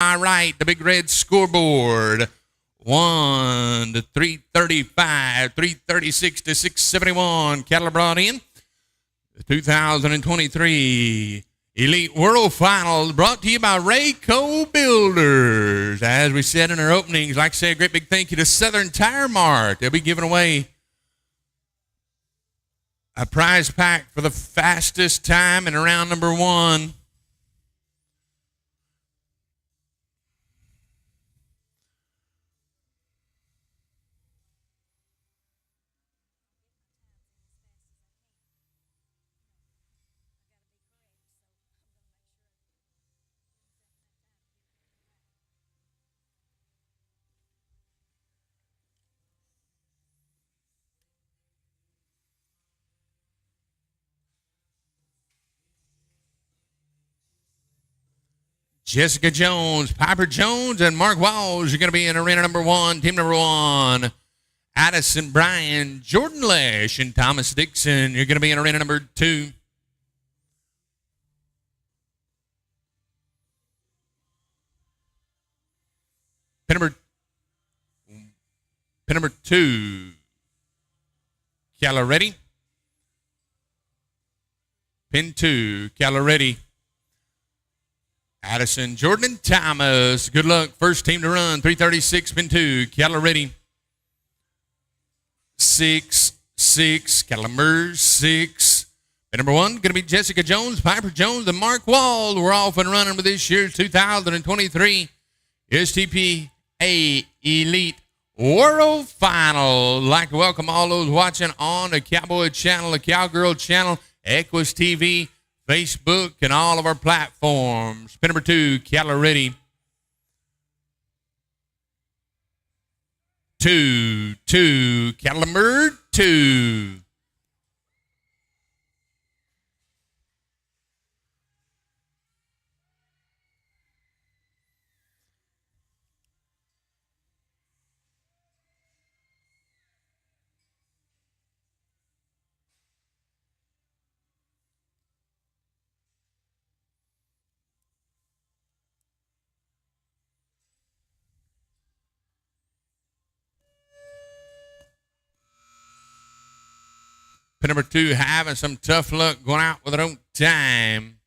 my right, the big red scoreboard. 1 to 335, 336 to 671. Cattle brought in. The 2023 Elite World Finals brought to you by Raeco Builders. As we said in our openings, like I say, a great big thank you to Southern Tire Mart. They'll be giving away a prize pack for the fastest time in round number 1. Jessica Jones, Piper Jones, and Mark Walls are going to be in arena number 1, team number 1. Addison Bryan, Jordan Lesh, and Thomas Dixon, you're going to be in arena number 2. Pin number 2, Calaretti. Pin 2, Calaretti. Addison, Jordan, and Thomas. Good luck. First team to run. 336, pin 2. Calaretti. 6, 6. Calamers, 6. Pin number 1 going to be Jessica Jones, Piper Jones, and Mark Wald. We're off and running with this year's 2023 STPA Elite World Final. I'd like to welcome all those watching on the Cowboy Channel, the Cowgirl Channel, Equus TV, Facebook, and all of our platforms. Pin number 2, Calaretti. 2, 2, Calamer, 2. Pin number 2 having some tough luck going out with their own time.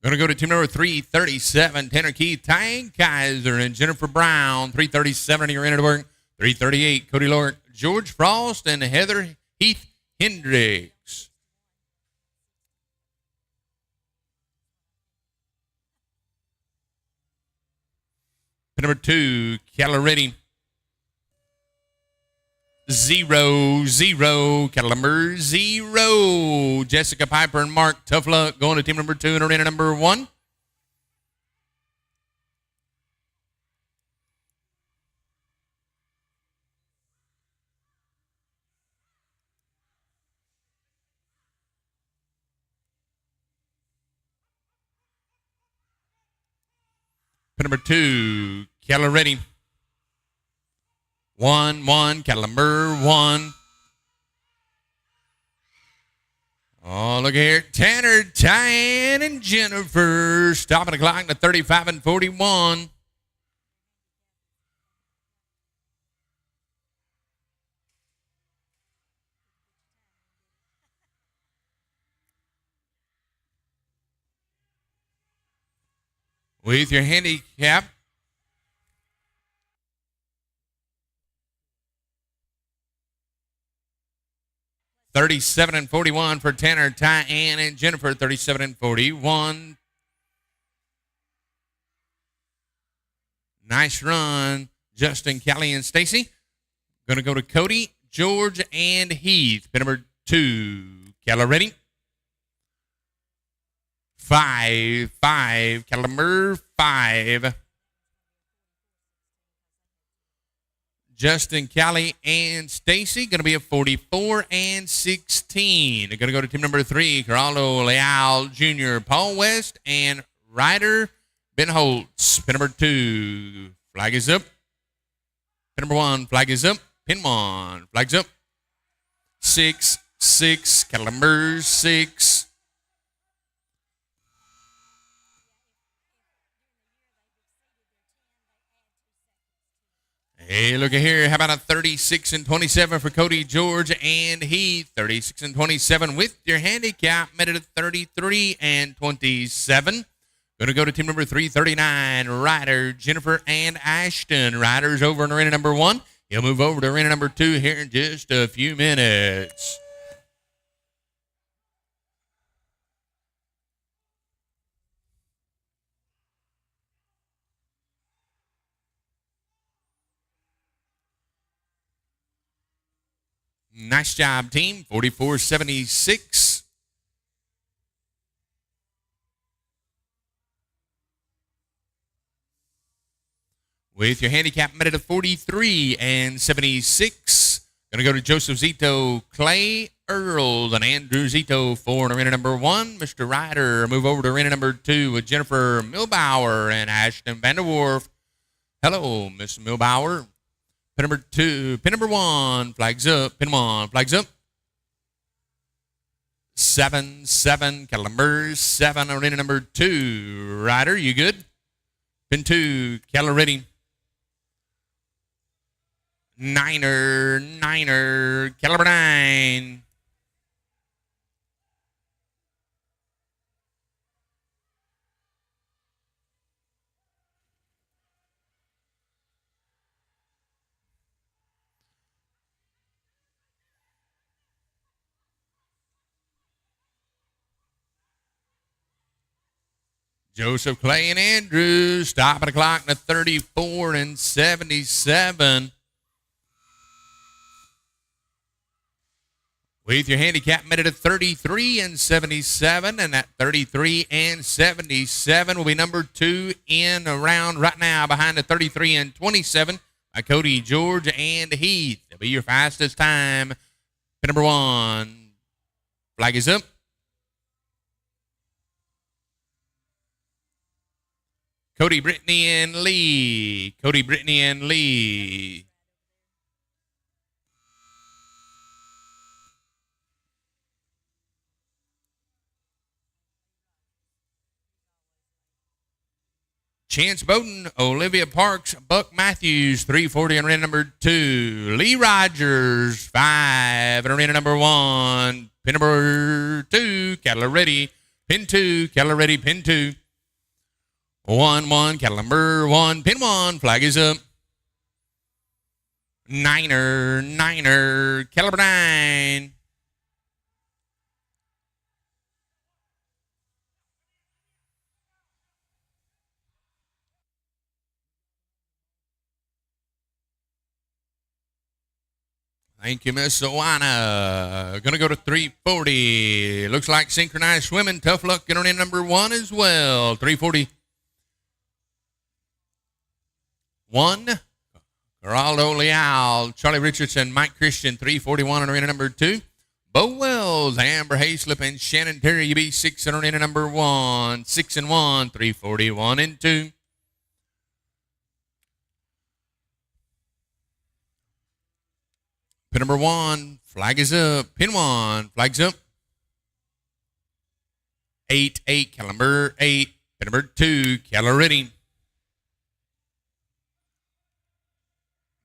Going to go to team number 337, Tanner Keith, Tyan Kaiser, and Jennifer Brown. 337 in your end of work. 338, Cody Lork, George Frost, and Heather Heath Hendricks. Pin number 2, Calaretti. 0, 0, Calamer, 0. Jessica, Piper, and Mark, tough luck. Going to team number 2 and arena number 1. Pin number 2, Calaretti. 1, 1, Calamer, 1. Oh, look here. Tanner, Tyan, and Jennifer stopping the clock to 35 and 41. With your handicap, 37 and 41 for Tanner, Tyan, and Jennifer. 37 and 41. Nice run, Justin, Kelly, and Stacy. Going to go to Cody, George, and Heath. Pin number 2, Calaretti. 5, 5, Calamer, 5. Justin, Callie, and Stacy going to be a 44 and 16. They're going to go to team number 3, Geraldo Leal Jr., Paul West, and Ryder Ben Holtz. Pin number 2, flag is up. Pin number 1, flag is up. Pin 1, flag's up. 6, 6, Calamers, 6. Hey, look at here. How about a 36 and 27 for Cody, George, and Heath? 36 and 27 with your handicap, made it at 33 and 27. Going to go to team number 339, Ryder, Jennifer, and Ashton. Ryder's over in arena number 1. He'll move over to arena number 2 here in just a few minutes. Nice job, team. 44-76. With your handicap made at 43 and 76. Going to go to Joseph Zito, Clay Earls, and Andrew Zito for arena number 1. Mr. Ryder, move over to arena number 2 with Jennifer Milbauer and Ashton Vanderwerf. Hello, Miss Milbauer. Pin number 2, pin number 1, flags up, pin 1, flags up. 7-7, Calamers, 7, arena number 2. Ryder, you good? Pin 2, Keller ready. Niner, Caliber 9. Joseph, Clay, and Andrew stopping the clock at 34 and 77. With your handicap made it at 33 and 77, and that 33 and 77 will be number 2 in around right now behind the 33 and 27 by Cody, George, and Heath. That'll be your fastest time. Pin number 1, flag is up. Cody, Brittany, and Lee. Cody, Brittany, and Lee. Chance Bowden, Olivia Parks, Buck Matthews, 340 on arena number 2. Lee Rogers, 5 on arena number 1. Pin number 2, Cattle ready. Pin 2, Cattle ready, pin 2. 1-1, cattle number 1, pin 1, flag is up. Niner, caliber 9. Thank you, Miss Owana. Going to go to 340. Looks like synchronized swimming. Tough luck getting in number 1 as well. 340. 1. Geraldo Leal, Charlie Richardson, Mike Christian, 341 on arena number 2. Bo Wells, Amber Hayslip, and Shannon Terry, you be 6 on arena number 1. 6 and 1, 341 and 2. Pin number 1, flag is up. Pin 1, flag's up. 8, cattle number 8. Pin number 2, cattle ready.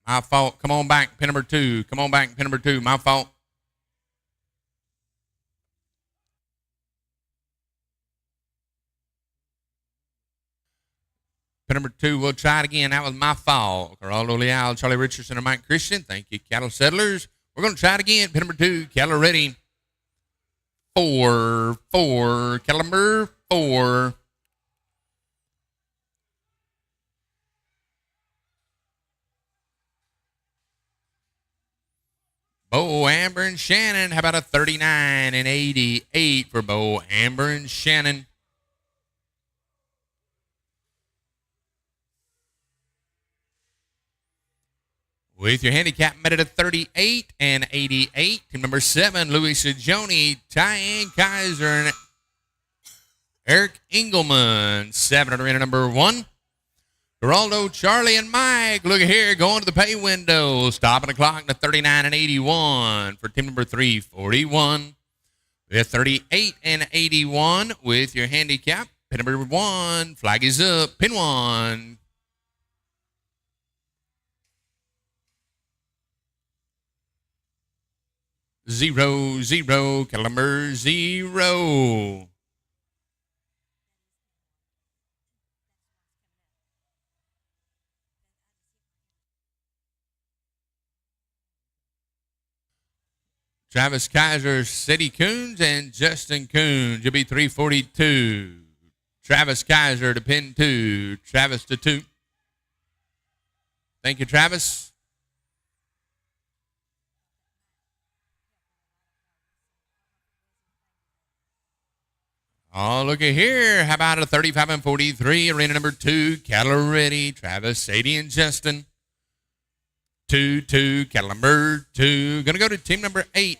My fault. Come on back, pin number 2. Come on back, pin number 2. My fault. Pin number 2, we'll try it again. That was my fault. Geraldo Leal, Charlie Richardson, and Mike Christian. Thank you, Cattle Settlers. We're going to try it again. Pin number 2, cattle ready. 4, cattle number 4. Bo, Amber, and Shannon. How about a 39 and 88 for Bo, Amber, and Shannon? With your handicap met at a 38 and 88. Team number 7, Louis Sajoni, Tyann Kaiser, and Eric Engelman. 7 on arena number 1. Geraldo, Charlie, and Mike. Look at here, going to the pay window. Stopping the clock to 39 and 81 for team number 341. We have 38 and 81 with your handicap. Pin number 1, flag is up. Pin 1. 0, 0, Caliber 0. Travis Kaiser, City Coons, and Justin Coons. You'll be 342. Travis Kaiser to pin 2. Travis to 2. Thank you, Travis. Oh, looky here. How about a 35 and 43? Arena number 2, Cattle Ready. Travis, Sadie, and Justin. 2, 2, Cattle number 2. Going to go to team number 8.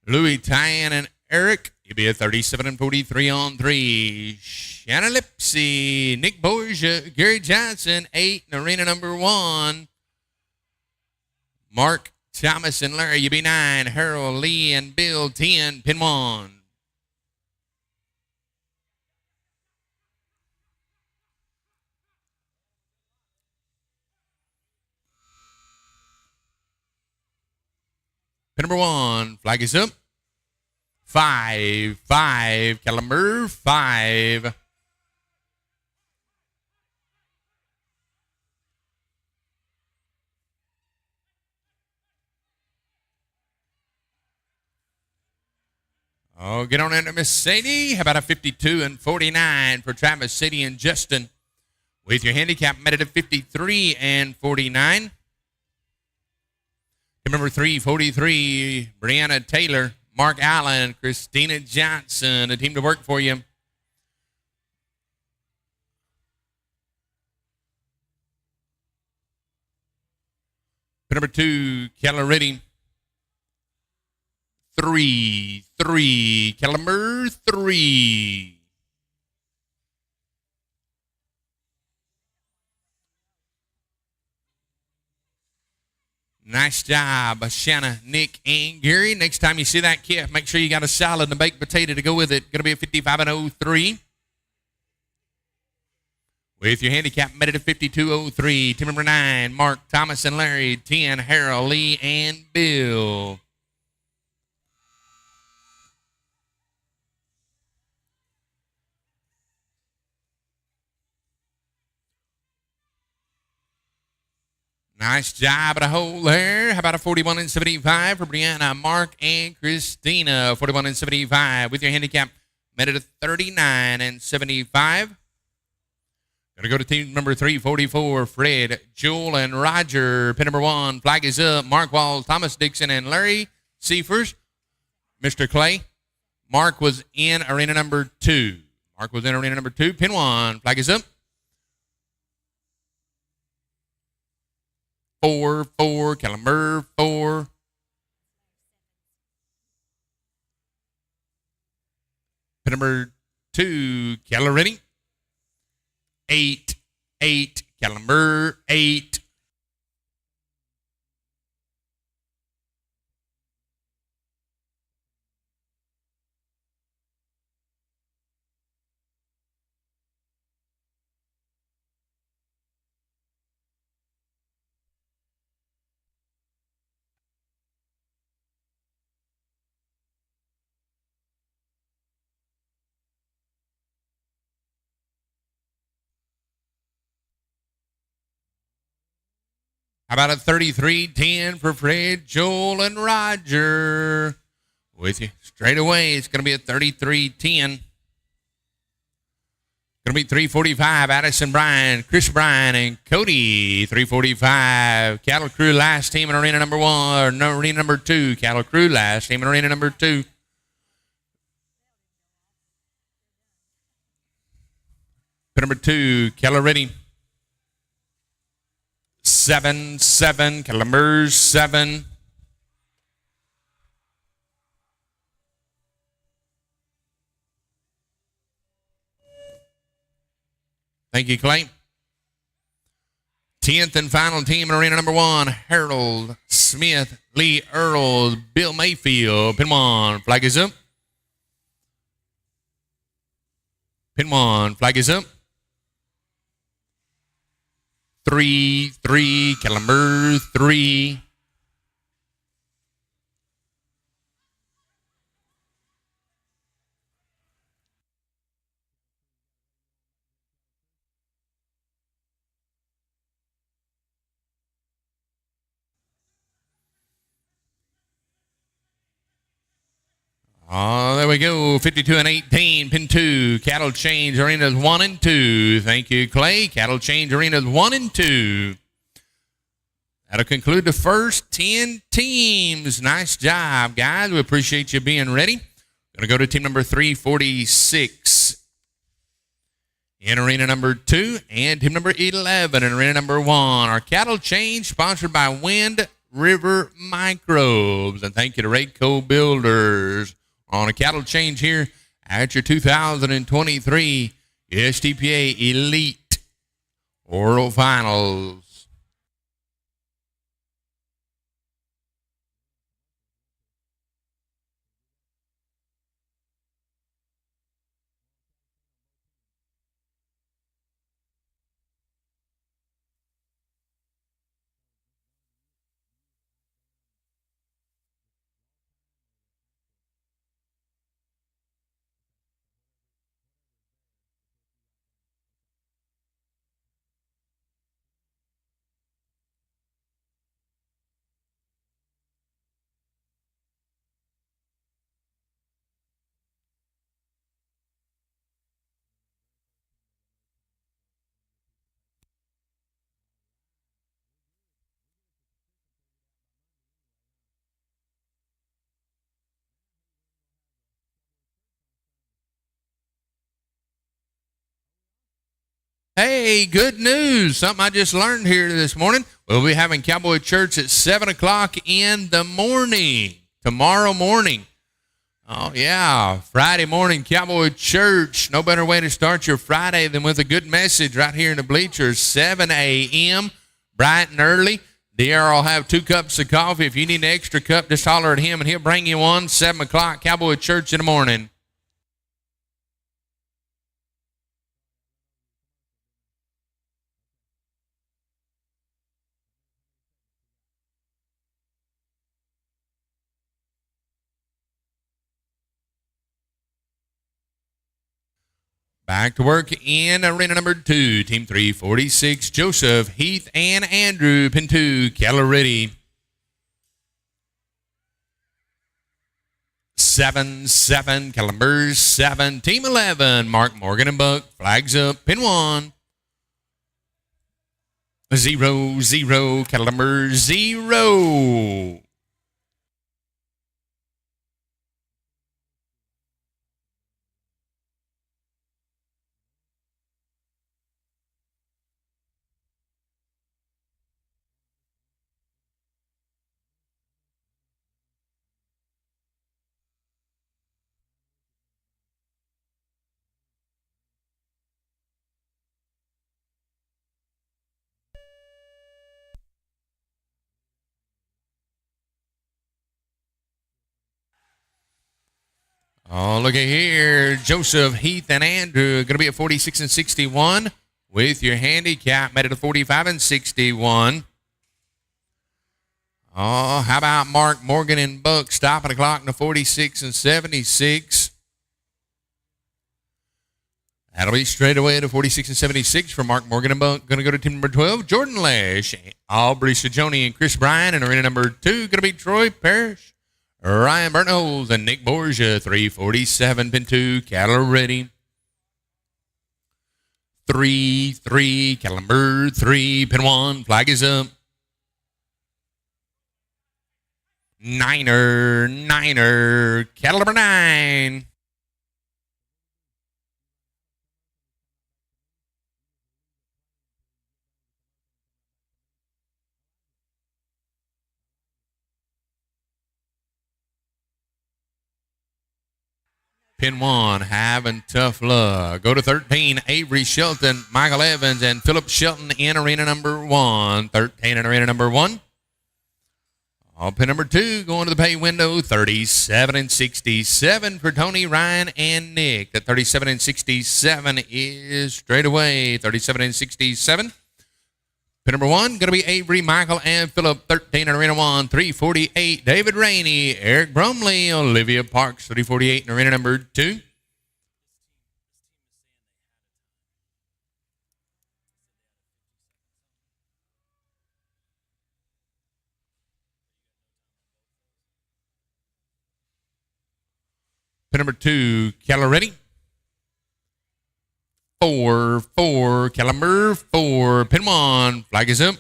Louis, Tyan, and Eric. You'll be a 37 and 43 on 3. Shannon Lipsy, Nick Borgia, Gary Johnson, 8 in arena number 1. Mark, Thomas, and Larry, you'll be 9. Harold, Lee, and Bill, 10. Pin 1. Pin number 1, flag is up. 5, 5, Caliber 5. Oh, get on into Miss Sadie. How about a 52 and 49 for Travis, Sadie, and Justin? With your handicap met at 53 and 49. Number 343, Brianna Taylor, Mark Allen, Christina Johnson, a team to work for you. Number 2, Keller Ready. 3, 3, Caliber 3. Nice job, Shanna, Nick, and Gary. Next time you see that kit, make sure you got a salad and a baked potato to go with it. Going to be a 55 and 03. With your handicap met at 52.03. Team number 9, Mark, Thomas, and Larry. 10, Harold, Lee, and Bill. Nice job at a hole there. How about a 41 and 75 for Brianna, Mark, and Christina? 41 and 75 with your handicap met at a 39 and 75. Going to go to team number 344, Fred, Joel, and Roger. Pin number 1, flag is up. Mark Walls, Thomas Dixon, and Larry Seifers. Mr. Clay. Mark was in arena number 2. Mark was in arena number 2. Pin 1, flag is up. 4, 4, Caliber 4. Pin number 2, Keller Ready. 8, 8, Caliber 8. How about a 33-10 for Fred, Joel, and Roger? With you straight away, it's going to be a 33-10. Going to be 345, Addison Bryan, Chris Bryan, and Cody. 345, Cattle Crew last team in arena number 1, or arena number 2. Cattle Crew last team in arena number 2. Number 2, Keller Ready. 7, 7, Caliber 7. Thank you, Clay. 10th and final team in arena number 1, Harold Smith, Lee Earls, Bill Mayfield. Pin 1, flag is up. Pin 1, flag is up. 3, 3, Caliber 3. Oh, there we go. 52 and 18, pin 2. Cattle Change Arenas 1 and 2. Thank you, Clay. Cattle Change Arenas 1 and 2. That'll conclude the first 10 teams. Nice job, guys. We appreciate you being ready. Going to go to team number 346 in arena number 2 and team number 11 in arena number 1. Our cattle change sponsored by Wind River Microbes. And thank you to Raeco Builders on a cattle change here at your 2023 STPA Elite World Finals. Hey, good news. Something I just learned here this morning. We'll be having Cowboy Church at 7 o'clock in the morning, tomorrow morning. Oh, yeah, Friday morning, Cowboy Church. No better way to start your Friday than with a good message right here in the bleachers, 7 a.m., bright and early. DR will have 2 cups of coffee. If you need an extra cup, just holler at him, and he'll bring you one, 7 o'clock, Cowboy Church in the morning. Back to work in arena number 2, team 346, Joseph, Heath, and Andrew, pin 2, cattle ready. 7-7, Calumbers 7, team 11, Mark Morgan and Buck, flags up, pin 1. 0-0, Calumbers 0. Oh, look at here. Joseph, Heath, and Andrew going to be at 46 and 61 with your handicap made it to 45 and 61. Oh, how about Mark Morgan and Buck stopping the clock to 46 and 76? That'll be straight away to 46 and 76 for Mark Morgan and Buck. Going to go to team number 12, Jordan Lash, Aubrey Sajoni, and Chris Bryan. And arena number 2 going to be Troy Parrish, Ryan Burnholz, and Nick Borgia. 347, pin 2, cattle ready. 3-3, cattle number 3, pin 1, flag is up. Niner, cattle number 9. Pin 1, having tough luck. Go to 13, Avery Shelton, Michael Evans, and Philip Shelton in arena number 1. 13 in arena number 1. On pin number 2, going to the pay window, 37 and 67 for Tony, Ryan, and Nick. That 37 and 67 is straight away. 37 and 67. Pin number 1, going to be Avery, Michael, and Philip. 13 in arena 1, 348. David Rainey, Eric Brumley, Olivia Parks, 348 in arena number 2. Pin number 2, Keller ready. 4, caliber 4. Pin 1, flag is up.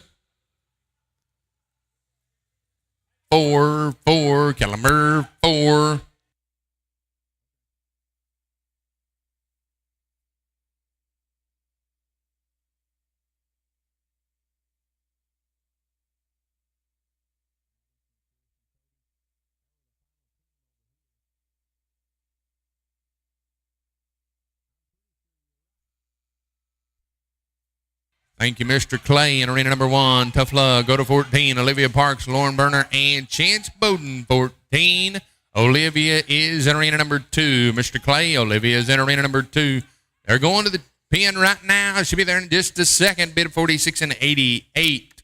4, caliber 4. Thank you, Mr. Clay, in arena number 1. Tough luck. Go to 14. Olivia Parks, Lauren Berner, and Chance Bowden. 14. Olivia is in arena number 2. Mr. Clay, Olivia is in arena number 2. They're going to the pin right now. She'll be there in just a second. Bid 46 and 88.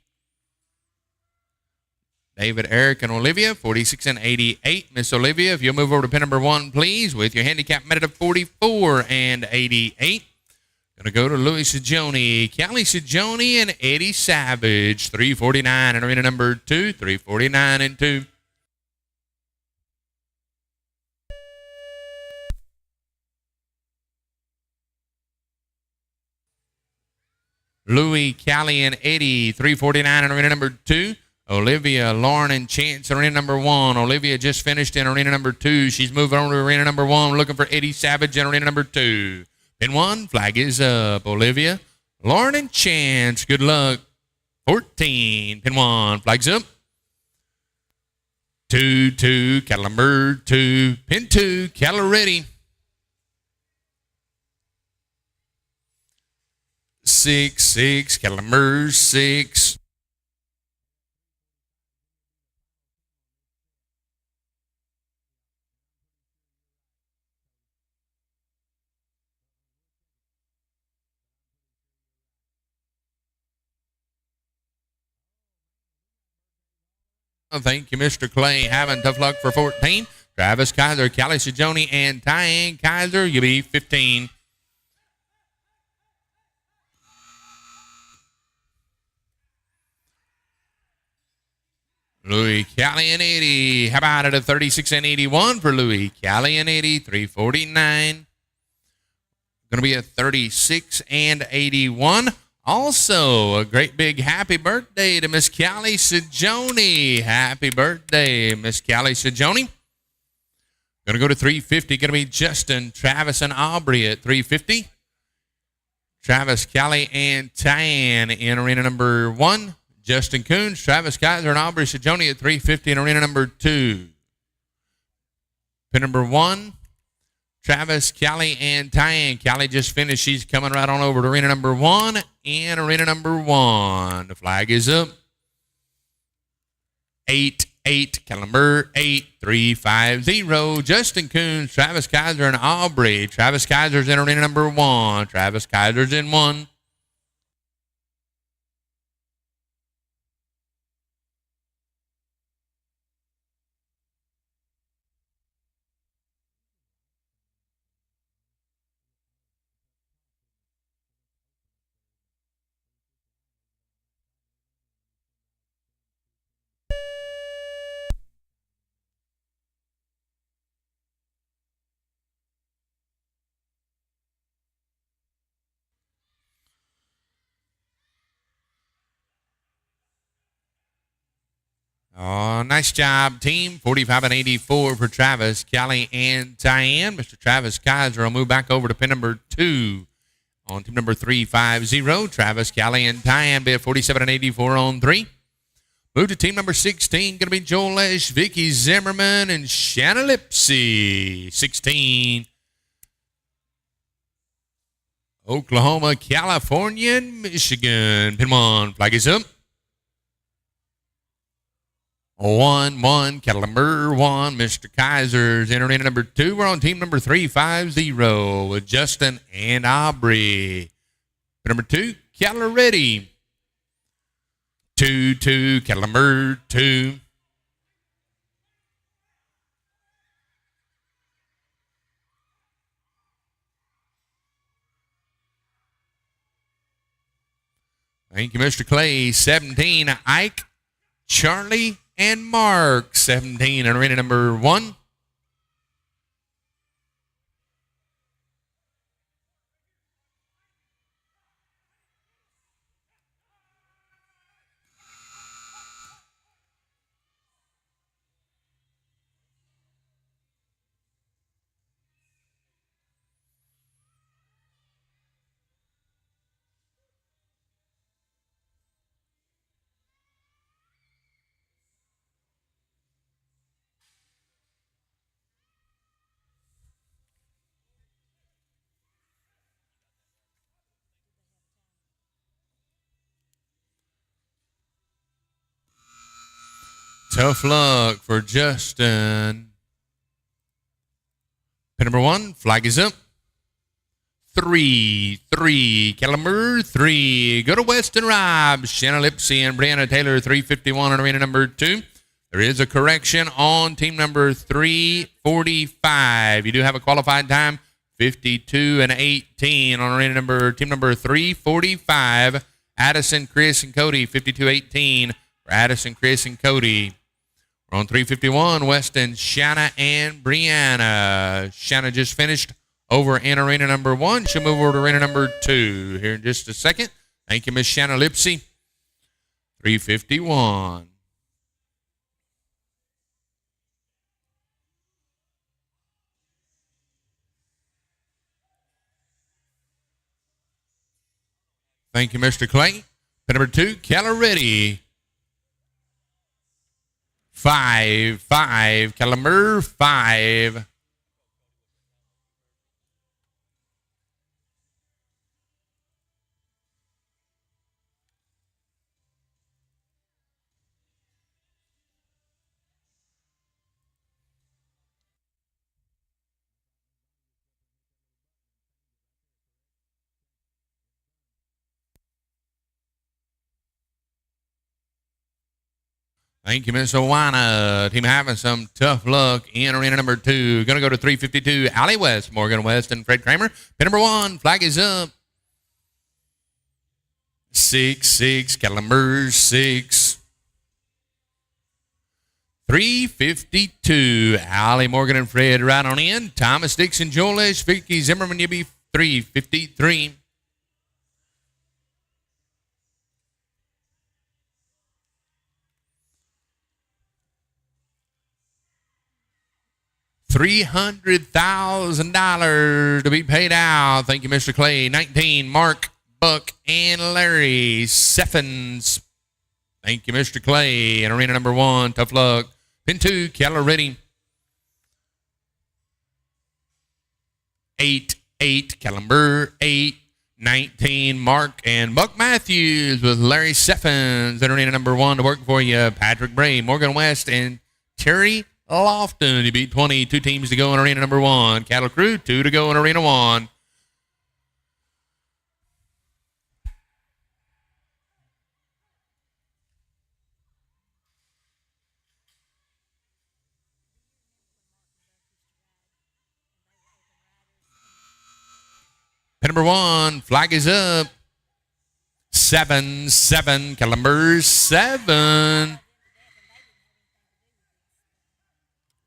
David, Eric, and Olivia, 46 and 88. Miss Olivia, if you'll move over to pin number 1, please, with your handicap method of 44 and 88. Going to go to Louis Sajoni, Callie Sajoni, and Eddie Savage. 349 in arena number 2. 349 and 2. Louis, Callie, and Eddie. 349 in arena number 2. Olivia, Lauren, and Chance in arena number 1. Olivia just finished in arena number 2. She's moving on to arena number 1. Looking for Eddie Savage in arena number 2. Pin 1, flag is up. Olivia, Lauren, and Chance. Good luck. 14, pin 1, flag's up. 2, caliber 2. Pin 2, Keller ready. 6, caliber 6. Thank you, Mr. Clay. Having tough luck for 14. Travis Kaiser, Callie Sajoni, and Tyann Kaiser. You'll be 15. Louis, Callie, and 80. How about it? A 36 and 81 for Louis, Callie, and 80. 349. Going to be a 36 and 81. Also, a great big happy birthday to Miss Callie Sajoni. Happy birthday, Miss Callie Sajoni. Going to go to 350. Going to be Justin, Travis, and Aubrey at 350. Travis, Callie, and Tyann in arena number 1. Justin Coons, Travis Kaiser, and Aubrey Sajoni at 350 in arena number 2. Pin number 1. Travis, Callie, and Tyann. Callie just finished. She's coming right on over to arena number 1 and arena number 1. The flag is up. 8, caliber 8, 350. Justin Coons, Travis Kaiser, and Aubrey. Travis Kaiser's in arena number 1. Travis Kaiser's in 1. Oh, nice job, team. 45 and 84 for Travis, Callie, and Tyann. Mr. Travis Kaiser will move back over to pin number 2 on team number 350. Travis, Callie, and Tyann bid 47 and 84 on 3. Move to team number 16. Going to be Joel Lesh, Vicky Zimmerman, and Shanna Lipsy. 16. Oklahoma, California, and Michigan. Pin 1, flag is up. 1, caliber 1. Mr. Kaiser's in arena number 2. We're on team number 350 with Justin and Aubrey. Number 2, Keller ready. 2, caliber 2. Thank you, Mr. Clay. 17, Ike, Charlie, and Mark. 17 in arena number 1. Tough luck for Justin. Pin number 1, flag is up. 3, caliber 3. Go to Weston Rob, Shanna Lipsy, and Brianna Taylor, 351 on arena number 2. There is a correction on team number 345. You do have a qualified time, 52 and 18 on arena team number 345. Addison, Chris, and Cody, 52-18 for Addison, Chris, and Cody. We're on 351, Weston, Shanna, and Brianna. Shanna just finished over in arena number 1. She'll move over to arena number 2 here in just a second. Thank you, Miss Shanna Lipsy. 351. Thank you, Mr. Clay. Pin number 2, Keller ready. 5, caliber 5. Thank you, Miss Owana. Team having some tough luck in arena number 2. Going to go to 352, Allie West, Morgan West, and Fred Kramer. Pin number 1, flag is up. 6, caliber 6. 352, Allie, Morgan, and Fred right on in. Thomas Dixon, Joel Lesh, Vicky Zimmerman, you'll be 353. $300,000 to be paid out. Thank you, Mr. Clay. 19, Mark, Buck, and Larry Seffens. Thank you, Mr. Clay. And arena number 1, tough luck. Pin 2, Keller ready. 8, caliber 8. 19, Mark and Buck Matthews with Larry Seffens. And arena number 1 to work for you. Patrick Bray, Morgan West, and Terry Lofton. You beat 20. 2 teams to go in arena number 1. Cattle Crew, 2 to go in arena 1. Pin number 1, flag is up. 7, caliber 7.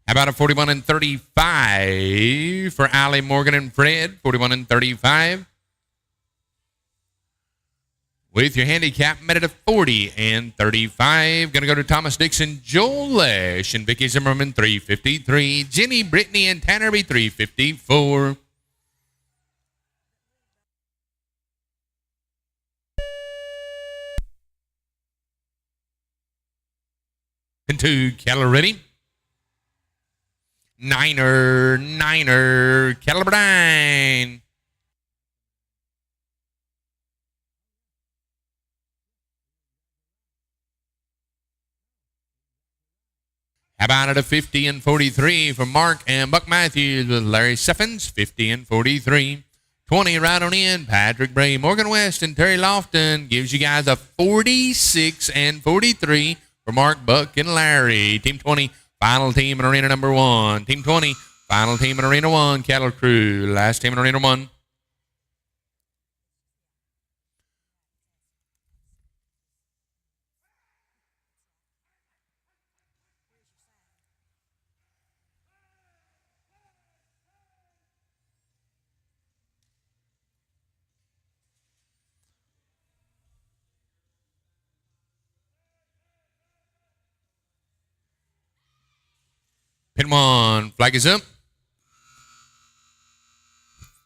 How about a 41 and 35 for Allie, Morgan, and Fred? 41 and 35. With your handicap met at a 40 and 35. Going to go to Thomas Dixon, Joel Lesh, and Vicky Zimmerman, 353. Jenny, Brittany, and Tanner be 354. And 2, Keller ready. 9, caliber 9. How about it a 50 and 43 for Mark and Buck Matthews with Larry Seffens, 50 and 43. 20 right on in, Patrick Bray, Morgan West, and Terry Lofton gives you guys a 46 and 43 for Mark, Buck, and Larry. Team 20. Final team in arena number 1. Team 20, final team in arena 1, Cattle Crew. Last team in arena 1. Pin 1, flag is up.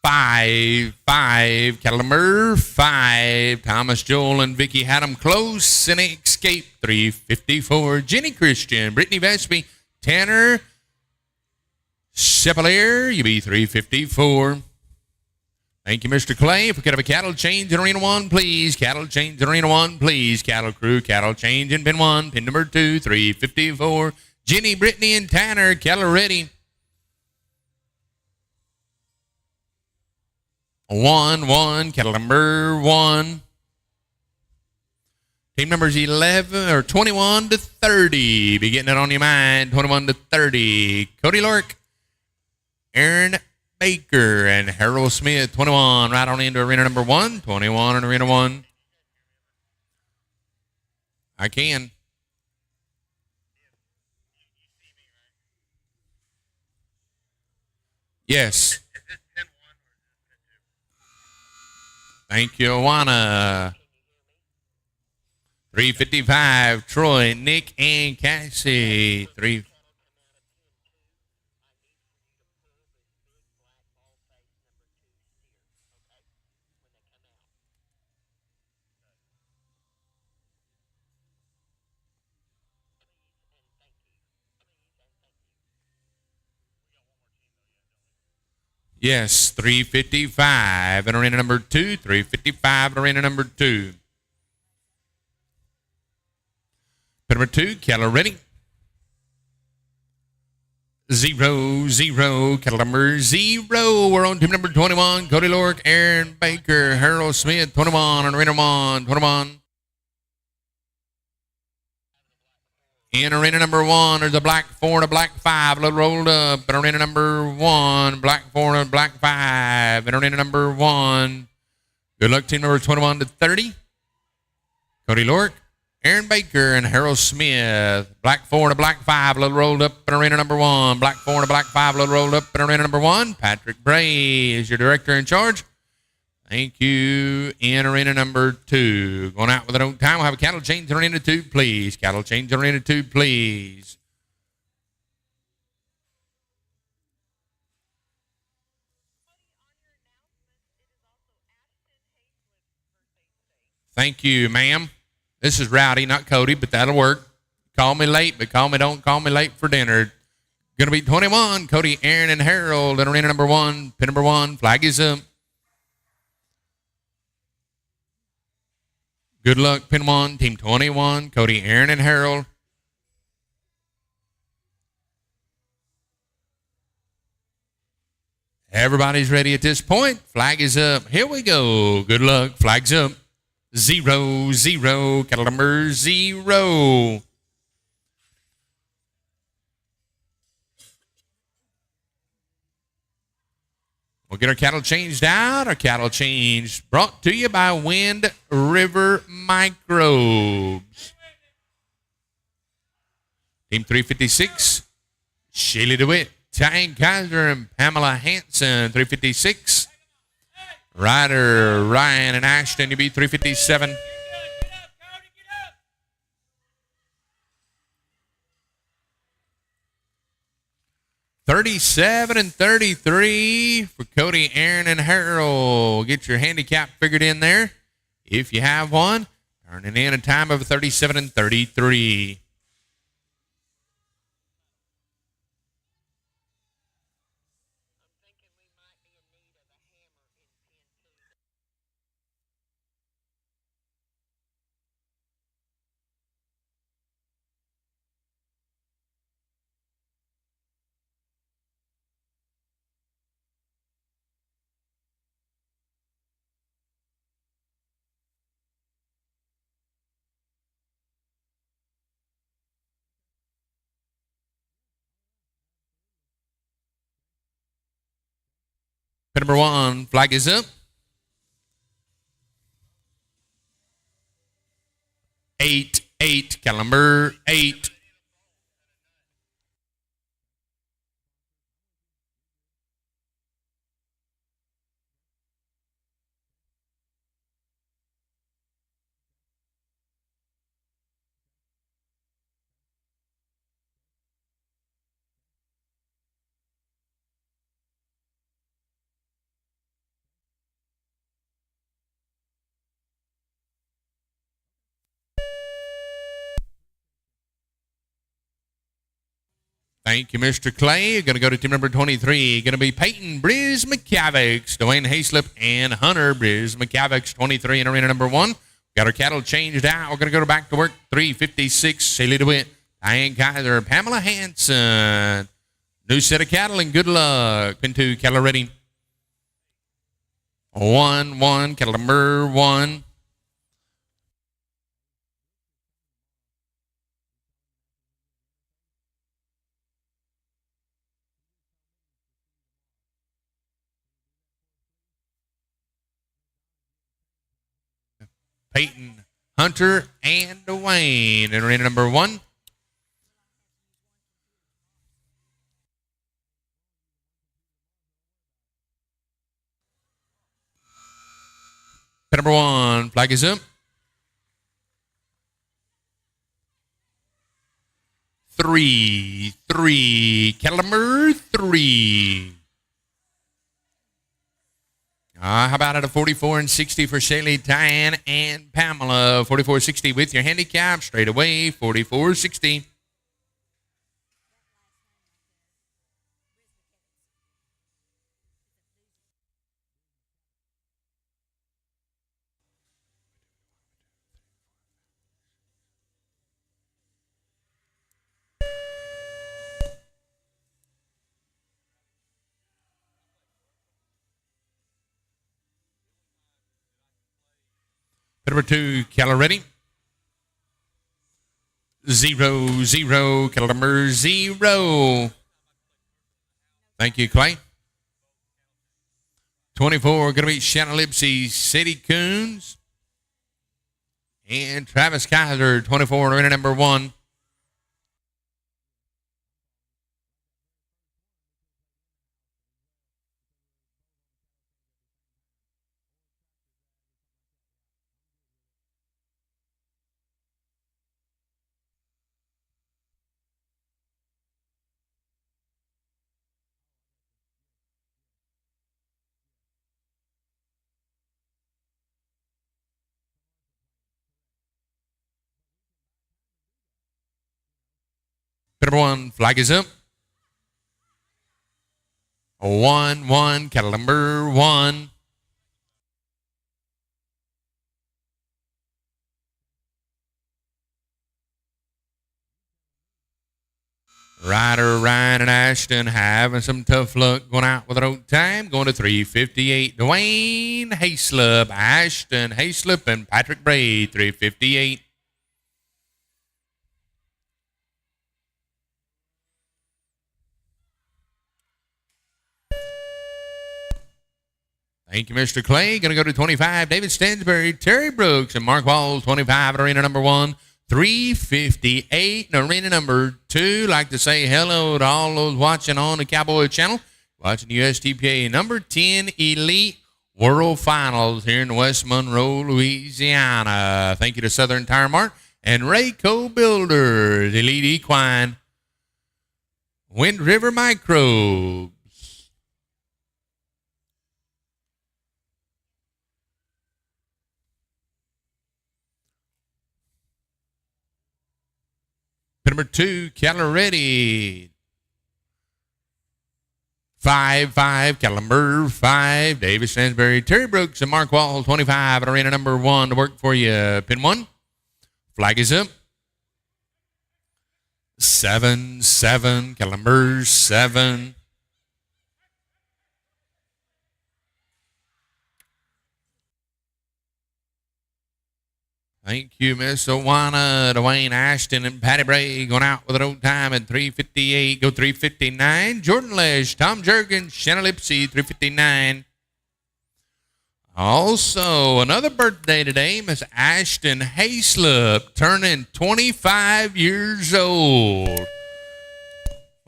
5, caliber 5. Thomas, Joel, and Vicky had them close and escape. 354. Jenny Christian, Brittany Vespi, Tanner Chevalier, you be 354. Thank you, Mr. Clay. If we could have a cattle change in Arena 1, please. Cattle change in Arena 1, please. Cattle crew, cattle change in pin 1. Pin number 2, 354. Jenny, Brittany, and Tanner, cattle ready. 1, cattle number 1. Team numbers 11 or 21 to 30. Be getting it on your mind. 21 to 30. Cody Lork, Aaron Baker, and Harold Smith. 21 right on into arena number 1. 21 in arena 1. I can. Yes. Thank you, Awana. 355, Troy, Nick, and Cassie. 3. Yes, 355 in arena number 2. 355 in arena number 2. Number 2, cattle ready. 0, cattle number 0. We're on team number 21. Cody Lork, Aaron Baker, Harold Smith. 21 in arena 1. 21. In arena number 1, there's a black 4 and a black 5. A little rolled up. In arena number 1, black 4 and a black 5. In arena number 1. Good luck, team number 21 to 30. Cody Lork, Aaron Baker, and Harold Smith. Black 4 and a black 5. A little rolled up in arena number 1. Black 4 and a black 5. A little rolled up in arena number 1. Patrick Bray is your director in charge. Thank you. In arena number 2. Going out with an own time. We'll have a cattle change in arena 2, please. Cattle change in arena 2, please. Thank you, ma'am. This is Rowdy, not Cody, but that'll work. Call me late, but don't call me late for dinner. Gonna be 21. Cody, Aaron, and Harold in arena number 1. Pin number 1. Flag is up. Good luck, pin 1, team 21, Cody, Aaron, and Harold. Everybody's ready at this point. Flag is up. Here we go. Good luck. Flag's up. 0, cattle number 0. We'll get our cattle changed out. Our cattle changed brought to you by Wind River Microbes. Team 356, Shaylee DeWitt, Ty Kaiser, and Pamela Hanson. 356. Ryder, Ryan, and Ashton, you beat 357. $37 and $33 for Cody, Aaron, and Harold. Get your handicap figured in there if you have one. Turning in a time of 37 and 33. Pin number 1, flag is up. 8, cattle number 8. Thank you, Mr. Clay. Going to go to team number 23. Going to be Peyton Briz McCavics, Dwayne Hayslip, and Hunter Briz McCavics, 23 in arena number 1. Got our cattle changed out. We're going to go back to work. 356, Shaylee DeWitt, Diane Kaiser, Pamela Hanson. New set of cattle and good luck. Pin 2, cattle ready. 1, cattle number 1. Peyton, Hunter, and Dwayne in arena number 1. Number 1, flag is up. 3, cattle number 3. How about at a 44 and 60 for Shaylee, Diane, and Pamela? 44-60 with your handicap. Straight away, 44-60. Number 2, cattle ready. 0, cattle number 0. Thank you, Clay. 24, going to be Shannon Lipsey, Sadie Coons, and Travis Kaiser, 24 in arena number 1. Number 1, flag is up. 1, cattle number 1. Ryder, Ryan, and Ashton having some tough luck going out with their own time. Going to 358. Dwayne Hayslip, Ashton Hayslip, and Patrick Bray, 358. Thank you, Mr. Clay. Going to go to 25. David Stansberry, Terry Brooks, and Mark Walls, 25 at arena number 1. 358 in arena number 2. Like to say hello to all those watching on the Cowboy channel. Watching USTPA number 10 Elite World Finals here in West Monroe, Louisiana. Thank you to Southern Tire Mart and Raeco Builders, Elite Equine, Wind River Microbes. Number 2, cattle ready. 5, cattle number 5. David Stansberry, Terry Brooks, and Mark Wall, 25 at arena number 1 to work for you. Pin 1. Flag is up. 7, cattle number 7. Thank you, Miss Owana, Dwayne Ashton, and Patty Bray going out with their own time at 358. Go 359. Jordan Lesh, Tom Jurgens, Shannon Lipsey, 359. Also, another birthday today, Miss Ashton Hayslip, turning 25 years old.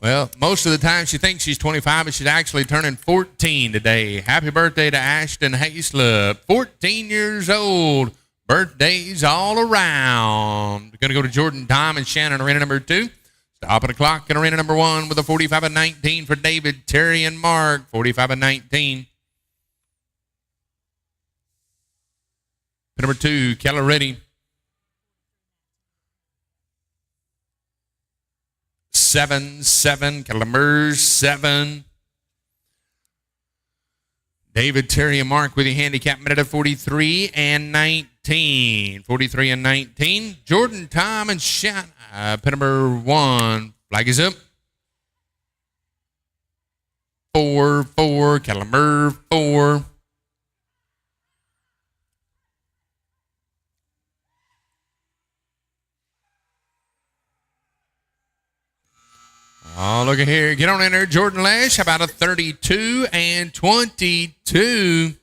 Well, most of the time she thinks she's 25, but she's actually turning 14 today. Happy birthday to Ashton Hayslip, 14 years old. Birthdays all around. We're going to go to Jordan, Tom, and Shannon, arena number 2. Stop at the clock in arena number 1 with a 45 and 19 for David, Terry, and Mark. 45 and 19. Number 2, cattle ready. 7, cattle number 7. David, Terry, and Mark with the handicap minute of 43 and 19. 43 and 19. Jordan, Tom, and Ch1, pin number 1. Flag is up. 4, cattle number 4. Oh, look at here. Get on in there, Jordan Lash. How about a 32 and 22?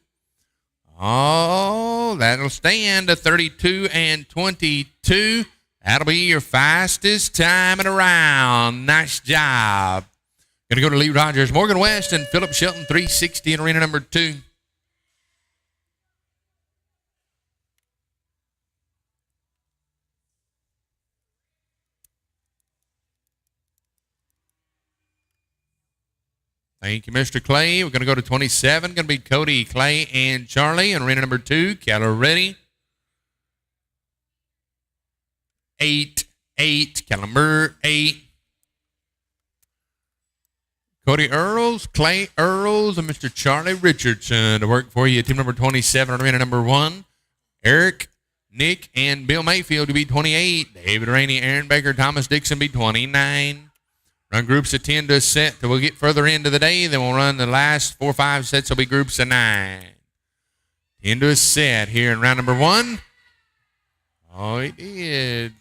Oh, that'll stand a 32 and 22. That'll be your fastest time in a round. Nice job. Going to go to Lee Rogers, Morgan West, and Philip Shelton, 360 in arena number 2. Thank you, Mr. Clay. We're going to go to 27. Going to be Cody, Clay, and Charlie. And arena number 2, cattle ready. 8, cattle number 8. Cody Earls, Clay Earls, and Mr. Charlie Richardson to work for you. Team number 27, arena number 1. Eric, Nick, and Bill Mayfield to be 28. David Rainey, Aaron Baker, Thomas Dixon be 29. Run groups of 10 to a set till we'll get further into the day. Then we'll run the last 4 or 5 sets. Will be groups of 9. 10 to a set here in round number 1. Oh, he did.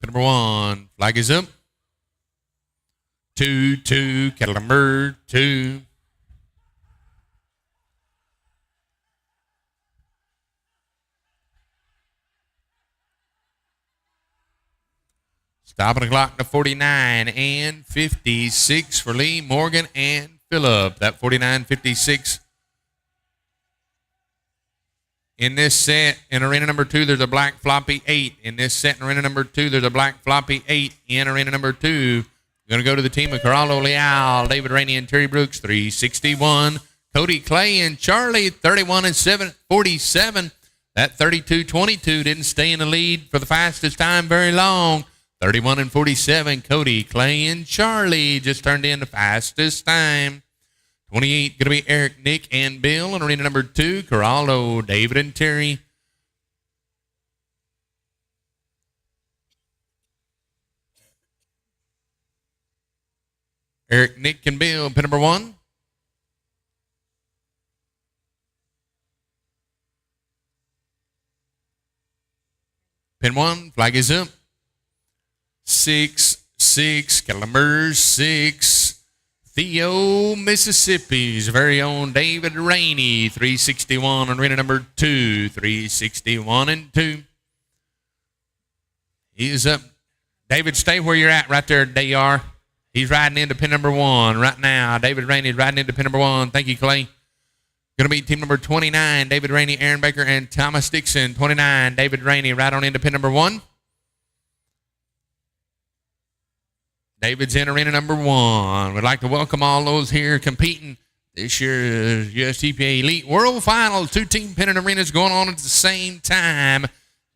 Number 1, flag is up. 2, cattle number 2. Stopping the clock to 49 and 56 for Lee, Morgan, and Phillip. That 49-56. In this set, in arena number 2, there's a black floppy 8. In this set, in arena number 2, there's a black floppy 8. In arena number 2, going to go to the team of Corralo Leal, David Rainey, and Terry Brooks, 361. Cody Clay and Charlie, 31 and 47. That 32-22 didn't stay in the lead for the fastest time very long. 31 and 47, Cody, Clay, and Charlie just turned in the fastest time. 28, going to be Eric, Nick, and Bill. And arena number 2, Corralo, David, and Terry. Eric, Nick, and Bill, pin number 1. Pin 1, flag is up. 6, cattle number 6. Theo, Mississippi's very own David Rainey, 361 on arena number 2, 361 and 2. He's up. David, stay where you're at right there, DR. He's riding into pin number 1 right now. David Rainey is riding into pin number 1. Thank you, Clay. Going to be team number 29, David Rainey, Aaron Baker, and Thomas Dixon. 29, David Rainey, right on into pin number 1. David's in arena number 1. We'd like to welcome all those here competing this year's USTPA Elite World Finals. 2-team pennant arenas going on at the same time,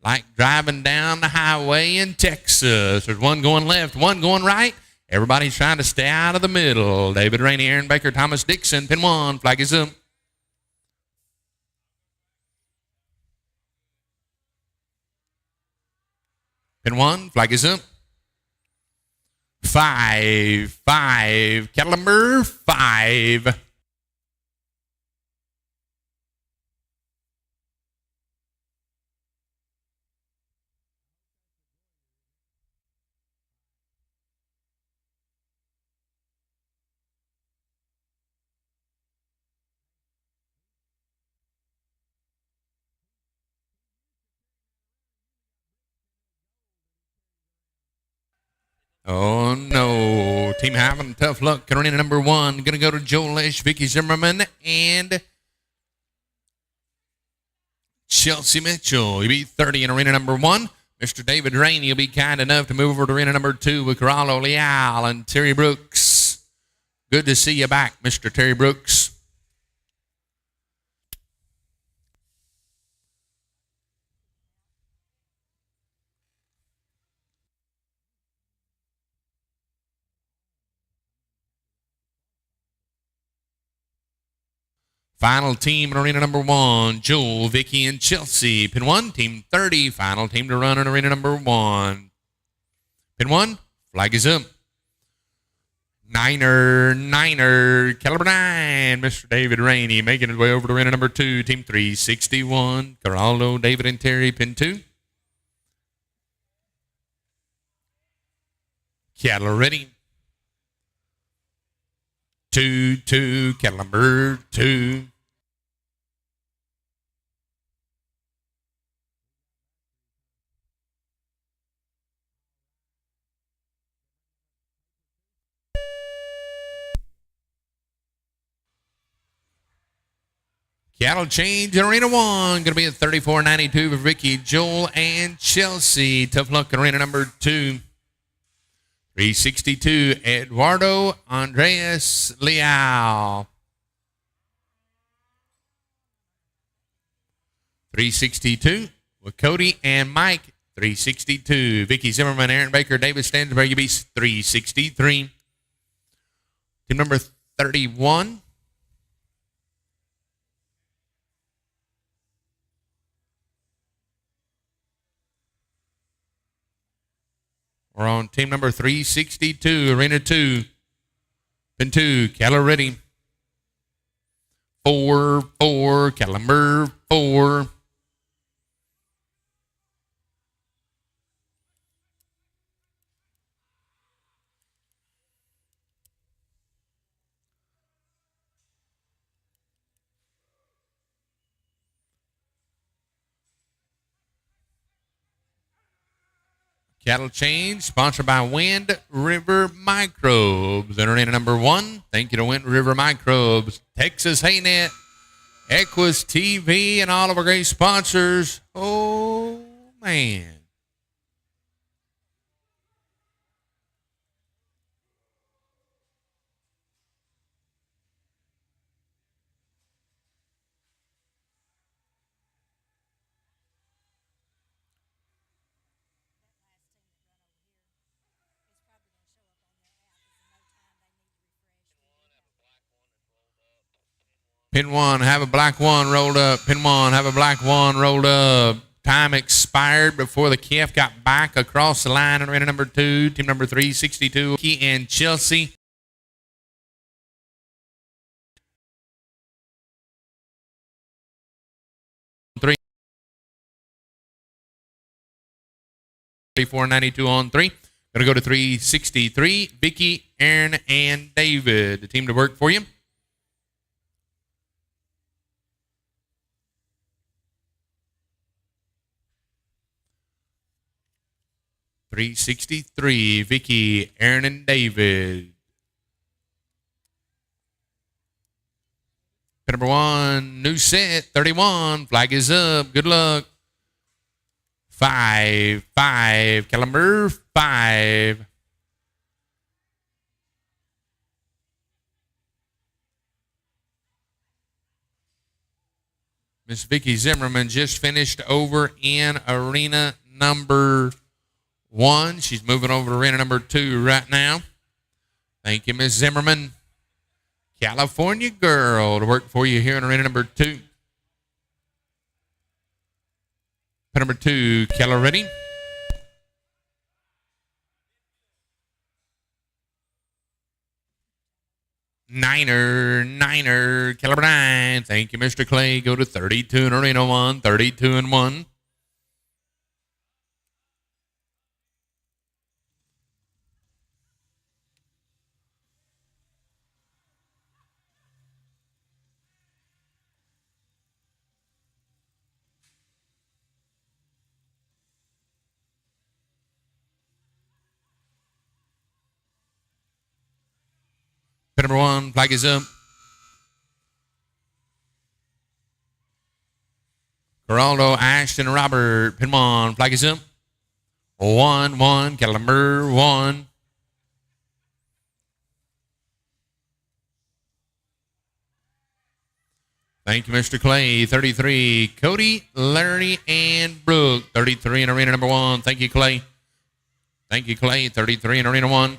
like driving down the highway in Texas. There's one going left, one going right. Everybody's trying to stay out of the middle. David Rainey, Aaron Baker, Thomas Dixon, pin 1, flag is up. Pin 1, flag is up. 5, cattle number 5. Oh, no. Team having tough luck. Arena number 1. Going to go to Joe Lesh, Vicky Zimmerman, and Chelsea Mitchell. You'll be 30 in arena number 1. Mr. David Rainey, you'll be kind enough to move over to arena number 2 with Corralo Leal and Terry Brooks. Good to see you back, Mr. Terry Brooks. Final team in arena number 1, Joel, Vicky, and Chelsea. Pin 1, team 30. Final team to run in arena number 1. Pin 1, flag is up. Niner, caliber 9, Mr. David Rainey making his way over to arena number 2, team 361. Geraldo, David, and Terry, pin 2. Cattle ready. 2, cattle number 2. Cattle change in arena 1. Going to be a 34.92 for Vicky, Joel, and Chelsea. Tough luck in arena number 2. 362, Eduardo Andreas Leal. 362 with Cody and Mike. 362, Vicky Zimmerman, Aaron Baker, David Stansberg, UB's 363. Team number 31. We're on team number 362, arena 2. Pin 2, cattle ready. 4, cattle number 4. Cattle change, sponsored by Wind River Microbes. Arena number 1. Thank you to Wind River Microbes, Texas Haynet, Equus TV, and all of our great sponsors. Oh, man. Pin 1, have a black 1 rolled up. Pin 1, have a black 1 rolled up. Time expired before the KF got back across the line in arena number 2. Team number 362, Key and Chelsea. Three. 34.92 on 3. Going to go to 363, Vicky, Aaron, and David. The team to work for you. 363, Vicky, Aaron, and David. Pin number 1, new set, 31. Flag is up. Good luck. 5, caliber 5. Miss Vicky Zimmerman just finished over in arena number 1. She's moving over to arena number 2 right now. Thank you, Miss Zimmerman. California girl to work for you here in arena number 2. Pin number 2, Keller ready. Niner, caliber 9. Thank you, Mr. Clay. Go to 32 in arena 1, 32 and 1. Pin number 1, flag is up. Geraldo, Ashton, Robert. Pin 1, flag is up. 1, caliber 1. Thank you, Mr. Clay. 33, Cody, Larry, and Brooke. 33 in arena number 1. Thank you, Clay. Thank you, Clay. 33 in arena 1.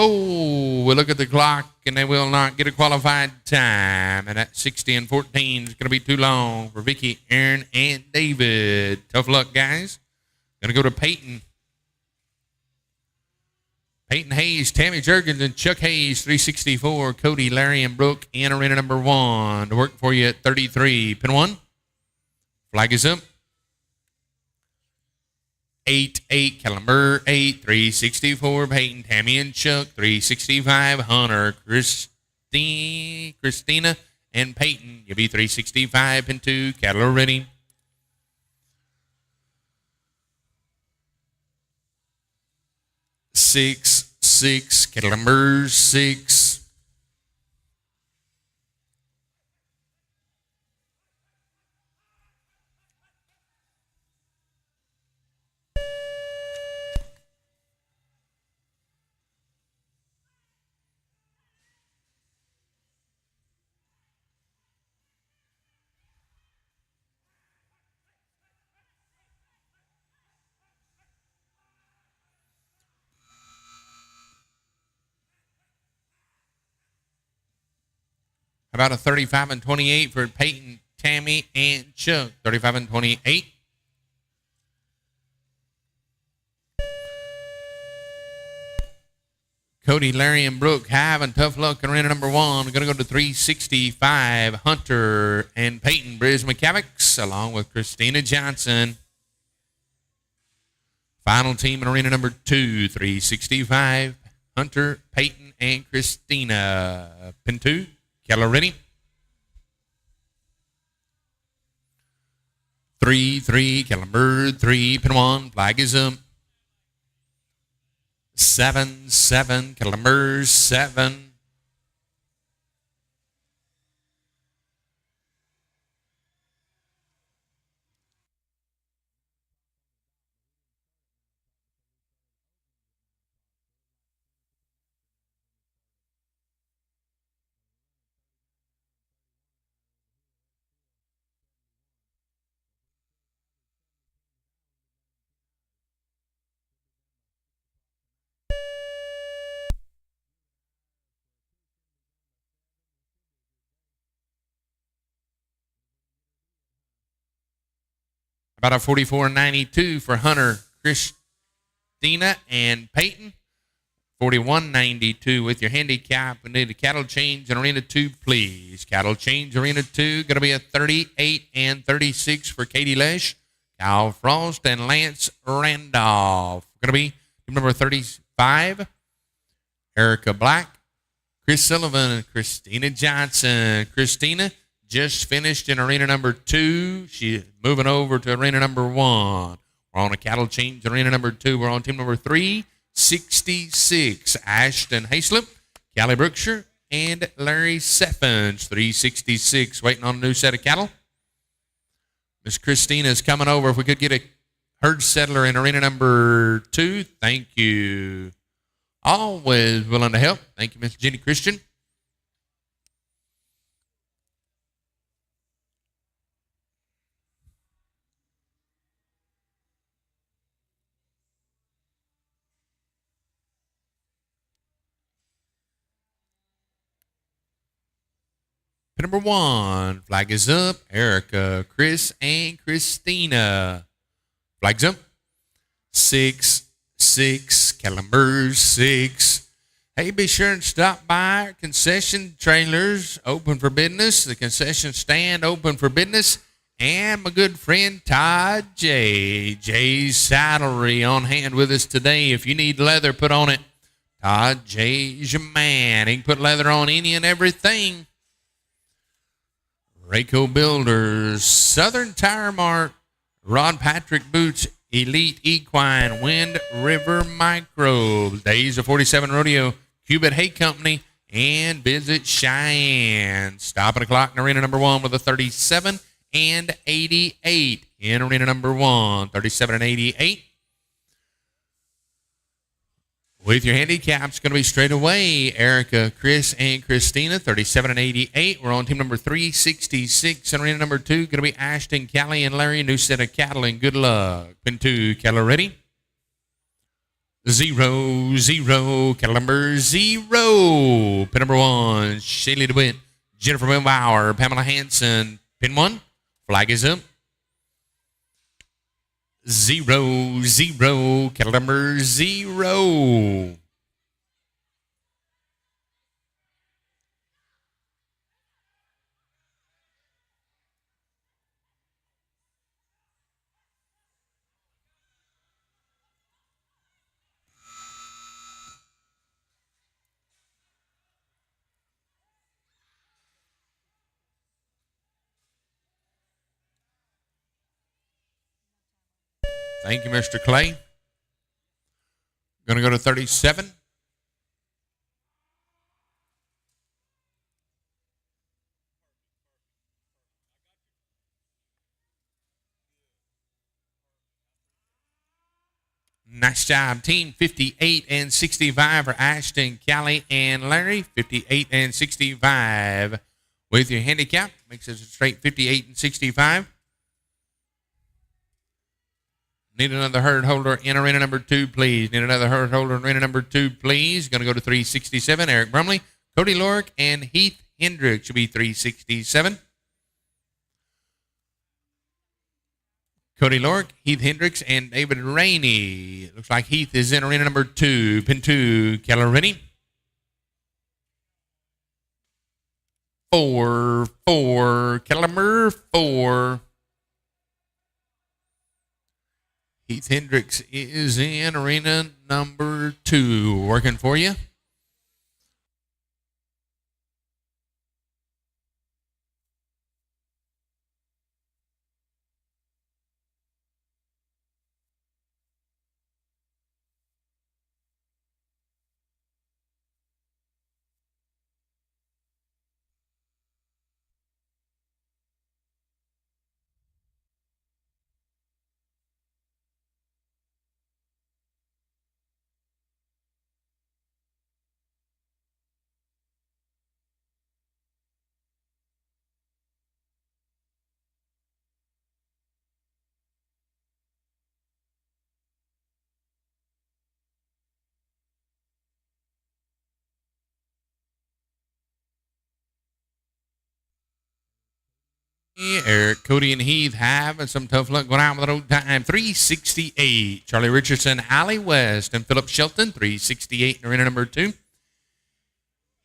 Oh, we look at the clock. and they will not get a qualified time. And that 60 and 14 is going to be too long for Vicky, Aaron, and David. Tough luck, guys. Going to go to Peyton. Peyton Hayes, Tammy Jurgens, and Chuck Hayes, 364. Cody, Larry, and Brooke in arena number 1 to work for you at 33. Pin 1. Flag is up. 8-8, Caliber 8, 364, Peyton, Tammy, and Chuck, 365, Hunter, Christina, and Peyton. You'll be 365, pin 2, cattle ready. Six, cattle numbers 6. About a 35 and 28 for Peyton, Tammy, and Chuck. 35 and 28. Cody, Larry, and Brooke having tough luck in arena number 1. We're going to go to 365. Hunter and Peyton, Briz McCavics, along with Christina Johnson. Final team in arena number 2, 365. Hunter, Peyton, and Christina. Pin 2. Cattle ready. 3-3, Caliber 3, pin 1, flag is up. 7-7, Caliber 7. About a 44.92 for Hunter, Christina, and Peyton. 41.92 with your handicap. We need a cattle change in arena 2, please. Cattle change arena 2. Going to be a 38 and 36 for Katie Lesh, Kyle Frost, and Lance Randolph. Going to be number 35, Erica Black, Chris Sullivan, and Christina Johnson. Christina just finished in arena number 2. She's moving over to arena number 1. We're on a cattle change arena number 2. We're on team number 366. Ashton Hayslip, Callie Brookshire, and Larry Seffens. 366. Waiting on a new set of cattle. Miss Christina's coming over. If we could get a herd settler in arena number 2. Thank you. Always willing to help. Thank you, Miss Jenny Christian. Pin number 1, flag is up. Erica, Chris, and Christina. Flag's up. 6, Caliber 6. Hey, be sure and stop by our concession trailers, open for business. The concession stand open for business. And my good friend Todd J. Jay's Saddlery on hand with us today. If you need leather, put on it. Todd J's your man. He can put leather on any and everything. Raeco Builders, Southern Tire Mart, Rod Patrick Boots, Elite Equine, Wind River Microbes, Days of 47 Rodeo, Cubit Hay Company, and Visit Cheyenne. Stop at a clock in arena number 1 with a 37 and 88 in arena number 1. 37 and 88. With your handicaps, going to be straight away, Erica, Chris, and Christina, 37 and 88. We're on team number 366. And arena number 2, going to be Ashton, Callie, and Larry. New set of cattle, and good luck. Pin 2, cattle ready. 0, 0, cattle number 0. Pin number 1, Shaylee DeWitt, Jennifer Bauer, Pamela Hanson. Pin 1, flag is up. 0, 0, cattle number 0. Thank you, Mr. Clay. Going to go to 37. Nice job, team. 58 and 65 for Ashton, Callie, and Larry. 58 and 65 with your handicap. Makes it a straight 58 and 65. Need another herd holder in arena number 2, please. Need another herd holder in arena number 2, please. Going to go to 367. Eric Brumley, Cody Lorick, and Heath Hendricks should be 367. Cody Lorick, Heath Hendricks, and David Rainey. Looks like Heath is in arena number 2. Pin 2, Keller ready. 4, 4, Keller number 4. Heath Hendricks is in arena number 2. Working for you. Eric, Cody, and Heath having some tough luck going out with an old time. 368. Charlie Richardson, Allie West, and Philip Shelton. 368 in arena number 2.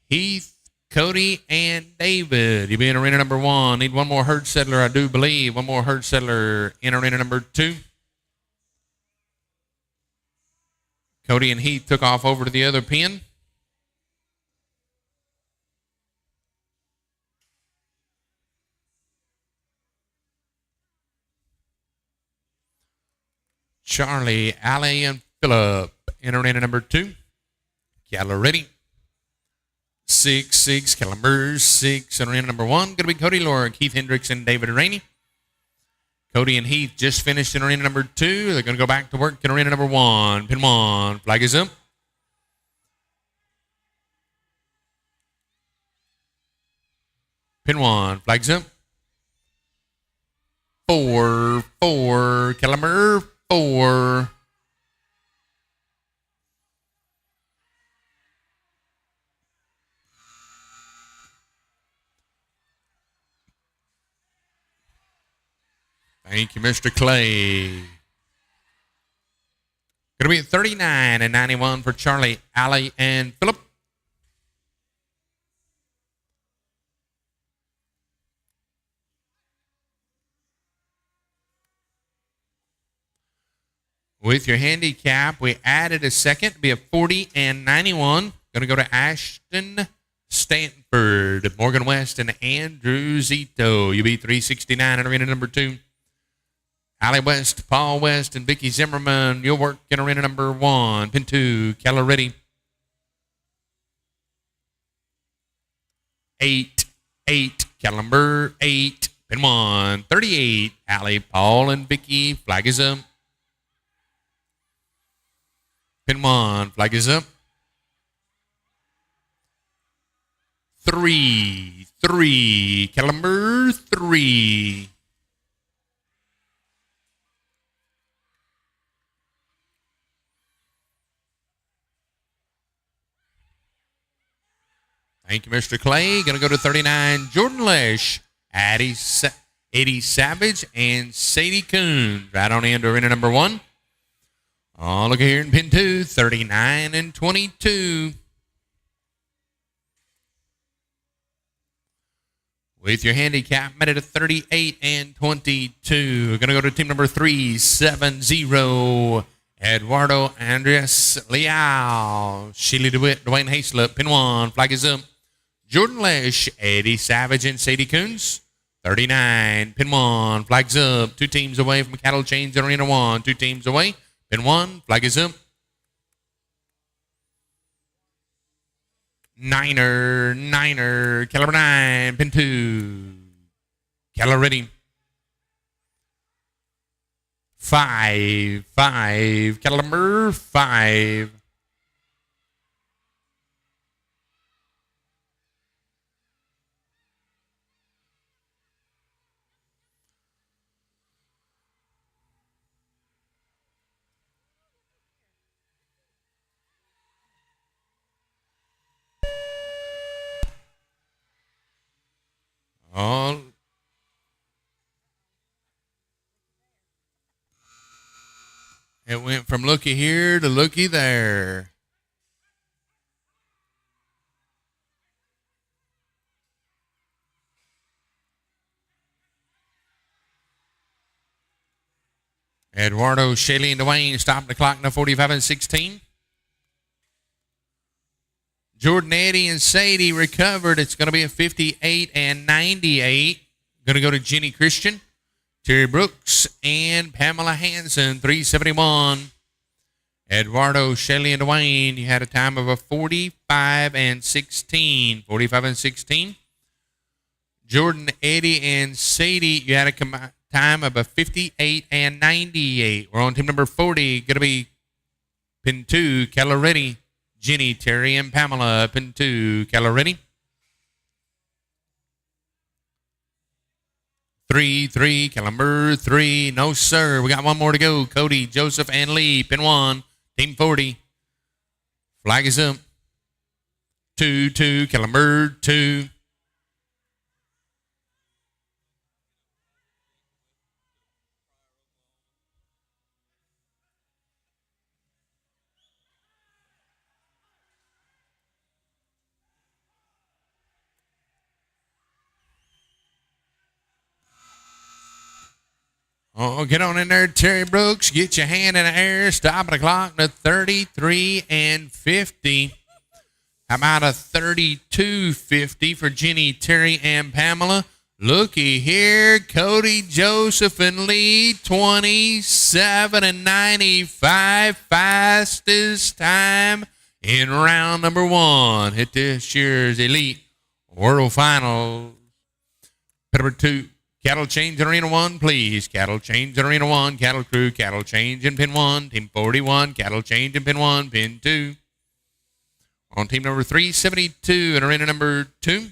Heath, Cody, and David. You'll be in arena number 1. Need one more herd settler, I do believe. One more herd settler in arena number 2. Cody and Heath took off over to the other pen. Charlie, Allie, and Philip in arena number 2. Cattle ready. 6, 6, cattle number 6 in arena number 1. Going to be Cody Lorick, Heath Hendricks, and David Rainey. Cody and Heath just finished in arena number 2. They're going to go back to work in arena number 1. Pin 1, flag is up. Pin 1, flags up. 4, 4, cattle number 4. Thank you, Mr. Clay. Going to be 39 and 91 for Charlie, Allie, and Philip. With your handicap, we added a second to be a 40 and 91. Going to go to Ashton Stanford, Morgan West, and Andrew Zito. You'll be 369 in arena number 2. Allie West, Paul West, and Vicky Zimmerman. You'll work in arena number 1. Pin 2, Keller ready. 8, 8, Keller number 8. Pin 1, 38. Allie, Paul, and Vicky. Flag is up. Pin 1, flag is up. 3, 3, cattle number 3. Thank you, Mr. Clay. Going to go to 39, Jordan Lesh, Eddie Savage, and Sadie Coons. Right on into arena number 1. Oh, look here in pin 2, 39 and 22. With your handicap met at 38 and 22. We're going to go to team number 370. Eduardo Andres Leal. Sheila DeWitt, Dwayne Hayslip. Pin 1. Flag is up. Jordan Lesh, Eddie Savage, and Sadie Coons. 39. Pin 1. Flags up. 2 teams away from Cattle Chains in arena 1. 2 teams away. Pin 1. Flag is up. Niner, caliber 9, pin 2. Caliber ready. 5, caliber 5. Oh, it went from looky here to looky there. Eduardo, Shaylee, and Dwayne stopped the clock now 45 and 16. Jordan, Eddie, and Sadie recovered. It's going to be a 58 and 98. Going to go to Jenny Christian, Terry Brooks, and Pamela Hansen, 371. Eduardo, Shelley, and Dwayne, you had a time of a 45 and 16. 45 and 16. Jordan, Eddie, and Sadie, you had a time of a 58 and 98. We're on team number 40. Going to be pin 2, Caloretti. Jenny, Terry, and Pamela, pin 2, Caloretti. 3, Calamber 3. No, sir. We got one more to go. Cody, Joseph, and Lee, pin 1, team 40. Flag is up. 2, Calamber 2. Oh, get on in there, Terry Brooks. Get your hand in the air. Stop the clock to 33 and 50. How about a 32.50 for Jenny, Terry, and Pamela? Looky here, Cody, Joseph, and Lee, 27 and 95. Fastest time in round number 1. Hit this year's Elite World Finals. Number 2. Cattle change in arena 1, please. Cattle change in arena 1. Cattle crew, cattle change in pin 1. Team 41, cattle change in pin 1. Pin 2. On team number 372 in arena number 2.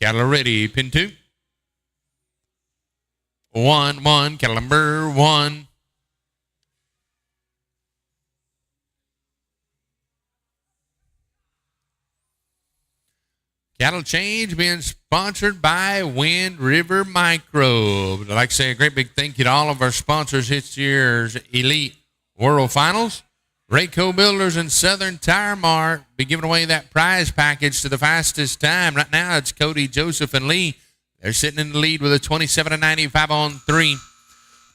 Cattle ready, pin 2. 1, cattle number 1. Cattle Change being sponsored by Wind River Microbes. I'd like to say a great big thank you to all of our sponsors this year's Elite World Finals. Raeco Builders and Southern Tire Mart be giving away that prize package to the fastest time. Right now it's Cody, Joseph, and Lee. They're sitting in the lead with a 27 and 95 on 3.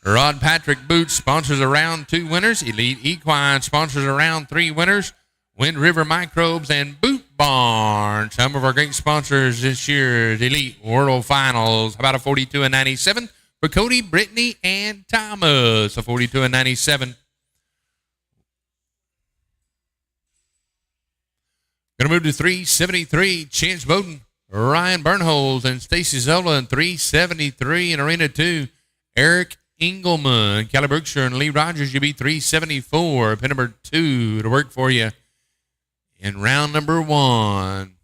Rod Patrick Boots sponsors around 2 winners. Elite Equine sponsors around 3 winners. Wind River Microbes and Boot Barn. Some of our great sponsors this year's Elite World Finals. How about a 42 and 97 for Cody, Brittany, and Thomas? A 42 and 97. Going to move to 373. Chance Bowden, Ryan Burnholz, and Stacy Zola in 373 in Arena 2. Eric Engelman, Callie Brookshire, and Lee Rogers. You'll be 374. Pin number 2 to work for you in round number 1.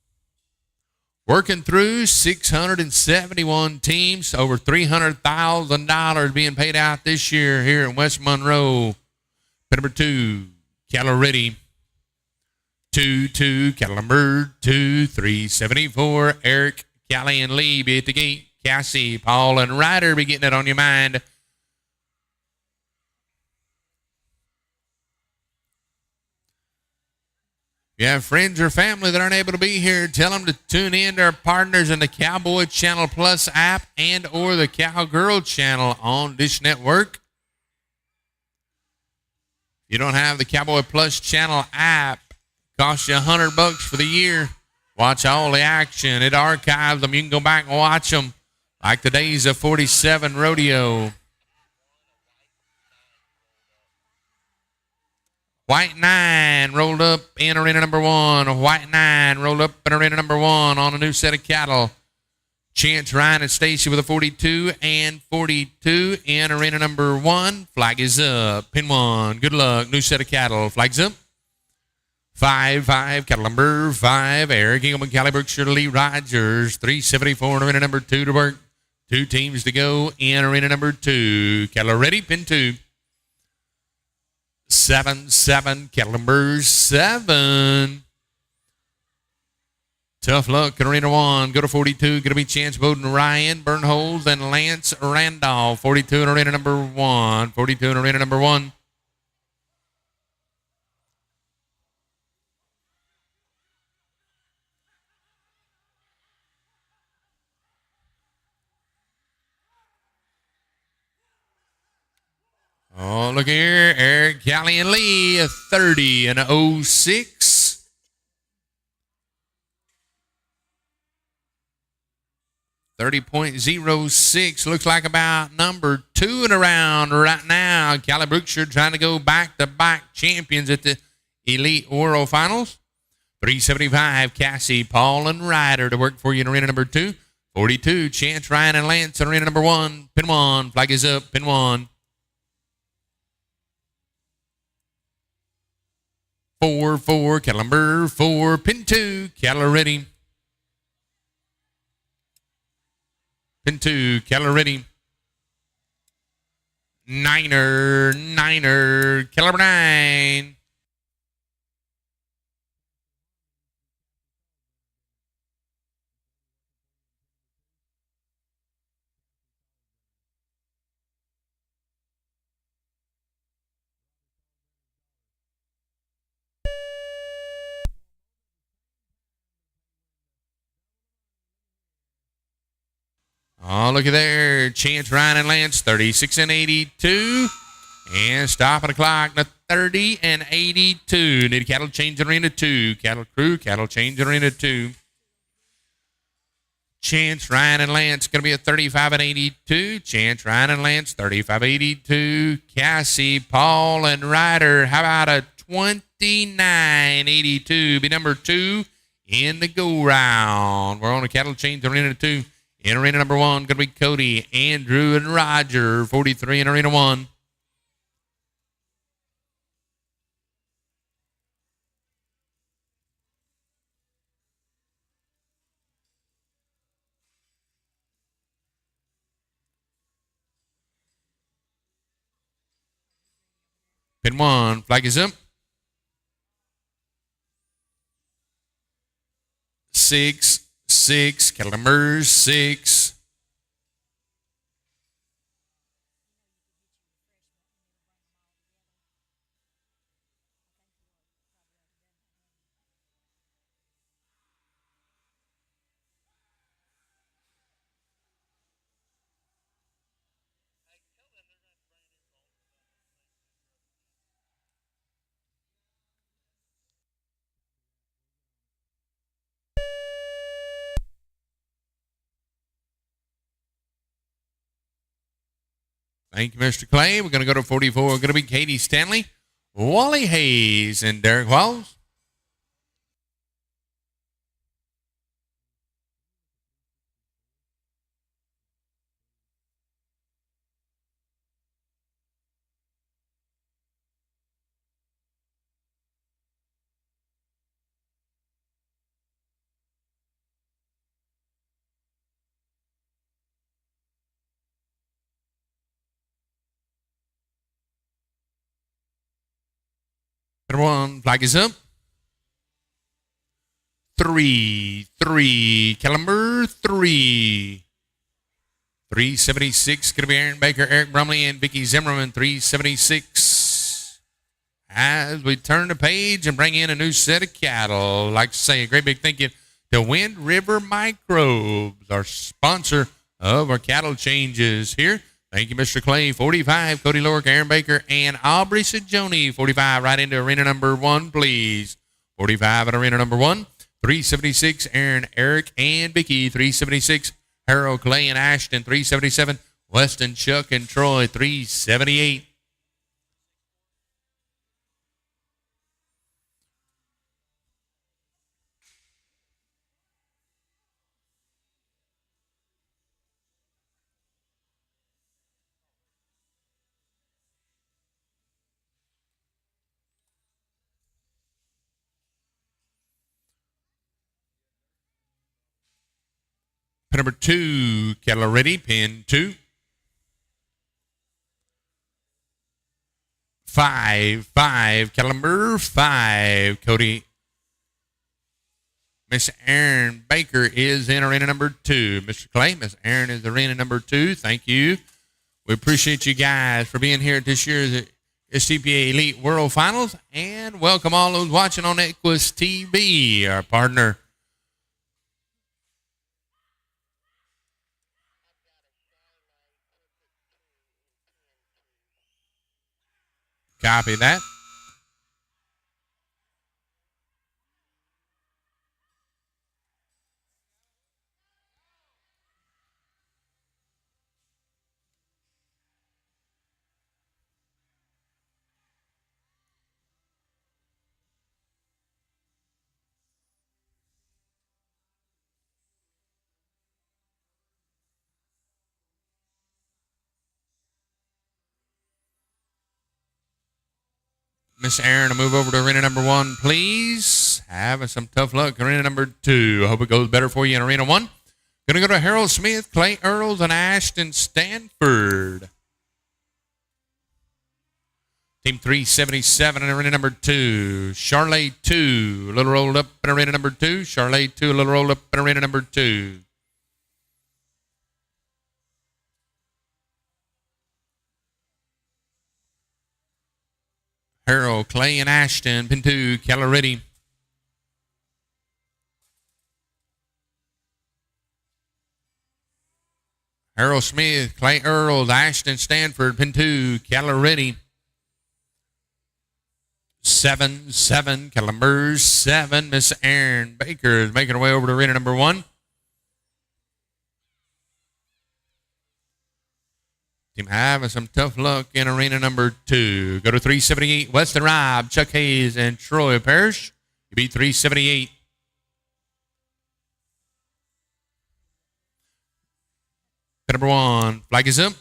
Working through 671 teams, over $300,000 being paid out this year here in West Monroe. Pin number 2, Caloretti. 2-2, cattle number 2, 374. Eric, Callie, and Lee be at the gate. Cassie, Paul, and Ryder be getting it on your mind. If you have friends or family that aren't able to be here, tell them to tune in to our partners in the Cowboy Channel Plus app and or the Cowgirl Channel on Dish Network. If you don't have the Cowboy Plus Channel app, it costs you $100 for the year. Watch all the action. It archives them. You can go back and watch them. Like the days of 47 rodeo. White 9 rolled up in arena number 1. White 9 rolled up in arena number 1 on a new set of cattle. Chance, Ryan, and Stacy with a 42 and 42 in arena number 1. Flag is up. Pin 1. Good luck. New set of cattle. Flag's up. 5-5, cattle number 5. Eric Engelman, Callie Berkshire, Lee Rogers. 374 in arena number 2 to work. 2 teams to go in arena number 2. Cattle ready. Pin 2. 7-7, cattle number 7. Tough luck in arena 1. Go to 42. Going to be Chance, Bowden, Ryan, Burnholz, and Lance Randolph. 42 in arena number 1. 42 in arena number 1. Oh, look here. Eric, Callie, and Lee, 30 and 06. .06 looks like about number 2 in a round right now. Callie Brookshire trying to go back-to-back champions at the Elite World Finals. 375, Cassie, Paul, and Ryder to work for you in arena number 2. 42, Chance, Ryan, and Lance in arena number 1. Pin 1, flag is up, pin 1. 4-4, cattle number 4, pin 2, cattle are ready. Pin 2, cattle are ready. Niner, cattle number 9. Oh, look at there. Chance, Ryan, and Lance, 36 and 82. And stopping the clock to 30 and 82. Need cattle change in arena 2. Cattle crew, cattle change in arena 2. Chance, Ryan, and Lance going to be a 35 and 82. Chance, Ryan, and Lance, 35 82. Cassie, Paul, and Ryder, how about a 29 82? Be number 2 in the go round. We're on a cattle change in arena 2. In arena number 1, going to be Cody, Andrew, and Roger. 43 in arena 1. Pin 1, flag is up. 6, cattle number 6. Thank you, Mr. Clay. We're going to go to 44. We're going to be Katie Stanley, Wally Hayes, and Derek Walls. Number 1, flag is up. 3. Cattle number 3. 376, going to be Aaron Baker, Eric Brumley, and Vicky Zimmerman, 376. As we turn the page and bring in a new set of cattle, I'd like to say a great big thank you to Wind River Microbes, our sponsor of our cattle changes here. Thank you, Mr. Clay, 45, Cody Lork, Aaron Baker, and Aubrey Sajoni, 45, right into arena number 1, please. 45 at arena number 1. 376, Aaron, Eric, and Vicky, 376. Harold, Clay, and Ashton, 377. Weston, Chuck, and Troy, 378. Pin number 2, cattle are ready. Pin 2. 5, cattle number 5. Cody. Miss Aaron Baker is in arena number 2. Mr. Clay, Miss Aaron is arena number 2. Thank you. We appreciate you guys for being here at this year's STPA Elite World Finals. And welcome all those watching on Equus TV, our partner. Copy that. Miss Aaron, to move over to arena number 1, please. Having some tough luck. Arena number 2. I hope it goes better for you in arena 1. Going to go to Harold Smith, Clay Earls, and Ashton Stanford. Team 377 in arena number 2. Charlotte 2, a little rolled up in arena number 2. Charlotte 2, a little rolled up in arena number 2. Harold, Clay, and Ashton, pin 2, cattle ready. Harold Smith, Clay Earls, Ashton Stanford, pin 2, cattle ready. 7, cattle number 7. Miss Aaron Baker is making her way over to arena number 1. Team having some tough luck in arena number 2. Go to 378, Weston Robb, Chuck Hayes, and Troy Parrish. You beat 378. Pin number 1, flag is up.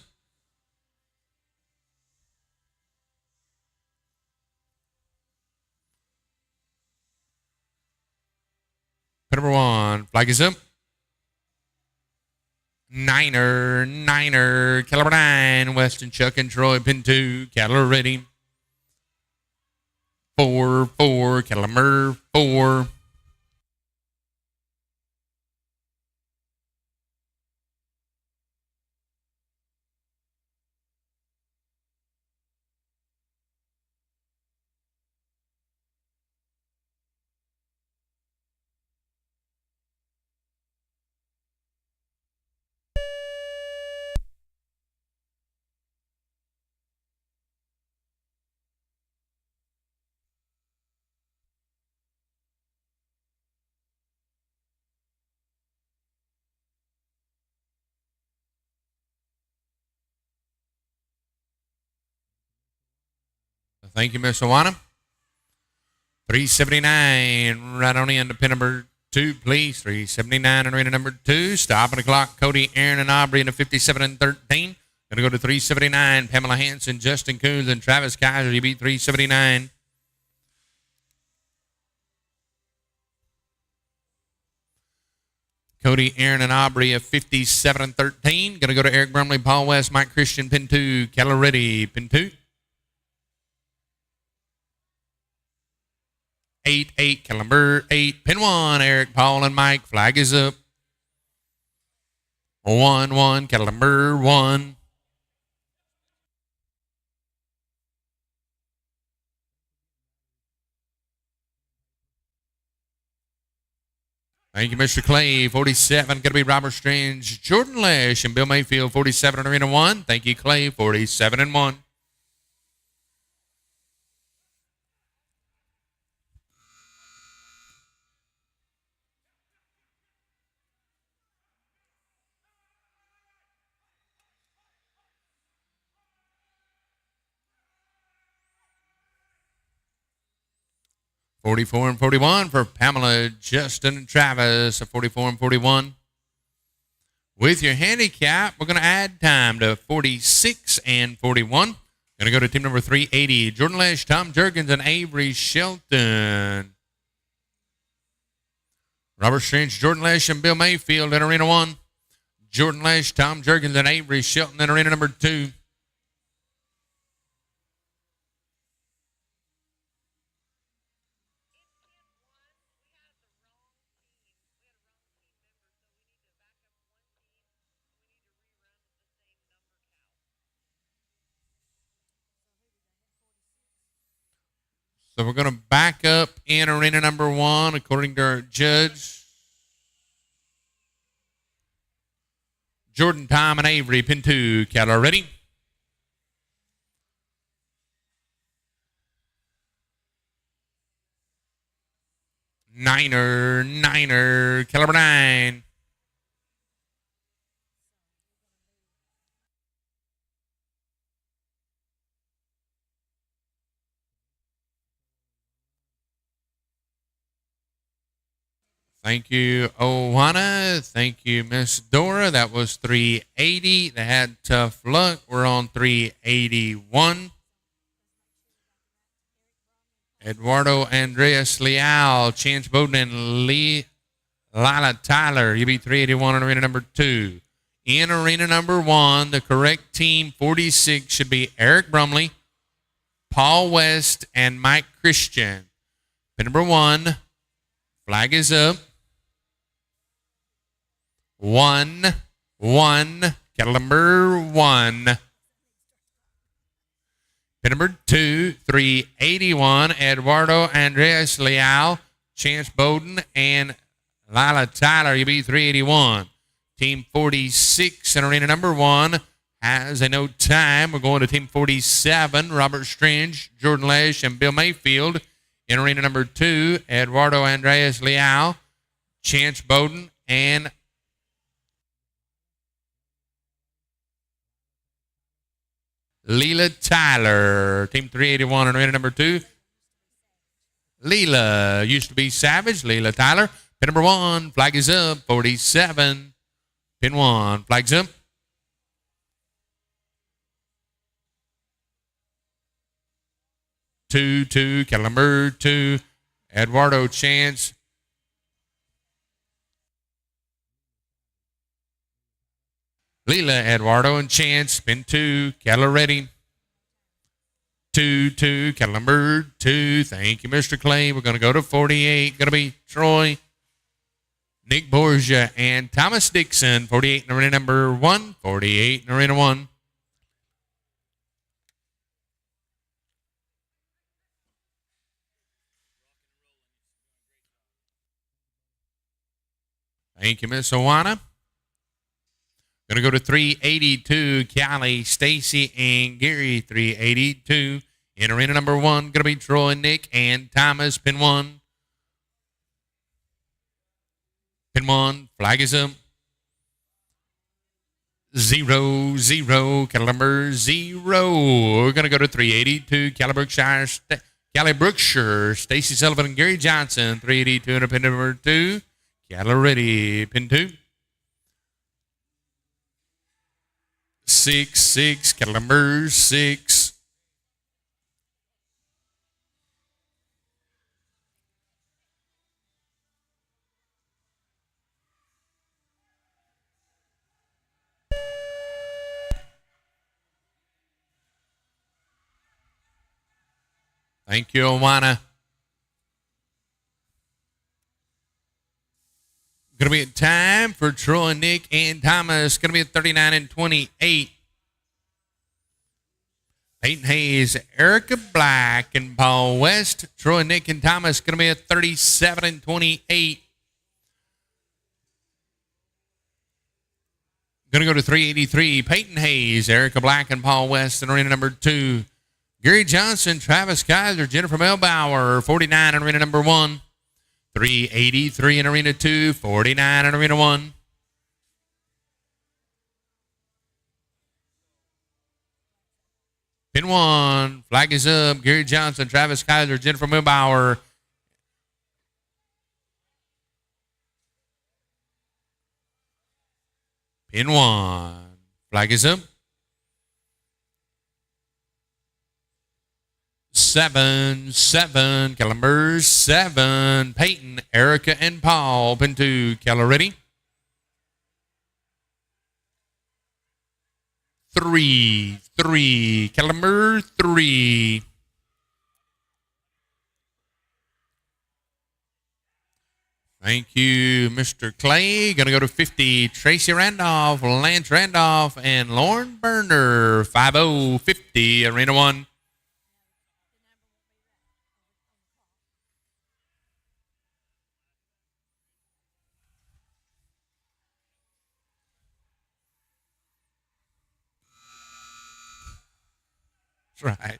Pin number 1, flag is up. Niner, cattle number 9, Weston, Chuck, and Troy, pin 2, cattle are ready. 4, cattle number 4. Thank you, Miss Awana. 379, right on in to pin number 2, please. 379 in arena number 2. Stopping the clock, Cody, Aaron, and Aubrey in the 57 and 13. Going to go to 379, Pamela Hanson, Justin Coons, and Travis Kaiser. You beat 379. Cody, Aaron, and Aubrey of 57 and 13. Going to go to Eric Brumley, Paul West, Mike Christian, pin 2. Cattle ready, pin 2. 8, cattle number 8. Pin 1, Eric, Paul, and Mike. Flag is up. 1, cattle number 1. Thank you, Mr. Clay. 47, going to be Robert Strange, Jordan Lesh, and Bill Mayfield. 47 in Arena 1. Thank you, Clay. 47 and 1. $44 and $41 for Pamela, Justin, and Travis. $44 and $41. With your handicap, we're going to add time to 46 and 41. Going to go to team number 380. Jordan Lesh, Tom Jurgens, and Avery Shelton. Robert Strange, Jordan Lesh, and Bill Mayfield in Arena 1. Jordan Lesh, Tom Jurgens, and Avery Shelton in Arena number 2. So we're going to back up in Arena number 1 according to our judge. Jordan, Tom, and Avery, pin 2. Cattle ready? Niner, caliber 9. Thank you, Owana. Thank you, Miss Dora. That was 380. They had tough luck. We're on 381. Eduardo Andreas Leal, Chance Bowden, and Lila Tyler. You beat 381 in arena number 2. In arena number 1, the correct team 46 should be Eric Brumley, Paul West, and Mike Christian. Pin number 1, flag is up. 1, cattle number 1. Pin number 2, 381, Eduardo Andreas Leal, Chance Bowden, and Lila Tyler. You beat 381. Team 46 in arena number 1 has a no time. We're going to team 47, Robert Strange, Jordan Lesh, and Bill Mayfield. In arena number 2, Eduardo Andreas Leal, Chance Bowden, and Lila Tyler. Team 381 in arena number 2. Lila used to be Savage. Lila Tyler. Pin number 1. Flag is up. 47. Pin 1. Flag's up. Two, cattle number 2. Eduardo Chance. Lila, Eduardo, and Chance. Pin 2. Cattle ready. 2, cattle number 2. Thank you, Mr. Clay. We're going to go to 48. Going to be Troy, Nick Borgia, and Thomas Dixon. 48 in arena number 1. 48 in arena 1. Thank you, Miss Owana. Going to go to 382, Callie, Stacy, and Gary. 382. In arena number 1, going to be Troy, Nick, and Thomas. Pin 1. Pin 1. Flag is up. 0, cattle number 0. We're going to go to 382, Callie Brookshire, Stacy Sullivan, and Gary Johnson. 382 in pin number 2. Cattle ready. Pin 2. 6, cattle number 6. Thank you, Owana. Going to be a time for Troy, Nick, and Thomas. Going to be at 39 and 28. Peyton Hayes, Erica Black, and Paul West. Troy, Nick, and Thomas going to be at 37 and 28. Going to go to 383. Peyton Hayes, Erica Black, and Paul West in arena number 2. Gary Johnson, Travis Kaiser, Jennifer Melbauer, 49 in arena number 1. 383 in arena 2, 49 in arena 1. Pin 1, flag is up. Gary Johnson, Travis Kaiser, Jennifer Melbauer. Pin 1, flag is up. 7, Caliber 7, Peyton, Erica, and Paul. Pin 2, Keller ready. 3, Caliber 3. Thank you, Mr. Clay. Going to go to 50, Tracy Randolph, Lance Randolph, and Lauren Berner. 50, 50, arena 1. That's right.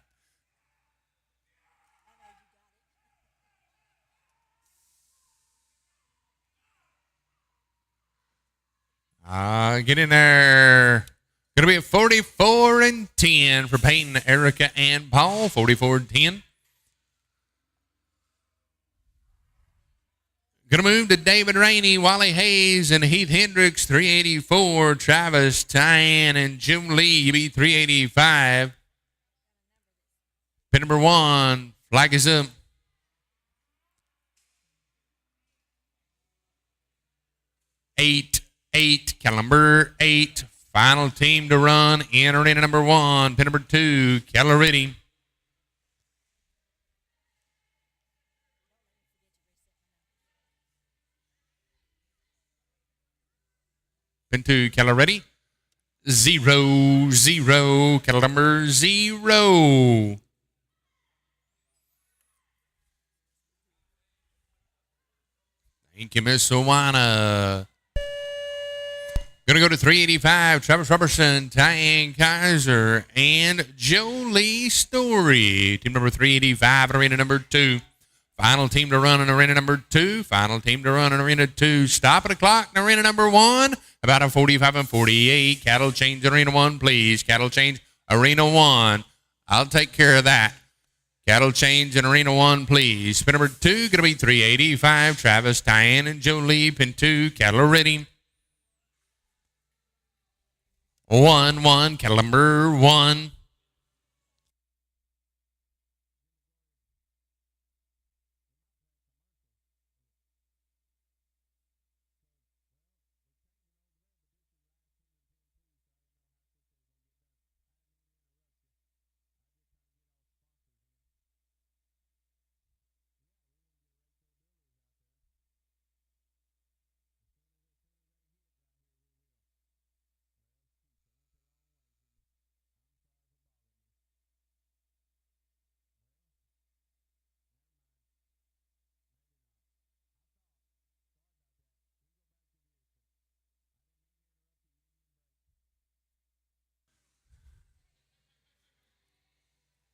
Get in there. Going to be a 44 and 10 for Peyton, Erica, and Paul. 44 and 10. Going to move to David Rainey, Wally Hayes, and Heath Hendricks. 384. Travis, Tyann, and Jim Lee. You be 385. Pin number 1, flag is up. 8, Caliber 8. Final team to run in arena number 1. Pin number 2, Keller ready. Pin 2, Keller ready. 0, Keller number 0. Thank you, Miss Owana. Going to go to 385, Travis Robertson, Tyann Kaiser, and Jolie Story. Team number 385 in arena number 2. Final team to run in arena number 2. Final team to run in arena 2. Stop at the clock in arena number 1. About a 45 and 48. Cattle change arena 1, please. Cattle change arena 1. I'll take care of that. Cattle change in arena 1, please. Pin number 2, going to be 385. Travis, Tyann, and Jolie. Pin 2, cattle ready. 1, cattle number 1.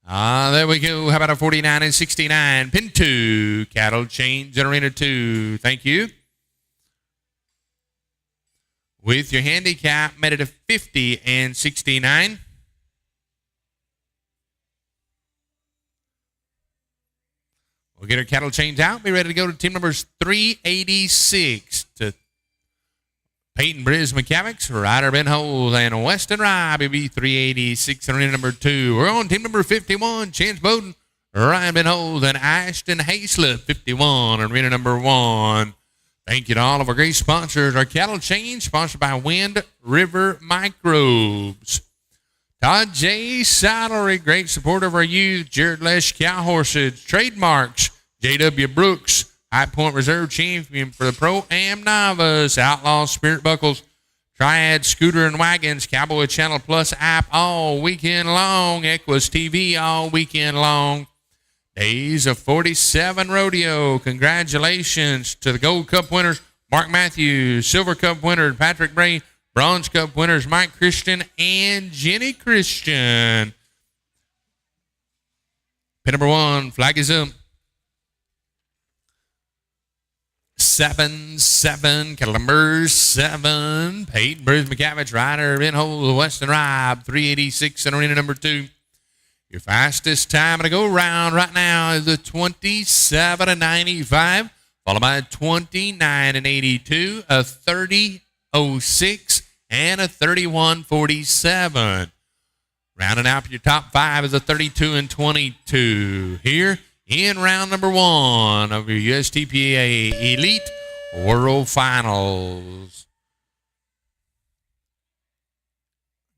There we go. How about a 49 and 69? Pin 2, cattle change in arena 2. Thank you. With your handicap, made it a 50 and 69. We'll get our cattle change out. Be ready to go to team numbers 386 to Peyton Briz McCavics, Ryder Ben Holes, and Weston Rye, BB 386 in arena number 2. We're on team number 51, Chance Bowden, Ryan Ben Holes, and Ashton Hayslip, 51 in arena number 1. Thank you to all of our great sponsors. Our cattle change, sponsored by Wind River Microbes. Todd J. Salary, great supporter of our youth. Jared Lesh Cow Horses, Trademarks, J.W. Brooks, High Point Reserve Champion for the Pro-Am Novice. Outlaw Spirit Buckles. Triad Scooter and Wagons. Cowboy Channel Plus app all weekend long. Equus TV all weekend long. Days of 47 Rodeo. Congratulations to the Gold Cup winners, Mark Matthews. Silver Cup winner, Patrick Bray. Bronze Cup winners, Mike Christian and Jenny Christian. Pin number 1, flag is up. 7-7, cattle number 7. Peyton Bruce McCavage, rider, in hole, Western Ribe, 386 in arena number 2. Your fastest time to go round right now is the 27:95, followed by a 29:82, a 30:06, and a 31:47. Rounding out your top 5 is a 32:22. Here in round number 1 of your USTPA Elite World Finals.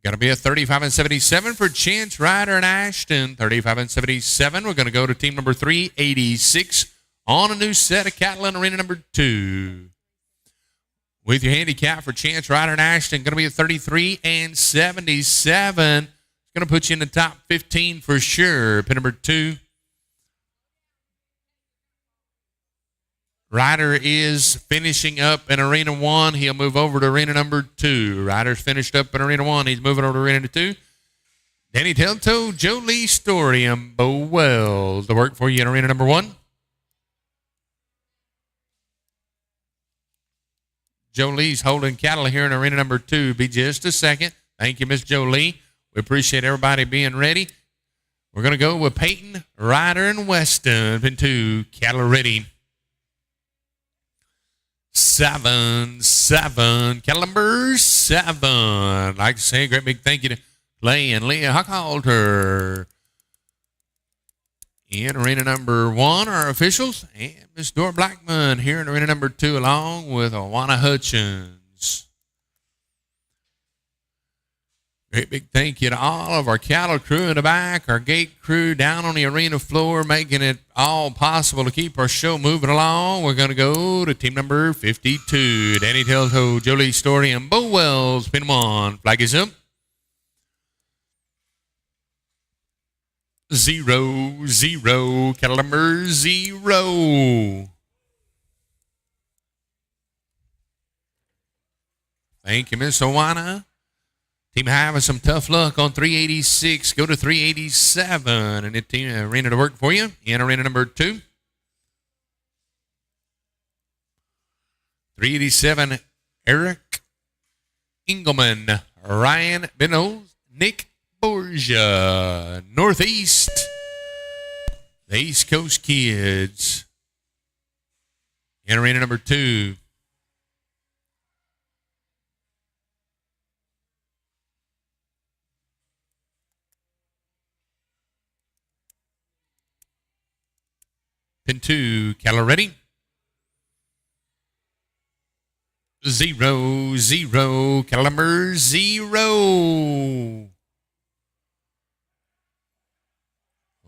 Going to be a 35:77 for Chance Ryder and Ashton. 35:77. We're going to go to team number 386 on a new set of cattle in arena number 2. With your handicap for Chance Ryder and Ashton, going to be a 33:77. It's going to put you in the top 15 for sure. Pin number 2. Ryder is finishing up in Arena 1. He'll move over to Arena number 2. Ryder's finished up in Arena 1. He's moving over to Arena 2. Danny Telltale, Joe Lee Story, and Bo Wells to work for you in Arena number 1. Joe Lee's holding cattle here in Arena number 2. Be just a second. Thank you, Miss Joe Lee. We appreciate everybody being ready. We're going to go with Peyton, Ryder, and Weston. Pin 2, cattle ready. 7-7, cattle number 7. I'd like to say a great big thank you to Clay and Leah Huckhalter. In arena number 1, our officials, and Miss Dora Blackman here in arena number 2, along with Awana Hutchins. Great big thank you to all of our cattle crew in the back, our gate crew down on the arena floor, making it all possible to keep our show moving along. We're going to go to team number 52. Danny Telltale, Jolie Story, and Bo Wells. Pin 1. Flag is up. 0-0. Cattle number 0. Thank you, Miss Awana. Team having some tough luck on 386. Go to 387. And it team arena to work for you in arena number 2. 387, Eric Engelman, Ryan Benoz, Nick Borgia. Northeast, the East Coast Kids. In arena number 2. Pin 2, cattle ready. 0-0, cattle number 0.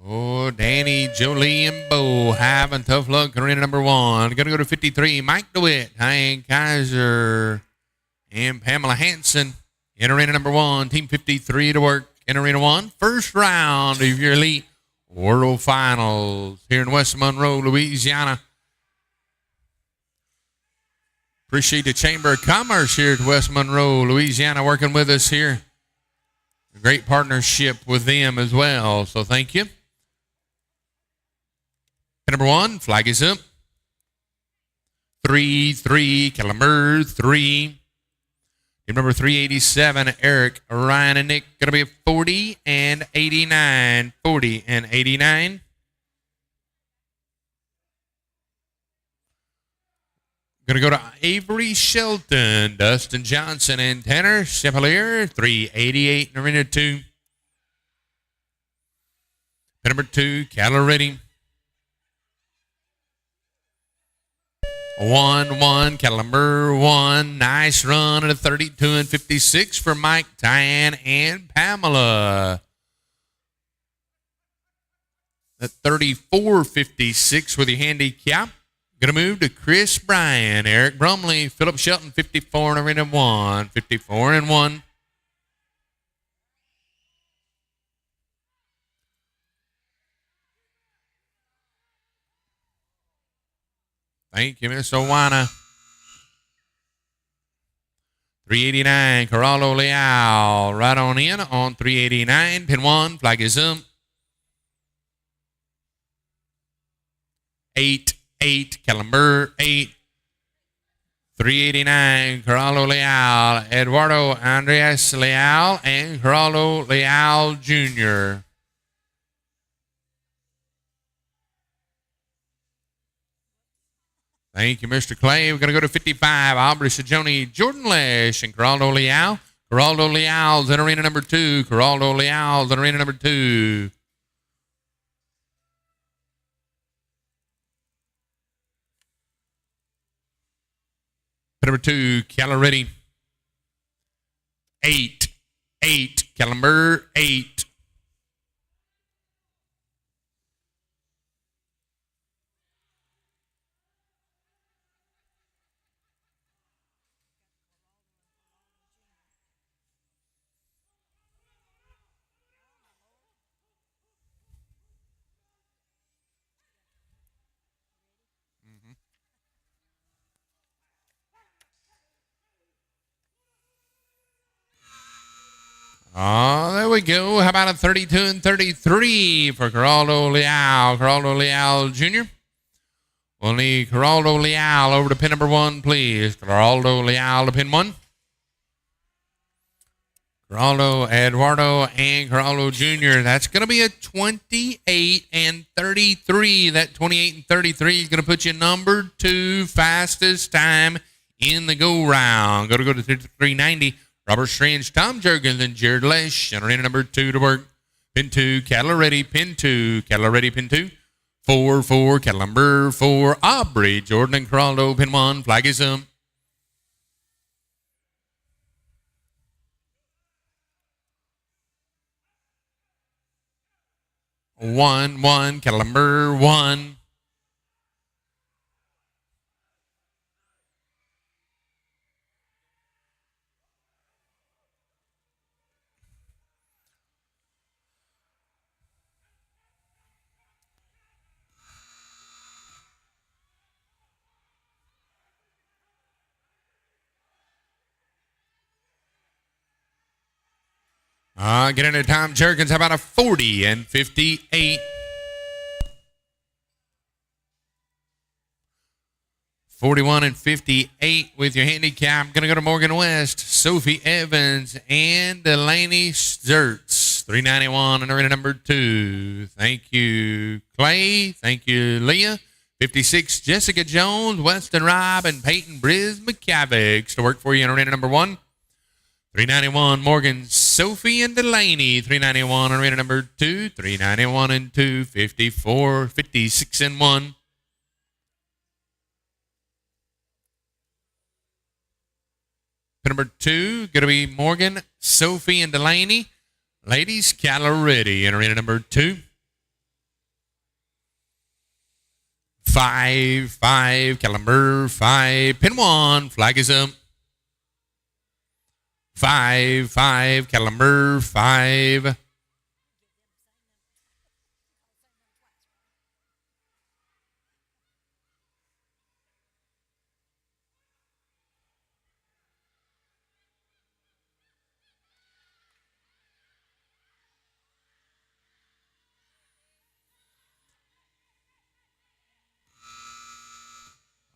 Oh, Danny, Jolie, and Bo having tough luck in arena number 1. Going to go to 53, Mike DeWitt, Diane Kaiser, and Pamela Hanson. In arena number 1, team 53 to work in arena 1. First round of your Elite World Finals here in West Monroe, Louisiana. Appreciate the Chamber of Commerce here at West Monroe, Louisiana, working with us here. A great partnership with them as well, so thank you. Number 1, flag is up. 3-3, cattle number 3. Team number 387, Eric, Ryan, and Nick, going to be a 40-89. 40-89. Going to go to Avery Shelton, Dustin Johnson, and Tanner Chevalier, 388 in arena 2. Number 2, cattle ready. 1-1, cattle number 1. Nice run at a 32-56 for Mike, Diane, and Pamela. At 34-56 with your handicap. Going to move to Chris Bryan, Eric Brumley, Philip Shelton, 54 and arena 1. 54 and 1. Thank you, Miss Owana. 389, Corrado Leal. Right on in on 389. Pin 1, flag is up. 8, Calamber 8. 389, Corrado Leal. Eduardo Andres Leal and Corrado Leal Jr. Thank you, Mr. Clay. We're going to go to 55. Aubrey Sajoni, Jordan Lesh, and Corrado Leal. Corrado Leal's in arena number 2. Corrado Leal's in arena number 2. Number 2, Caloretti. 8, Calamber 8. Oh, there we go. How about a 32 and 33 for Corrado Leal? Corrado Leal Jr. We'll need Corrado Leal over to pin number 1, please. Corrado Leal to pin 1. Corrado, Eduardo, and Corrado Jr. That's going to be a 28 and 33. That 28 and 33 is going to put you number 2 fastest time in the go round. Go to 390. Robert Strange, Tom Jurgens, and Jared Lesh. And arena number 2 to work. Pin 2, Caloretti, pin 2, Caloretti, pin 2. 4, Calamber 4, Aubrey, Jordan, and Corrado, pin 1, flag is up. 1, Calamber 1. Get into Tom Jurgens. How about a 40 and 58? 41 and 58 with your handicap. Going to go to Morgan West, Sophie Evans, and Delaney Sturts. 391 and arena number 2. Thank you, Clay. Thank you, Leah. 56, Jessica Jones, Weston Robb, and Peyton Briz McCavick to work for you in arena number 1. 391, Morgan, Sophie, and Delaney. 391, arena number 2. 391 and 2, 54, 56 and 1. Number 2, going to be Morgan, Sophie, and Delaney. Ladies, Caloretti in arena number 2. 5, Calamber 5, pin 1, flag is up. 5, Calamber 5.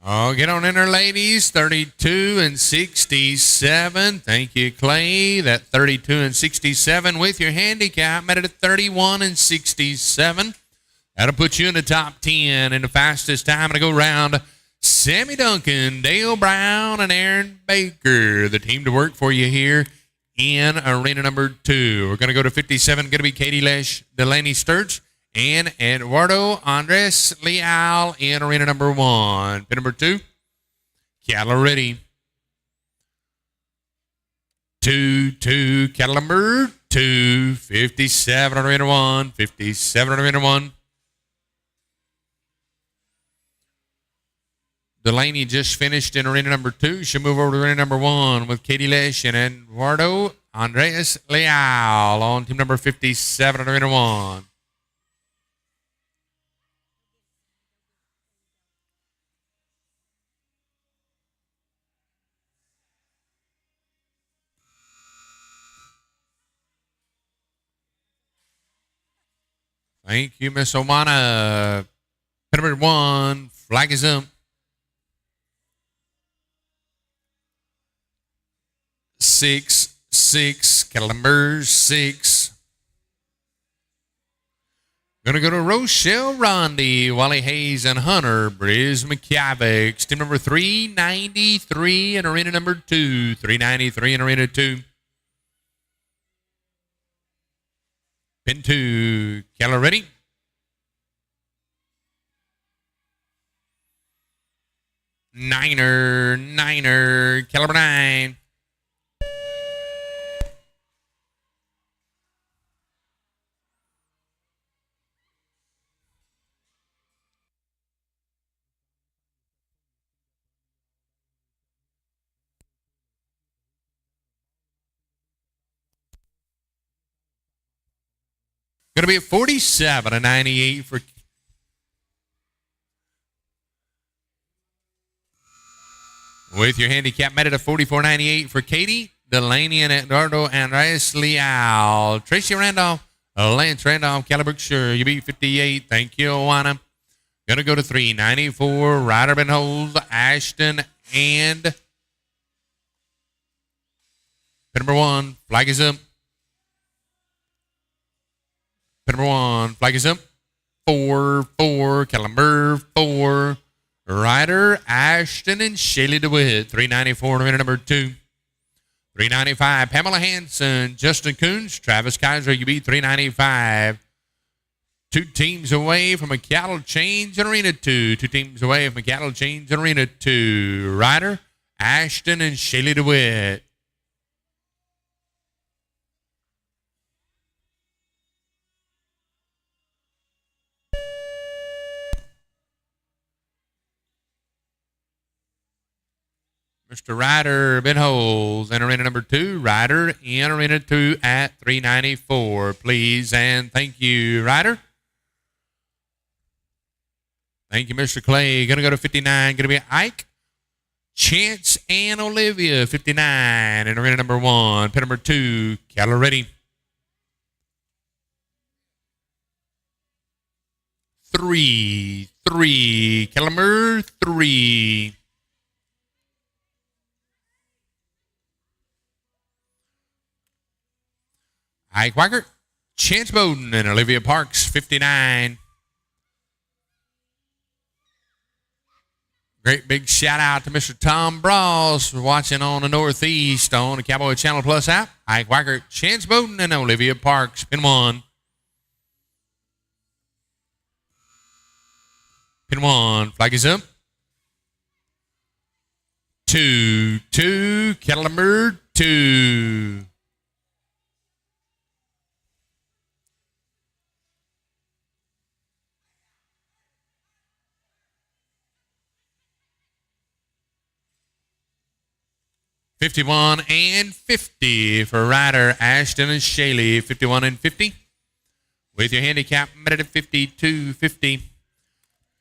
Oh, get on in there, ladies. 32 and 67. Thank you, Clay. That 32 and 67 with your handicap. Made it at 31 and 67. That'll put you in the top 10 in the fastest time to go round. Sammy Duncan, Dale Brown, and Aaron Baker, the team to work for you here in arena number 2. We're going to go to 57. Going to be Katie Lesh, Delaney Sturts, and Eduardo Andres Leal in arena number 1. Pin number 2, Caloretti. 2, Calamber 2, 57 on arena 1, 57 on arena 1. Delaney just finished in arena number 2. She'll move over to arena number 1 with Katie Lesh and Eduardo Andres Leal on team number 57 in arena 1. Thank you, Miss Omana. Pin number 1, flag is up. 6, 6, cattle numbers 6. Gonna go to Rochelle Rondi, Wally Hayes, and Hunter Briz McCavick. Team number 393 in arena number 2. 393 in arena 2. Pin 2, cattle ready. Niner, caliber 9. Going to be a 47 and 98 for. With your handicap met at a 44.98 for Katie Delaney and Eduardo Andres Leal. Tracy Randolph, Lance Randolph, Caliburgshire. You beat 58. Thank you, Awana. Going to go to 394. Ryder Ben Holmes, Ashton, and pin number 1. Flag is up. Pin number 1. Flag is up. 4, Calamber 4. Ryder, Ashton, and Shaylee DeWitt. 394 in arena number 2. 395. Pamela Hanson, Justin Coons, Travis Kaiser. You beat 395. 2 teams away from a cattle change in arena 2. 2 teams away from a cattle change in arena 2. Ryder, Ashton, and Shaylee DeWitt. Mr. Ryder Ben Holes in arena number 2. Ryder in arena 2 at 394. Please and thank you, Ryder. Thank you, Mr. Clay. Going to go to 59. Going to be Ike, Chance, and Olivia. 59 in arena number 1. Pin number 2, cattle ready. 3, cattle number 3. Ike Wackert, Chance Bowden, and Olivia Parks, 59. Great big shout out to Mr. Tom Brawls watching on the Northeast on the Cowboy Channel Plus app. Ike Wackert, Chance Bowden, and Olivia Parks, pin 1. Pin 1, flag is up. 2, cattle number 2. $51 and $50 for Ryder, Ashton, and Shaylee. $51 and $50. With your handicap met at $52.50.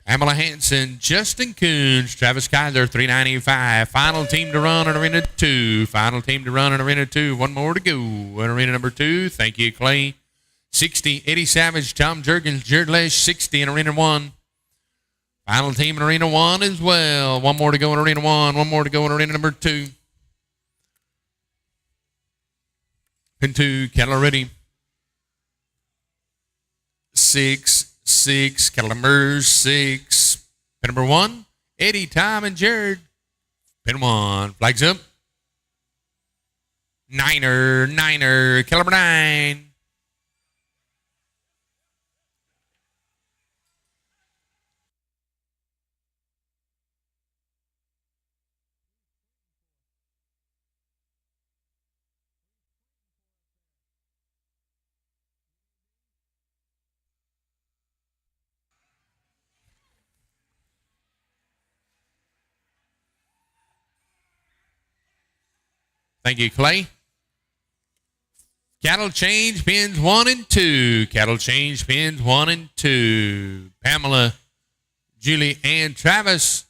Pamela Hanson, Justin Coons, Travis Kaiser, $395. Final team to run in arena 2. Final team to run in arena 2. One more to go in arena number 2. Thank you, Clay. 60, Eddie Savage, Tom Jurgens, Jared Lesh, 60 in arena 1. Final team in arena 1 as well. One more to go in arena 1. One more to go in arena number 2. Pin 2, cattle ready. 6, cattle number 6. Pin number 1, Eddie, Tom, and Jared. Pin 1, flags up. Niner, cattle number 9. Thank you, Clay. Cattle change pins 1 and 2. Cattle change pins 1 and 2. Pamela, Julie, and Travis.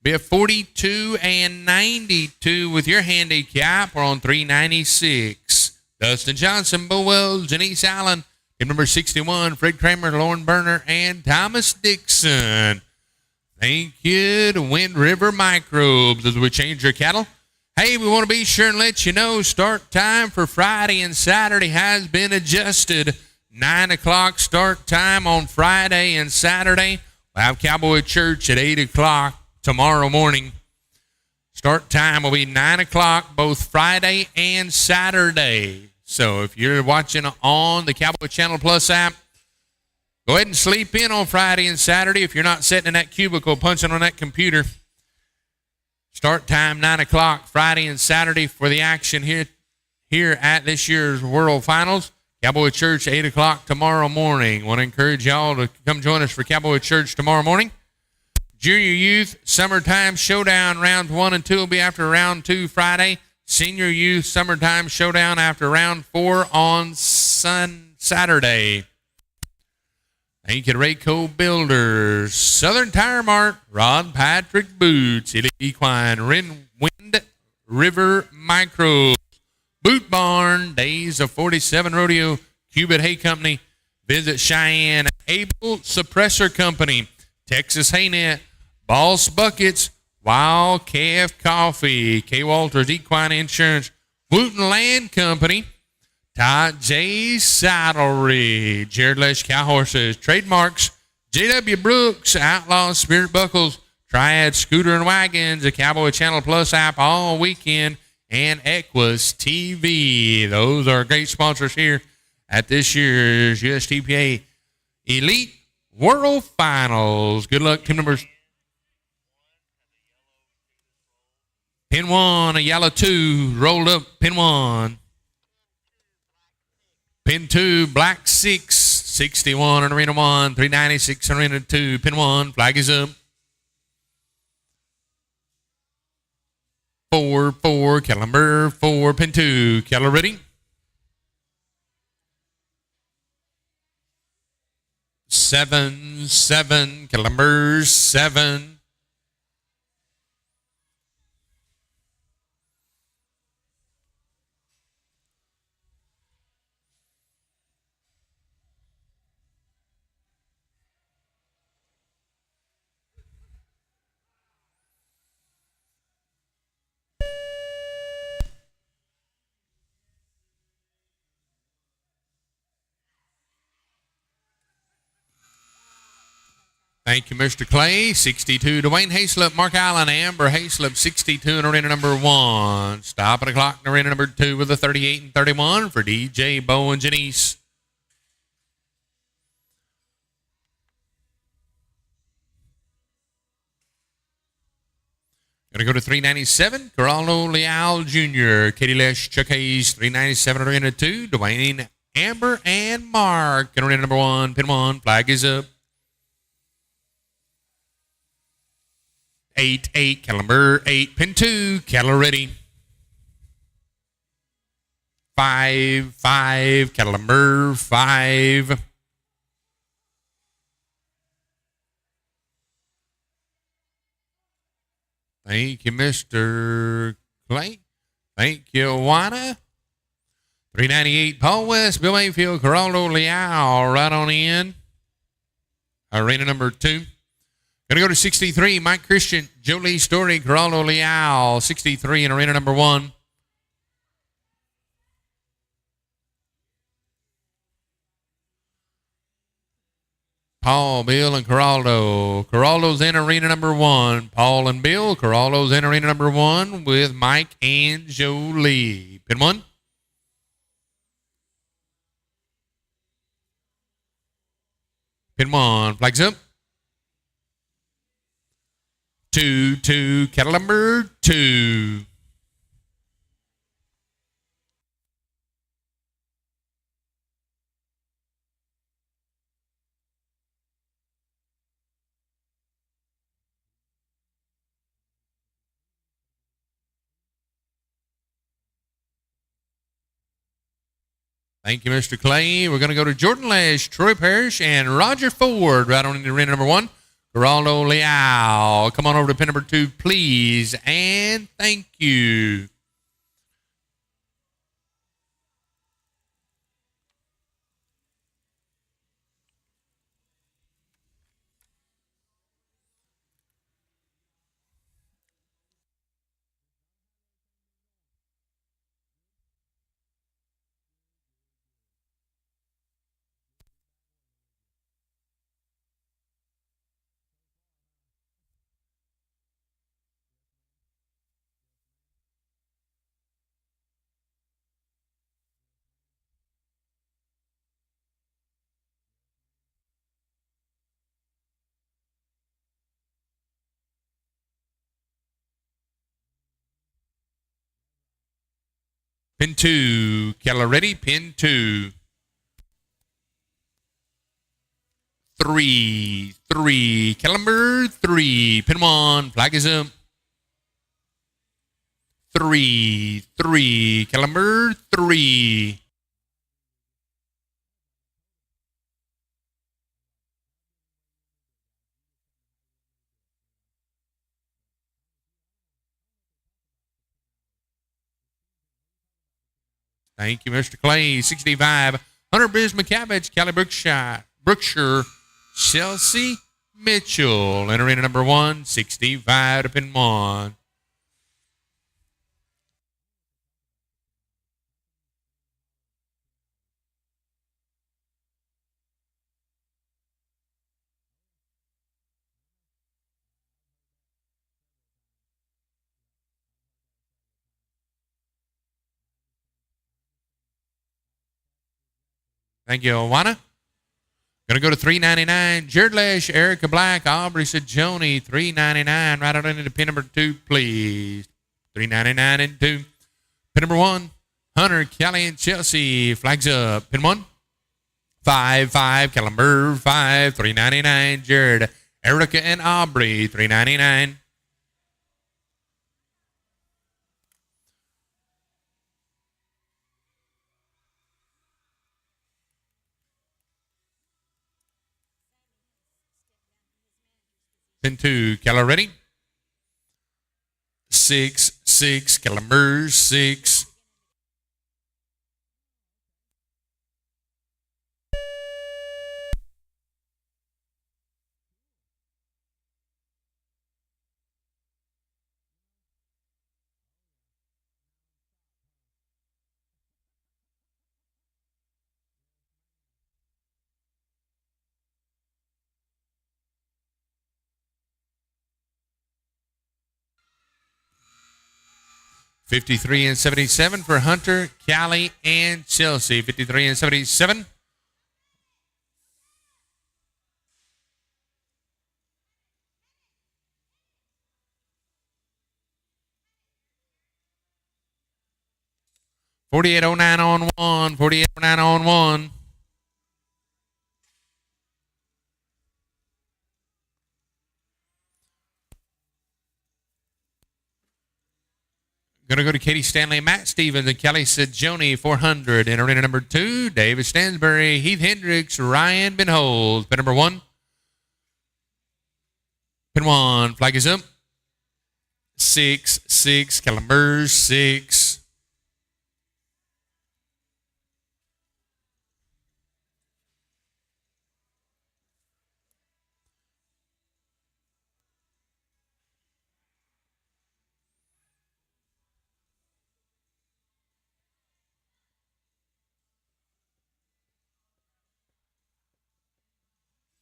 Be a 42 and 92 with your handicap. We're on 396. Dustin Johnson, Bo Wells, Janice Allen. Team number 61, Fred Kramer, Lauren Berner, and Thomas Dixon. Thank you to Wind River Microbes as we change your cattle. Hey, we want to be sure and let you know start time for Friday and Saturday has been adjusted. 9 o'clock start time on Friday and Saturday. We'll have Cowboy Church at 8 o'clock tomorrow morning. Start time will be 9 o'clock both Friday and Saturday. So if you're watching on the Cowboy Channel Plus app, go ahead and sleep in on Friday and Saturday if you're not sitting in that cubicle punching on that computer. Start time 9 o'clock Friday and Saturday for the action here at this year's World Finals. Cowboy Church 8 o'clock tomorrow morning. Want to encourage y'all to come join us for Cowboy Church tomorrow morning. Junior Youth Summertime Showdown rounds 1 and 2 will be after round 2 Friday. Senior Youth Summertime Showdown after round 4 on Saturday. Thank you to Raeco Builders, Southern Tire Mart, Rod Patrick Boots, Elite Equine, Wind River Micro, Boot Barn, Days of 47 Rodeo, Cubit Hay Company, Visit Cheyenne, Able Suppressor Company, Texas Hay Net, Boss Buckets, Wild Calf Coffee, K. Walters Equine Insurance, Wooten Land Company, Todd J. Saddlery, Jared Lesh Cow Horses, Trademarks, J.W. Brooks, Outlaw Spirit Buckles, Triad Scooter and Wagons, the Cowboy Channel Plus app all weekend, and Equus TV. Those are great sponsors here at this year's USTPA Elite World Finals. Good luck, team numbers. Pin 1, a yellow 2, rolled up, pin 1. Pin 2, black 6, 61 in arena 1, 396 in arena 2, pin 1, flag is up. 4, cattle number 4, pin 2, cattle ready. 7, cattle number 7. Thank you, Mr. Clay. 62, Dwayne Hayslip, Mark Allen, Amber Hayslip, 62 in arena number 1. Stop at the clock in arena number 2 with a 38 and 31 for DJ, Bo, and Janice. Going to go to 397, Geraldo Leal Jr., Katie Lesh, Chuck Hayes, 397 in arena 2, Dwayne, Amber, and Mark in arena number 1, pin 1, flag is up. 8, cattle number 8, pin 2, cattle ready. 5, cattle number 5. Thank you, Mr. Clay. Thank you, Juana. 398, Paul West, Bill Mayfield, Geraldo Leal, right on in. Arena number 2. Going to go to 63, Mike Christian, Jolie Story, Geraldo Leal, 63 in arena number 1. Paul, Bill, and Geraldo. Geraldo's in arena number 1. Paul and Bill. Geraldo's in arena number 1 with Mike and Jolie. Pin 1. Pin 1. Flags up. 2, cattle number 2. Thank you, Mr. Clay. We're going to go to Jordan Lash, Troy Parrish, and Roger Ford right on into ring number 1. Geraldo Leal. Come on over to pin number 2, please. And thank you. Pin 2. Keller ready. Pin 2. 3. 3. Caliber 3. Pin 1. Flag is up. 3. 3. Caliber 3. Thank you, Mr. Clay. 65. Hunter Biz McCabbage, Cali Brookshire, Chelsea Mitchell. Entering number 1, 65 to pin 1. Thank you, Awana. Gonna go to $3.99. Jared Lash, Erica Black, Aubrey Sajoni, $3.99. Right on into pin number 2, please. $3.99 and 2. Pin number 1, Hunter, Kelly, and Chelsea. Flags up. Pin 1. 5, 5, Caliber 5, $3.99. Jared, Erica, and Aubrey, $3.99. Pin 2, Keller ready. 6, 6, Caliber 6. $53 and $77 for Hunter, Callie, and Chelsea. $53 and $77. $48.09 on 1. $48.09 on 1. Going to go to Katie Stanley, Matt Stevens, and Kelly Sajoni, 400. In arena number 2, David Stansbury, Heath Hendricks, Ryan Benholz. Pin number 1. Pin 1. Flag is up. 6, 6. Caliber 6.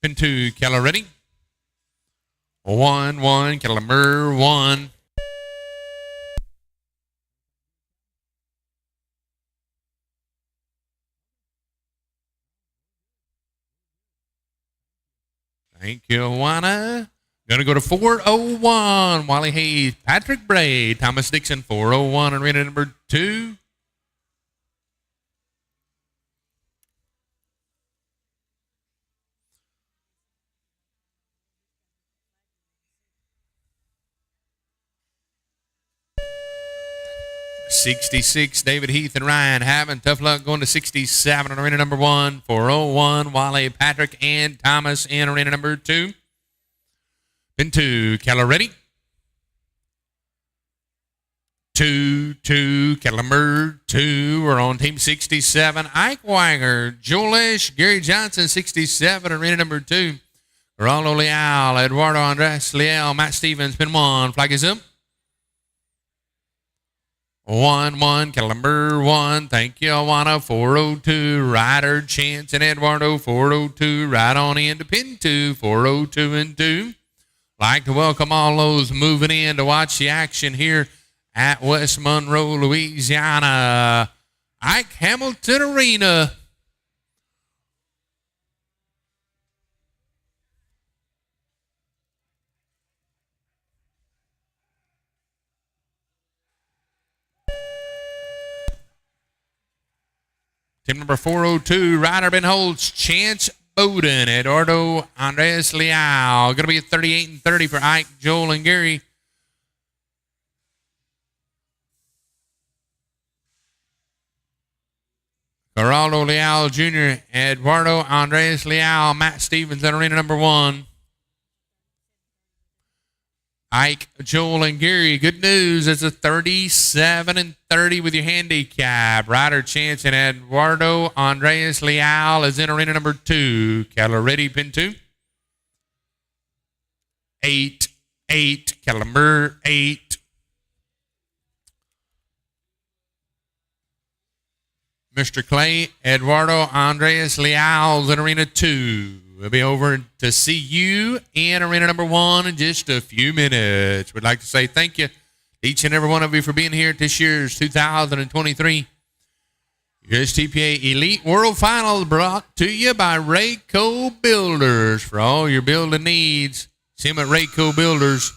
Pin 2, Keller ready. 1, 1, Caliber 1. Thank you, Awana. Going to go to 401. Wally Hayes, Patrick Bray, Thomas Dixon, 401. Arena number 2. 66, David, Heath, and Ryan having tough luck going to 67 in arena number 1. 401, Wally, Patrick, and Thomas in arena number 2. Pin 2, Keller ready. 2, Kellemer, 2. We're on team 67. Ike Wanger, Joelish, Gary Johnson, 67, arena number 2. Geraldo Leal, Eduardo Andres Leal, Matt Stevens, pin 1. Flag is up. 1, Kellemer, 1. Thank you, Awana. 402, Ryder, Chance, and Eduardo. 402, right on into pin 2. 402 and 2. Like to welcome all those moving in to watch the action here at West Monroe, Louisiana. Ike Hamilton Arena. Team number 402, Ryder Ben Holtz, Chance Bowden, Eduardo Andres Leal. Going to be a 38 and 30 for Ike, Joel, and Gary. Geraldo Leal Jr., Eduardo Andres Leal, Matt Stevens at arena number 1. Ike, Joel, and Gary. Good news. It's a 37 and 30 with your handicap. Ryder, Chance, and Eduardo Andres Leal is in arena number 2. Keller ready, pin 2. 8, Kellemer, 8. Mr. Clay, Eduardo Andres Leal in arena 2. We'll be over to see you in arena number 1 in just a few minutes. We'd like to say thank you, each and every one of you, for being here at this year's 2023 USTPA Elite World Finals, brought to you by Raeco Builders. For all your building needs, see them at Raeco Builders.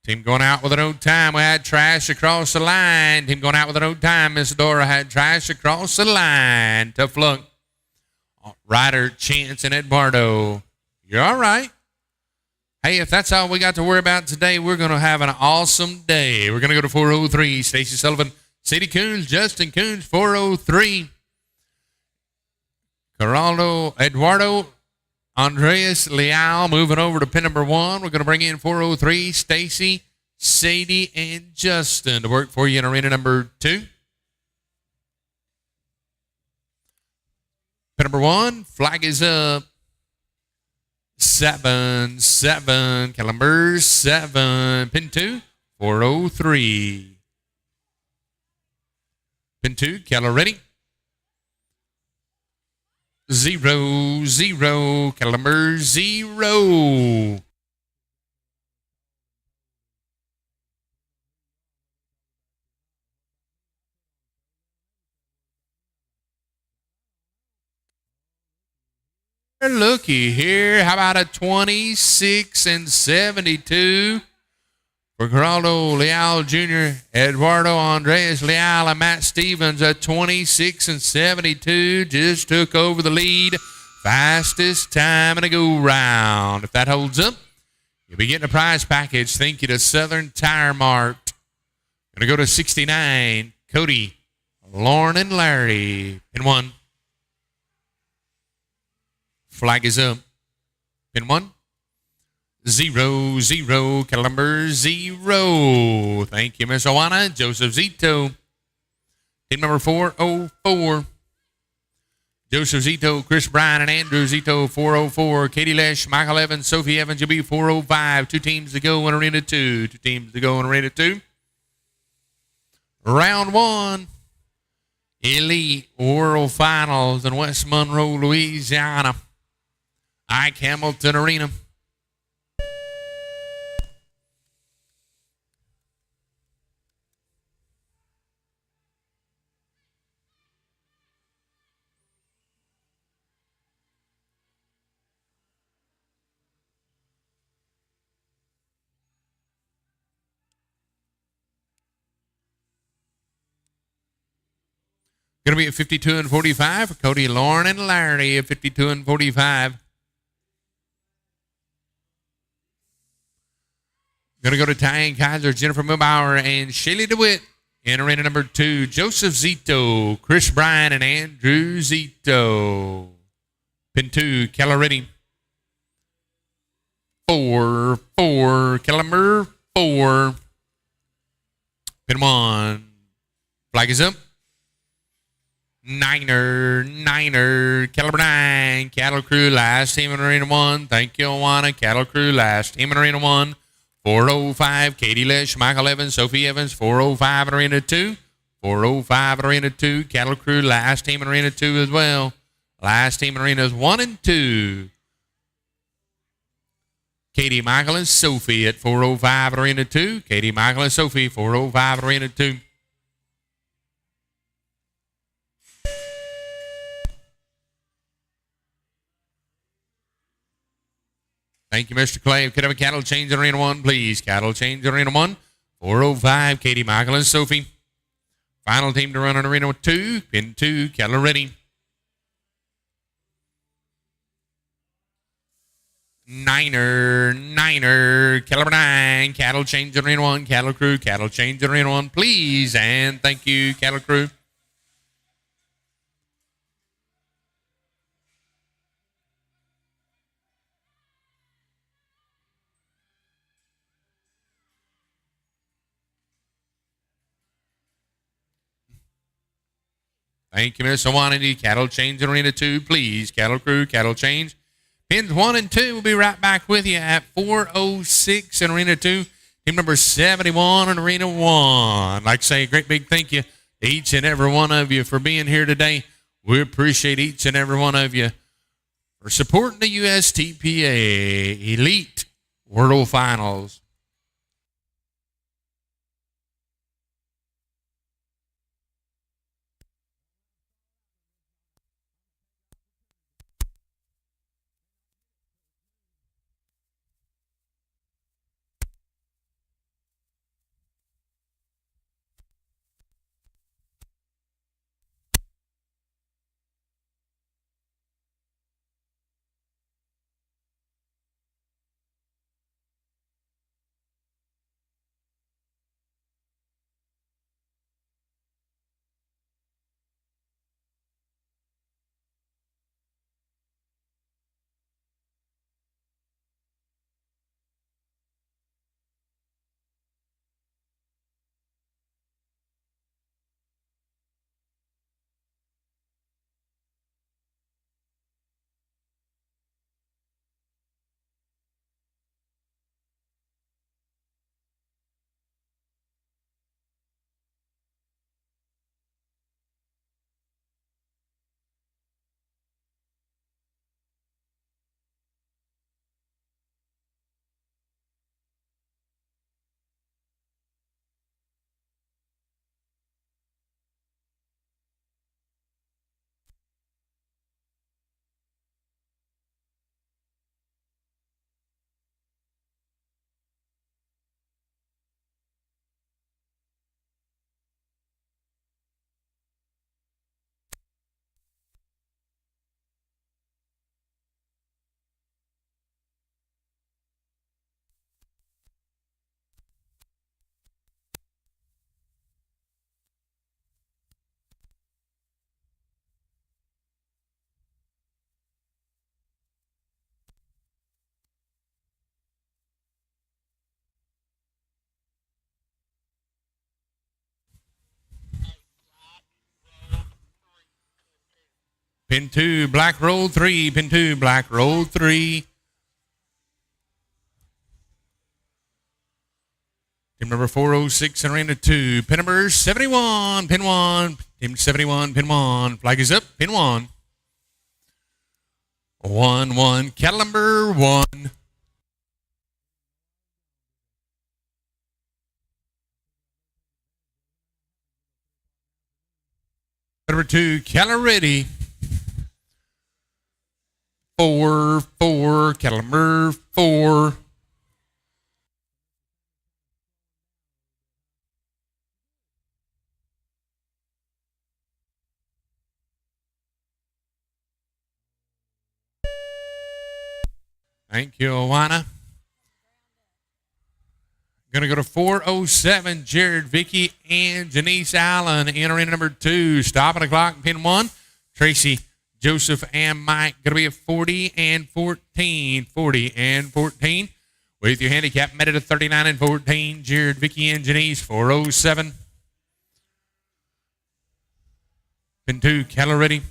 Team going out with an old time. We had trash across the line. Team going out with an old time. Miss Dora had trash across the line. Tough luck. Ryder, Chance, and Eduardo. You're all right. Hey, if that's all we got to worry about today, we're going to have an awesome day. We're going to go to 403. Stacy Sullivan, Sadie Coons, Justin Coons, 403. Geraldo, Eduardo Andres Leal moving over to pin number 1. We're going to bring in 403, Stacy, Sadie, and Justin to work for you in arena number 2. Pin number 1, flag is up. 7, Kellemer, 7. Pin 2, 403. Pin 2, Keller ready. 0, Kellemer, 0. Looky here. How about a 26 and 72 for Geraldo Leal Jr., Eduardo Andres Leal, and Matt Stevens? A 26 and 72 just took over the lead. Fastest time in a go-round. If that holds up, you'll be getting a prize package. Thank you to Southern Tire Mart. Going to go to 69, Cody, Lauren, and Larry. Pin 1. Flag is up. Pin 1. 0, Kellemer, 0. Thank you, Miss Awana. Joseph Zito. Team number 404. Joseph Zito, Chris Bryan, and Andrew Zito, 404. Katie Lesh, Michael Evans, Sophie Evans, you'll be 405. 2 teams to go in arena 2. 2 teams to go in arena 2. Round 1. Elite World Finals in West Monroe, Louisiana. Ike Hamilton Arena. Going to be at 52 and 45 for Cody, Lauren, and Larry at 52 and 45. Going to go to Ty and Kaiser, Jennifer Mubauer, and Shaylee DeWitt. In arena number 2, Joseph Zito, Chris Bryan, and Andrew Zito. Pin 2, Caloretti. 4, Caliber 4. Pin 1, flag is up. Niner, Caliber 9, Cattle Crew, last team in arena 1. Thank you, Awana. Cattle Crew, last team in arena 1. 405, Katie Lesh, Michael Evans, Sophie Evans, 405 in arena 2. 405 in arena 2, Cattle Crew, last team in arena 2 as well. Last team in arenas 1 and 2. Katie, Michael, and Sophie at 405 in arena 2. Katie, Michael, and Sophie, 405 in arena 2. Thank you, Mr. Clay. Could have a cattle change in arena 1, please. Cattle change in arena 1. 405, Katie, Michael, and Sophie. Final team to run in arena 2. Pin 2, cattle ready. Niner, Caliber 9, cattle change in arena 1. Cattle Crew, cattle change in arena 1, please. And thank you, Cattle Crew. Thank you, Miss Awanity. Cattle change in arena 2, please. Cattle Crew, cattle change. Pins 1 and 2 will be right back with you at 406 in arena 2. Team number 71 in arena 1. I'd like to say a great big thank you to each and every one of you for being here today. We appreciate each and every one of you for supporting the USTPA Elite World Finals. Pin 2, black roll 3. Pin 2, black roll 3. Team number 406 in arena 2. Pin number 71. Pin 1. Team 71. Pin 1. Flag is up. Pin 1. 1. Cattle number 1. Number 2, cattle ready. 4, cattle number 4. Thank you, Awana. Going to go to 407, Jared, Vicky, and Janice Allen. Entering number 2. Stopping the clock, pin 1. Tracy, Joseph, and Mike. Going to be a 40 and 14. 40 and 14. With your handicap, made it a 39 and 14. Jared, Vicky, and Janice, 407. Pin 2, Keller ready.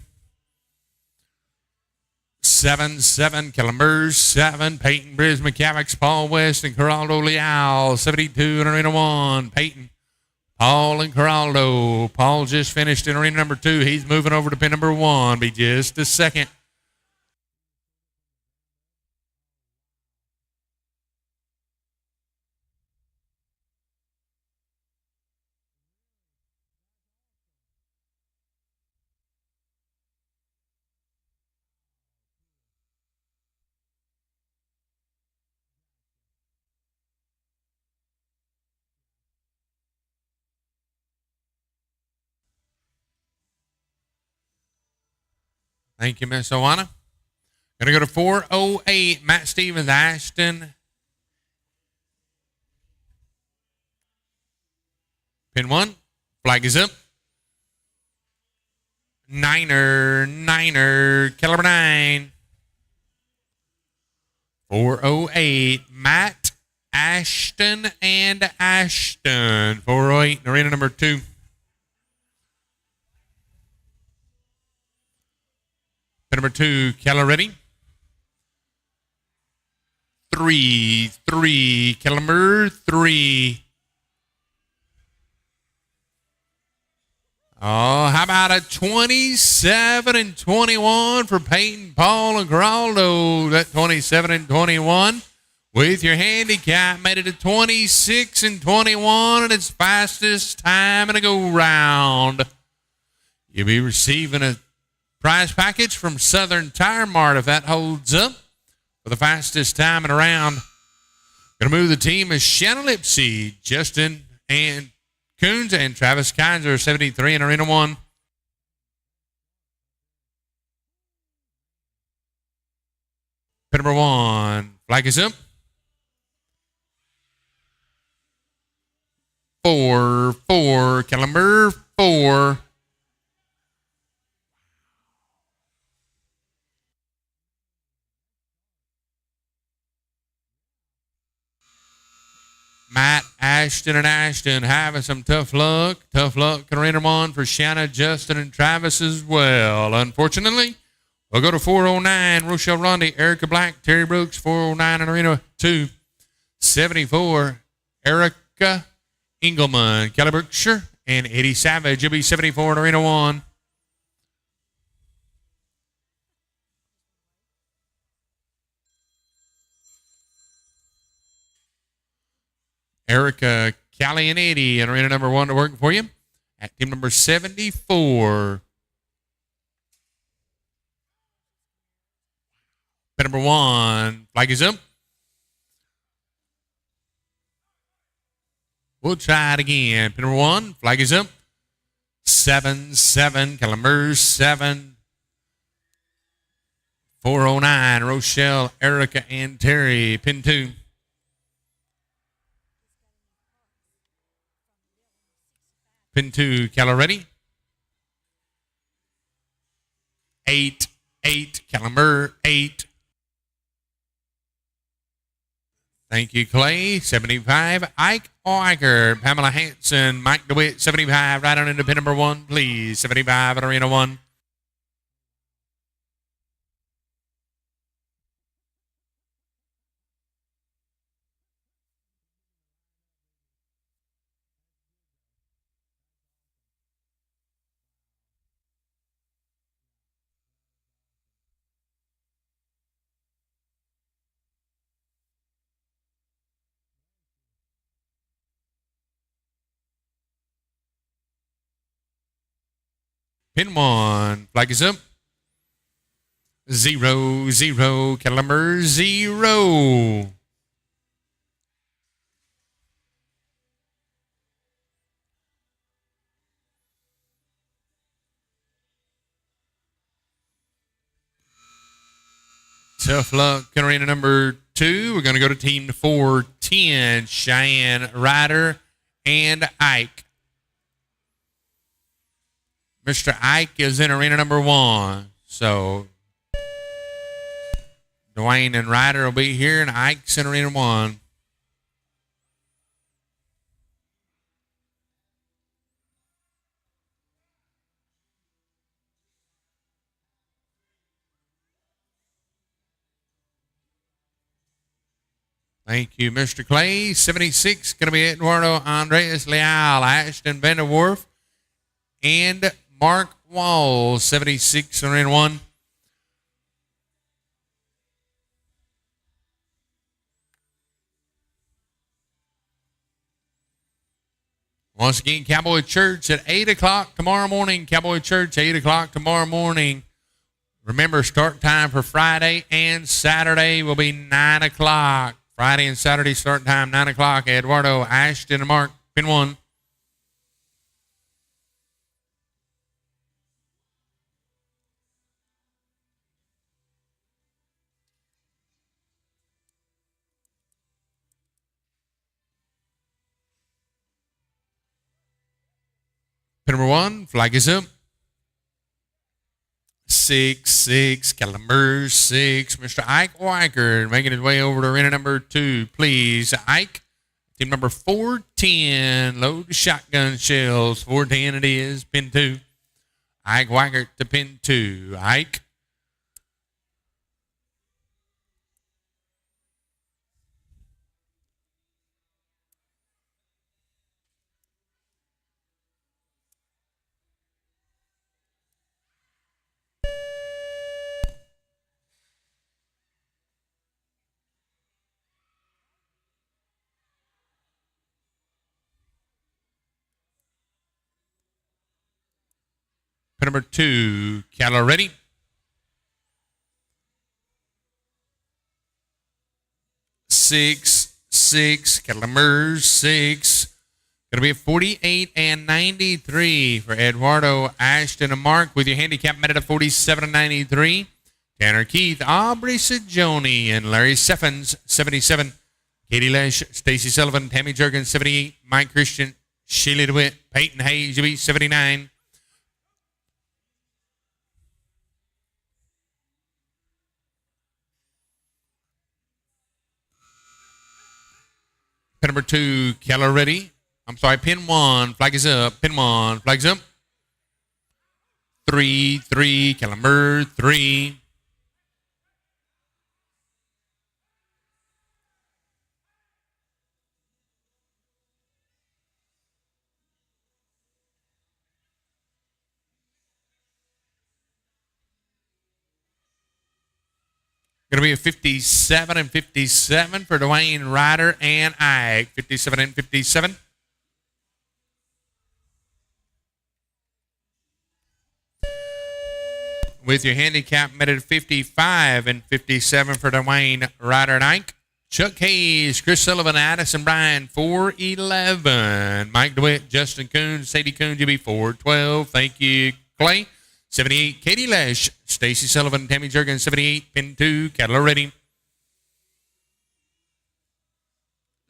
7-7, Calamers, 7, Peyton, Briz, McCavics, Paul West, and Geraldo Leal, 72 in arena 1, Peyton, Paul, and Geraldo. Paul just finished in arena number 2. He's moving over to pin number 1. Be just a second. Thank you, Miss Owana. Going to go to 408, Matt Stevens, Ashton. Pin 1, flag is up. Niner, caliber 9. 408, Matt, Ashton, and Ashton. 408, arena number 2. Pin number 2, Keller ready. 3, Keller 3. Oh, how about a 27 and 21 for Peyton, Paul, and Geraldo? That 27 and 21 with your handicap made it a 26 and 21 and its fastest time in a go round. You'll be receiving a prize package from Southern Tire Mart if that holds up for the fastest time in a round. Going to move the team is Shannon Lipsy, Justin, and Coons, and Travis Kaiser, 73 in arena 1. Pin number 1, flag is up. 4, Caliber 4. Matt, Ashton, and Ashton having some tough luck. Tough luck can arena 1 for Shanna, Justin, and Travis as well. Unfortunately, we'll go to 409, Rochelle Rondi, Erica Black, Terry Brooks, 409 in arena 2. 74, Erica Engelman, Kelly Berkshire, and Eddie Savage. You'll be 74 in arena 1. Erica, Callie, and Eddie in arena number 1 to work for you. At team number 74. Pin number 1, flag is up. We'll try it again. Pin number 1, flag is up. 7, Calamers 7. 409, Rochelle, Erica, and Terry. Pin 2. Pin 2, Cala ready. 8, Calamer 8. Thank you, Clay. 75, Ike Oiker, Pamela Hanson, Mike DeWitt, 75. Right on into pin number 1, please. 75 at arena 1. Pin 1, flag is up. 0, Calamer 0. Tough luck in arena number 2. We're going to go to team 410, Cheyenne, Ryder, and Ike. Mr. Ike is in arena number 1. So Dwayne and Ryder will be here, and Ike's in arena 1. Thank you, Mr. Clay. 76 going to be Eduardo Andres Leal, Ashton Vanderwerf, and Mark Wall. 76 are in 1. Once again, Cowboy Church at 8 o'clock tomorrow morning. Cowboy Church, 8 o'clock tomorrow morning. Remember, start time for Friday and Saturday will be 9 o'clock. Friday and Saturday start time, 9 o'clock. Eduardo, Ashton, and Mark, pin 1. Pin number 1, flag is up. 6, caliber 6. Mr. Ike Weicker making his way over to arena number 2. Please, Ike. Team number 410, load the shotgun shells. 410 it is, pin 2. Ike Weicker to pin 2. Ike. Pin number 2, Cattle ready. 6, caliber 6. Going to be a 48 and 93 for Eduardo, Ashton, and Mark with your handicap met at 47 and 93. Tanner Keith, Aubrey Sajoni, and Larry Seffens, 77. Katie Lesh, Stacy Sullivan, Tammy Jergens, 78. Mike Christian, Sheila DeWitt, Peyton Hayes, UB, 79. Pin number 2, Keller ready. I'm sorry, pin 1, flag is up. Pin 1, flag's up. 3, caliber 3. Going to be a 57 and 57 for Dwayne, Ryder, and Ike. 57 and 57. With your handicap met at 55 and 57 for Dwayne, Ryder, and Ike. Chuck Hayes, Chris Sullivan, Addison Bryan, 411. Mike DeWitt, Justin Coons, Sadie Coons, UB, 412. Thank you, Clay. 78, Katie Lesh, Stacy Sullivan, Tammy Jergens, 78, pin 2, Cattle ready.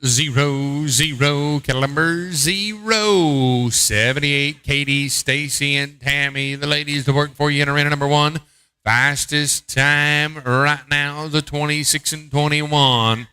0, cattle number 0. 78, Katie, Stacy, and Tammy, the ladies to work for you in arena number 1. Fastest time right now, the 26 and 21.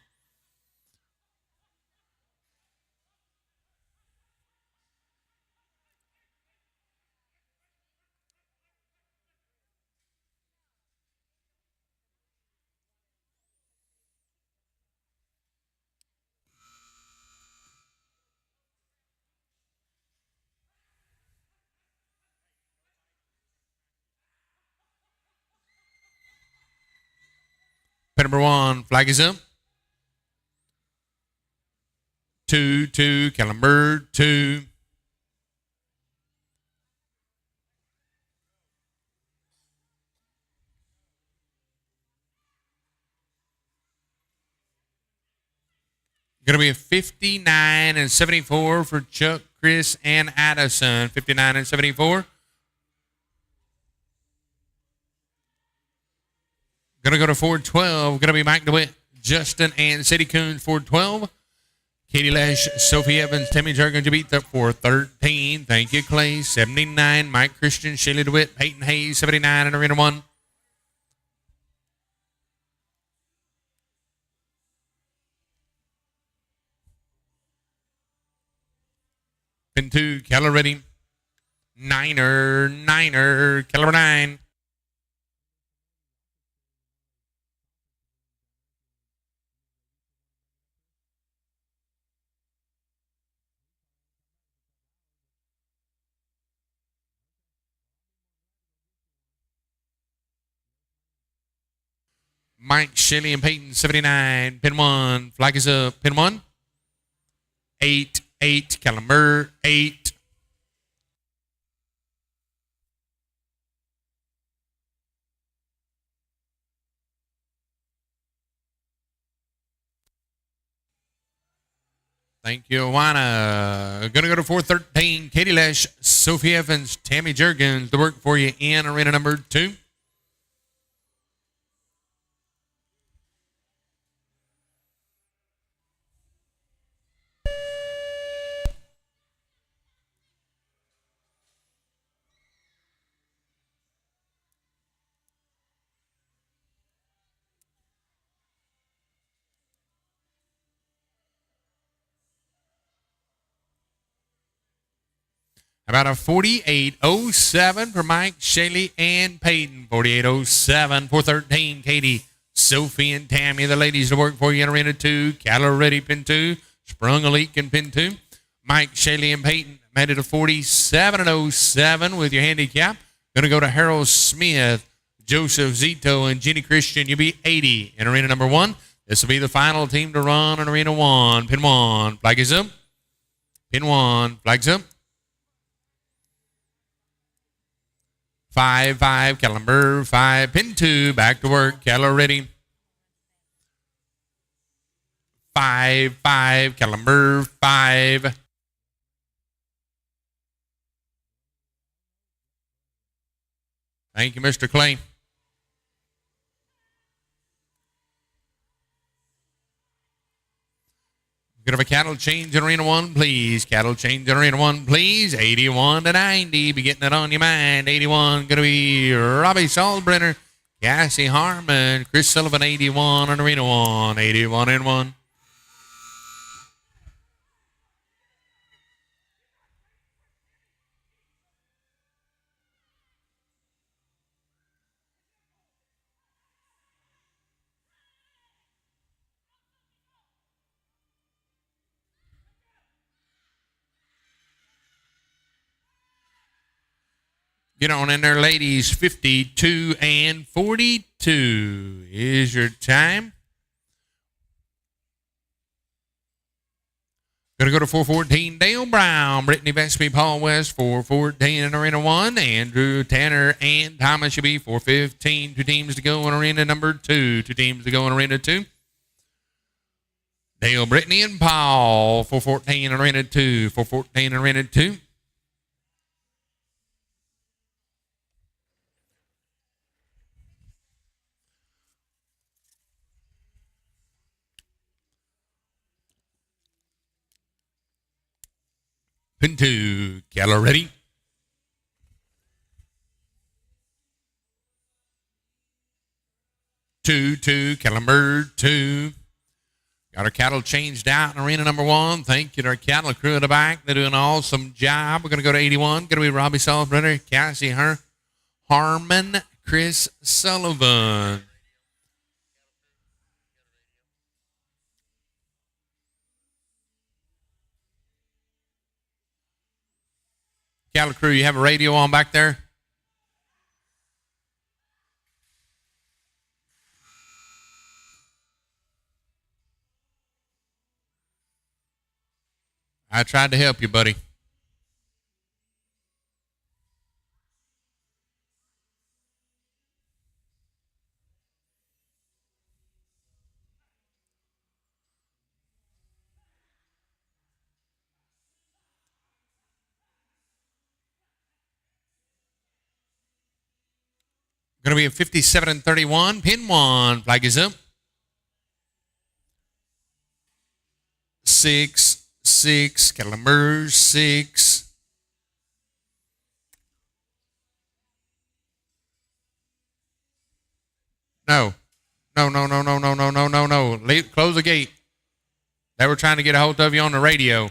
Pin number 1, flag is up. 2, caliber 2. Going to be a 59 and 74 for Chuck, Chris, and Addison. 59 and 74. Going to go to 412. Going to be Mike DeWitt, Justin, and Sadie Coons, 412. Katie Lesh, Sophie Evans, Tammy Jergens, you beat up 413. Thank you, Clay. 79. Mike Christian, Shaylee DeWitt, Peyton Hayes, 79 in Arena 1. Pin 2, Keller ready. Niner, Keller 9. Mike, Shelley, and Peyton, 79. Pin 1, flag is up. Pin 1. 8, Calamur, 8. Thank you, Awana. Going to go to 413. Katie Lesh, Sophie Evans, Tammy Jergens, the work for you in Arena number 2. About a 48.07 for Mike, Shaylee, and Peyton. 48.07, 413, Katie, Sophie, and Tammy. The ladies to work for you in Arena 2. Cattle ready, pin 2. Sprung a leak in pin 2. Mike, Shaylee, and Peyton made it a 47.07 with your handicap. Going to go to Harold Smith, Joseph Zito, and Jenny Christian. You'll be 80 in Arena number 1. This will be the final team to run in Arena 1. Pin 1, flag is up. Pin 1, flags up. 5, Calamur, 5, pin 2, back to work, Keller ready. 5, Calamur, 5. Thank you, Mr. Clay. Could have a cattle change in Arena 1, please. Cattle change in Arena 1, please. 81 to 90. Be getting it on your mind. 81 going to be Robbie Salbrenner, Cassie Harmon, Chris Sullivan, 81 in Arena 1. 81 in 1. Get on in there, ladies. 52 and 42 is your time. Going to go to 414, Dale Brown, Brittany Vespi, Paul West, 414 in Arena 1. Andrew Tanner and Thomas should be 415. 2 teams to go in Arena number 2. 2 teams to go in Arena 2. Dale, Brittany, and Paul, 414 in Arena 2. 414 in Arena 2. Pin 2, Keller ready. 2, Calamur, 2. Got our cattle changed out in Arena number 1. Thank you to our cattle crew in the back. They're doing an awesome job. We're going to go to 81. Going to be Robbie Salbrenner, Cassie Harmon, Chris Sullivan. Cattle crew, you have a radio on back there? I tried to help you, buddy. Going Going to be a 57 and 31. Pin 1. Flag is up. 6, 6. Cattle emerge. 6. No. No. Close the gate. They were trying to get a hold of you on the radio.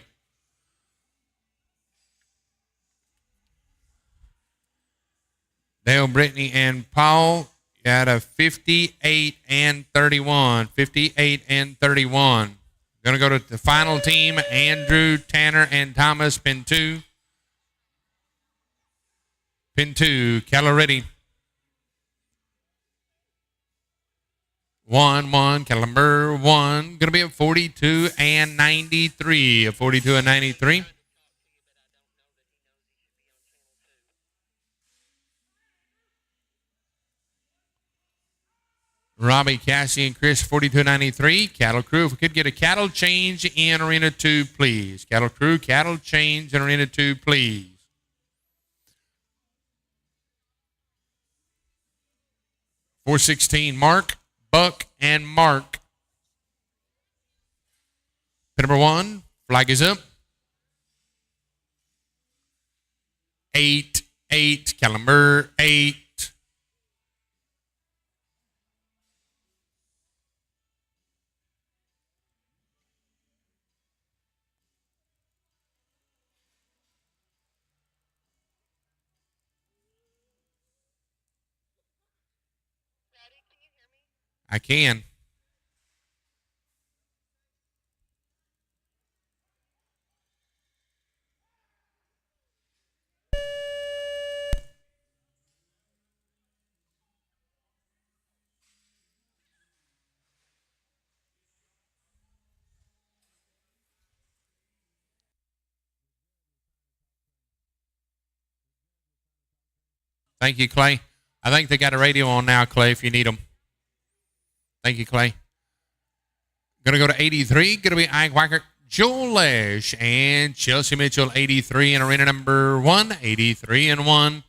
Dale, Brittany, and Paul got a 58 and 31. 58 and 31. Going to go to the final team, Andrew, Tanner, and Thomas, pin 2. Pin 2, Keller ready. 1, Caliber 1. Going to be a 42 and 93. A 42 and 93. Robbie, Cassie, and Chris, 42.93. Cattle Crew, if we could get a cattle change in Arena 2, please. Cattle Crew, cattle change in Arena 2, please. $4.16, Mark, Buck, and Mark. Pin number 1, flag is up. 8, Caliber 8. I can. Thank you, Clay. I think they got a radio on now, Clay, if you need them. Thank you, Clay. Going to go to 83. Going to be Ike Wacker, Joel Lesh, and Chelsea Mitchell, 83 in arena number 1. 83 and 1. Going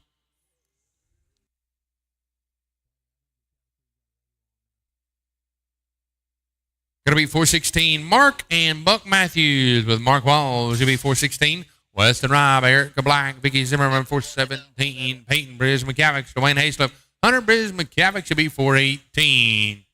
to be 416, Mark and Buck Matthews with Mark Walls. Going to be 416. Weston Robb, Erica Black, Vicky Zimmerman, 417. Peyton Briz McCavick, Dwayne Hayslip, Hunter Briz McCavick should be 418.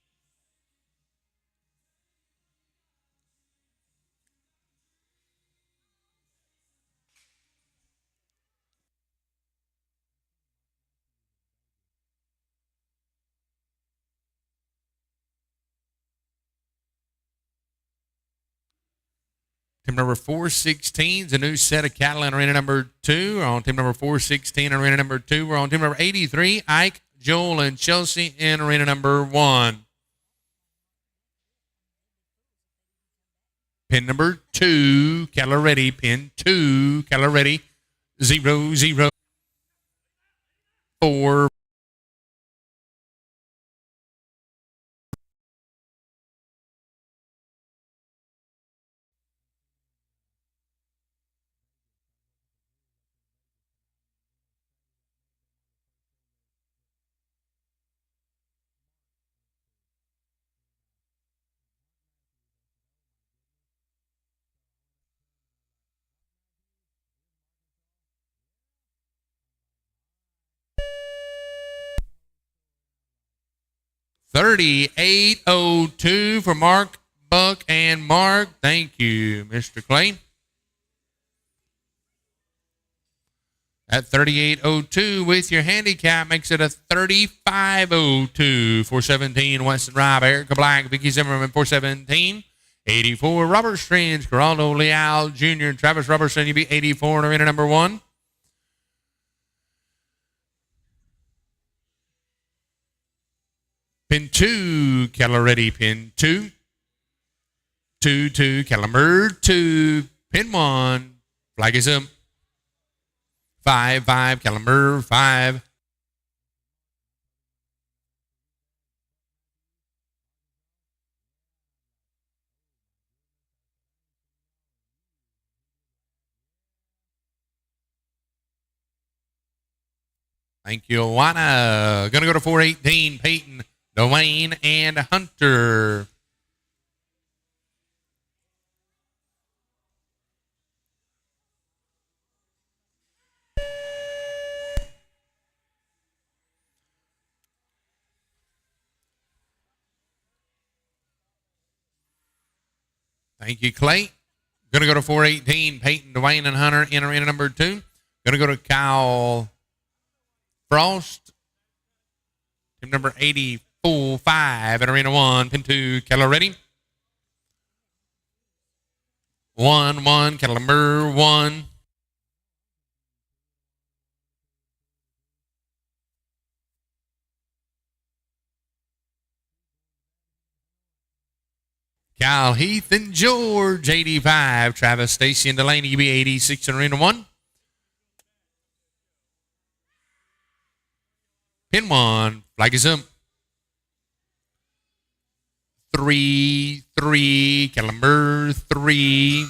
Team number 416 is a new set of cattle in arena number 2. We're on team number 416 in arena number 2. We're on team number 83, Ike, Joel, and Chelsea in arena number 1. Pin number 2, cattle ready. Pin 2, cattle ready. 0, 0, 4. $38.02 for Mark, Buck, and Mark. Thank you, Mr. Clay. At $38.02 with your handicap makes it a $35.02. 417, Weston Robb, Erica Black, Vicky Zimmerman, 417. 84, Robert Strange, Geraldo Leal Jr., and Travis Robertson. You'd be 84 in arena number 1. Pin 2, cattle ready. Pin 2. 2, 2, Caliber 2. Pin 1, flag is up. 5, Caliber 5. Thank you, Juana. Going to go to 418, Peyton, Dwayne, and Hunter. Thank you, Clay. Going to go to 418, Peyton, Dwayne, and Hunter in arena number 2. Going to go to Kyle Frost, team number 85 in arena 1, pin 2, Keller ready. 1-1, Keller number 1. Kyle, Heath, and George, 85. Travis, Stacy, and Delaney, you be 86 in arena 1. Pin 1, flag is up. 3-3, Calumber 3.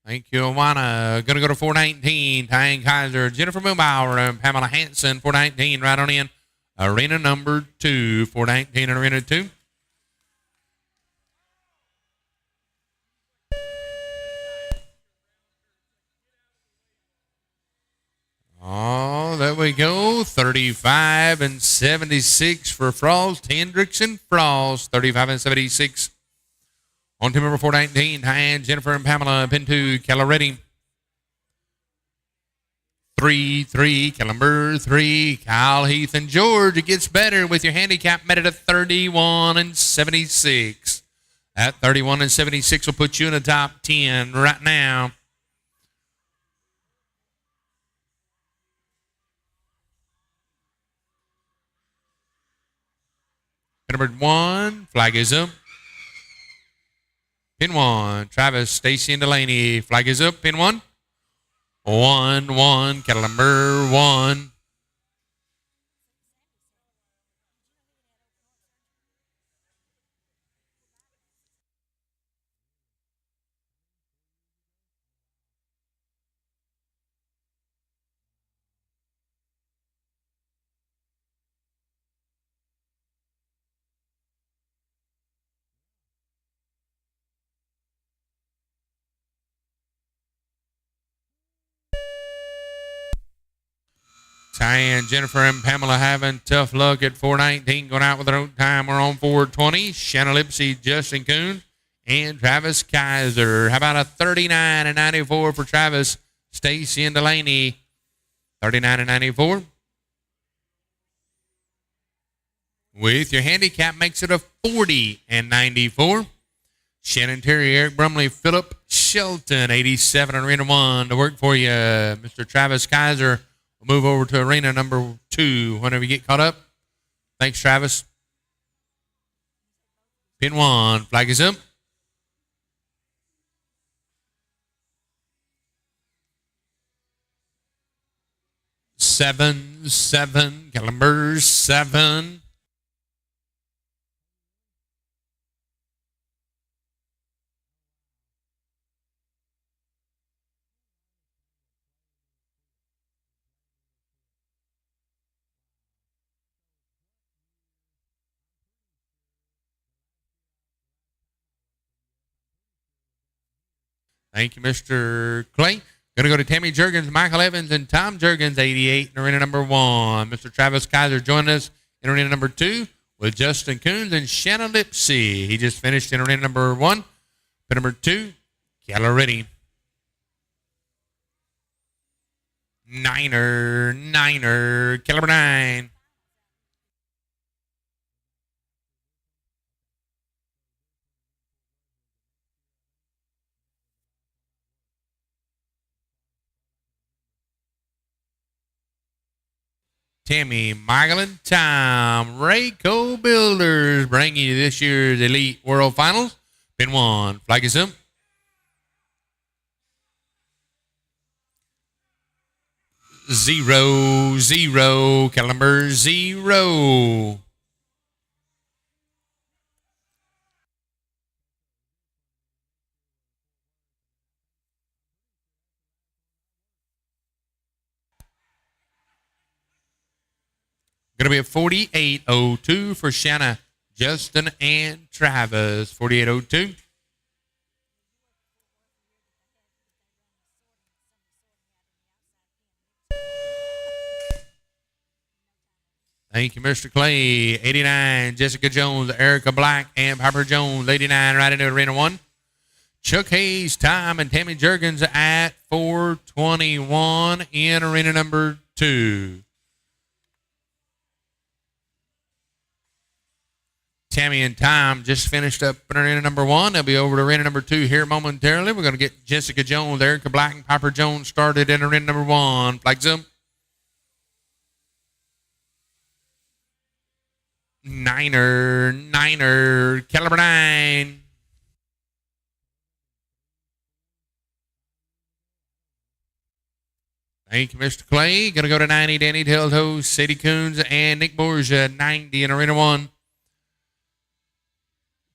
Thank you, Awana. Going to go to 419, Tyne Kaiser, Jennifer Milbauer, and Pamela Hanson, 419, right on in. Arena number 2, 419 in arena 2. Oh, there we go. 35 and 76 for Frost. Hendricks and Frost, 35 and 76. On team number 419, Tyne, Jennifer, and Pamela, pin 2, Keller ready. 3-3, Calumber 3, Kyle, Heath, and George. It gets better with your handicap met at 31 and 76. That 31 and 76 will put you in the top 10 right now. Number 1, flag is up. Pin 1, Travis, Stacy, and Delaney. Flag is up, pin 1. 1-1, cattle number 1. Cheyenne, Jennifer, and Pamela having tough luck at 419, going out with their own time. We're on 420. Shanna Lipsy, Justin Coon, and Travis Kaiser. How about a 39 and 94 for Travis, Stacy, and Delaney? 39 and 94. With your handicap makes it a 40 and 94. Shannon Terry, Eric Brumley, Philip Shelton, 87 in arena 1 to work for you. Mr. Travis Kaiser. We'll move over to arena number 2 whenever you get caught up. Thanks, Travis. Pin 1, flag is up. 7-7, Calumber 7. Thank you, Mr. Clay. Going to go to Tammy Jurgens, Michael Evans, and Tom Jurgens, 88 in arena number 1. Mr. Travis Kaiser joined us in arena number 2 with Justin Coons and Shannon Lipsy. He just finished in arena number 1. Pin number 2, Keller ready. Niner, Keller 9. Tammy, Michael, and Tom. Raeco Builders bring you this year's Elite World Finals. Pin 1, flag is up. 0-0, Calumber 0. Going to be a 48.02 for Shanna, Justin, and Travis. 48.02. Thank you, Mr. Clay. 89, Jessica Jones, Erica Black, and Piper Jones. 89, right into Arena 1. Chuck Hayes, Tom, and Tammy Jurgens at 421 in Arena number 2. Tammy and Tom just finished up in Arena number 1. They'll be over to Arena number 2 here momentarily. We're going to get Jessica Jones, Erica Black, and Piper Jones started in Arena number 1. Flag zoom. Niner, caliber 9. Thank you, Mr. Clay. Going to go to 90, Danny Telto, Sadie Coons, and Nick Borgia, 90 in Arena 1.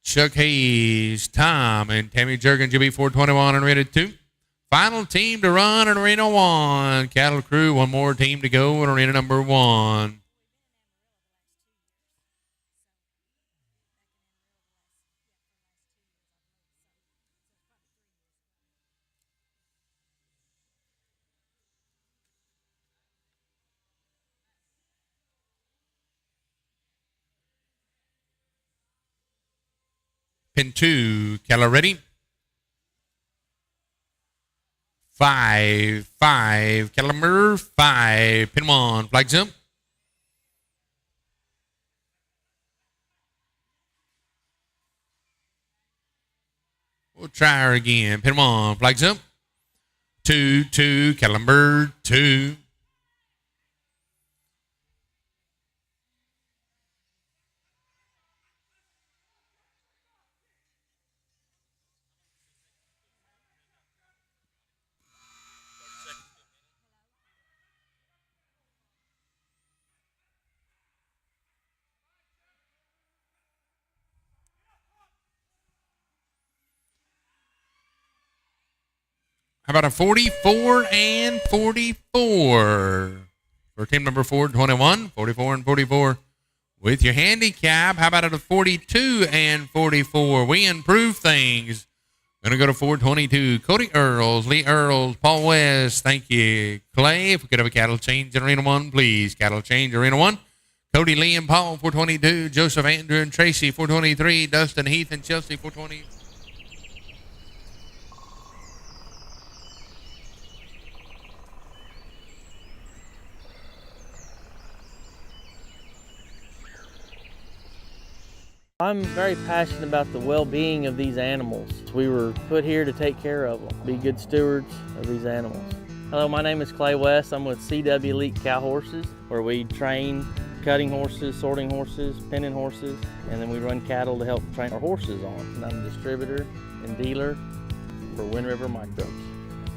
Chuck Hayes, Tom, and Tammy Jurgens, GB 421 in Arena 2. Final team to run in Arena 1. Cattle Crew, one more team to go in Arena number 1. Pin 2, Keller ready. 5, Keller 5. Pin 1, flag zoom. We'll try her again. Pin 1, flag zoom. 2, Keller 2. How about a 44 and 44 for team number 421, 44 and 44 with your handicap? How about a 42 and 44? We improve things. Going to go to 422. Cody Earls, Lee Earls, Paul West. Thank you, Clay. If we could have a cattle change in Arena 1, please. Cattle change Arena 1. Cody, Lee, and Paul, 422. Joseph, Andrew, and Tracy, 423. Dustin, Heath, and Chelsea, 420. I'm very passionate about the well-being of these animals. We were put here to take care of them, be good stewards of these animals. Hello, my name is Clay West. I'm with CW Elite Cow Horses, where we train cutting horses, sorting horses, pinning horses, and then we run cattle to help train our horses on. And I'm a distributor and dealer for Wind River Microbes.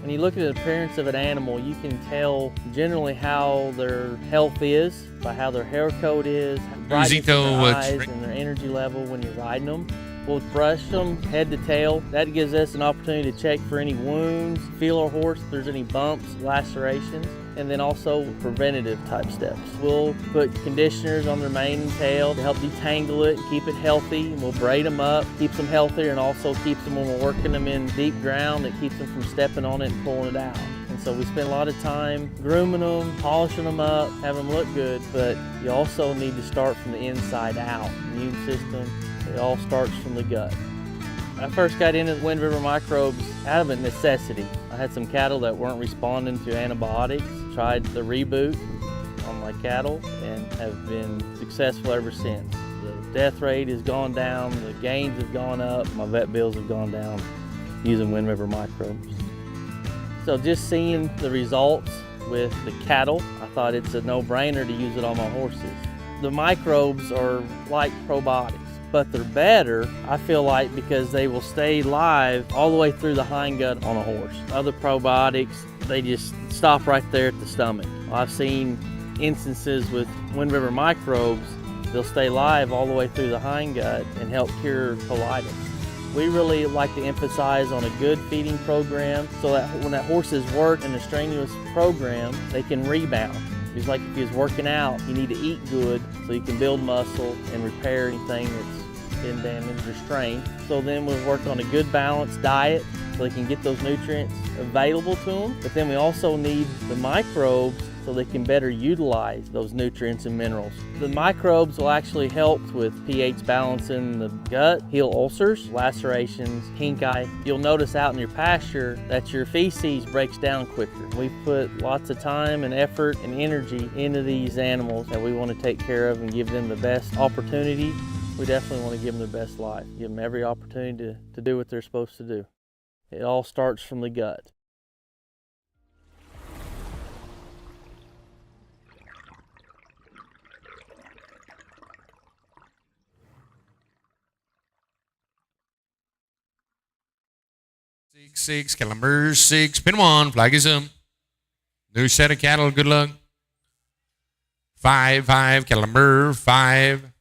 When you look at the appearance of an animal, you can tell generally how their health is by how their hair coat is, brightness in their eyes, and their energy level when you're riding them. We'll brush them head to tail. That gives us an opportunity to check for any wounds, feel our horse if there's any bumps, lacerations, and then also preventative type steps. We'll put conditioners on their mane and tail to help detangle it, keep it healthy, and we'll braid them up, keeps them healthier, and also keeps them when we're working them in deep ground, it keeps them from stepping on it and pulling it out. And so we spend a lot of time grooming them, polishing them up, having them look good, but you also need to start from the inside out. Immune system, it all starts from the gut. I first got into Wind River Microbes out of a necessity. I had some cattle that weren't responding to antibiotics, tried the reboot on my cattle, and have been successful ever since. The death rate has gone down, the gains have gone up, my vet bills have gone down using Wind River Microbes. So just seeing the results with the cattle, I thought it's a no-brainer to use it on my horses. The microbes are like probiotics, but they're better, I feel like, because they will stay live all the way through the hindgut on a horse. Other probiotics, they just stop right there at the stomach. I've seen instances with Wind River Microbes, they'll stay live all the way through the hindgut and help cure colitis. We really like to emphasize on a good feeding program so that when that horse is worked in a strenuous program, they can rebound. It's like if you was working out, you need to eat good so you can build muscle and repair anything that's been damaged or strained. So then we'll work on a good balanced diet so they can get those nutrients available to them. But then we also need the microbes so they can better utilize those nutrients and minerals. The microbes will actually help with pH balance in the gut, heal ulcers, lacerations, pink eye. You'll notice out in your pasture that your feces breaks down quicker. We've put lots of time and effort and energy into these animals that we want to take care of and give them the best opportunity. We definitely want to give them their best life, give them every opportunity to do what they're supposed to do. It all starts from the gut. Six, cattle numbers 6, pin 1, flag is up. New set of cattle, good luck. 5, cattle number 5.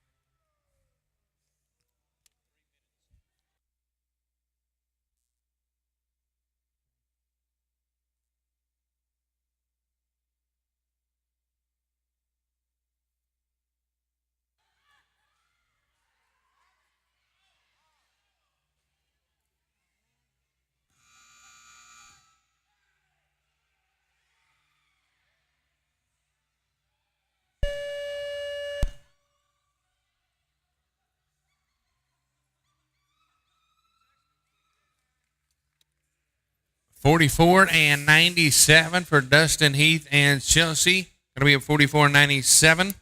$44 and $97 for Dustin, Heath, and Chelsea. Going to be at $44 and $97.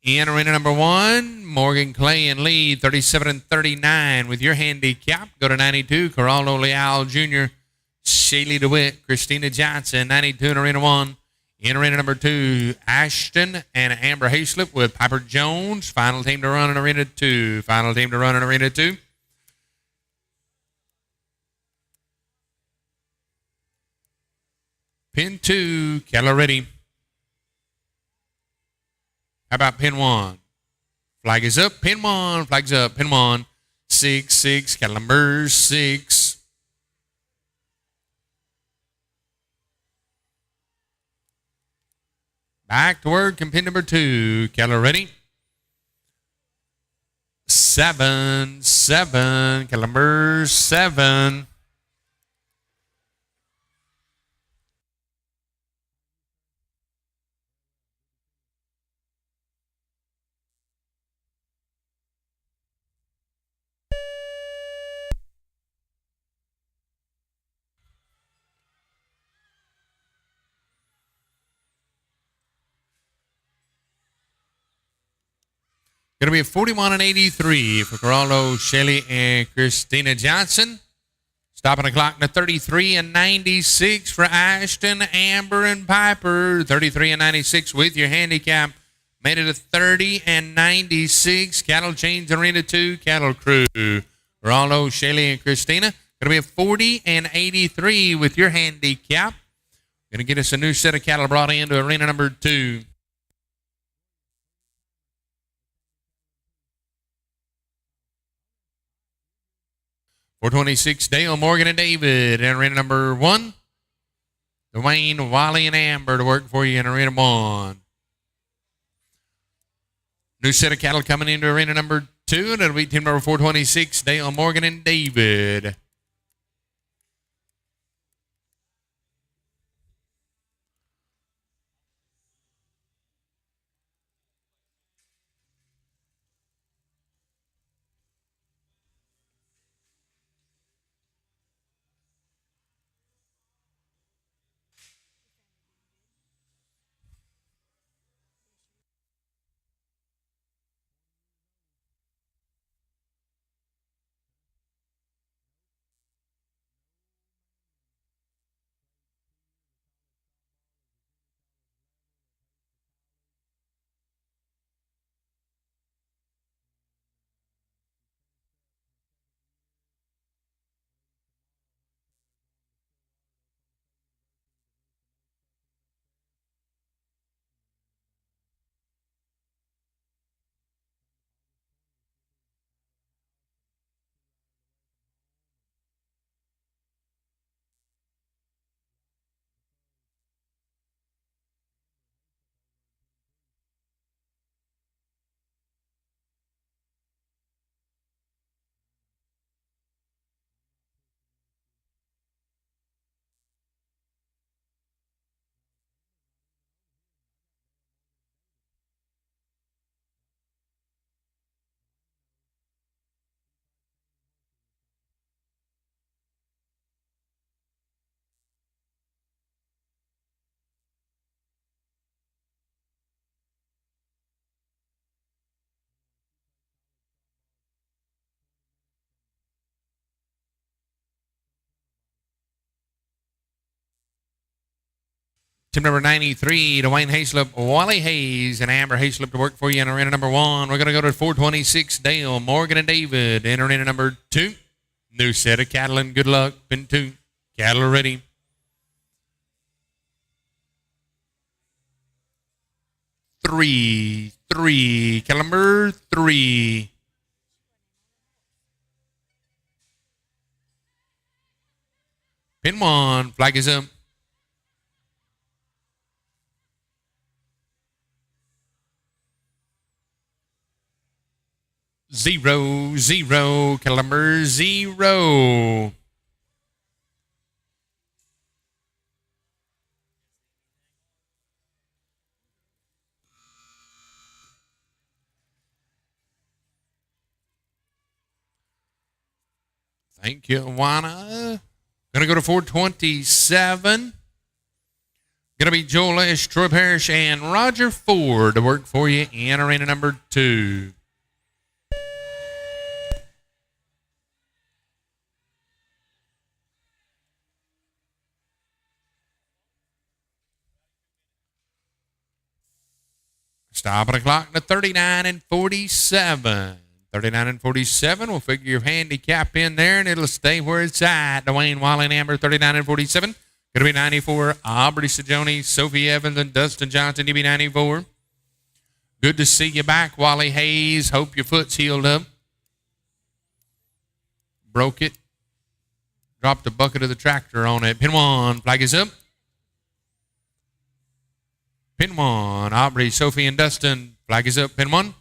In arena number 1, Morgan Clay and lead, 37 and 39 with your handicap. Go to 92, Corallo Leal Jr., Shaylee DeWitt, Christina Johnson, 92 in arena 1. In arena number 2, Ashton and Amber Hayslip with Piper Jones. Final team to run in arena 2. Final team to run in arena 2. Pin 2, cattle ready. How about pin 1? Flag is up, pin 1, flag's up, pin 1. 6, cattle number 6. Back to work in pin number 2, cattle ready. 7, cattle number 7. Going to be a 41 and 83 for Corallo, Shelley, and Christina Johnson. Stopping the clock to 33 and 96 for Ashton, Amber, and Piper. 33 and 96 with your handicap. Made it a 30 and 96. Cattle Chains Arena 2, Cattle Crew. Corallo, Shelley, and Christina. Going to be a 40 and 83 with your handicap. Going to get us a new set of cattle brought into arena number 2. $426, Dale, Morgan, and David in arena number 1. Dwayne, Wally, and Amber to work for you in arena 1. New set of cattle coming into arena number 2, and it'll be team number 426, Dale, Morgan, and David. Team number 93, Dwayne Hayslip, Wally Hayes, and Amber Hayslip to work for you in arena number 1. We're going to go to 426, Dale, Morgan, and David in arena number 2. New set of cattle and good luck. Pin 2. Cattle are ready. Three. Cattle number 3. Pin 1. Flag is up. 0. Cattle number 0. Thank you, Juana. Gonna go to 427. Gonna be Joel Lesh, Troy Parrish, and Roger Ford to work for you in arena number 2. Stop at the clock to 39 and 47. 39 and 47. We'll figure your handicap in there, and it'll stay where it's at. Dwayne, Wally, and Amber, 39 and 47. Going to be 94. Aubrey Sajoni, Sophie Evans, and Dustin Johnson, you'll be 94. Good to see you back, Wally Hayes. Hope your foot's healed up. Broke it. Dropped the bucket of the tractor on it. Pin 1. Flag is up. Pin 1. Aubrey, Sophie, and Dustin. Flag is up. Pin 1.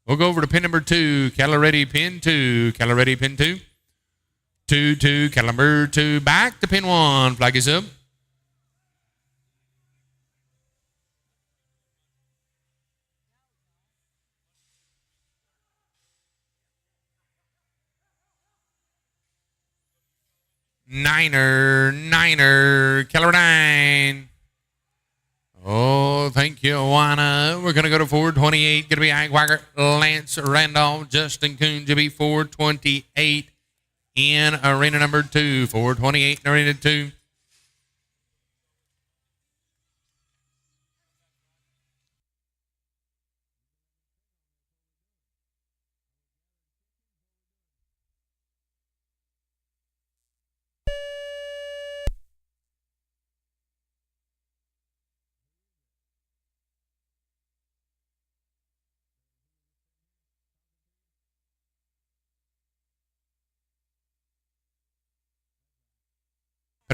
We'll go over to pin number 2. Cattle ready, pin 2. Cattle ready, pin 2. 2. Cattle number 2. Back to pin 1. Flag is up. Niner. Cattle 9. Oh, thank you, Juana. We're going to go to 428. Going to be Ike Wagger, Lance Randolph, Justin Coons. You'll be 428 in arena number 2. 428 in arena 2.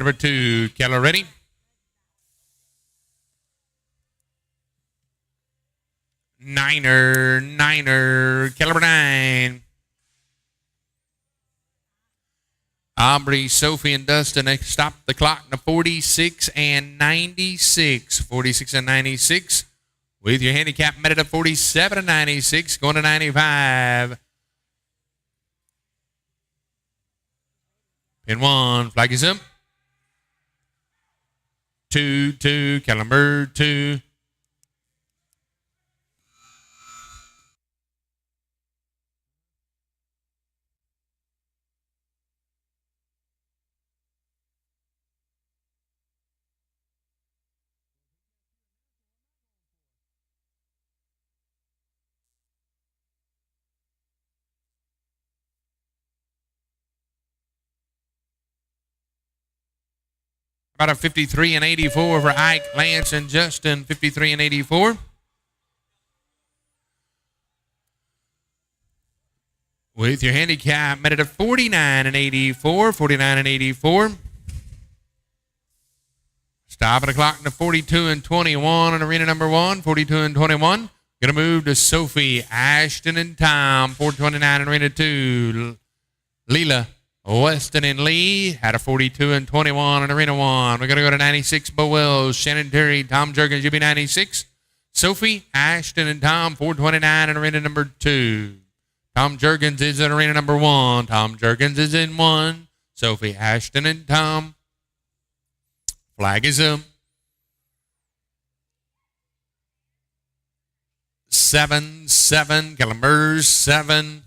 Number 2, cattle ready. Niner, cattle number 9. Aubrey, Sophie, and Dustin, they stop the clock to 46 and 96. 46 and 96. With your handicap met at 47 and 96, going to 95. Pin 1, flag is up. 2, cattle number 2. About a 53 and 84 for Ike, Lance, and Justin. 53 and 84. With your handicap met at a 49 and 84. 49 and 84. Stop at the clock to 42 and 21 in arena number 1. 42 and 21. Going to move to Sophie, Ashton, and Tom. 429 in arena 2. Leela, Weston, and Lee had a 42 and 21 in arena 1. We're going to go to 96, Bo Wells, Shannon Terry, Tom Jurgens, you'll be 96. Sophie, Ashton, and Tom, 429 in arena number 2. Tom Jurgens is in arena number 1. Tom Jurgens is in 1. Sophie, Ashton, and Tom. Flag is up. 7, cattle 7.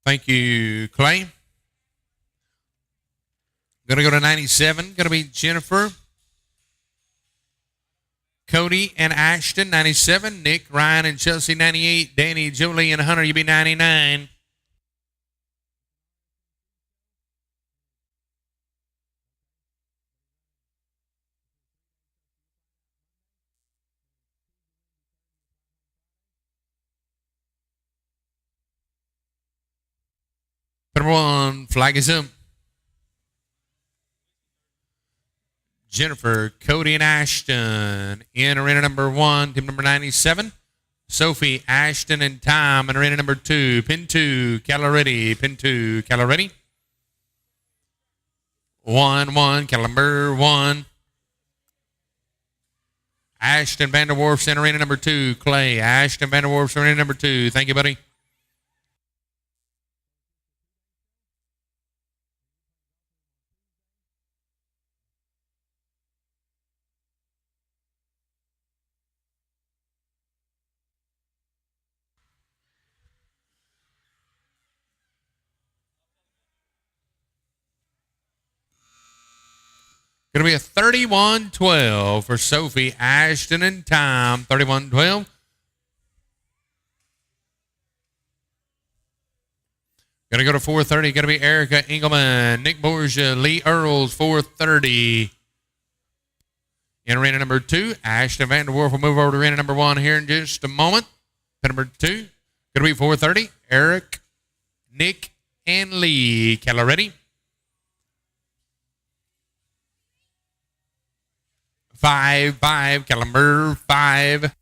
Thank you, Clay. Going to go to 97. Going to be Jennifer, Cody, and Ashton, 97. Nick, Ryan, and Chelsea, 98. Danny, Julie, and Hunter, you be 99. Number 1, flag is up. Jennifer, Cody, and Ashton in arena number 1, team number 97. Sophie, Ashton, and Tom in arena number 2. Pin 2, Caloretti. Pin 2, Caloretti. 1-1, Calamber 1. Ashton Vanderwerf's in arena number 2. Clay, Ashton Vanderwerf's in arena number 2. Thank you, buddy. Going to be a 31-12 for Sophie, Ashton, and Tom. 31-12. Going to go to 430. Going to be Erica Engelman, Nick Borgia, Lee Earls, 430. In arena number 2, Ashton Vanderwerf will move over to arena number 1 here in just a moment. Number 2, going to be 430. Eric, Nick, and Lee. Caloretti. 5-5, Calamber 5.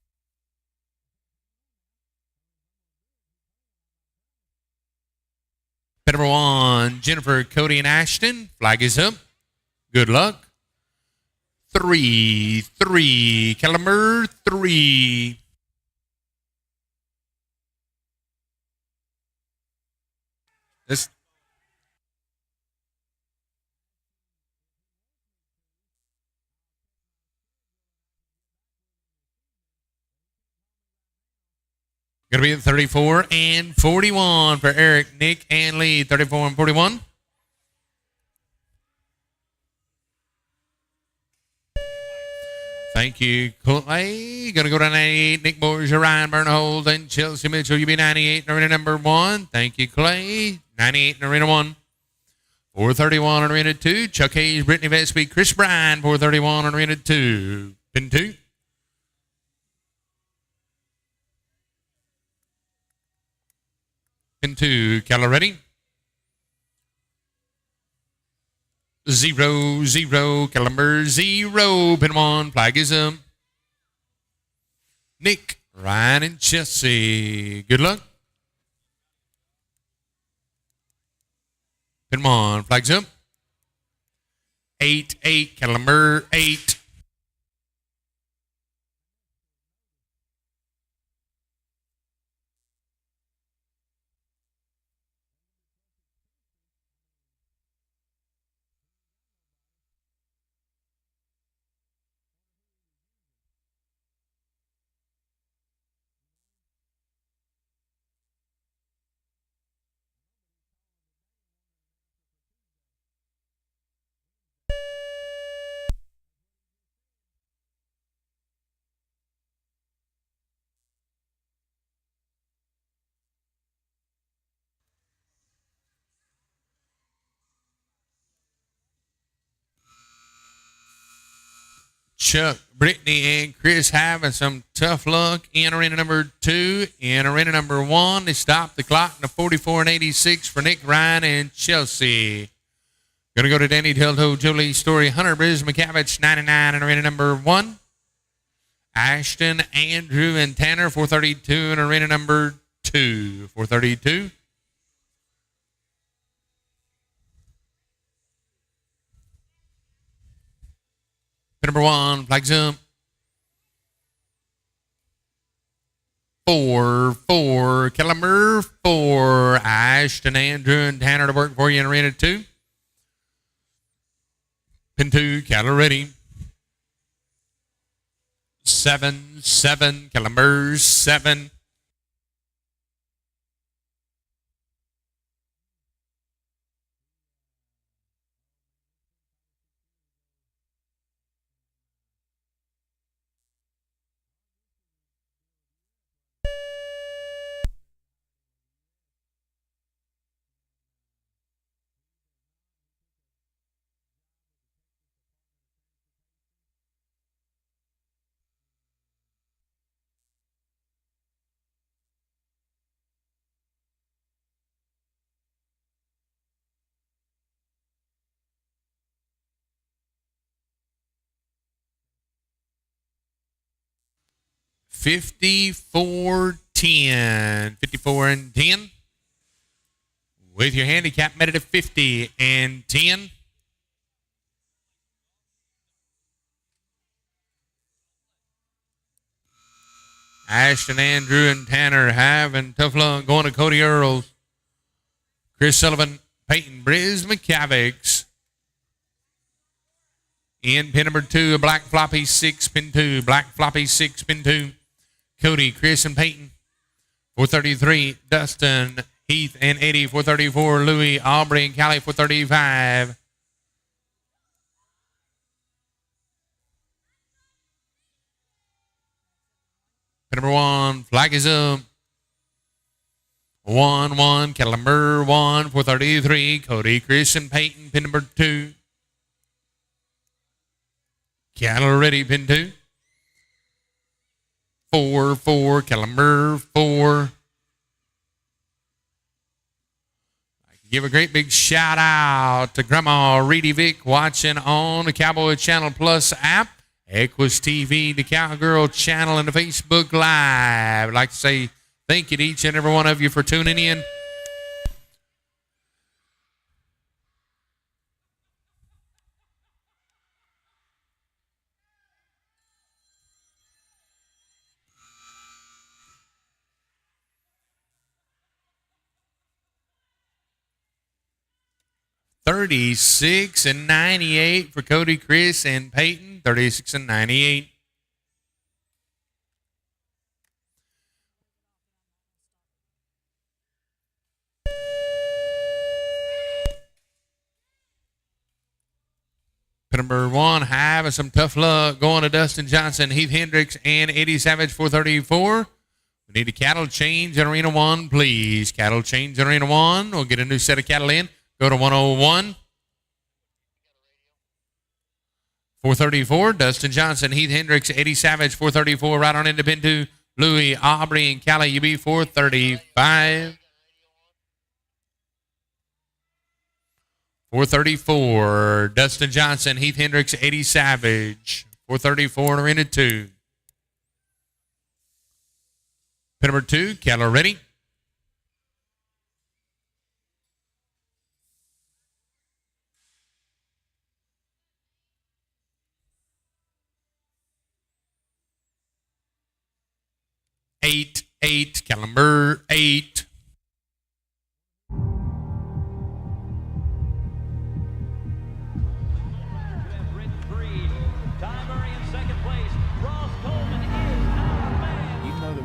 Number 1, Jennifer, Cody, and Ashton. Flag is up. Good luck. 3-3, Calamber 3. This going to be at 34 and 41 for Eric, Nick, and Lee. 34 and 41. Thank you, Clay. Going to go to 98. Nick Borgia, Ryan Bernhold, and Chelsea Mitchell. You be 98 in arena number 1. Thank you, Clay. 98 in arena 1. 431 in arena 2. Chuck Hayes, Brittany Vesby, Chris Bryan. 431 in arena 2. Pin 2. Pin 2, Caloretti. 0-0, Calamber 0. Pin 1, flag is up. Nick, Ryan, and Chelsea. Good luck. Pin 1, flags up. 8-8, Calamber 8. Chuck, Brittany, and Chris having some tough luck in arena number 2. In arena number 1, they stopped the clock in the 44 and 86 for Nick, Ryan, and Chelsea. Going to go to Danny, Delto, Julie, Story, Hunter, Briz, McCavich, 99 in arena number 1. Ashton, Andrew, and Tanner, 432 in arena number 2. 432. Number 1, flags up. 4-4, Calamber 4. Ashton, Andrew, and Tanner to work for you in arena 2. Pin 2, Caloretti. 7-7, Calamber 7. 54-10. 54 and 10. With your handicap made it at 50 and 10. Ashton, Andrew, and Tanner having tough luck going to Cody Earls. Chris Sullivan, Peyton Briz McCavics. In pin number 2, a black floppy 6, pin 2. Black floppy 6, pin 2. Cody, Chris, and Peyton. 433, Dustin, Heath, and Eddie. 434, Louie, Aubrey, and Callie. 435. Pin number 1, flag is up. 1-1, cattle number 1, 433, Cody, Chris, and Peyton. Pin number 2. Cattle ready, pin 2. 4-4, cattle number 4. Give a great big shout out to Grandma Reedy Vic watching on the Cowboy Channel Plus app, Equus TV, the Cowgirl Channel, and the Facebook Live. I'd like to say thank you to each and every one of you for tuning in. $36 and $98 for Cody, Chris, and Peyton. $36 and $98. Number 1, having some tough luck going to Dustin Johnson, Heath Hendricks, and Eddie Savage. 434. We need a cattle change in Arena 1, please. Cattle change in Arena 1. We'll get a new set of cattle in. Go to 101. 434, Dustin Johnson, Heath Hendricks, Eddie Savage. 434, right on into pin 2. Louie, Aubrey, and Callie. UB 435. 434, Dustin Johnson, Heath Hendricks, Eddie Savage. 434 in Arena 2. Pin number 2, cattle ready. Eight, cattle number 8.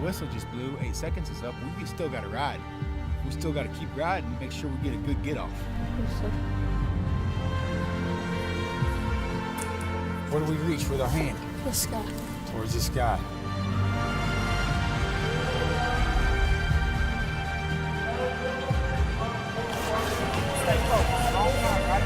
Whistle just blew. 8 seconds is up. We still got to ride. We still got to keep riding and make sure we get a good get off. Where do we reach with our hand? The sky. Towards the sky. Stay close. Long time, right?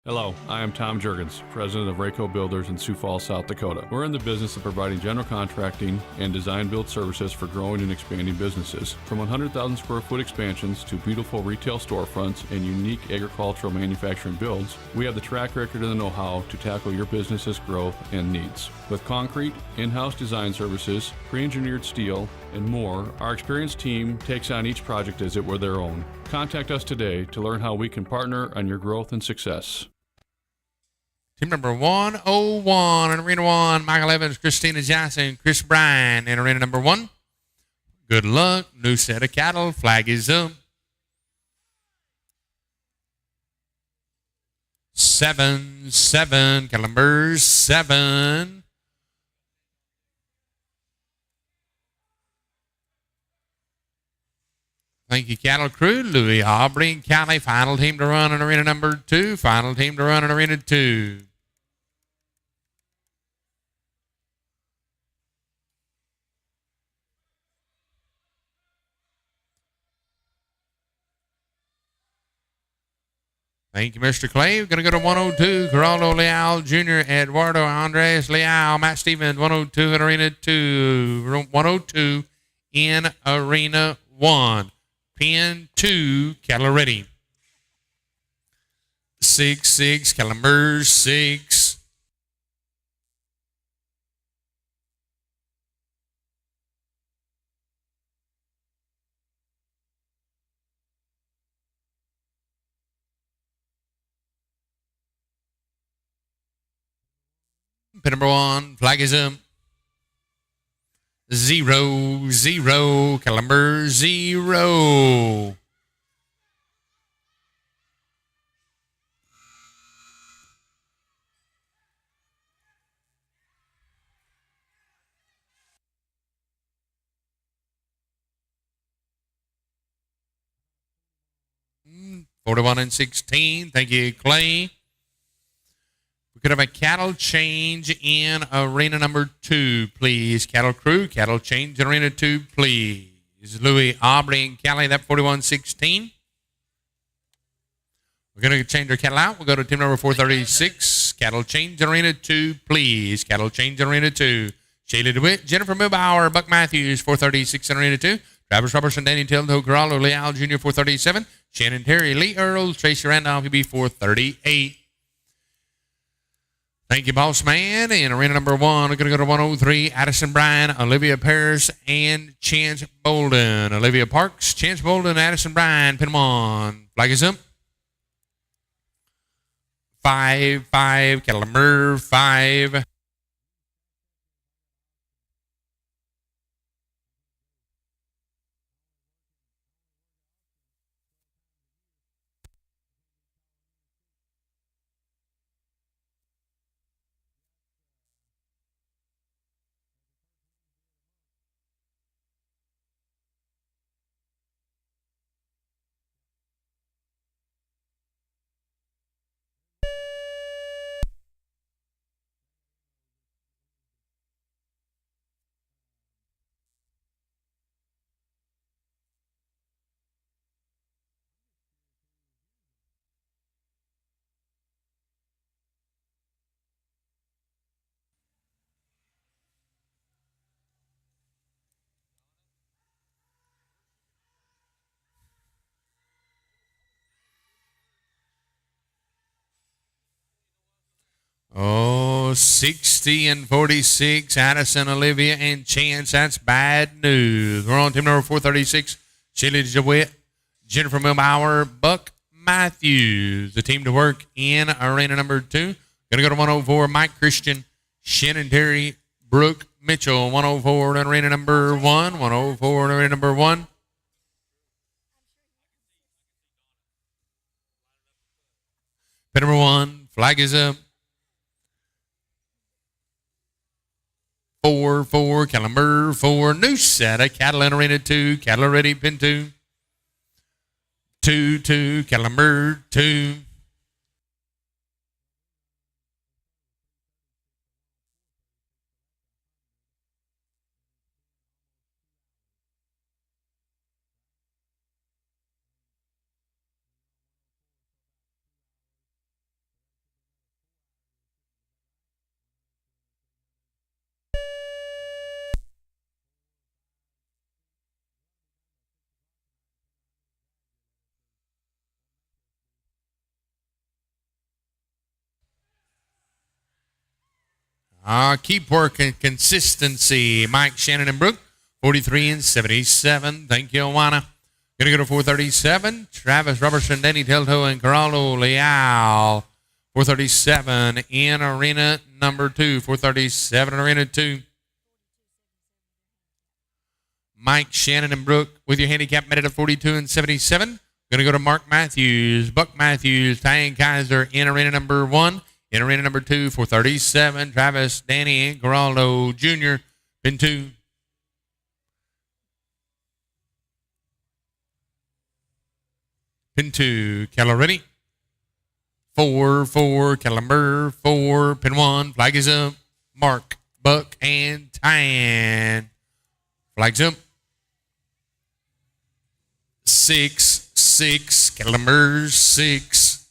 Hello, I am Tom Jurgens, president of Raeco Builders in Sioux Falls, South Dakota. We're in the business of providing general contracting and design build services for growing and expanding businesses. From 100,000 square foot expansions to beautiful retail storefronts and unique agricultural manufacturing builds, we have the track record and the know-how to tackle your business's growth and needs. With concrete, in-house design services, pre-engineered steel, and more, our experienced team takes on each project as it were their own. Contact us today to learn how we can partner on your growth and success. Team number 101 in Arena 1, Michael Evans, Christina Johnson, Chris Bryan in Arena number 1. Good luck. New set of cattle. Flag is up. 7, cattle number 7. Thank you, cattle crew. Louie, Aubrey, and Callie. Final team to run in Arena number 2. Final team to run in Arena 2. Thank you, Mr. Clay. We're going to go to 102. Geraldo Leal Jr., Eduardo Andres Leal, Matt Stevens, 102 in Arena 2. 102 in Arena 1. Pin 2, cattle ready. 6-6, Calamers 6. Pin number 1, flag is up. 0, 0, Calamers 0. Mm, 41 and 16. Thank you, Clay. We could have a cattle change in arena number 2, please. Cattle crew, cattle change in arena 2, please. Louis, Aubrey, and Callie, that 41-16. We're going to change our cattle out. We'll go to team number 436. Cattle change in arena 2, please. Cattle change in arena 2. Shayla DeWitt, Jennifer Milbauer, Buck Matthews, 436 in arena 2. Travis Robertson, Danny Tildo, Geraldo Leal Jr., 437. Shannon Terry, Lee Earl, Tracy Randolph, UB, 438. Thank you, boss man. In arena number 1, we're going to go to 103. Addison Bryan, Olivia Paris, and Chance Bolden. Olivia Parks, Chance Bolden, Addison Bryan, pin 1. Flag is up. 5, Calamer 5. Oh, 60 and 46. Addison, Olivia, and Chance. That's bad news. We're on team number 436. Shayla DeWitt, Jennifer Milbauer, Buck Matthews. The team to work in arena number 2. Going to go to 104. Mike Christian, Shannon Terry, Brooke Mitchell. 104 in arena number 1. 104 in arena number 1. Pin number 1. Flag is up. 4, Calamer 4, new set of cattle in arena 2, cattle ready, pin 2. 2, Calamer 2. Keep working consistency. Mike, Shannon, and Brooke, 43 and 77. Thank you, Awana. Going to go to 437. Travis Robertson, Danny Telto, and Geraldo Leal. 437 in arena number 2. 437 in arena 2. Mike, Shannon, and Brooke with your handicap method of 42 and 77. Going to go to Mark Matthews, Buck Matthews, Ty Kaiser in arena number 1. In arena number 2, 437, Travis, Danny, and Geraldo Jr. Pin 2. Pin 2, cattle ready. 4, Calamer 4, pin 1, flag is up. Mark, Buck, and Tyan. Flags up. 6, Calamer 6.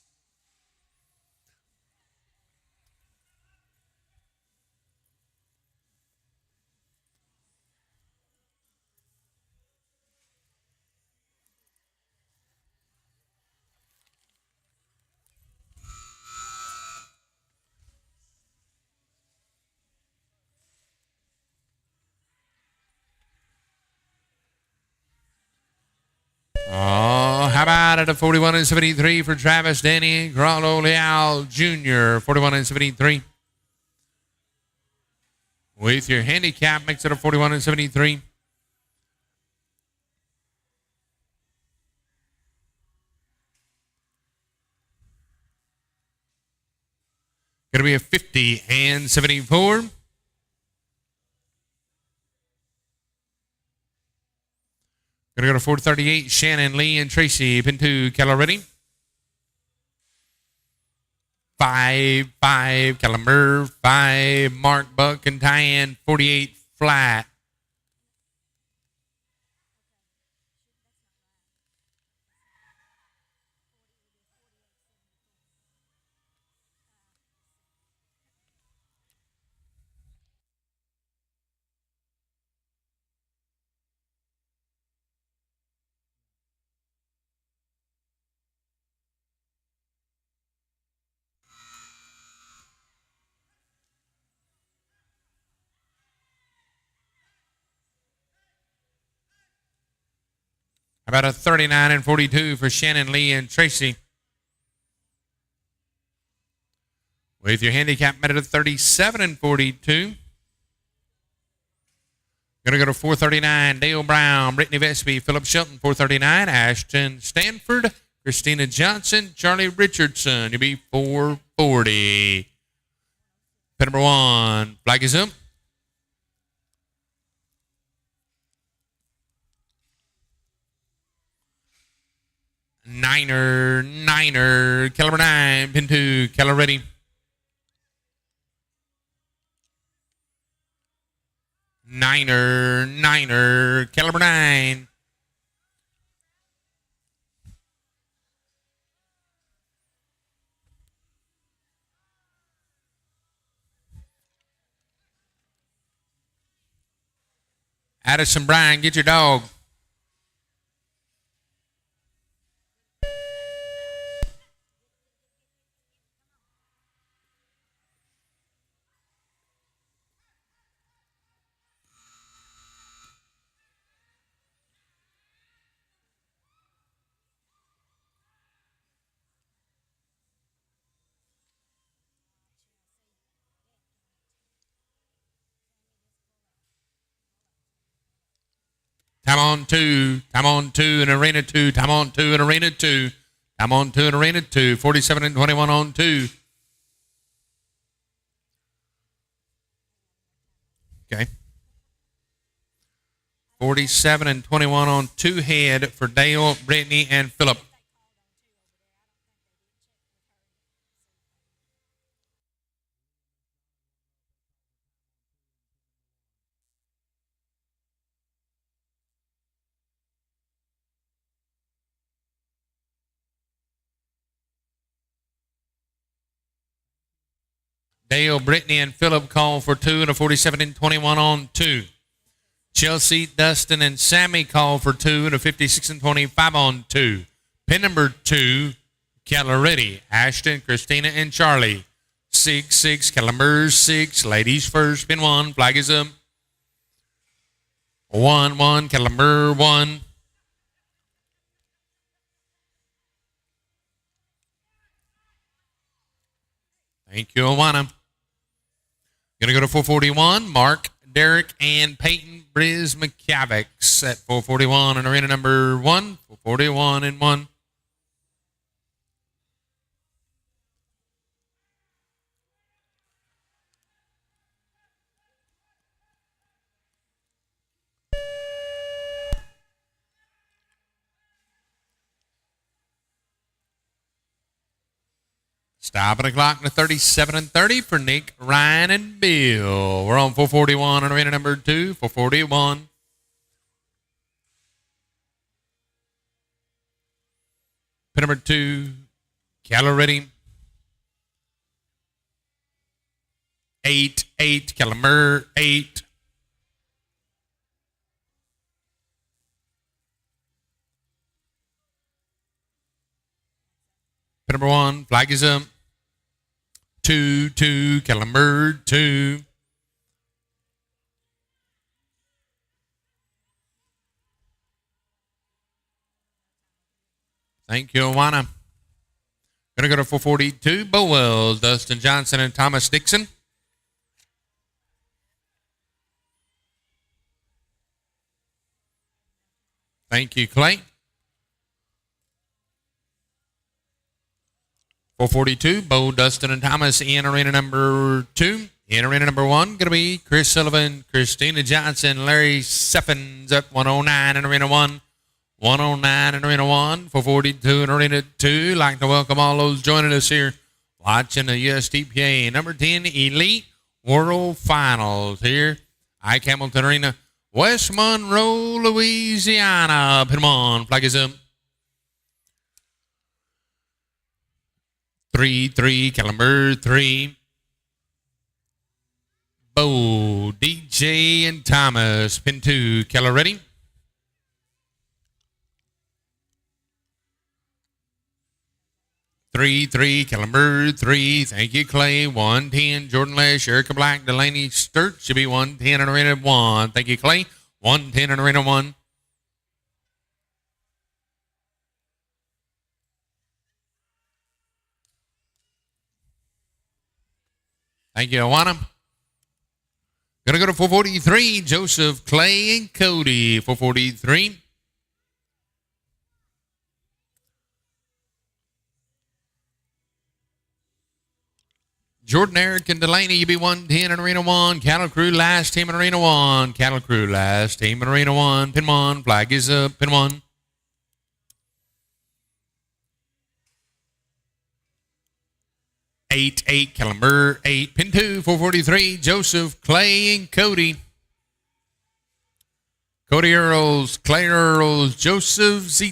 Oh, how about it? A 41 and 73 for Travis Danny Grotto Leal Jr. 41 and 73. With your handicap, makes it a 41 and 73. Going to be a 50 and 74. Going to go to 438, Shannon, Lee, and Tracy. Pin 2, Keller ready. 5, Caliber, 5, Mark, Buck, and Tyann, 48, flat. About a 39 and 42 for Shannon, Lee, and Tracy. With your handicap met at a 37 and 42. Going to go to 439, Dale Brown, Brittany Vesby, Philip Shelton, 439, Ashton Stanford, Christina Johnson, Charlie Richardson. You'll be 440. Pin number 1, flag is up. Niner, caliber 9, pin 2, Keller ready. Niner, caliber 9. Addison Bryan, get your dog. Time on 2, in arena 2, time on 2 in arena 2, time on 2 in arena 2, 47 and 21 on 2. Okay. 47 and 21 on 2 head for Dale, Brittany, and Philip. Dale, Brittany, and Philip call for 2 and a 47 and 21 on 2. Chelsea, Dustin, and Sammy call for 2 and a 56 and 25 on 2. Pin number 2, Keller ready. Ashton, Christina, and Charlie. 6, Caliber 6. Ladies first. Pin 1. Flag is up. 1, Caliber 1. Thank you, Awana. Going to go to 441. Mark, Derek, and Peyton Briz McCavics at 441 and arena number 1. 441 and 1. Stopping the clock to 37 and 30 for Nick, Ryan, and Bill. We're on 441 on arena number 2, 441. Pin number 2, Keller ready. 8, Caliber 8. Pin number 1, flag is up. 2, Caliber 2. Thank you, Awana. Gonna go to 442, Bowells, Dustin Johnson, and Thomas Dixon. Thank you, Clay. 442, Bo, Dustin, and Thomas in arena number 2. In arena number 1, going to be Chris Sullivan, Christina Johnson, Larry Seffens up 109 in arena 1. 109 in arena 1, 442 in arena 2. Like to welcome all those joining us here watching the USTPA number 10 Elite World Finals here. Ike Hamilton Arena, West Monroe, Louisiana. Put them on. Flag is up. 3-3, caliber 3. Bo, DJ, and Thomas. Pin 2, Keller ready. 3-3, caliber 3. Thank you, Clay. 110, Jordan Lesh, Erica Black, Delaney Sturt. Should be 110 in arena 1. Thank you, Clay. 110 in arena 1. Thank you, Awana. Gonna go to 443, Joseph, Clay, and Cody. 443. Jordan, Eric, and Delaney, you be 110 in arena 1. Cattle Crew, last team in arena 1. Cattle Crew, last team in arena 1. Pin 1, flag is up, pin 1. 8-8, caliber 8. Pin 2, 443, Joseph, Clay, and Cody. Cody Earls, Clay Earls, Joseph Zito.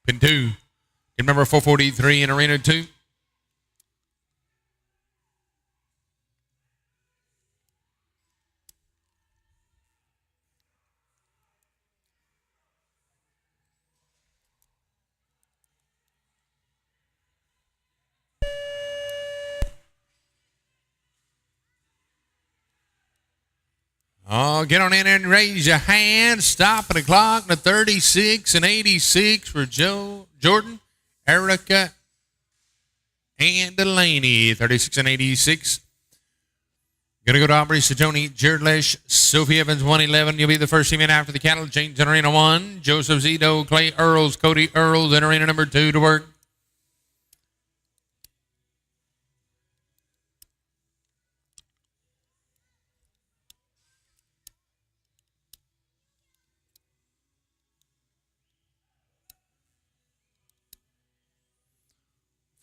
Pin 2. Pin number 443 in arena 2. Oh, get on in there and raise your hand. Stop at the clock. The 36 and 86 for Jordan, Erica, and Delaney. 36 and 86. Going to go to Aubrey, Sajoni, Jared Lesh, Sophie Evans, 111. You'll be the first team in after the cattle change in arena 1. Joseph Zito, Clay Earls, Cody Earls in arena number 2 to work.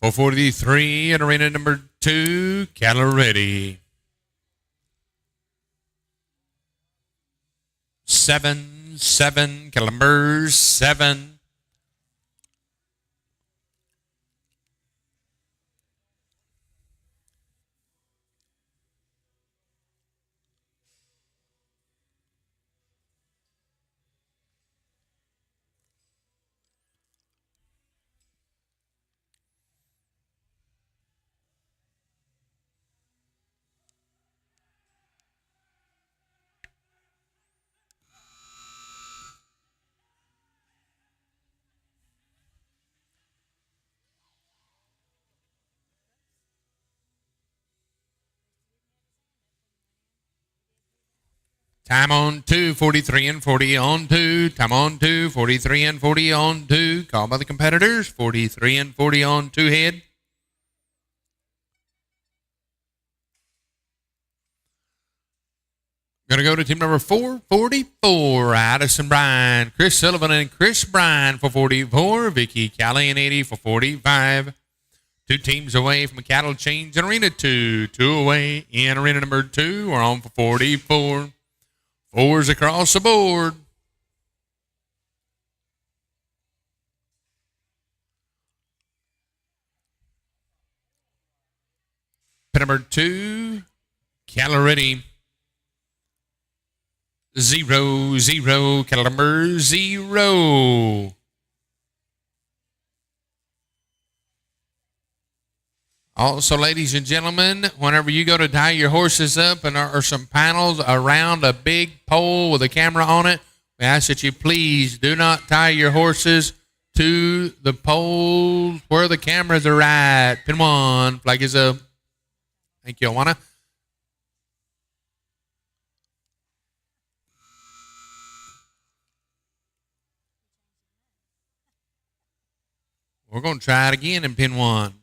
For 43 in arena number 2, cattle ready. 7-7, caliber 7. Time on 2, 43 and 40 on 2. Time on 2, 43 and 40 on 2. Called by the competitors, 43 and 40 on 2 head. Going to go to team number 444, Addison Bryan, Chris Sullivan and Chris Bryan for 44, Vicky Callie and 80 for 45. 2 teams away from a cattle change in arena 2. 2 away in arena number 2. We're on for 44. 4s across the board. Pin number 2, cattle ready. 0-0, cattle number 0. Also, ladies and gentlemen, whenever you go to tie your horses up and there are some panels around a big pole with a camera on it, we ask that you please do not tie your horses to the pole where the cameras are at. Pin 1, flag is up. Thank you, Awana. We're going to try it again in pin 1.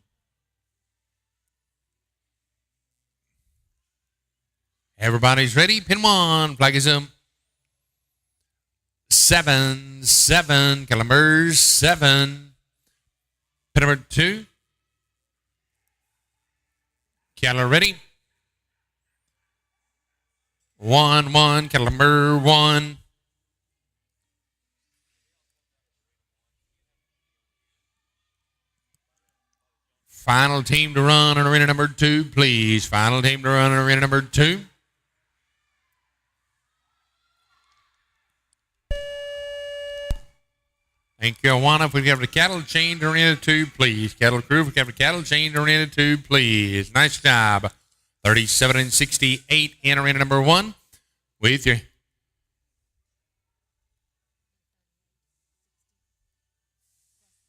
Everybody's ready. Pin 1, flag is up. 7, 7, Columbers, 7. Pin number 2. Cattle ready. 1, 1, Columbur, 1. Final team to run in arena number 2, please. Final team to run in arena number 2. Thank you, Awana. If we have the cattle chain to arena 2, please. Cattle crew, if we have the cattle chain to arena 2, please. Nice job. 37 and 68 in arena number 1. With you.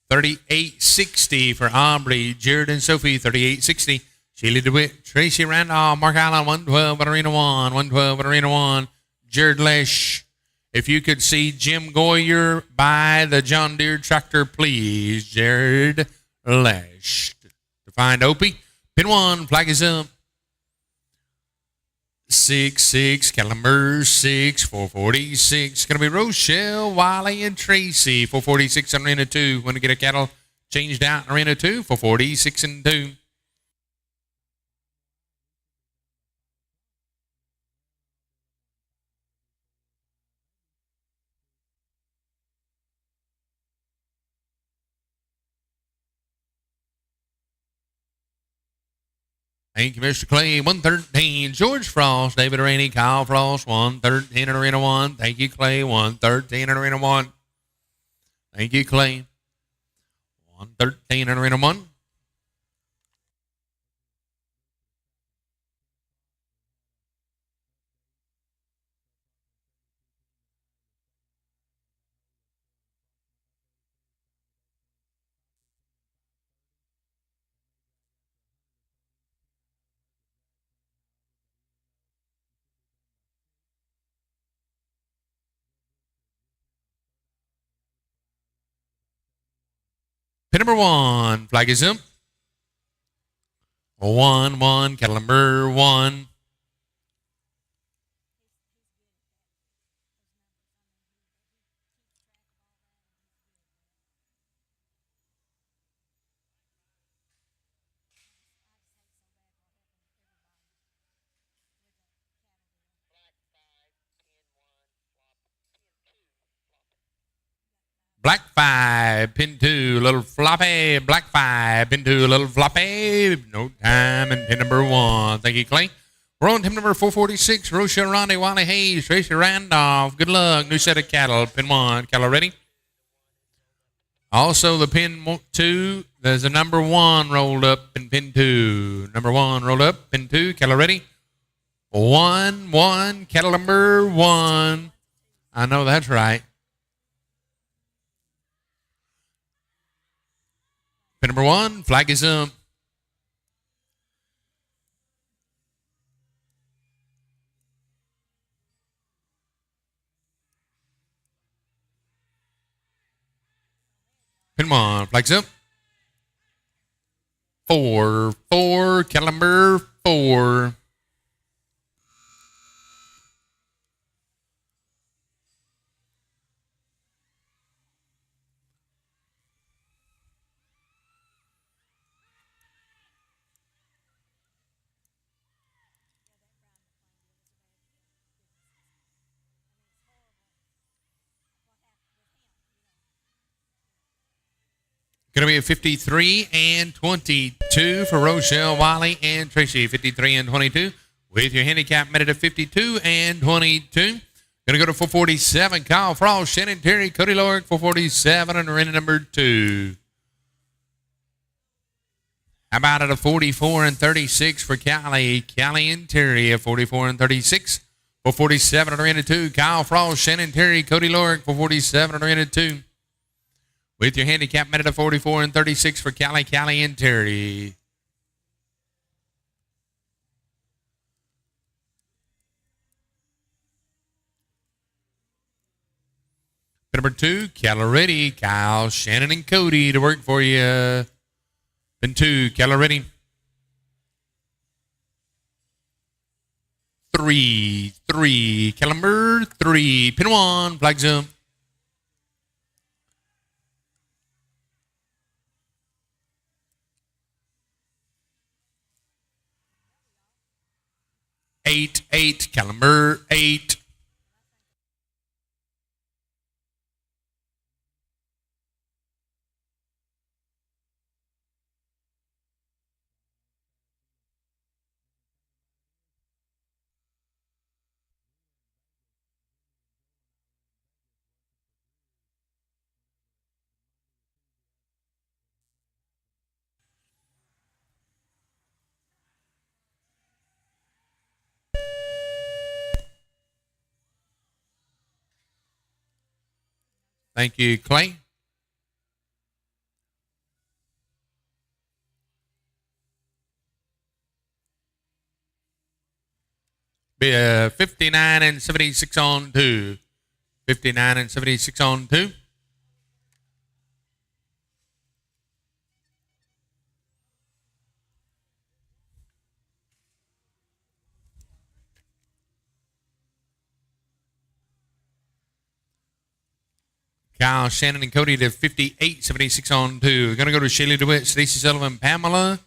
38-60 for Aubrey, Jared and Sophie. 38-60. Sheila DeWitt, Tracy Randolph, Mark Allen. 112 at arena 1. 112 at arena 1. Jared Lesh. If you could see Jim Goyer by the John Deere tractor, please. Jared Lesh. To find Opie. Pin 1, flag is up. 6, 6, Columbers, 6, 446. Going to be Rochelle, Wiley, and Tracy. 446 on arena 2. Want to get a cattle changed out in arena 2? 446 and 2. Thank you, Mr. Clay. 113, George Frost, David Rainey, Kyle Frost. 113 in arena 1. Thank you, Clay. 113 in arena 1. Thank you, Clay. 113 in arena 1. Pin number 1, flag is up. 1, 1, cattle number 1. Black 5, pin 2, little floppy. Black 5, pin 2, little floppy. No time in pin number 1. Thank you, Clay. We're on team number 446. Rochelle Ronnie, Wally Hayes, Tracy Randolph. Good luck. New set of cattle. Pin 1. Cattle ready? Also, the pin 2, there's a number 1 rolled up in pin 2. Number 1 rolled up, pin 2. Cattle ready? 1, 1, cattle number 1. I know that's right. Pin number 1, flag is up. Pin 1, flag's up. 4, 4, cattle number 4. Going to be a 53 and 22 for Rochelle, Wiley, and Tracy. 53 and 22 with your handicap made at 52 and 22. Going to go to 447. Kyle Frost, Shannon Terry, Cody Lorick, 447 and arena number 2. How about at a 44 and 36 for Callie and Terry at 44 and 36. 447 at arena 2. Kyle Frost, Shannon Terry, Cody Lorick, 447 at arena 2. with your handicap met at a 44 and 36 for Callie, and Terry. Number 2, Ready, Kyle, Shannon, and Cody to work for you. Pin 2, Ready. 3, number 3, pin 1, flag zoom. 8, number 8. Thank you, Clay. Be a 59 and 76 on 2. 59 and 76 on 2. Kyle, Shannon, and Cody to 58, 76 on 2. Going to go to Shaylee DeWitt, Stacey Sullivan, Pamela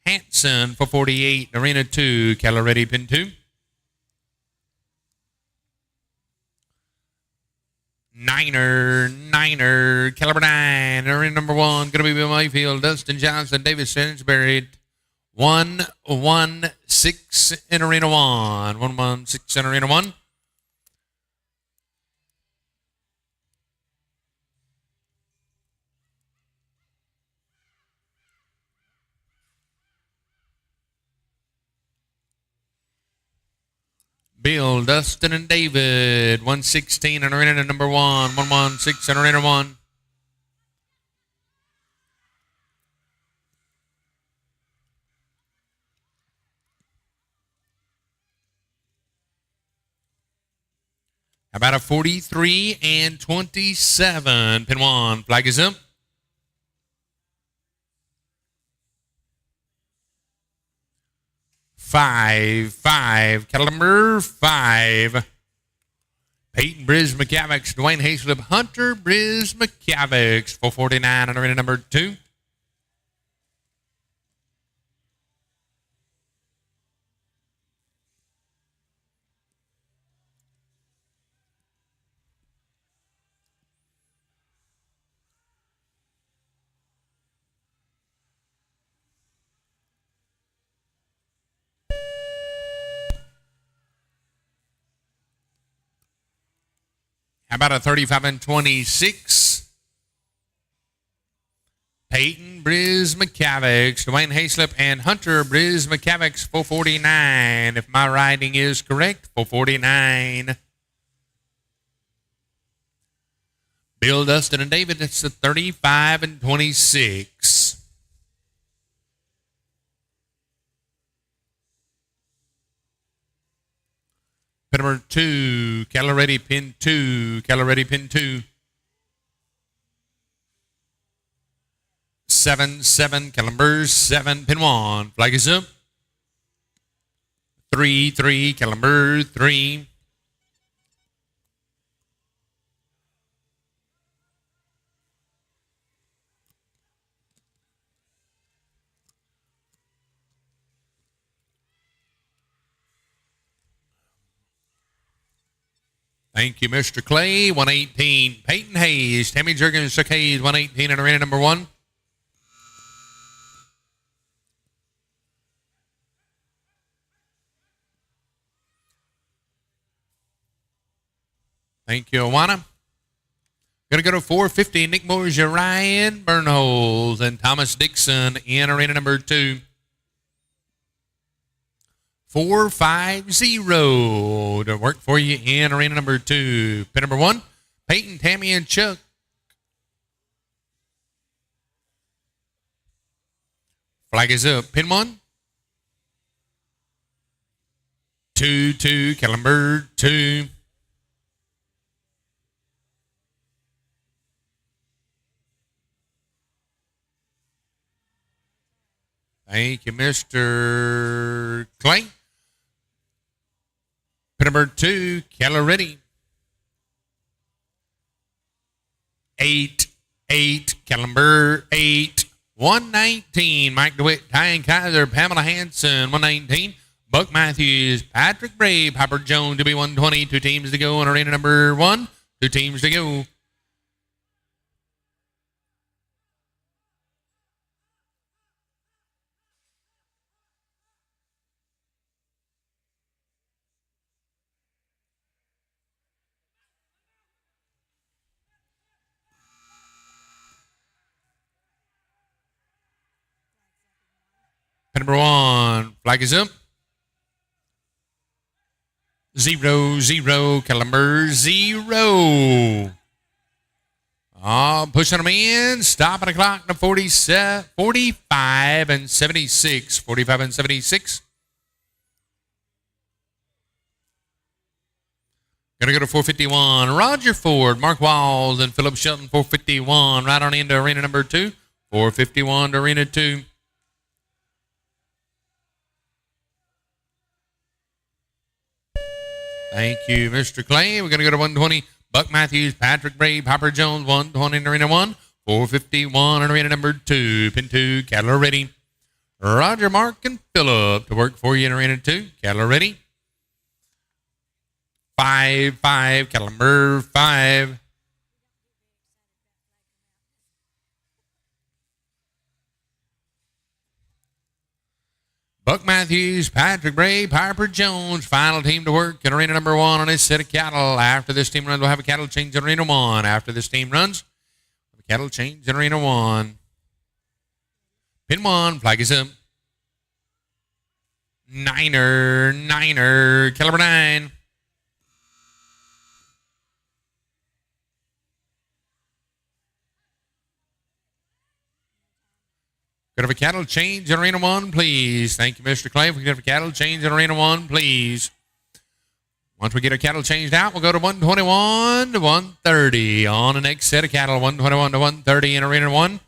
Hanson for 48. Arena 2, Ready, pin 2. 9, caliber 9. Arena number 1, going to be Bill Mayfield, Dustin Johnson, David Sainsbury. 1-1-6 in Arena 1. 1-1-6 in Arena 1. Bill, Dustin, and David. 116 in Arena number 1. 1-1-6 in Arena 1. About a 43 and 27. Pin 1. Flag is up. 5, cattle number 5. Peyton Briz McCavics, Dwayne Hayslip, Hunter Briz McCavics, 449 on arena number 2. How about a 35 and 26? Peyton Briz McCavics, Dwayne Hayslip, and Hunter Briz McCavics, 449. If my writing is correct, 449. Bill, Dustin, and David, it's the 35 and 26. Pin number 2, Ready, pin 2, Ready, pin 2. 7, number 7, pin 1. Flag is up. 3, number 3. Thank you, Mr. Clay. 118, Peyton Hayes, Tammy Jurgens, Chuck Hayes, 118 in arena number 1. Thank you, Awana. Going to go to 450, Nick Moores, Ryan Burnholz, and Thomas Dixon in arena number 2. 450 to work for you in arena number 2. Pin number 1, Peyton, Tammy, and Chuck. Flag is up. Pin 1. 2-2, Caliber 2. Thank you, Mr. Clay. Pin number 2, Keller ready. 8-8, Caliber 8. 119, Mike DeWitt, Ty Kaiser, Pamela Hanson, 119. Buck Matthews, Patrick Bray, Piper Jones, to be 120. 2 teams to go on arena number 1. 2 teams to go. Number 1, flag is up. 0-0, Caliber 0. Pushing them in, stopping the clock to 45 and 76. 45 and 76. Gonna go to 451. Roger Ford, Mark Walls, and Philip Shelton, 451. Right on into arena number 2. 451 to arena 2. Thank you, Mr. Clay. We're going to go to 120. Buck Matthews, Patrick Bray, Piper Jones, 120 in arena 1. 451 in arena number 2. Pin 2, cattle are ready. Roger, Mark, and Philip to work for you in arena 2. Cattle are ready. 5-5, cattle number 5. Buck Matthews, Patrick Bray, Piper Jones, final team to work in arena number 1 on this set of cattle. After this team runs, we'll have a cattle change in arena 1. After this team runs, we'll have a cattle change in arena 1. Pin 1, flag is up. Niner, caliber 9. Could have a cattle change in arena 1, please. Thank you, Mr. Clay. If we could have a cattle change in arena 1, please. Once we get our cattle changed out, we'll go to 121 to 130 on the next set of cattle. 121 to 130 in arena 1.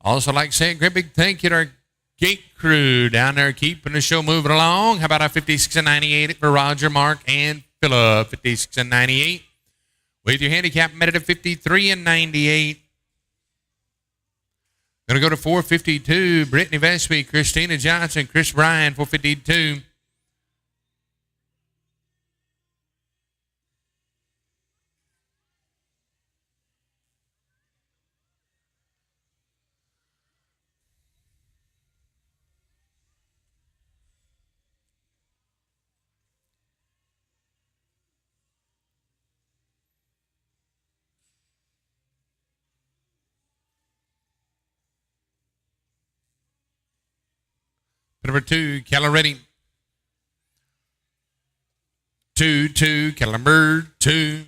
Also, like to say a great big thank you to our gate crew down there keeping the show moving along. How about our 56 and 98 for Roger, Mark, and Philip? 56 and 98. With your handicap met at 53 and 98. Going to go to 452, Brittany Vesby, Christina Johnson, Chris Bryan, 452. Number 2, Keller ready. 2-2, Caliber 2.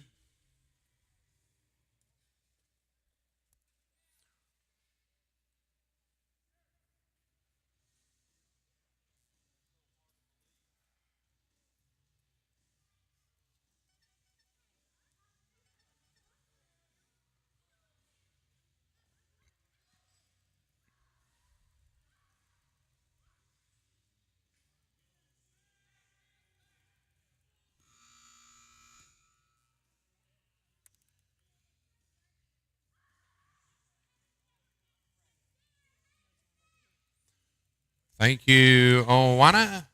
Thank you, Owana.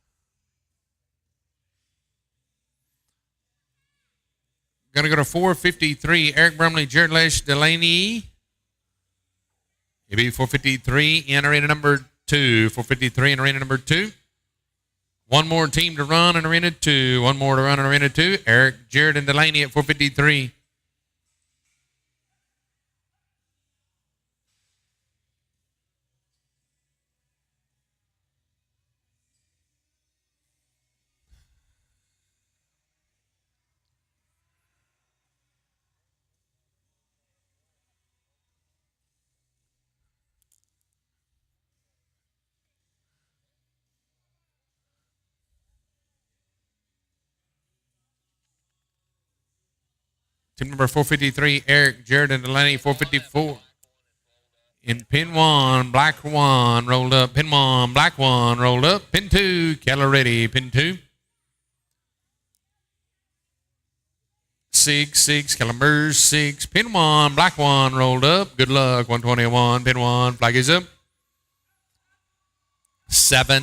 Going to go to 453, Eric Brumley, Jared Lesh, Delaney. It'll be 453 in arena number 2. 453 in arena number 2. One more team to run in arena 2. One more to run in arena 2. Eric, Jared, and Delaney at 453. Team number 453, Eric, Jared, and Delaney, 454. In pin 1, black 1, rolled up. Pin 1, black 1, rolled up. Pin 2, Keller ready. Pin 2. 6, Calimbers, 6. Pin 1, black 1, rolled up. Good luck, 121. Pin 1, flag is up. 7,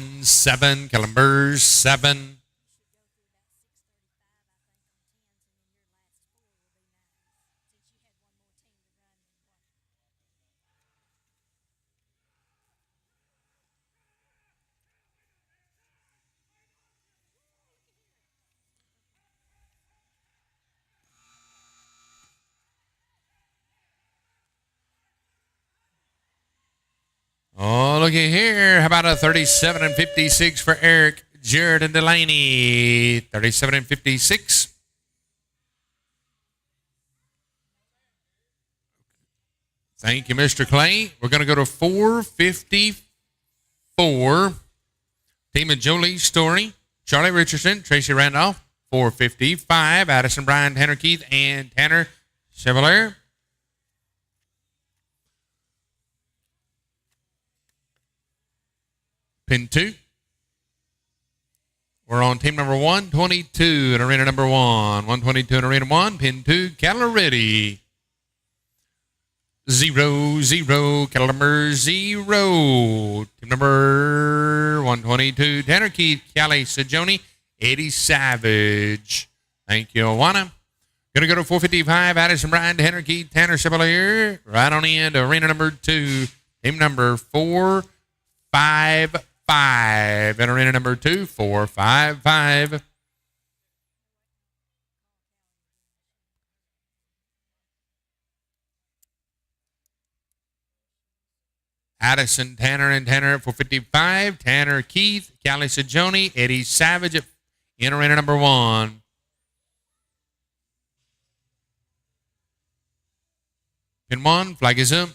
Calimbers, 7. Oh, looky here. How about a 37 and 56 for Eric, Jared, and Delaney? 37 and 56. Thank you, Mr. Clay. We're going to go to 454. Team of Jolie Story, Charlie Richardson, Tracy Randolph. 455, Addison Bryan, Tanner Keith, and Tanner Chevalier. Pin 2. We're on team number 122 in arena number 1. 122 in arena 1. Pin 2. Cattle ready. 0, cattle number 0. Team number 122. Tanner Keith, Callie Sajoni, Eddie Savage. Thank you, Awana. Gonna go to 455. Addison Bryan, Tanner Keith, Tanner Chevalier. Right on the end. Arena number 2. Team number 455. In arena number 2, 455. Addison, Tanner, and Tanner at 455. Tanner Keith, Callie Sajoni, Eddie Savage in arena number 1. Pin 1, flag is up.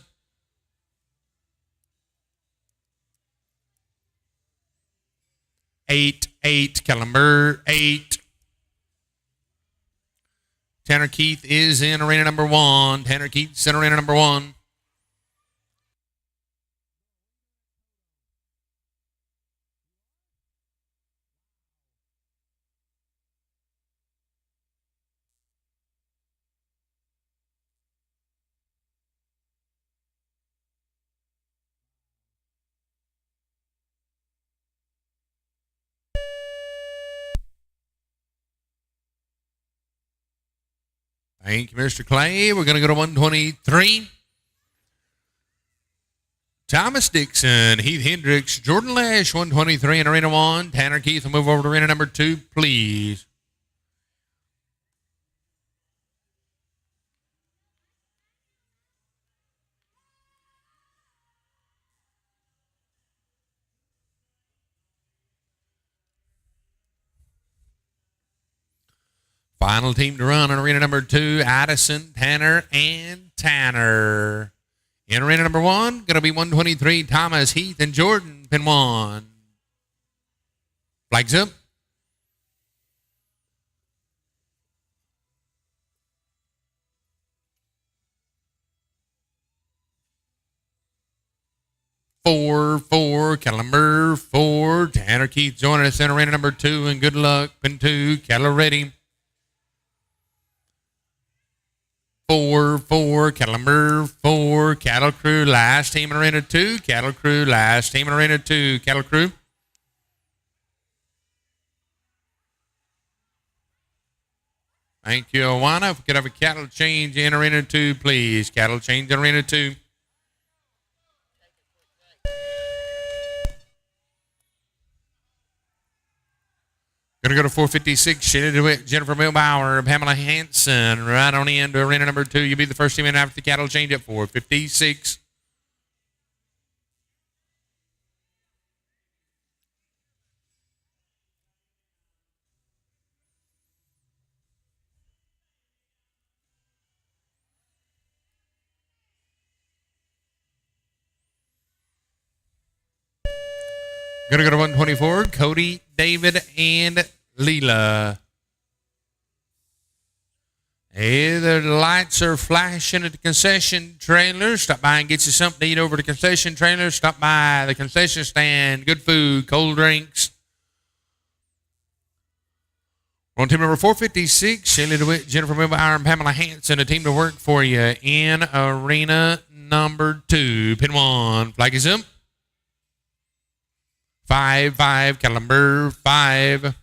8, Calamber, 8. Tanner Keith is in arena number 1. Tanner Keith's in arena number 1. Thank you, Mr. Clay. We're going to go to 123. Thomas Dixon, Heath Hendricks, Jordan Lash, 123 in arena 1. Tanner Keith will move over to arena number 2, please. Final team to run in arena number 2, Addison, Tanner, and Tanner. In arena number 1, going to be 123, Thomas, Heath, and Jordan, pin 1. Flags up. Four, Calamber, 4. Tanner Keith joining us in arena number 2, and good luck, pin 2, Cattle ready. 4, Cattle number 4, Cattle Crew, last team in arena 2, Cattle Crew, last team in arena 2, Cattle Crew. Thank you, Awana. If we could have a cattle change in arena 2, please. Cattle change in arena 2. Going to go to 456, Shady DeWitt, Jennifer Milbauer, Pamela Hanson, right on the end to arena number 2. You'll be the first team in after the cattle change at 456. Going to go to 124, Cody, David, and Leela. Hey, the lights are flashing at the concession trailer. Stop by and get you something to eat over the concession trailer. Stop by the concession stand. Good food, cold drinks. On team number 456, Shaylee DeWitt, Jennifer Milbauer, and Pamela Hanson, a team to work for you in arena number 2. Pin 1, flag is up. 5-5, caliber 5.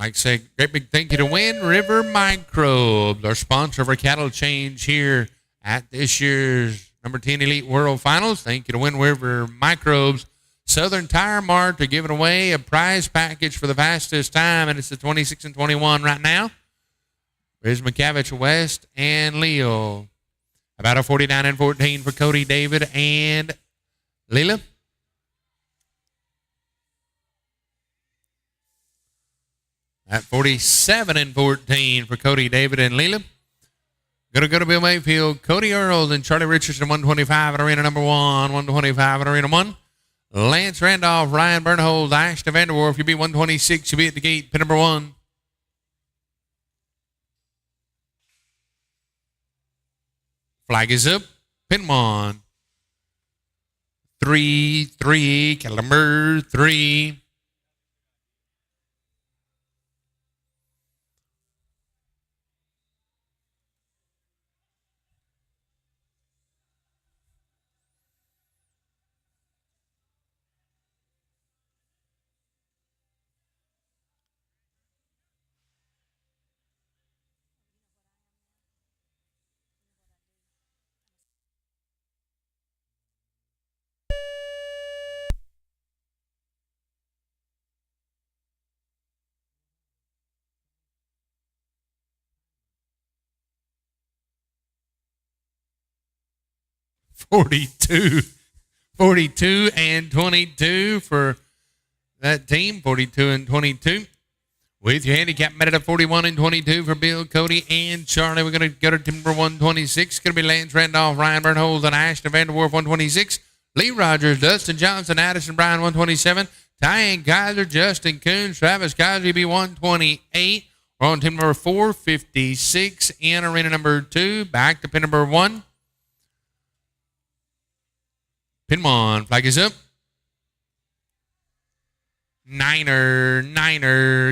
Like I say, great big thank you to Wind River Microbes, our sponsor of our cattle change here at this year's number 10 Elite World Finals. Thank you to Wind River Microbes. Southern Tire Mart, they're giving away a prize package for the fastest time, and it's the 26 and 21 right now. There's McCavich West and Leo. About a 49 and 14 for Cody David and Leela. At 47 and 14 for Cody David and Leela. Gonna go to Bill Mayfield, Cody Earls, and Charlie Richardson, 125 at arena number 1, 125 at arena 1. Lance Randolph, Ryan Bernhold, Ashton Vanderwerf. You be 126, you'll be at the gate, pin number 1. Flag is up, pin 1. 3-3, caliber 3. Forty-two and 22 for that team. 42 and 22. With your handicap met at 41 and 22 for Bill, Cody, and Charlie. We're going to go to team number 126. Going to be Lance Randolph, Ryan Bernhold, and Ashton Vanderwerf, 126. Lee Rogers, Dustin Johnson, Addison Bryan, 127. Tyan Kaiser, Justin Coons, Travis Kaiser, be 128. We're on team number 456 in arena number 2. Back to pin number 1. Pin 1, flag is up. Niner,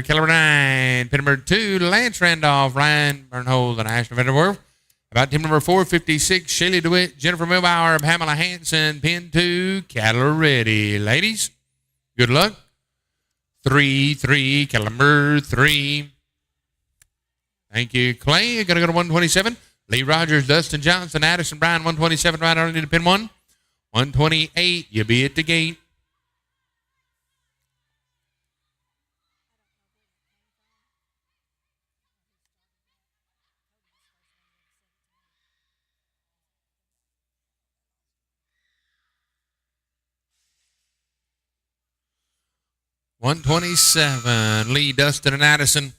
caliber 9. Pin number 2, Lance Randolph, Ryan Bernhold, and Ashton Vanderwerf. About team number 456, Shaylee DeWitt, Jennifer Milbauer, Pamela Hanson. Pin 2, cattle are ready. Ladies, good luck. 3-3, caliber 3. Thank you, Clay. You're going to go to 127. Lee Rogers, Dustin Johnson, Addison Bryan, 127, right on into pin 1. 128, you be at the gate. $127, Lee, Dustin, and Addison.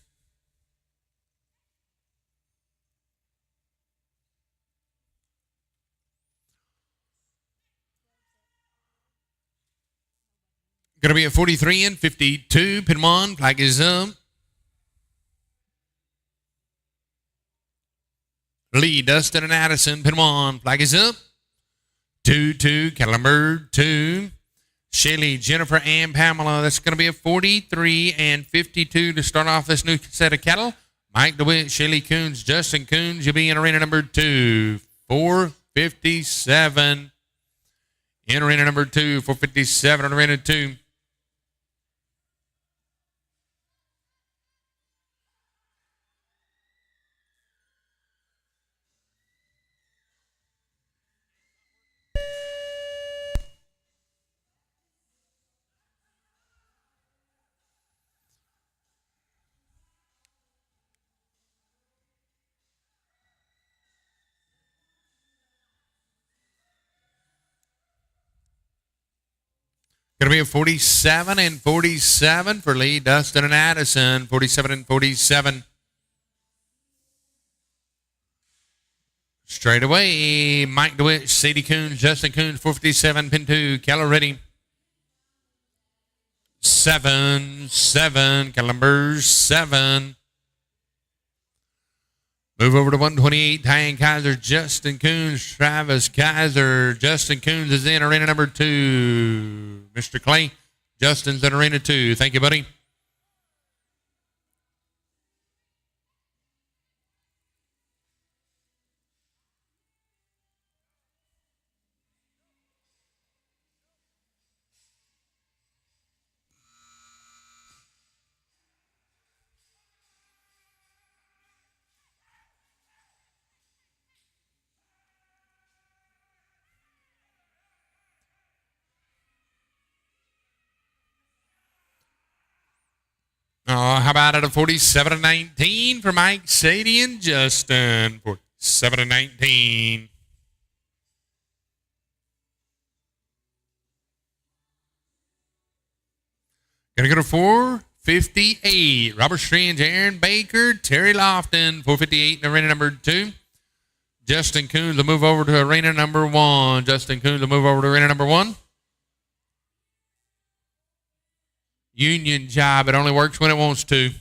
Going to be at 43 and 52. Pin 1, flag is up. Lee, Dustin, and Addison. Pin 1, flag is up. 2-2, caliber 2. Shaylee, Jennifer, and Pamela. That's going to be a 43 and 52 to start off this new set of cattle. Mike DeWitt, Shaylee Coons, Justin Coons. You'll be in arena number 2. 457. In arena number 2. 457 in arena 2. Going to be a 47 and 47 for Lee, Dustin, and Addison. 47 and 47. Straight away, Mike DeWitt, Sadie Coons, Justin Coons, 457, pin 2, Keller ready. 7, Columbus 7. Move over to 128, Diane Kaiser, Justin Coons, Travis Kaiser. Justin Coons is in arena number 2. Mr. Clay, Justin's in arena 2. Thank you, buddy. How about at a 47 and 19 for Mike, Sadie, and Justin? 47 and 19. Gonna go to 458. Robert Strange, Aaron Baker, Terry Lofton. 458 in arena number 2. Justin Coons will move over to arena number 1. Justin Coons will move over to arena number 1. Union job. It only works when it wants to.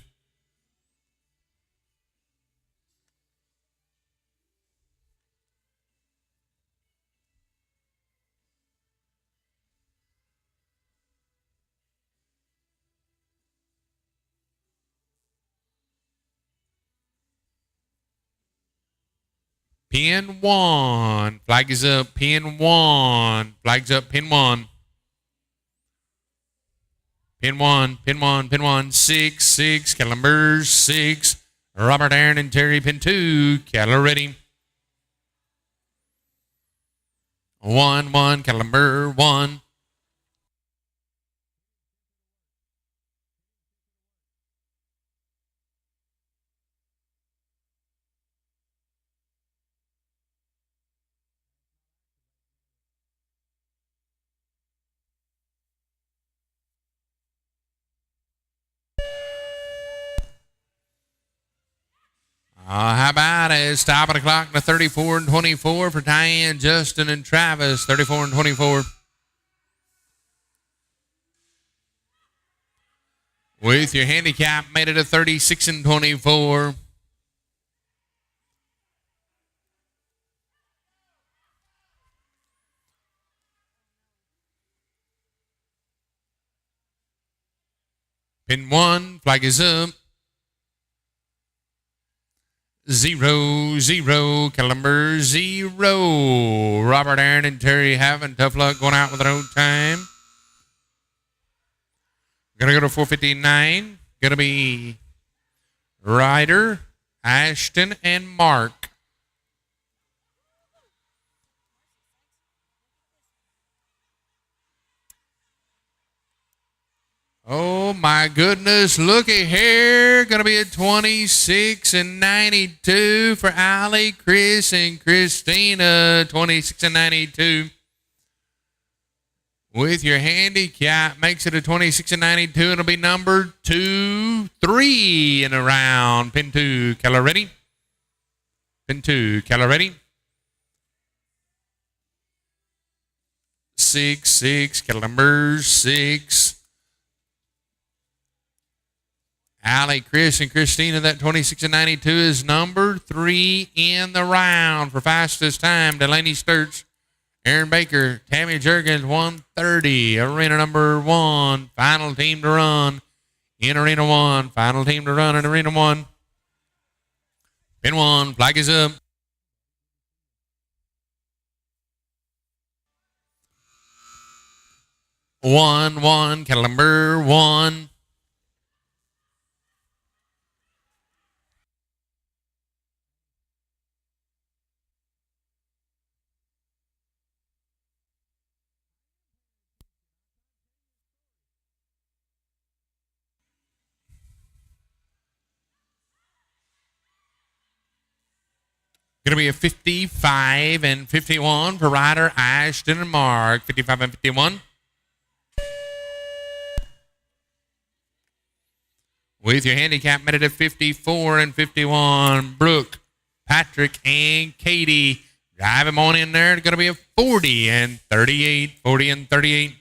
Pin 1. Flag is up. Pin 1. Flag's up. Pin 1. Pin 1, pin 1, pin 1, 6, Columbus 6, Robert, Aaron, and Terry, pin 2, Keller ready. 1, Columbus 1. How about it? Stop at the clock to 34 and 24 for Diane, Justin, and Travis. 34 and 24. With your handicap, made it a 36 and 24. Pin 1, flag is up. 0, Columbus 0. Robert, Aaron, and Terry having tough luck going out with their own time. Gonna go to 459. Gonna be Ryder, Ashton, and Mark. Oh my goodness, looky here. Gonna be a 26 and 92 for Allie, Chris, and Christina. 26 and 92. With your handicap, makes it a 26 and 92. It'll be number 2, 3 in a round. Pin 2, Keller ready. Pin 2, Keller ready. 6, Columbus 6. Allie, Chris, and Christina, that 26 and 92 is number 3 in the round for fastest time. Delaney Sturts, Aaron Baker, Tammy Jurgens, 130. Arena number 1, final team to run in arena 1. Final team to run in arena 1. Pin 1, flag is up. One, Caliber 1. Going to be a 55 and 51 for Ryder, Ashton, and Mark. 55 and 51. With your handicap minute at 54 and 51, Brooke, Patrick, and Katie. Drive him on in there. It's going to be a 40 and 38. 40 and 38.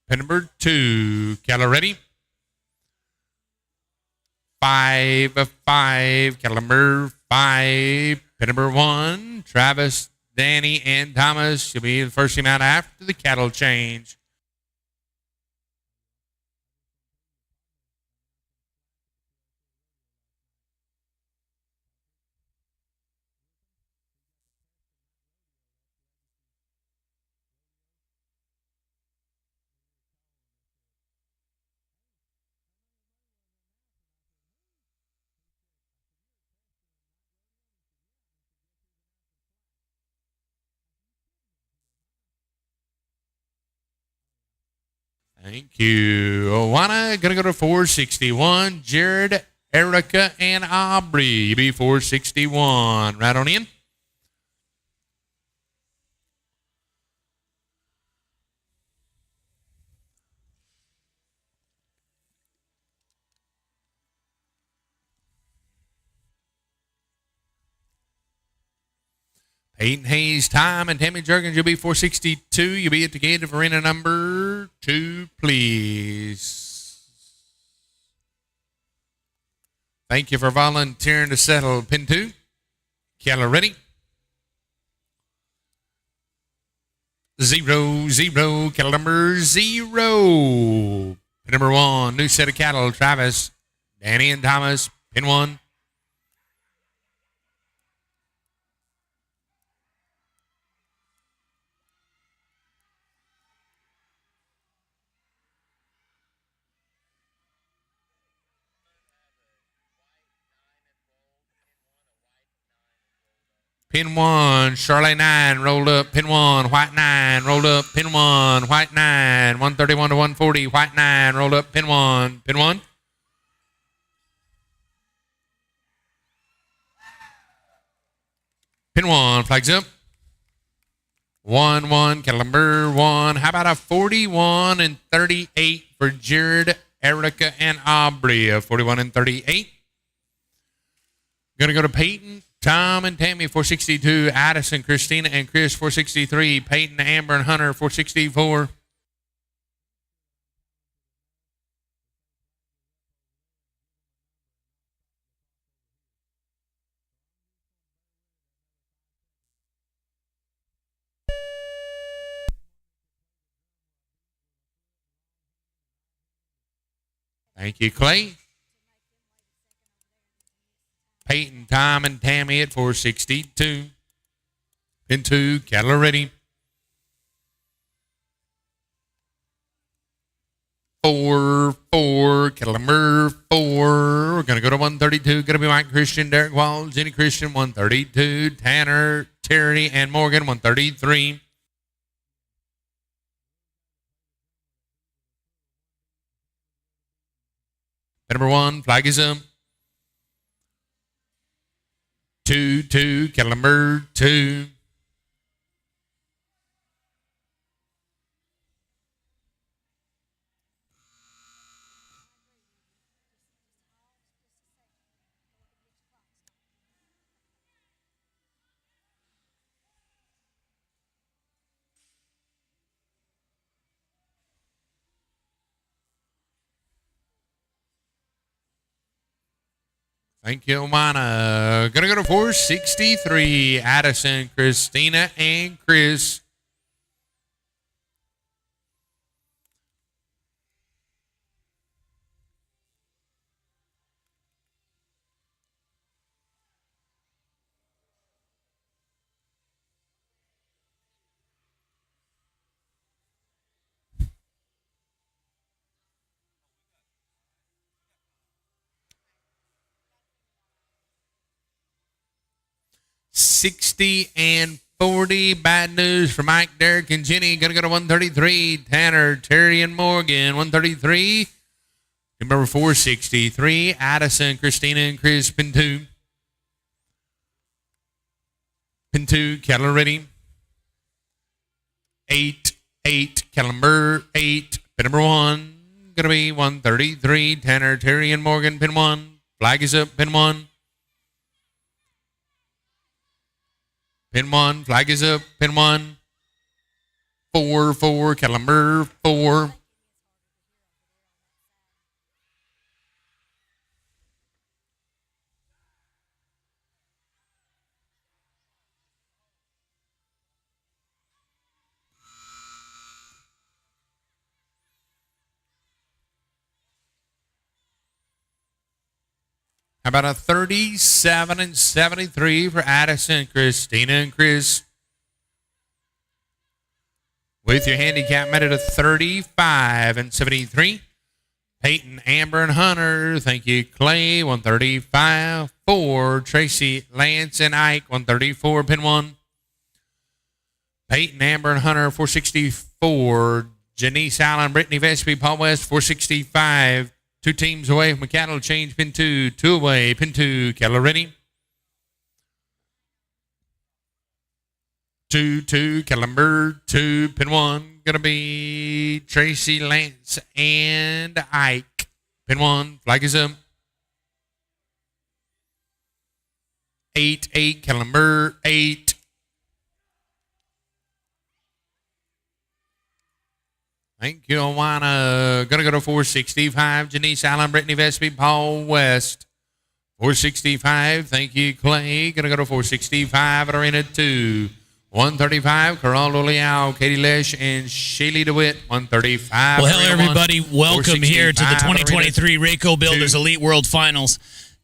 Pin number 2, Keller ready. 5 of 5, Keller number 5. Pin number 1, Travis, Danny, and Thomas. She'll be the first team out after the cattle change. Thank you. Owana, going to go to 461. Jared, Erica, and Aubrey. You be 461. Right on in. Peyton Hayes, Tom, and Tammy Jergens, you'll be 462. You'll be at the gate of arena number 2, please. Thank you for volunteering to settle pin 2. Keller ready. 0, 0, cattle number 0. Pin number 1, new set of cattle, Travis, Danny, and Thomas. Pin 1. Pin 1, Charlotte 9, rolled up. Pin 1, white 9, rolled up. Pin 1, white 9, 131 to 140, white 9, rolled up. Pin 1, pin 1. Pin 1, flags up. 1, 1, cattle number 1. How about a 41 and 38 for Jared, Erica, and Aubrey? A 41 and 38. Going to go to Peyton, Tom, and Tammy, 462. Addison, Christina, and Chris, 463. Peyton, Amber, and Hunter, 464. Thank you, Clay. Peyton, Tom, and Tammy at 462. Pin 2, cattle are ready. 4, 4, cattle number 4. We're going to go to 132. Going to be Mike Christian, Derek Wall, Jenny Christian, 132. Tanner, Terry, and Morgan, 133. Number 1, flag is up. 2, 2, cattle number 2. Thank you, Mana. Gonna go to 463. Addison, Christina, and Chris. 60 and 40. Bad news for Mike, Derek, and Jenny. Going to go to 133. Tanner, Terry, and Morgan. 133. Number 463. Addison, Christina, and Chris. Pin 2. Pin 2. Cattle ready. 8. Calendar 8. Pin number 1. Going to be 133. Tanner, Terry, and Morgan. Pin 1. Flag is up. Pin 1. Pin 1. Flag is up. Pin 1. 4. Calendar 4. How about a 37 and 73 for Addison, Christina, and Chris? With your handicap made it a 35 and 73. Peyton, Amber, and Hunter. Thank you, Clay. 135. 4. Tracy, Lance, and Ike. 134. Pin 1. Peyton, Amber, and Hunter. 464. Janice Allen, Brittany Vespi, Paul West. 465. 2 teams away from cattle change. Pin 2. 2 away. Pin 2. Cattle ready. 2. Calendar 2. Pin 1. Gonna be Tracy, Lance, and Ike. Pin 1. Flag is up. 8. Calendar 8. Thank you, Awana. Gonna go to 465. Janice Allen, Brittany Vespi, Paul West. 465. Thank you, Clay. Gonna go to 465 at Arena 2. 135. Caroldo Leal, Katie Lesh, and Shaylee DeWitt. 135. Well, hello, everybody. Welcome here to the 2023 Raeco Builders 2. Elite World Finals.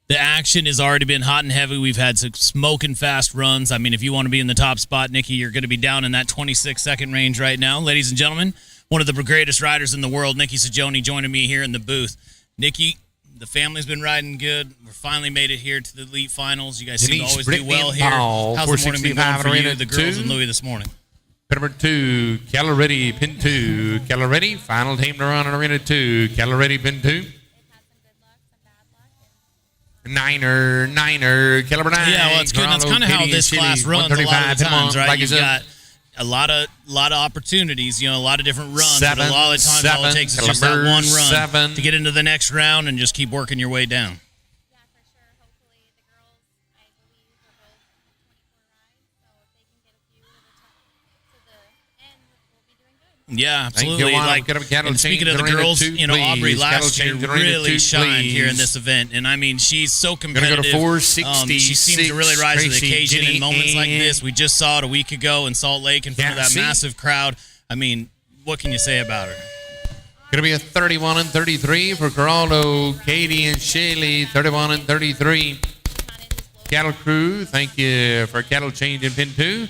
The action has already been hot and heavy. We've had some smoking fast runs. I mean, if you want to be in the top spot, Nikki, you're going to be down in that 26-second range right now. Ladies and gentlemen, one of the greatest riders in the world, Nikki Sajoni, joining me here in the booth. Nikki, the family's been riding good. We finally made it here to the Elite Finals. You guys seem to always do well here. How's the morning been going for you, the girls, and Louie this morning? Pin number 2, Keller ready, pin 2. Keller ready, final team to run on Arena 2. Keller ready, pin 2. Niner, Keller 9. Yeah, well, it's good. That's kind of how this class runs a lot of the times, right? You've got a lot of opportunities, a lot of different runs. But a lot of the times, all it takes is just that one run to get into the next round and just keep working your way down. Yeah, for sure. Hopefully, the girls, I believe, are both 24 rides. So if they can get a few to the end, we'll be doing good. Yeah, absolutely. And speaking of the girls, Aubrey last year really shined here in this event. And, I mean, she's so competitive. She seems to really rise to the occasion in moments like this. We just saw it a week ago in Salt Lake in front of that massive crowd. I mean, what can you say about her? Going to be a 31 and 33 for Geraldo, Katie, and Shaylee. 31 and 33. Cattle Crew, thank you for cattle change in pin 2.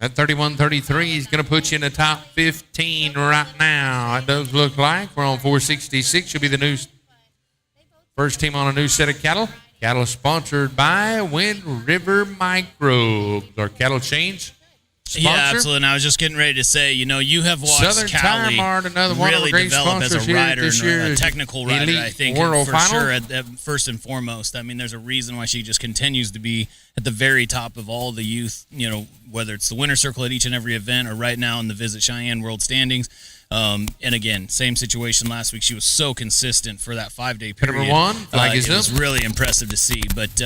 At 31-33, he's going to put you in the top 15 right now. It does look like we're on 466. Should be the new first team on a new set of cattle. Cattle sponsored by Wind River Microbes. Our cattle change sponsor. Yeah, absolutely. And I was just getting ready to say, you have watched Southern Callie Mart, another one really of the great develop as a sponsors rider this and year. a technical rider, Elite I think, World for Final. sure, at first and foremost. I mean, there's a reason why she just continues to be at the very top of all the youth, whether it's the winner circle at each and every event or right now in the Visit Cheyenne World Standings. And again, same situation last week. She was so consistent for that 5-day period. Number 1, flag is it was really impressive to see. But,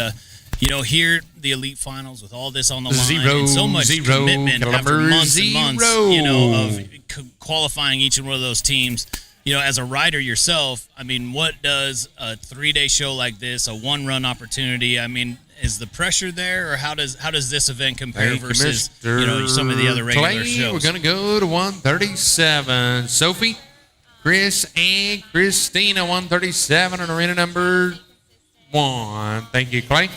here, the Elite Finals with all this on the line and so much commitment after months and months, of qualifying each and one of those teams. As a rider yourself, I mean, what does a 3-day show like this, a one-run opportunity, I mean, is the pressure there, or how does this event compare versus some of the other regular Clay, shows? We're going to go to 137. Sophie, Chris, and Christina, 137 on arena number 1. Thank you, Clay.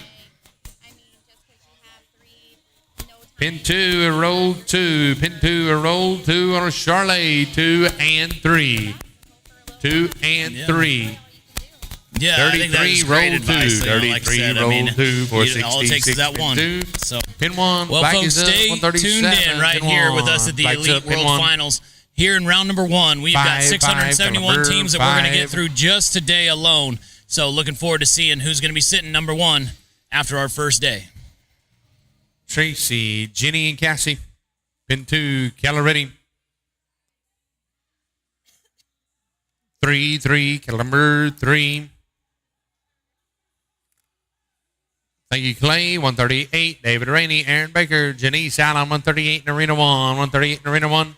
Pin 2, a roll 2. Pin 2, a roll 2 on a Charlotte. 2 and 3. 2 and 3. Yeah, I think that is great advice. 33 like I said, roll 2. all it takes is that one. So, Pin one. well, Flag folks, is up, stay 137, tuned in right pin here with one. us at the Flag's Elite up, pin World one. Finals. Here in round number 1, we've got Five, 671 number teams that we're going to get five. through just today alone. So, looking forward to seeing who's going to be sitting number 1 after our first day. Tracy, Jenny, and Cassie. Pin 2, Keller ready. 3, Keller number 3. Thank you, Clay. 138, David Rainey, Aaron Baker, Janice Allen, 138 in Arena 1, 138 in Arena 1.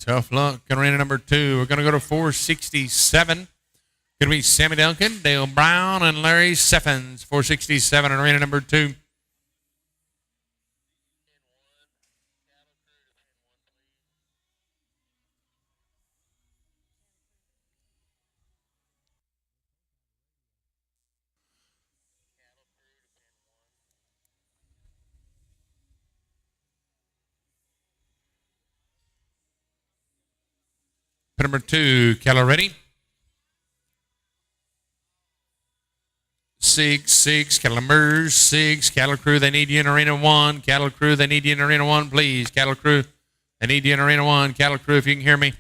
Tough luck. Arena number 2. We're going to go to 467. Going to be Sammy Duncan, Dale Brown, and Larry Seffens. 467 in arena number 2. Pin number 2, Keller ready. 6, Cattle Mers, 6, Cattle Crew, they need you in Arena 1. Cattle Crew, they need you in Arena 1, please. Cattle Crew, they need you in Arena 1. Cattle Crew, if you can hear me.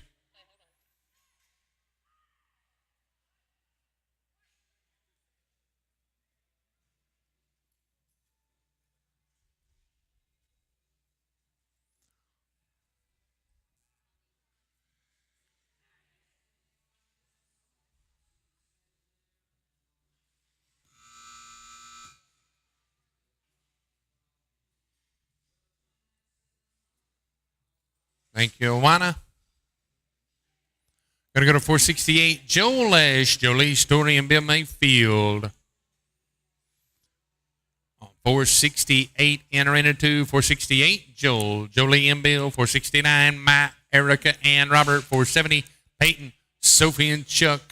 Thank you, Awana. Going to go to 468, Joel Lesh, Jolie Story, and Bill Mayfield. 468 in Arena 2, 468, Joel, Jolie, and Bill. 469, Matt, Erica, and Robert. 470, Peyton, Sophie, and Chuck.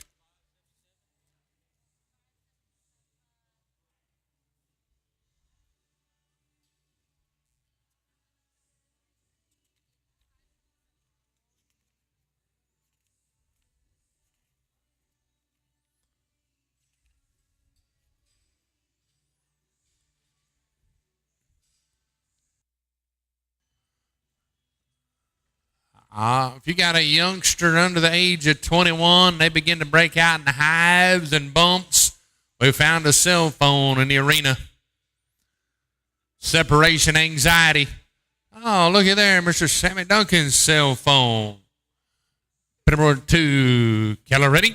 If you got a youngster under the age of 21, they begin to break out in hives and bumps. We found a cell phone in the arena. Separation anxiety. Oh, look at there, Mr. Sammy Duncan's cell phone. Pin number 2, Keller ready.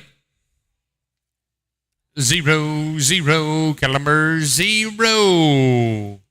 0, Keller number 0.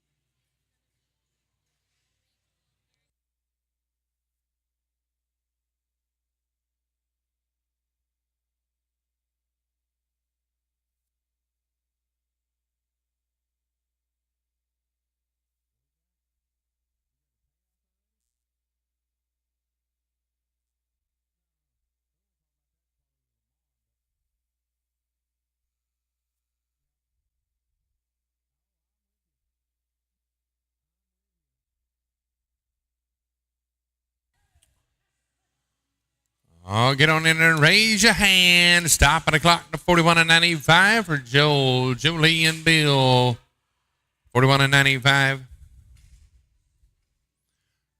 Oh, get on in there and raise your hand. Stop at the clock to 41 and 95 for Joel, Julie, and Bill. 41 and 95.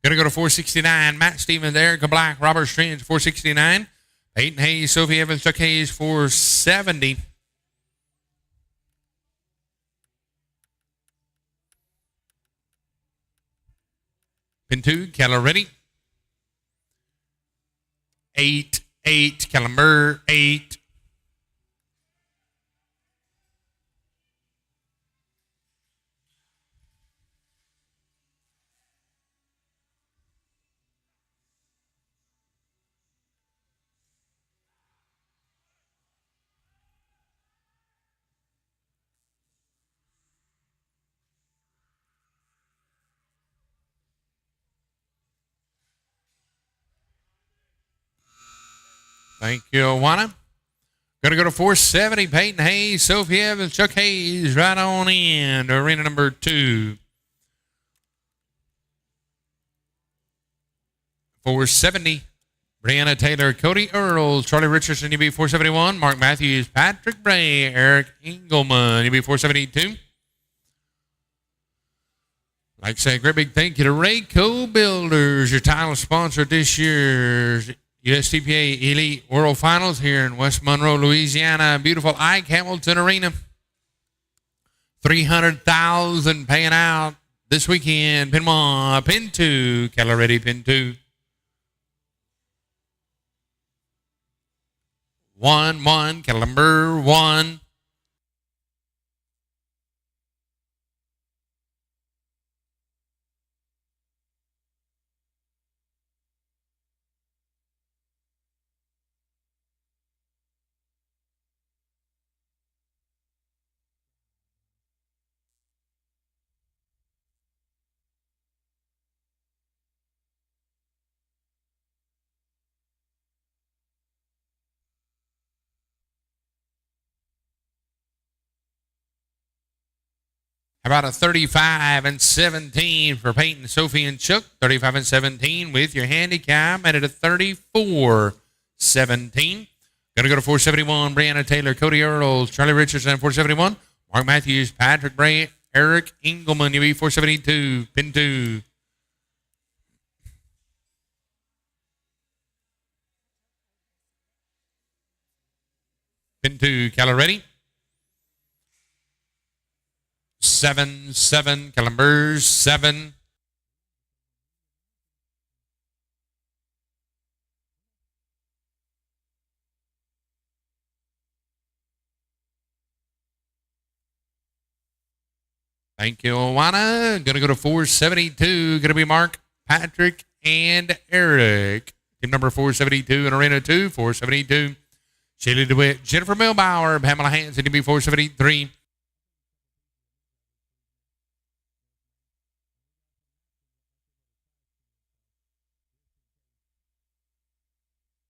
Gonna go to 469. Matt Stevens, Erica Black, Robert Strange, 469. Peyton Hayes, Sophie Evans, Chuck Hayes, 470. Pin 2, Keller ready. 8, Calumber, 8. Thank you, Awana. Going to go to 470, Peyton Hayes, Sophie Evans, Chuck Hayes, right on in to arena number 2. 470, Brianna Taylor, Cody Earls, Charlie Richardson, UB 471, Mark Matthews, Patrick Bray, Eric Engelman, UB 472. Like I say, great big thank you to Raeco Builders, your title sponsor this year's USTPA Elite World Finals here in West Monroe, Louisiana. Beautiful Ike Hamilton Arena. 300,000 paying out this weekend. Pin 1, pin 2, Keller ready, pin 2. 1-1, Keller number 1. How about a 35 and 17 for Peyton, Sophie, and Chuck? 35 and 17 with your handicap at a 34 17. Going to go to 471, Brianna Taylor, Cody Earls, Charlie Richardson, 471. Mark Matthews, Patrick Bray, Eric Engelman, UB 472, pin 2. Pin 2, Keller ready. 7-7, Columbers 7. Thank you, Awana. Going to go to 472. Going to be Mark, Patrick, and Eric. Team number 472 in Arena 2, 472. Shaylee DeWitt, Jennifer Milbauer, Pamela Hansen, DB 473.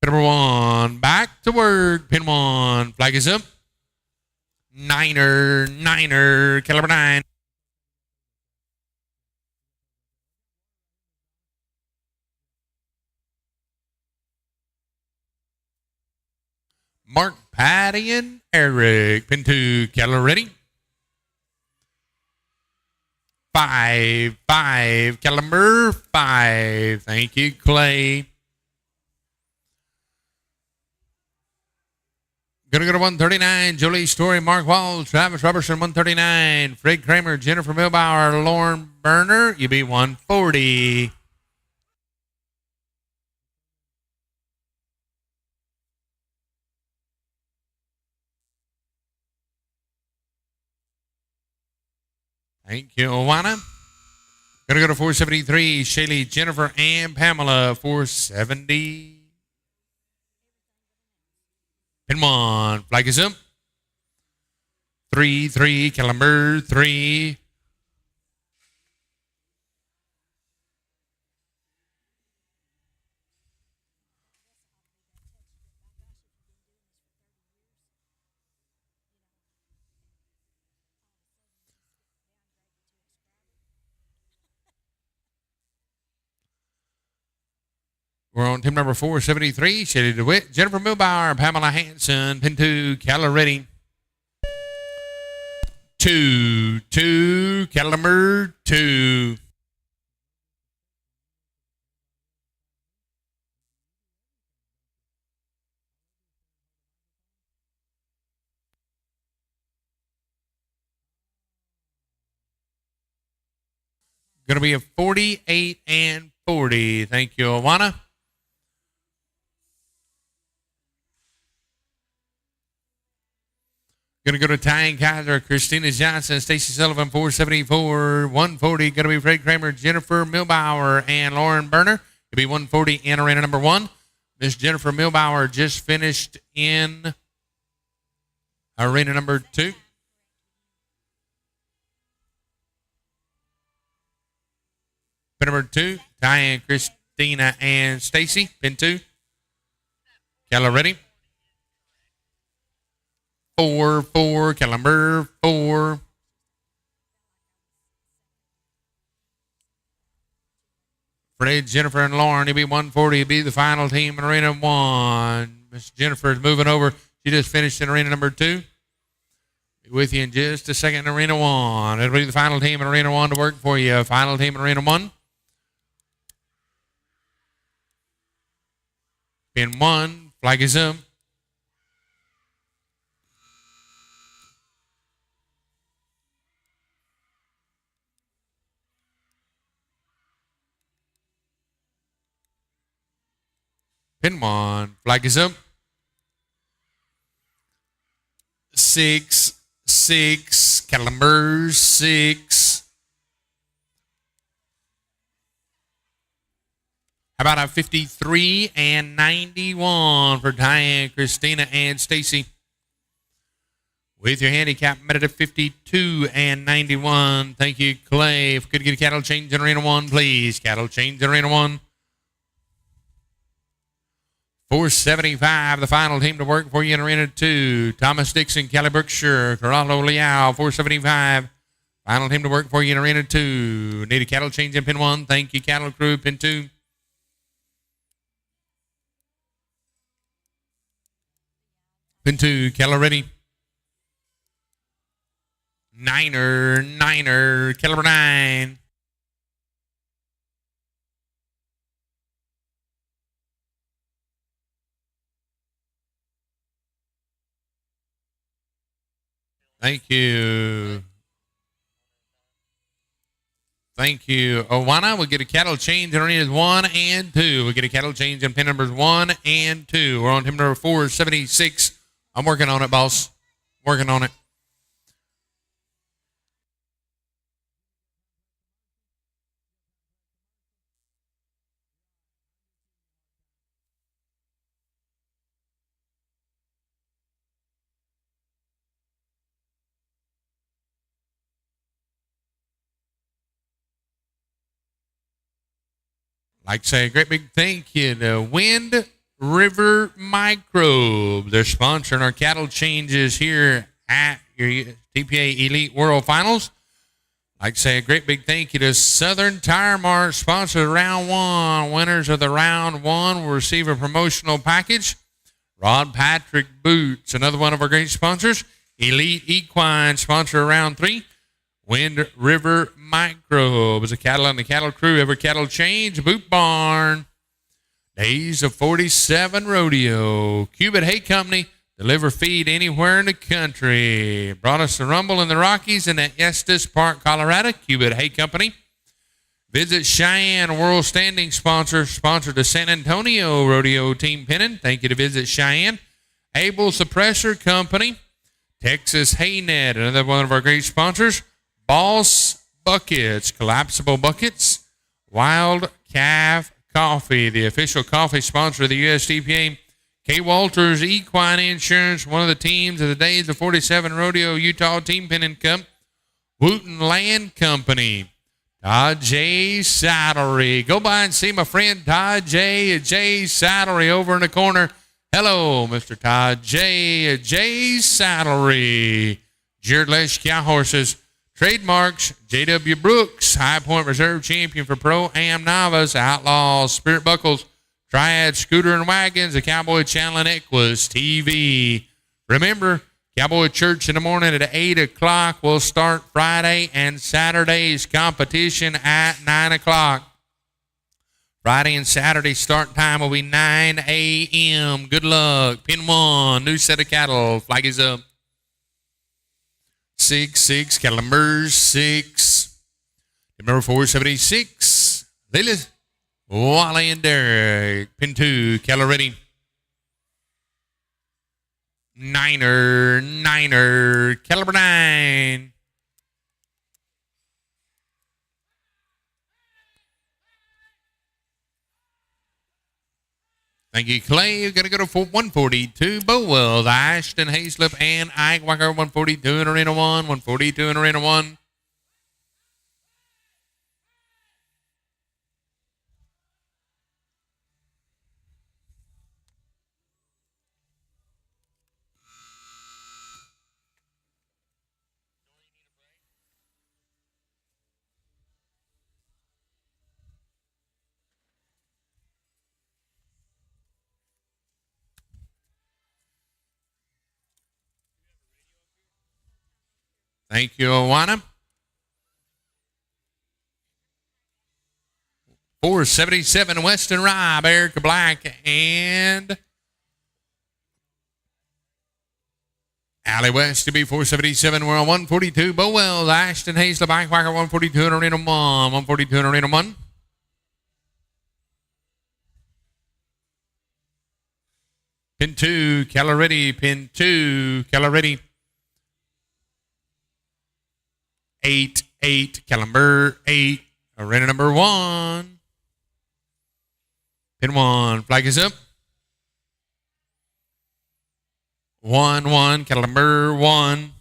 Number 1, back to work. Pin 1, flag is up. Niner, caliber 9. Mark, Patty, and Eric. Pin 2, Keller ready. 5, caliber 5. Thank you, Clay. Going to go to 139, Jolie Story, Mark Wall, Travis Robertson, 139. Fred Kramer, Jennifer Milbauer, Lauren Berner, UB 140. Thank you, Awana. Going to go to 473, Shaylee, Jennifer, and Pamela, 470. Pin 1, flag is up. 3, caliber 3. We're on team number 473, Shaylee DeWitt, Jennifer Milbauer, Pamela Hansen, pin 2, Keller ready. 2, caliber 2. Going to be a 48 and 40. Thank you, Awana. Going to go to Ty Kaiser, Christina Johnson, Stacy Sullivan, 474. 140, going to be Fred Kramer, Jennifer Milbauer, and Lauren Berner. It'll be 140 in arena number 1. Miss Jennifer Milbauer just finished in arena number 2. Pin number 2, Ty and Christina and Stacy, pin 2. Keller ready. 4, Caliber 4. Fred, Jennifer, and Lauren, it'll be 140. It'll be the final team in arena 1. Miss Jennifer is moving over. She just finished in arena number 2. Be with you in just a second in arena 1. It'll be the final team in arena 1 to work for you. Final team in arena 1. Pin 1. Flag is up. Pin 1. Flag is up. 6, 6. Caliber 6. How about a 53 and 91 for Diane, Christina, and Stacy? With your handicap met at 52 and 91. Thank you, Clay. If we could get a cattle change in arena 1, please. Cattle change in arena 1. 475, the final team to work for you in arena 2. Thomas Dixon, Cali Berkshire, Corrado Liao, 475. Final team to work for you in arena 2. Need a cattle change in pin 1. Thank you, cattle crew, pin 2. Pin 2, cattle ready. Niner, caliber 9. Thank you. Thank you. Owana will get a cattle change in arenas 1 and 2. We'll get a cattle change in pin numbers 1 and 2. We're on team number 476. I'm working on it, boss. Working on it. Like to say a great big thank you to Wind River Microbe. They're sponsoring our cattle changes here at your TPA Elite World Finals. Like to say a great big thank you to Southern Tire Mart, sponsored round 1. Winners of the round 1 will receive a promotional package. Rod Patrick Boots, another one of our great sponsors. Elite Equine, sponsor round 3. Wind River Microbe is a cattle on the cattle crew. Every cattle change, Boot Barn. Days of 47 Rodeo. Cubit Hay Company, deliver feed anywhere in the country. Brought us the Rumble in the Rockies and at Estes Park, Colorado. Cubit Hay Company. Visit Cheyenne, world standing sponsor. Sponsored the San Antonio Rodeo Team Pennant. Thank you to Visit Cheyenne. Able Suppressor Company. Texas Hay Net, another one of our great sponsors. Boss Buckets, collapsible buckets. Wild Calf Coffee, the official coffee sponsor of the USDPA. K. Walters Equine Insurance, one of the teams of the Days of 47 Rodeo Utah Team Pennant Cup. Wooten Land Company. Todd J. Saddlery. Go by and see my friend Todd J. Saddlery over in the corner. Hello, Mr. Todd J. Saddlery. Jared Cow Horses. Trademarks, J.W. Brooks, High Point Reserve Champion for Pro-Am Novice, Outlaws, Spirit Buckles, Triad, Scooter and Wagons, the Cowboy Channel, and Equus TV. Remember, Cowboy Church in the morning at 8 o'clock. We'll start Friday and Saturday's competition at 9 o'clock. Friday and Saturday start time will be 9 a.m. Good luck. Pin 1, new set of cattle. Flag is up. 6, Calamers 6. Number 476, Lilith, Wally, and Derek. Pin 2, Keller ready. Niner, Caliber 9. Thank you, Clay. You're going to go to 142. Bowell, Ashton, Hayslip, and Ike Walker. 142 in Arena 1. 142 in Arena 1. Thank you, Awana. 477 Western Rye, Erica Black, and Allie West to be 477. We're on 142. Bo Wells, Ashton Hayes, the Backwhacker, 142 and Arena 1. 142 and Arena 1. Pin 2, Caloretti. Pin 2, Caloretti. 8, Calamber 8. Arena number 1. Pin 1, flag is up. 1, Calamber 1.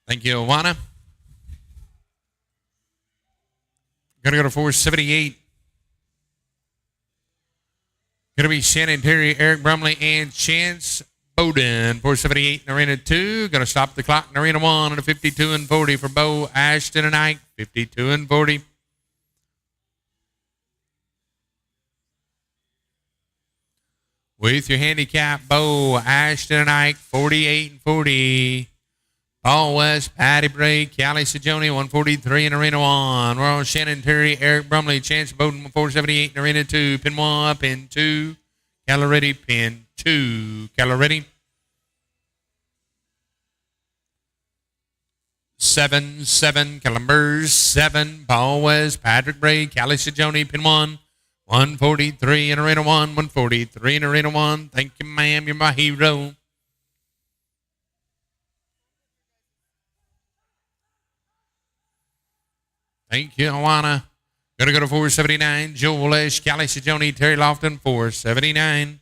Thank you, Awana. Gonna go to 478. Gonna be Shannon Terry, Eric Brumley, and Chance Bowden. 478 in Arena 2. Gonna stop the clock in Arena 1 at a 52 and 40 for Bo, Ashton, and Ike. 52 and 40. With your handicap, Bo, Ashton, and Ike. 48 and 40. Paul West, Patty Bray, Callie Sajoni, 143 in Arena 1. We're on Shannon Terry, Eric Brumley, Chance Bowden, 478 in Arena 2. Pin 1, pin 2. Caloretti, pin 2. Caloretti. 7, Calambers, 7. Paul West, Patrick Bray, Callie Sajoni, pin 1. 143 in Arena 1. 143 in Arena 1. Thank you, ma'am. You're my hero. Thank you, Awana. Gonna go to 479. Joel Lesh, Callie Sajoni, Terry Lofton, 479.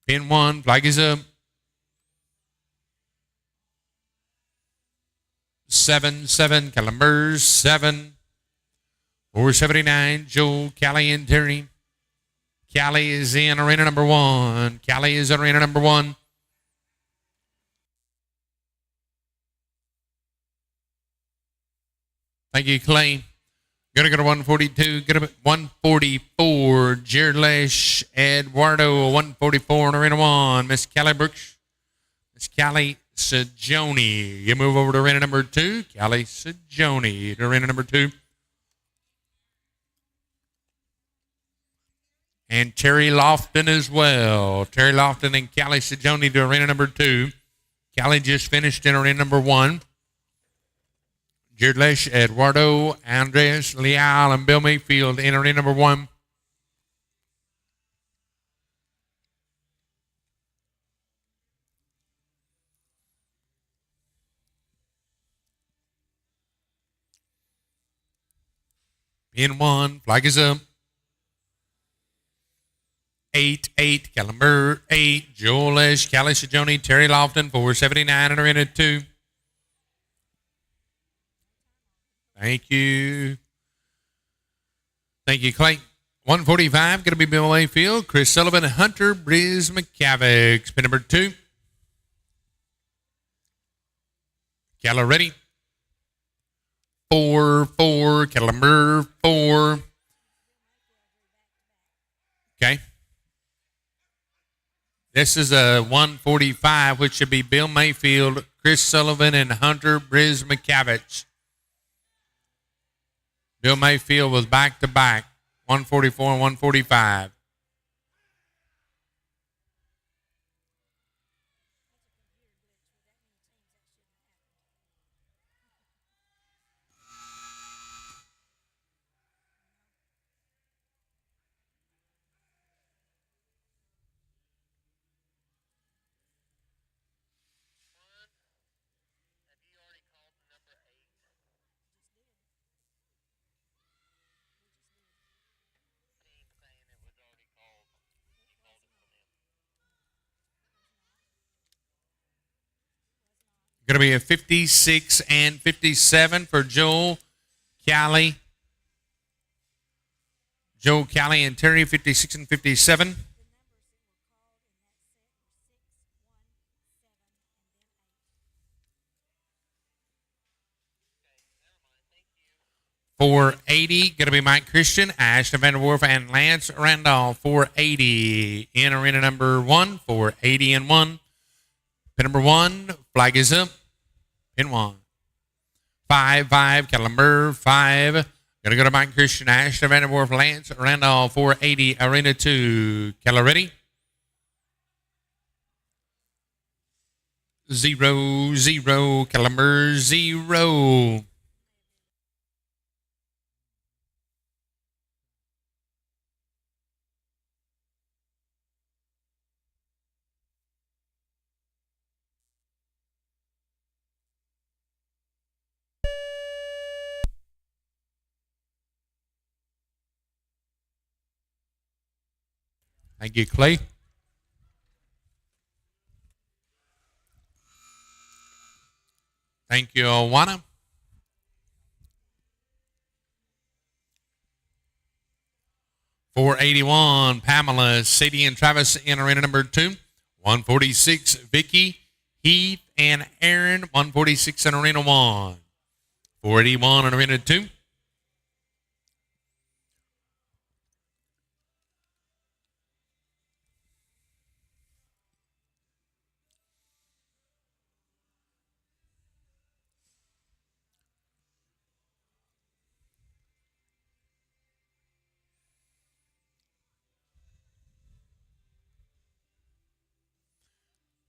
Pin 1, flag is up. 7, Calambers, 7. 479. Joel, Callie, and Terry. Callie is in Arena number 1. Callie is in Arena number 1. Thank you, Clay. Gonna go to 142. Gonna go to 144. Jared Lesh, Eduardo, 144 in Arena 1. Miss Callie Brooks. Miss Callie Sajoni. You move over to Arena number 2. Callie Sajoni to Arena number 2. And Terry Lofton as well. Terry Lofton and Callie Sajoni to Arena number 2. Callie just finished in Arena number 1. Jared Lesh, Eduardo, Andres Leal, and Bill Mayfield in Arena number 1. Pin 1, flag is up. 8, Calamber 8, Joel Lesh, Callie Sajoni, Terry Lofton, 479 in Arena 2. Thank you. Thank you, Clay. 145, going to be Bill Mayfield, Chris Sullivan, Hunter Briz McCavick. Pin number 2. Caloretti. 4, Calamber 4. Okay. This is a 145, which should be Bill Mayfield, Chris Sullivan, and Hunter Briz McCavick. Bill Mayfield was back-to-back, 144 and 145. Going to be a 56 and 57 for Joel, Callie. Joe, Callie, and Terry, 56 and 57. $480, going to be Mike Christian, Ashton Vanderwerf, and Lance Randolph. $480 in arena number 1. $480 and 1. Pin number 1, flag is up. Pin 1. 5-5, cattle number 5. Going to go to Mike Christian, Ashton Vanderwerf, Lance Randolph. $480, arena 2. Cattle ready? 0-0, cattle number 0. Thank you, Clay. Thank you, Juana. $481, Pamela, Sadie, and Travis in arena number 2. $146, Vicky, Heath, and Aaron. $146 in arena 1. $481 in arena 2.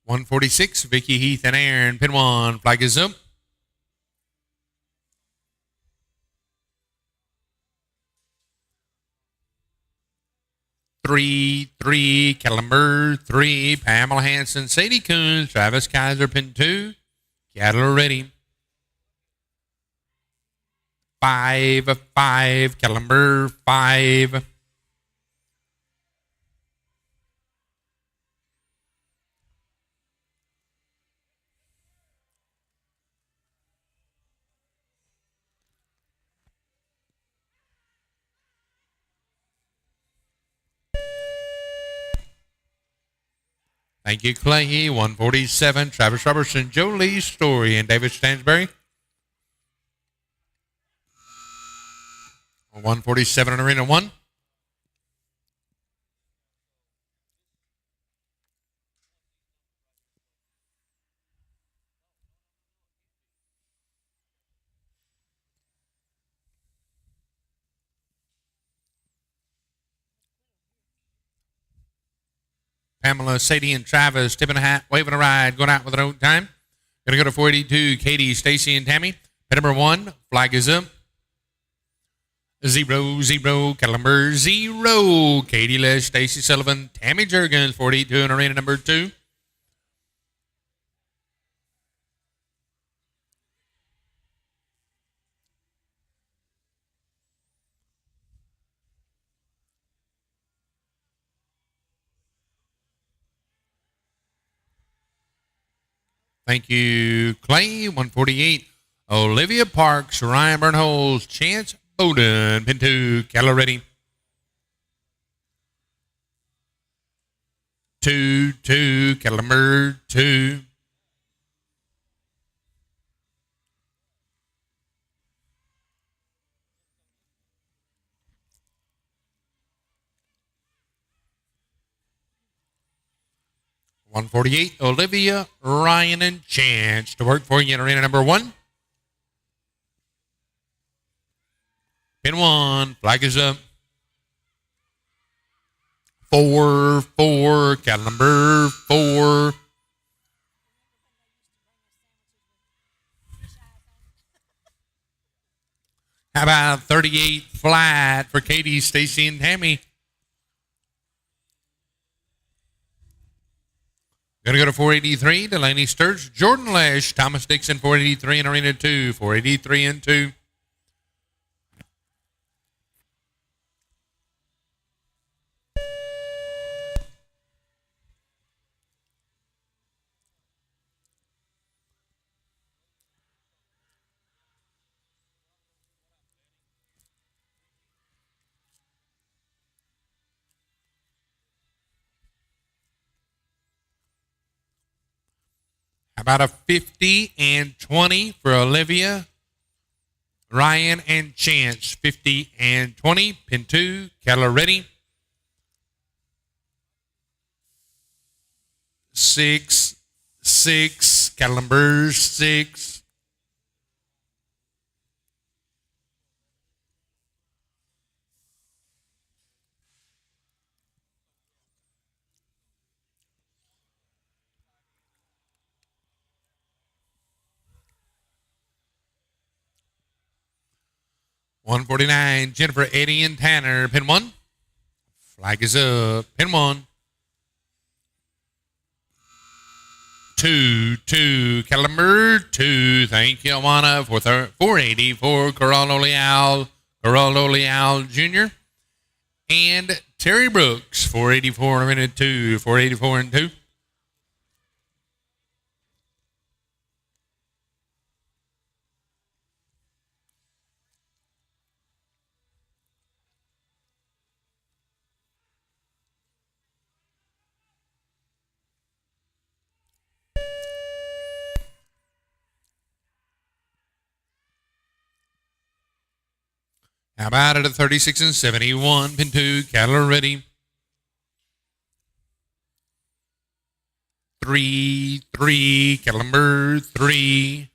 $146, Vicky, Heath, and Aaron. Pin 1, flag is up. Three, cattle number 3, Pamela Hanson, Sadie Coons, Travis Kaiser, pin 2. Cattle ready. 5, cattle number 5. Thank you, Clay. 147, Travis Robertson, Joe Lee Story, and David Stansberry. 147 in arena 1. Pamela, Sadie, and Travis tipping a hat, waving a ride, going out with their own time. Going to go to 482, Katie, Stacy, and Tammy. Pin number 1, flag is up. 0, cattle number 0. Katie Les, Stacy Sullivan, Tammy Jurgens, 42 in arena number 2. Thank you, Clay. 148, Olivia Parks, Ryan Burnholz, Chance Bowden, pin 2, cattle ready. 2, cattle number 2. $148, Olivia, Ryan, and Chance to work for you in arena number 1. Pin 1, flag is up. 4, cattle number 4. How about 38 flat for Katie, Stacy, and Tammy? Going to go to 483, Delaney Sturge, Jordan Lesh, Thomas Dixon, 483 in arena 2, 483 and 2. How about a 50 and 20 for Olivia, Ryan, and Chance? 50 and 20. Pin 2. Cattle are ready. 6, 6. Cattle numbers 6. $149. Jennifer, Eddie, and Tanner. Pin 1. Flag is up. Pin 1. 2, cattle number 2. Thank you, Alana, for 480 for Geraldo Leal Jr. And Terry Brooks, 484 in a minute 2, 484 and 2. How about it at 36 and 71? Pin 2, cattle are ready. 3, cattle number 3.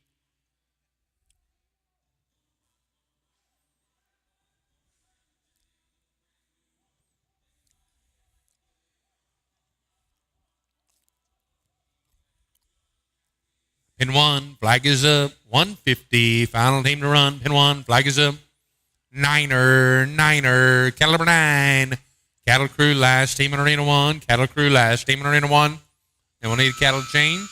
Pin 1, flag is up. 150, final team to run. Pin 1, flag is up. Niner, cattle number 9. Cattle crew last team in arena 1. Cattle crew last team in arena 1. And we'll need a cattle change.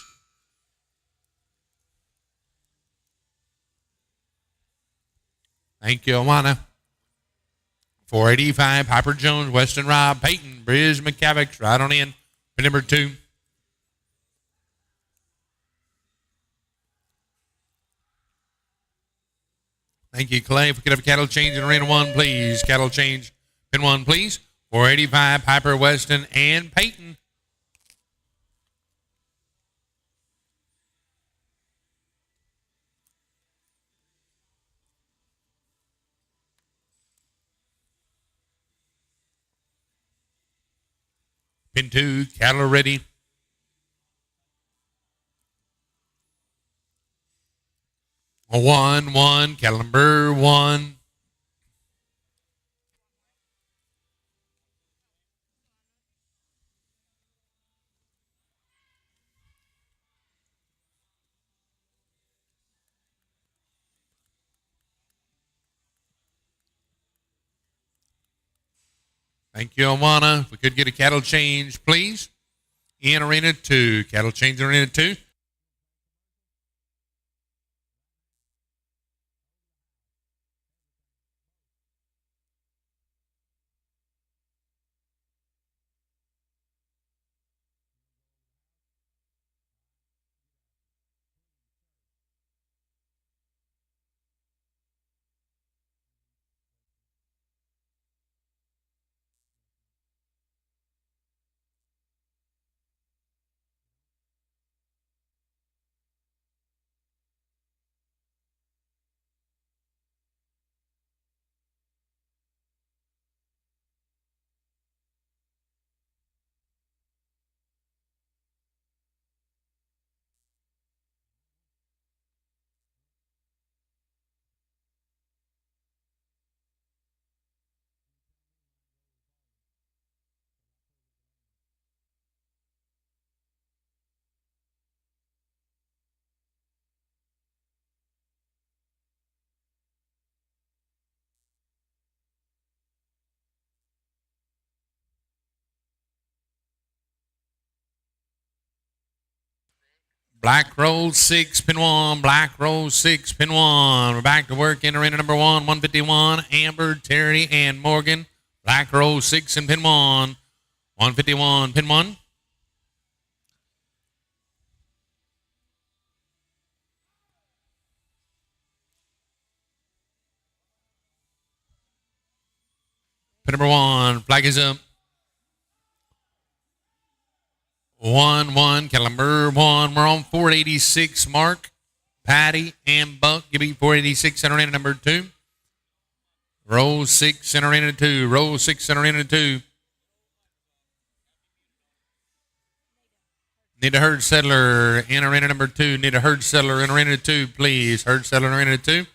Thank you, Alana. 485, Piper Jones, Weston Rob, Peyton, Briz McCavick, right on in. Pin number 2. Thank you, Clay. If we could have a cattle change in arena 1, please. Cattle change, pin 1, please. 485, Piper, Weston, and Peyton. Pin 2, cattle are ready. 1, cattle number 1. Thank you, Alana. If we could get a cattle change, please. In arena 2. Cattle change in arena 2. Black roll 6, pin 1. Black roll 6, pin 1. We're back to work in arena number 1. 151, Amber, Terry, and Morgan. Black roll 6 and pin 1. 151, pin 1. Pin number 1, flag is up. 1-1. Caliber 1. We're on 486 mark. Patty and Buck. Give me 486 center in number 2. Roll 6 center in 2. Roll 6 center in 2. Need a herd settler in arena number 2. Need a herd settler in arena 2, please. Herd settler in arena 2.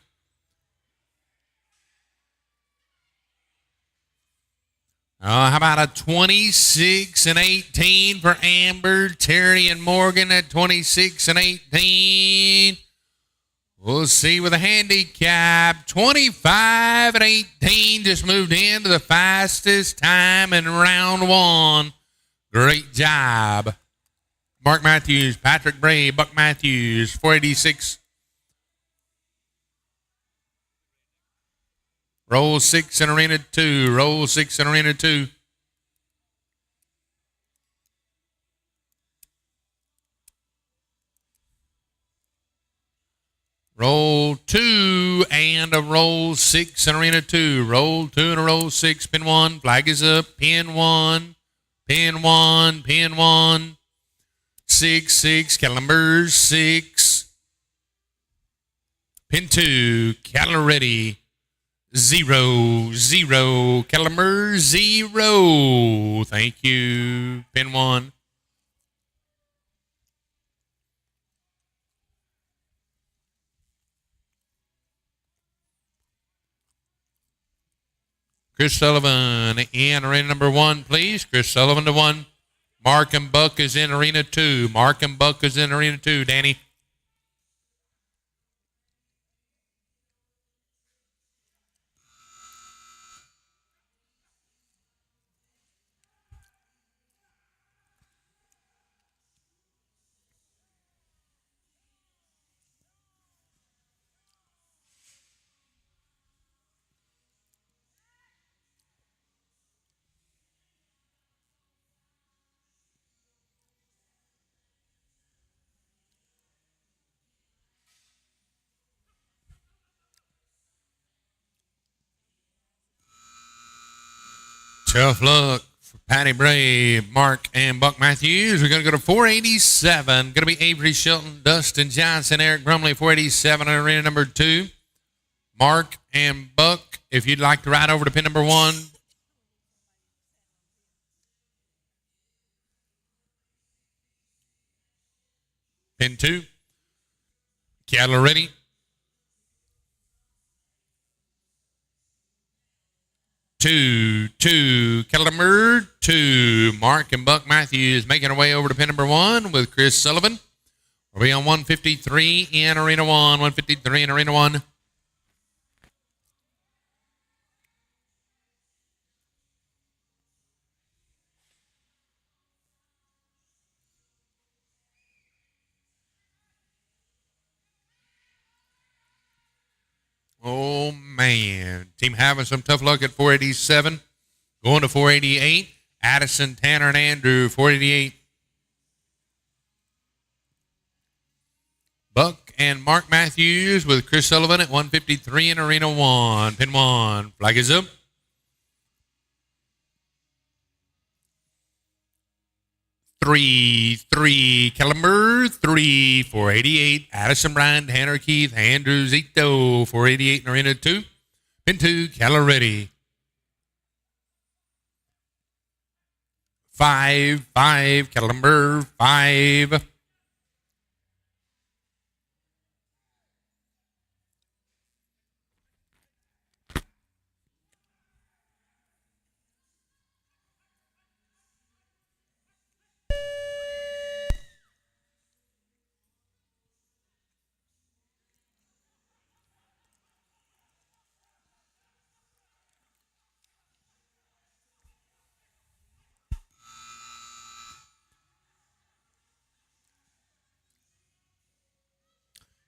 How about a 26 and 18 for Amber, Terry, and Morgan at 26 and 18. We'll see with a handicap. 25 and 18 just moved into the fastest time in round 1. Great job. Mark Matthews, Patrick Bray, Buck Matthews, 486. Roll 6 in arena 2. Roll 6 in arena 2. Roll 2 and a roll 6 in arena 2. Roll 2 and a roll 6. Pin 1. Flag is up. Pin 1. Pin 1. Pin 1. 6, 6, cattle number 6. Pin 2, cattle ready. 0, 0, cattle number 0. Thank you. Pin 1. Chris Sullivan in arena number 1, please. Chris Sullivan to 1. Mark and Buck is in arena 2. Mark and Buck is in arena 2, Danny. Tough luck for Patty Bray, Mark, and Buck Matthews. We're going to go to 487. Going to be Avery Shelton, Dustin Johnson, Eric Brumley, 487 in arena number 2. Mark and Buck, if you'd like to ride over to pin number 1. Pin 2. Cattle ready. 2, 2, cattle number 2. Mark and Buck Matthews making our way over to pin number 1 with Chris Sullivan. We'll be on 153 in arena 1. 153 in arena 1. Oh, man. Team having some tough luck at 487. Going to 488. Addison, Tanner, and Andrew, 488. Buck and Mark Matthews with Chris Sullivan at 153 in arena 1. Pin 1. Flag is up. 3, caliber 3, 488. Addison, Brian, Tanner, Keith, Andrew, Zito, 488 in arena 2. Pin 2, caliber ready. 5, caliber 5.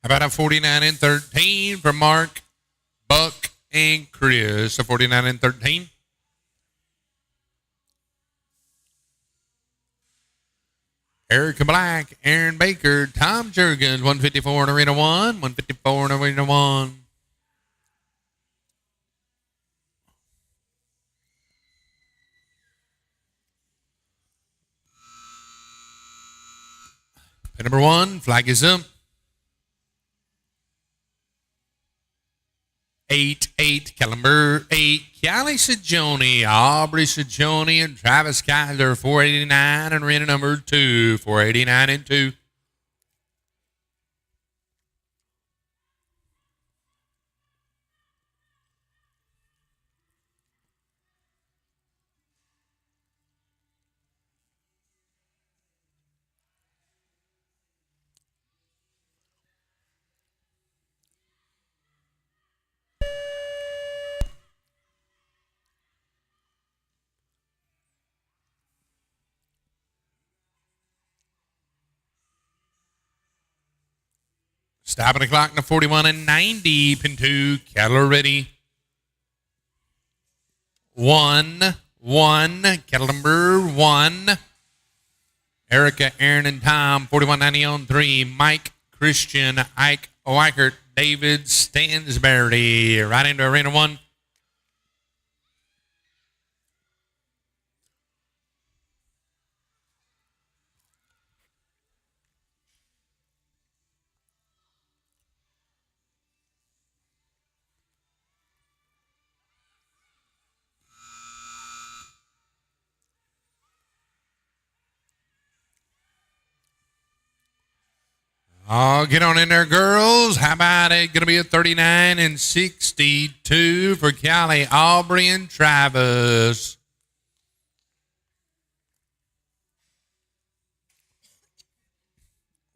How about a 49 and 13 for Mark, Buck, and Chris? A 49 and 13. Erica Black, Aaron Baker, Tom Jurgens, 154 in arena 1. 154 in arena 1. Pin number 1, flag is up. 8-8, Caliber 8, Callie Sajoni, Aubrey Sajoni, and Travis Kaiser, 489, and arena number 2, 489 and 2. Stopping the clock in the 41 and 90. Pin 2, cattle ready. 1, cattle number 1. Erica, Aaron, and Tom, 41.90 on 3. Mike, Christian, Ike, Weichert, David, Stansberry. Right into arena 1. Oh, get on in there, girls. How about it? Going to be a 39 and 62 for Callie, Aubrey, and Travis.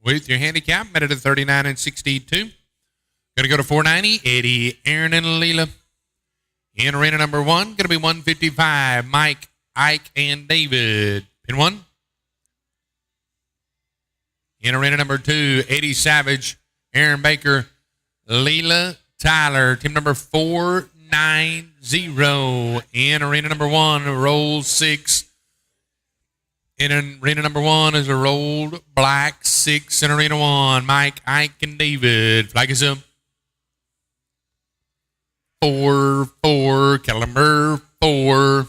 With your handicap, made it a 39 and 62. Going to go to 490, Eddie, Aaron, and Leela. In arena number 1, going to be 155, Mike, Ike, and David. Pin 1. In arena number 2, Eddie Savage, Aaron Baker, Leela Tyler. Team number 490. In arena number 1, roll 6. In arena number 1 is a rolled black 6 in arena 1. Mike, Ike, and David. Flag is up. 4, caliber 4.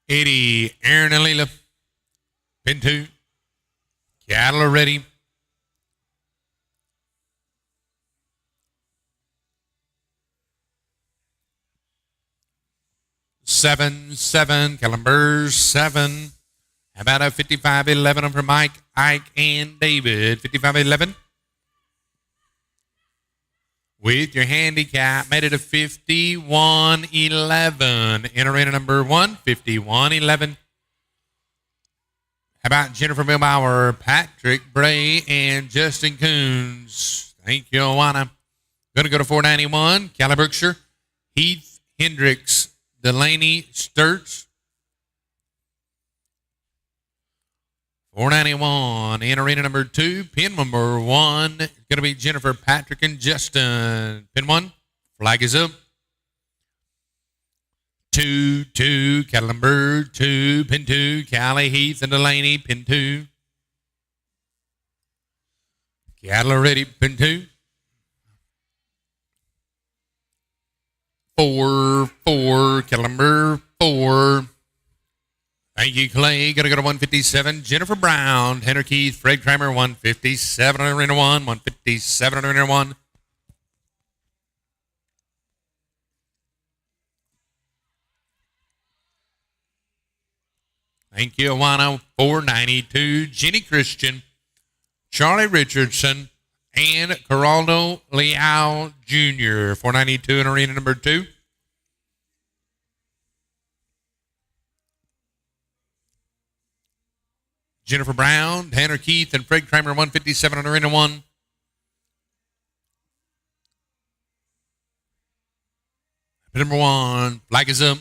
Eddie, Aaron, and Leela. Pin 2. Cattle are ready. 7, caliber 7. How about a 55-11 for Mike, Ike, and David? 55-11. With your handicap, made it a 51-11. In arena number 1, 51-11. How about Jennifer Milbauer, Patrick Bray, and Justin Coons? Thank you, Awana. Going to go to 491, Cali Berkshire, Heath Hendricks, Delaney Sturts. 491 in arena number 2. Pin number 1 going to be Jennifer, Patrick, and Justin. Pin 1, flag is up. 2, cattle number 2. Pin 2, Callie, Heath, and Delaney. Pin 2. Cattle are ready. Pin 2. 4, cattle number 4. Thank you, Clay. Going to go to 157. Jennifer Brown, Henry Keith, Fred Kramer, 157 on arena 1. 157 on arena 1. Thank you, Awana. 492. Jenny Christian, Charlie Richardson, and Geraldo Leal Jr. 492 in arena number 2. Jennifer Brown, Tanner Keith, and Fred Kramer, 157 on arena 1. Number 1, flag is up.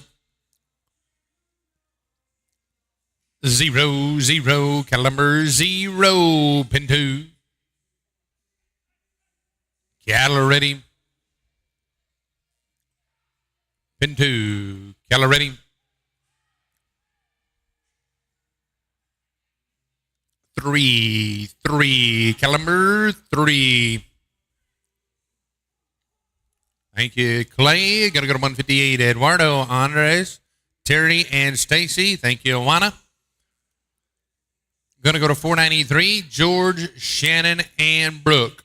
0, 0, caliber 0, pin 2. Cattle ready. Pin 2, cattle ready. 3, 3, caliber 3. Thank you, Clay. Got to go to 158, Eduardo, Andres, Terry, and Stacy. Thank you, Juana. Going to go to 493, George, Shannon, and Brooke.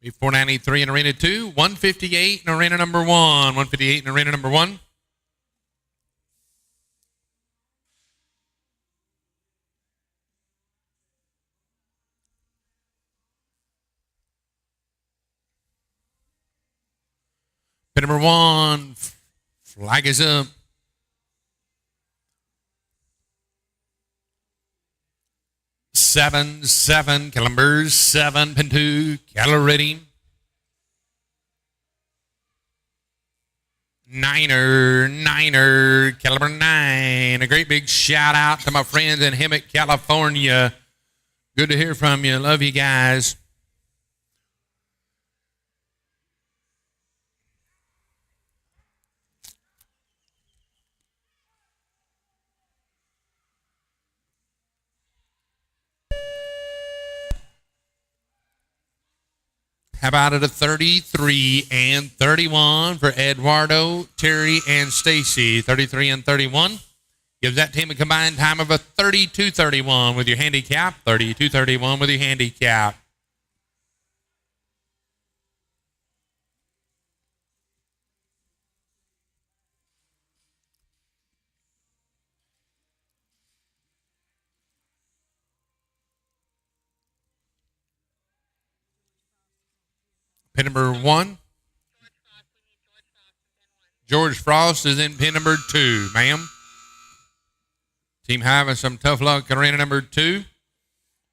493 in arena 2, 158 in arena number 1. 158 in arena number 1. Pin number 1, flag is up. Seven, caliber 7, pin 2, cattle ready. Niner, caliber 9. A great big shout out to my friends in Hemet, California. Good to hear from you. Love you guys. How about it a 33 and 31 for Eduardo, Terry, and Stacy? 33 and 31. Gives that team a combined time of a 32-31 with your handicap. 32-31 with your handicap. Pin number 1. George Frost is in pin number 2, ma'am. Team having some tough luck in arena number 2.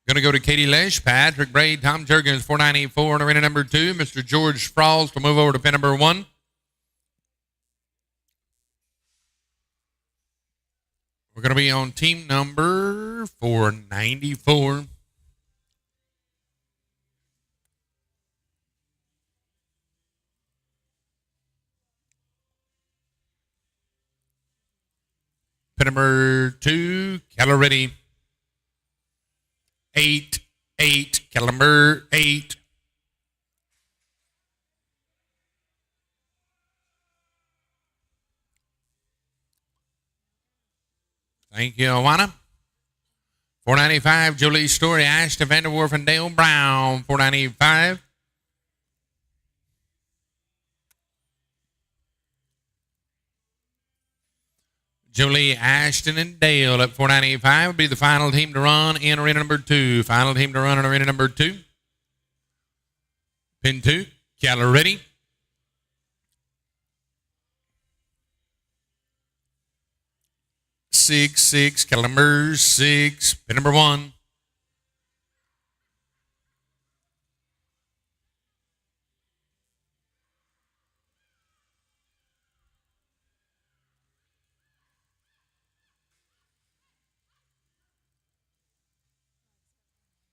Going to go to Katie Lesh, Patrick Braid, Tom Jurgens, 494 in arena number 2. Mr. George Frost will move over to pin number 1. We're going to be on team number 494. Pin number 2, cattle ready. 8, caliber 8. Thank you, Awana. 495, Julie Story, Ashton Vanderwerf, and Dale Brown. 495. Julie, Ashton, and Dale at 495 will be the final team to run in arena number 2. Final team to run in arena number 2. Pin 2, cattle ready. 6, caliber 6, pin number 1.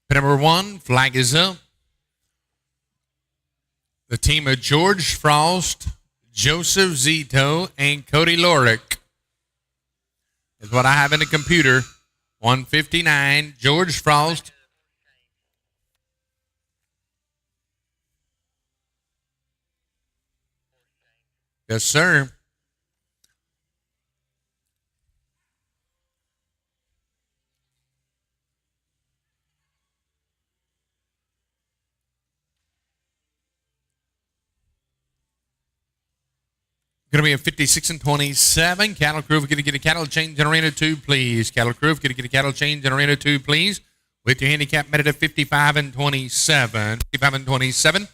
Pin number 1, flag is up. The team of George Frost, Joseph Zito, and Cody Lorick is what I have in the computer. 159, George Frost. Yes, sir. Going to be a 56 and 27. Cattle Crew, if you get a cattle change in arena 2, please. Cattle Crew, if you get a cattle change in arena 2, please. With your handicap met at 55 and 27. 55 and 27.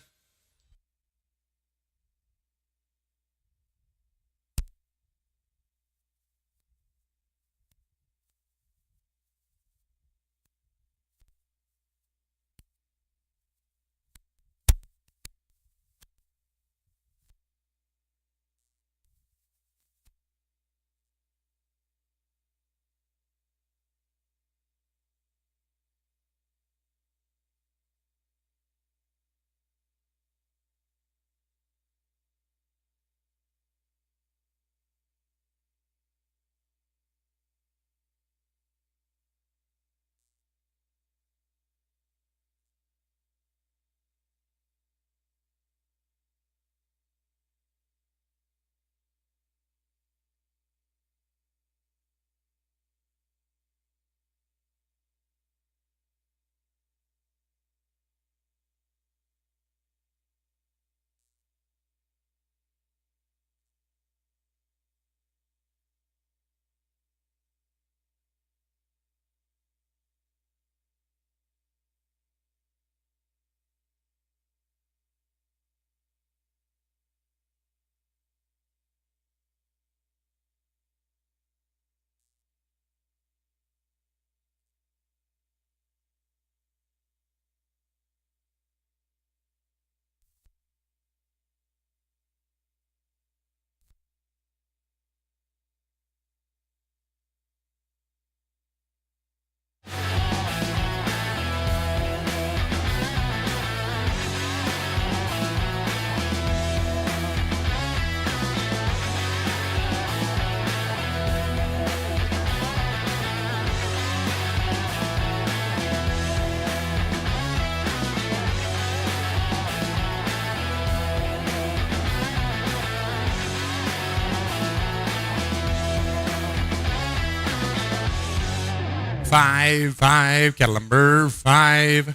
5, cattle number 5.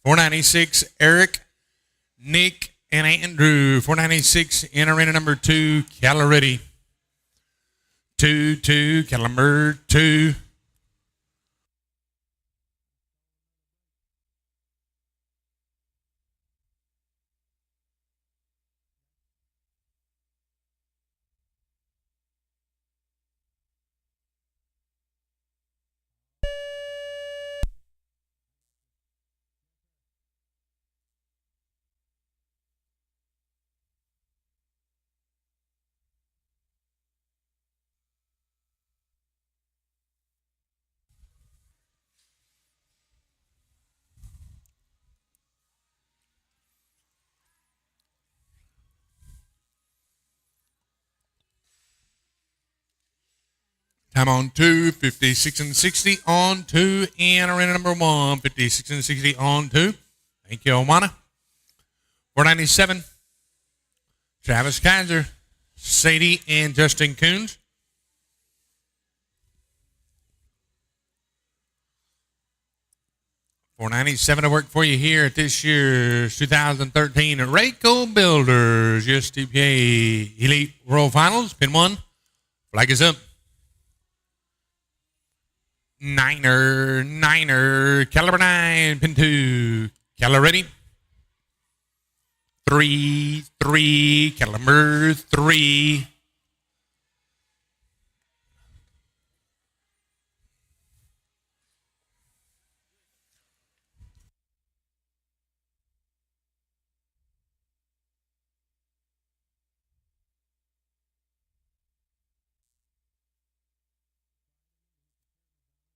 496, Eric, Nick, and Andrew. 496 in arena number 2, cattle ready. 2, cattle number 2. Time on 2, 56 and 60 on 2, and arena number 1, 56 and 60 on 2. Thank you, Owana. 497, Travis Kaiser, Sadie, and Justin Coons. 497 to work for you here at this year's 2013 Raeco Builders USTPA Elite World Finals. Pin 1, flag is up. Niner, caliber 9, pin 2, caliber ready. 3, caliber 3.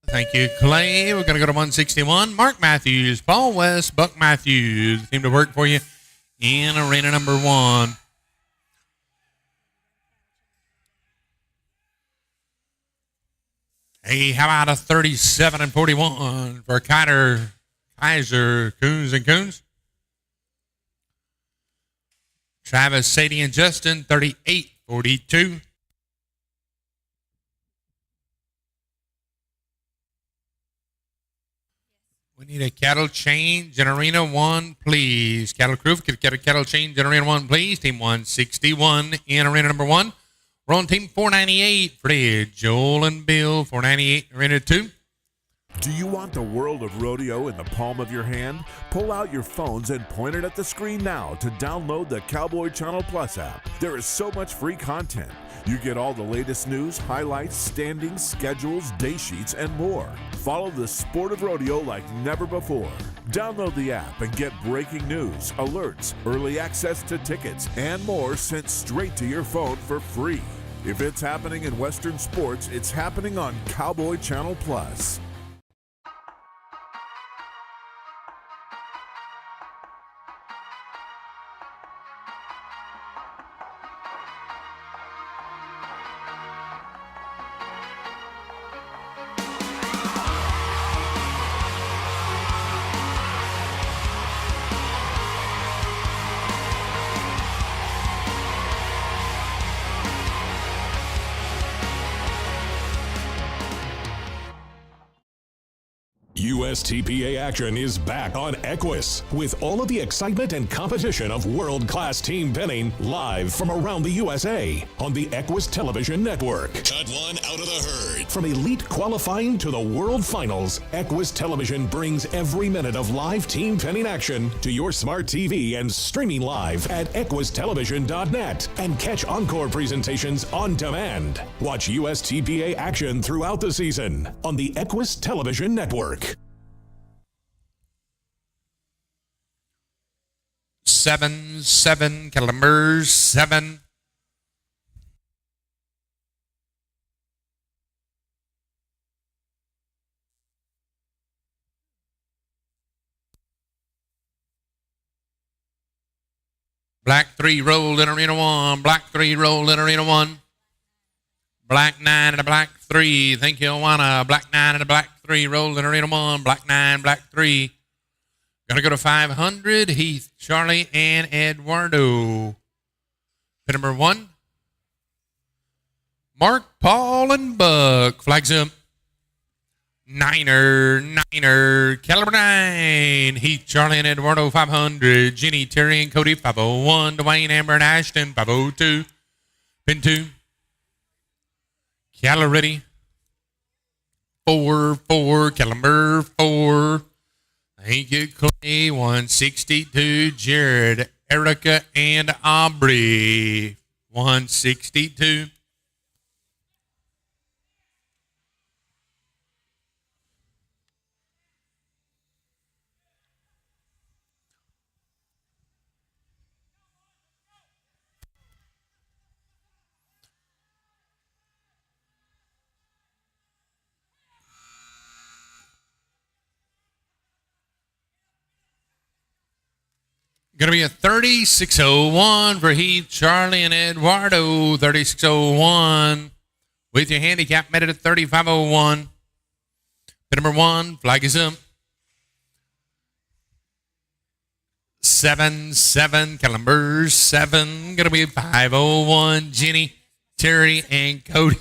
Thank you, Clay. We're going to go to 161. Mark Matthews, Paul West, Buck Matthews. Seem to work for you in arena number 1. Hey, how about a 37 and 41 for Kaiser, Coons and Coons? Travis, Sadie, and Justin, 38, 42. We need a cattle change in arena 1, please. Cattle crew, could get a cattle change in arena 1, please. Team 161 in arena number 1. We're on team 498. Fred, Joel, and Bill. 498 in arena 2. Do you want the world of rodeo in the palm of your hand? Pull out your phones and point it at the screen now to download the Cowboy Channel Plus app. There is so much free content. You get all the latest news, highlights, standings, schedules, day sheets, and more. Follow the sport of rodeo like never before. Download the app and get breaking news, alerts, early access to tickets, and more sent straight to your phone for free. If it's happening in Western sports, it's happening on Cowboy Channel Plus. USTPA action is back on Equus with all of the excitement and competition of world-class team penning live from around the USA on the Equus Television Network. Cut one out of the herd. From elite qualifying to the World Finals, Equus Television brings every minute of live team penning action to your smart TV and streaming live at equustelevision.net and catch encore presentations on demand. Watch USTPA action throughout the season on the Equus Television Network. 7, caliber 7. Black 3 rolled in arena 1. Black 3 rolled in arena 1. Black 9 and a black 3. Thank you, Awana. Black 9 and a black 3 rolled in arena 1. Black 9, black 3. Gonna go to 500. Heath, Charlie, and Eduardo. Pin number 1. Mark, Paul, and Buck. Flags up. Niner, Caliber 9, Heath, Charlie, and Eduardo 500, Jenny, Terry, and Cody 501, Dwayne, Amber, and Ashton 502, pin 2, Caliber ready, 4, Caliber 4, thank you, Clay, 162, Jared, Erica, and Aubrey, 162. Going to be a 3601 for Heath, Charlie, and Eduardo. 3601 with your handicap made it at 3501. Pin number 1, flag is up. 7, Caliber 7. Going to be 501, Jenny, Terry, and Cody.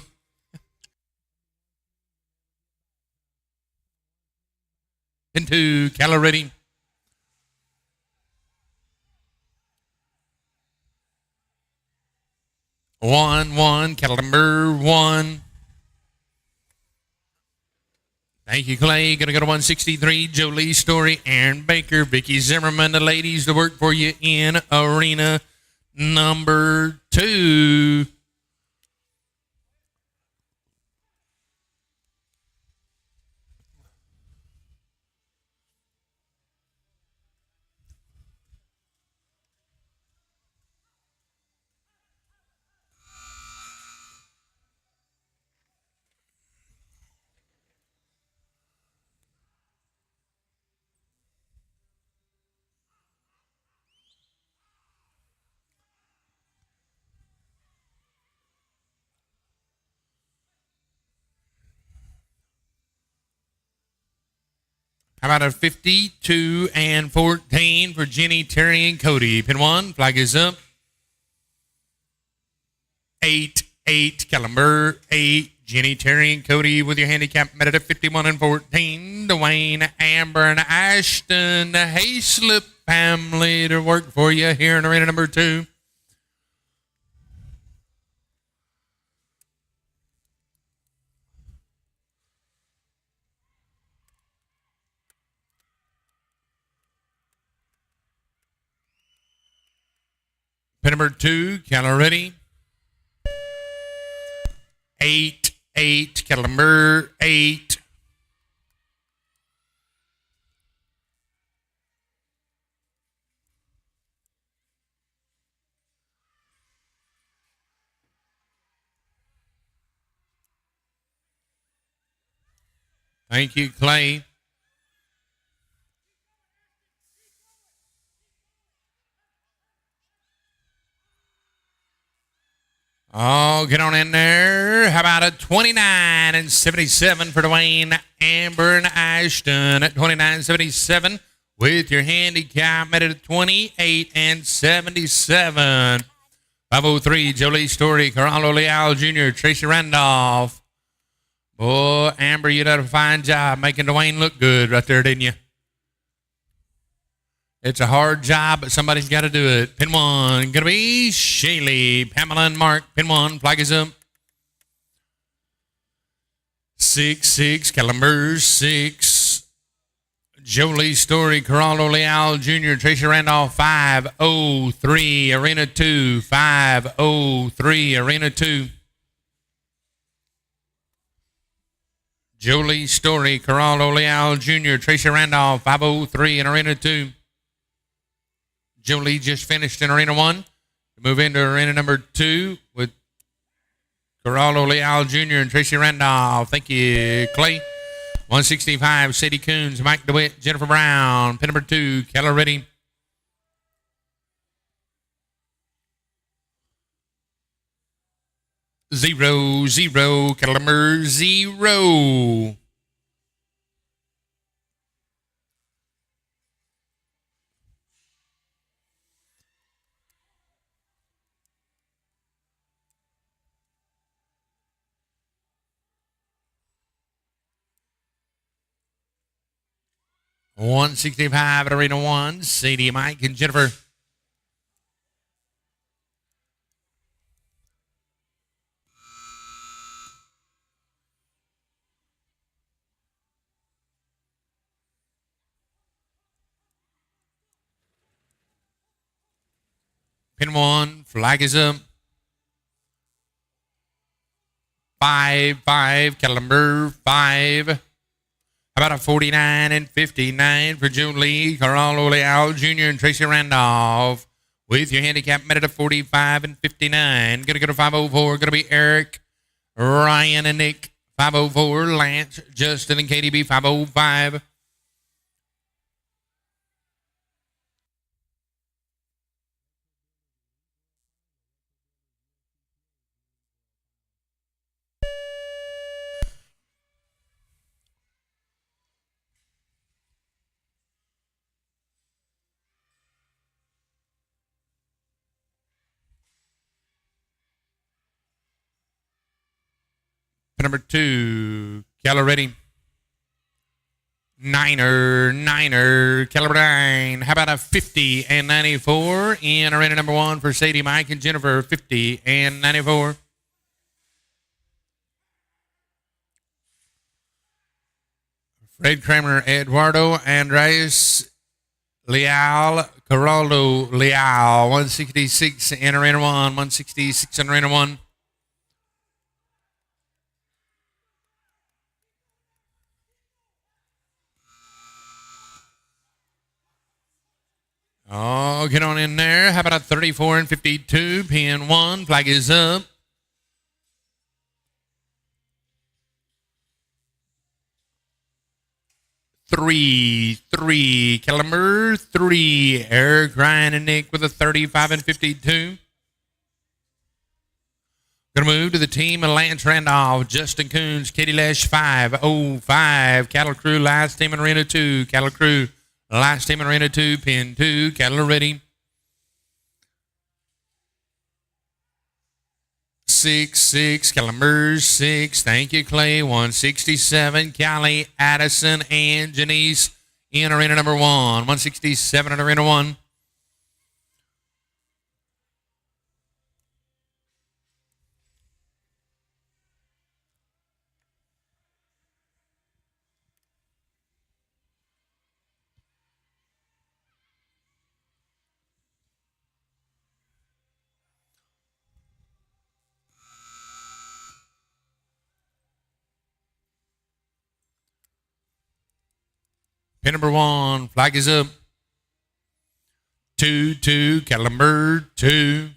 Pin 2, Caliber ready. 1, Caliber 1. Thank you, Clay. Going to go to 163, Jolie Story, Aaron Baker, Vicky Zimmerman, the ladies to work for you in arena number 2. How about a 52 and 14 for Jenny, Terry, and Cody? Pin 1, flag is up. 8, Caliber 8, Jenny, Terry, and Cody with your handicap met at 51 and 14. Dwayne, Amber, and Ashton, the Hayslip family to work for you here in arena number 2. Pin number 2, Caliber ready. 8, Caliber 8. Thank you, Clay. Oh, get on in there. How about a 29 and 77 for Dwayne, Amber, and Ashton at 29.77 with your handicap made it at 28 and 77. 503, Jolie Story, Carlo Leal Jr., Tracy Randolph. Boy, Amber, you did a fine job making Dwayne look good right there, didn't you? It's a hard job, but somebody's got to do it. Pin 1, going to be Shaylee, Pamela, and Mark. Pin 1, flag is up. 6, Caliber 6. Jolie Story, Carlo Leal Jr., Tracy Randolph, 503, Arena 2, 503, Arena 2. Jolie Story, Carlo Leal Jr., Tracy Randolph, 503 in Arena 2. Jolie just finished in Arena 1. Move into Arena number 2 with Carlo Leal Jr. and Tracy Randolph. Thank you, Clay. 165, Sadie Coons, Mike DeWitt, Jennifer Brown. Pin number 2, Keller ready. 0, Keller 0. 165 at Arena 1. Sadie, Mike, and Jennifer. Pin 1, flag is up. 5, caliber 5. How about a 49 and 59 for June Lee, Carl Leal Jr. and Tracy Randolph. With your handicap met at a 45 and 59. Gonna go to 504. Gonna be Eric, Ryan, and Nick. 504, Lance, Justin, and KDB. 505. Number 2, Keller ready. Niner, caliber 9. How about a 50 and 94 in arena number 1 for Sadie, Mike, and Jennifer. 50 and 94. Fred Kramer, Eduardo Andres, Leal, Geraldo Leal. 166 in arena 1. 166 in arena 1. Oh, get on in there. How about a 34 and 52? Pin 1. Flag is up. 3, caliber 3. Eric, Ryan, and Nick with a 35 and 52. Going to move to the team of Lance Randolph, Justin Coons, Katie Lesh, 505. Cattle Crew, last team in Arena 2. Cattle Crew, last team in Arena 2. Pin 2. Cattle are ready. 6, caliber 6. Thank you, Clay. 167, Callie, Addison, and Janice in arena number 1. 167 in arena 1. Pin number 1, flag is up. 2, caliber 2.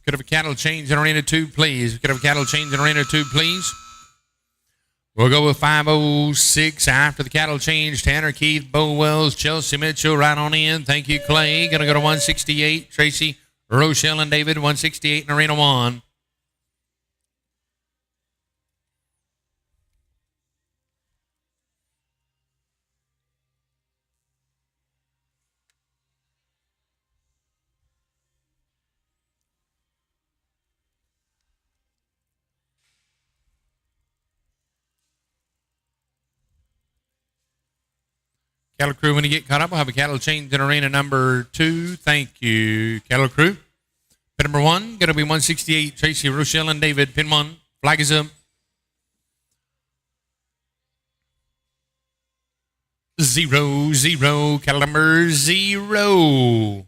Could have a cattle change in arena 2, please. Could have a cattle change in arena 2, please. We'll go with 506 after the cattle change. Tanner Keith, Bo Wells, Chelsea Mitchell right on in. Thank you, Clay. Going to go to 168. Tracy, Rochelle, and David, 168 in arena 1. Cattle Crew, when you get caught up, we'll have a cattle change in arena number 2. Thank you, Cattle Crew. Pin number 1, going to be 168. Tracy, Rochelle, and David. Pin 1, flag is up. 0, cattle number 0.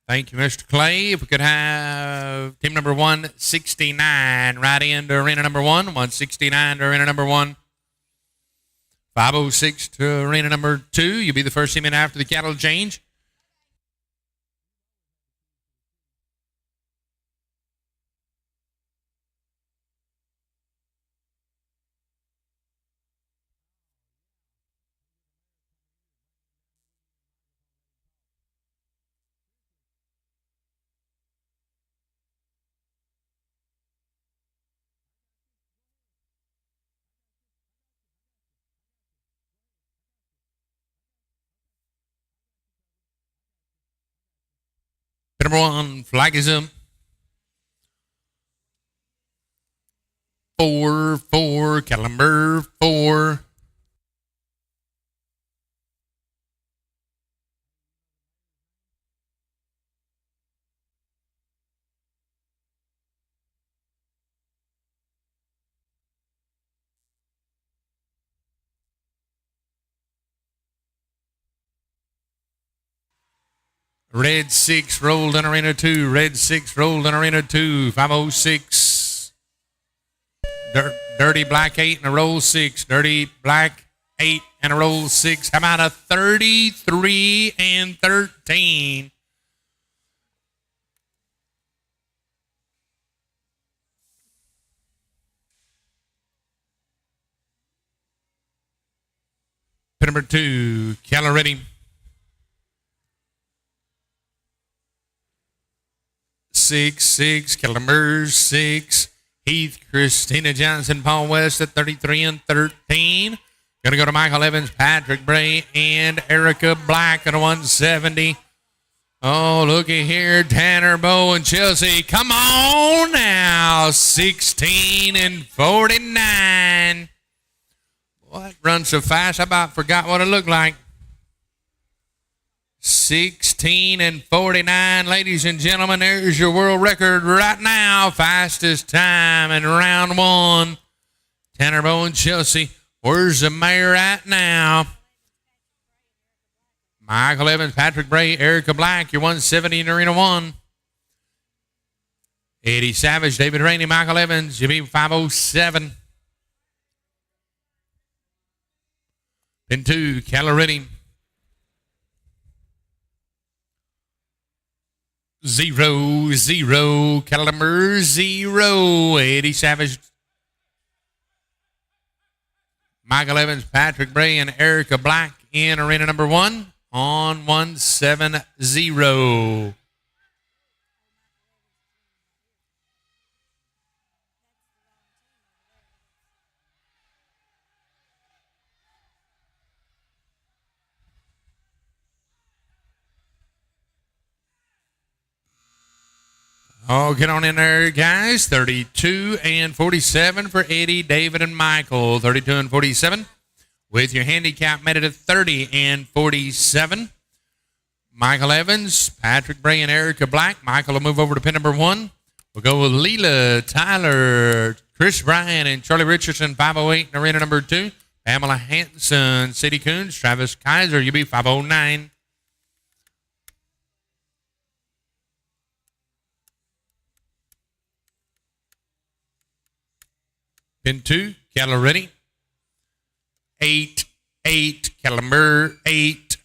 Thank you, Mr. Clay. If we could have team number 169 right into arena number 1. 169 to arena number 1. 506 to arena number 2. You'll be the first team in after the cattle change. number 1, flag is up. 4, cattle number 4. Red 6 rolled in arena 2. Red 6 rolled in arena 2. 506. Dirty black 8 and a roll 6. Dirty black 8 and a roll 6. How about a 33 and 13? Pin number 2, Keller ready. 6, Keller number 6. Heath, Christina Johnson, Paul West at 33 and 13. Going to go to Michael Evans, Patrick Bray, and Erica Black at a 170. Oh, looky here, Tanner Bowe and Chelsea. Come on now, 16 and 49. What runs so fast? I about forgot what it looked like. 16 and 49, ladies and gentlemen. There's your world record right now. Fastest time in round 1. Tanner Bowe and Chelsea. Where's the mayor at now? Michael Evans, Patrick Bray, Erica Black, your 170 in Arena 1. Eddie Savage, David Rainey, Michael Evans, you beat 507. Pin 2, Caloretti. 0, cattle number 0. Eddie Savage, Michael Evans, Patrick Bray, and Erica Black in arena number 1 on 170. Oh, get on in there, guys. 32 and 47 for Eddie, David, and Michael. 32 and 47. With your handicap made it at 30 and 47. Michael Evans, Patrick Bray, and Erica Black. Michael will move over to pin number 1. We'll go with Leela, Tyler, Chris Bryan, and Charlie Richardson, 508 in arena number 2. Pamela Hanson, Sadie Coons, Travis Kaiser, UB 509. Pin 2, cattle ready. 8, cattle number 8.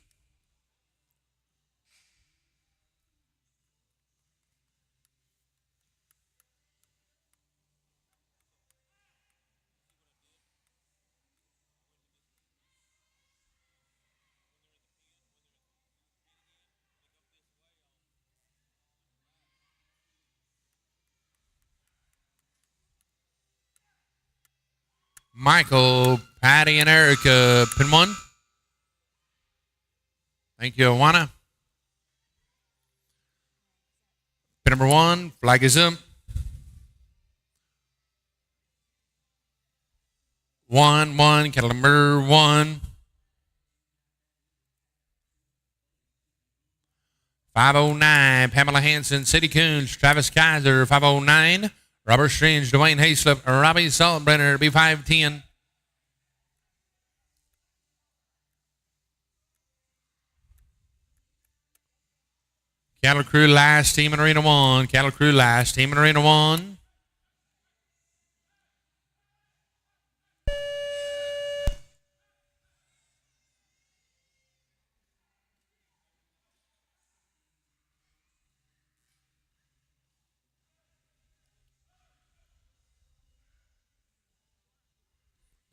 Michael, Patty, and Erica, pin 1. Thank you, Awana. Pin number 1, flag is up. 1, cattle number 1. 509, Pamela Hanson, City Coons, Travis Kaiser, 509. Robert Strange, Dwayne Hayslip, Robbie Saltbrenner, B510. Cattle Crew last team in Arena 1. Cattle Crew last team in Arena 1.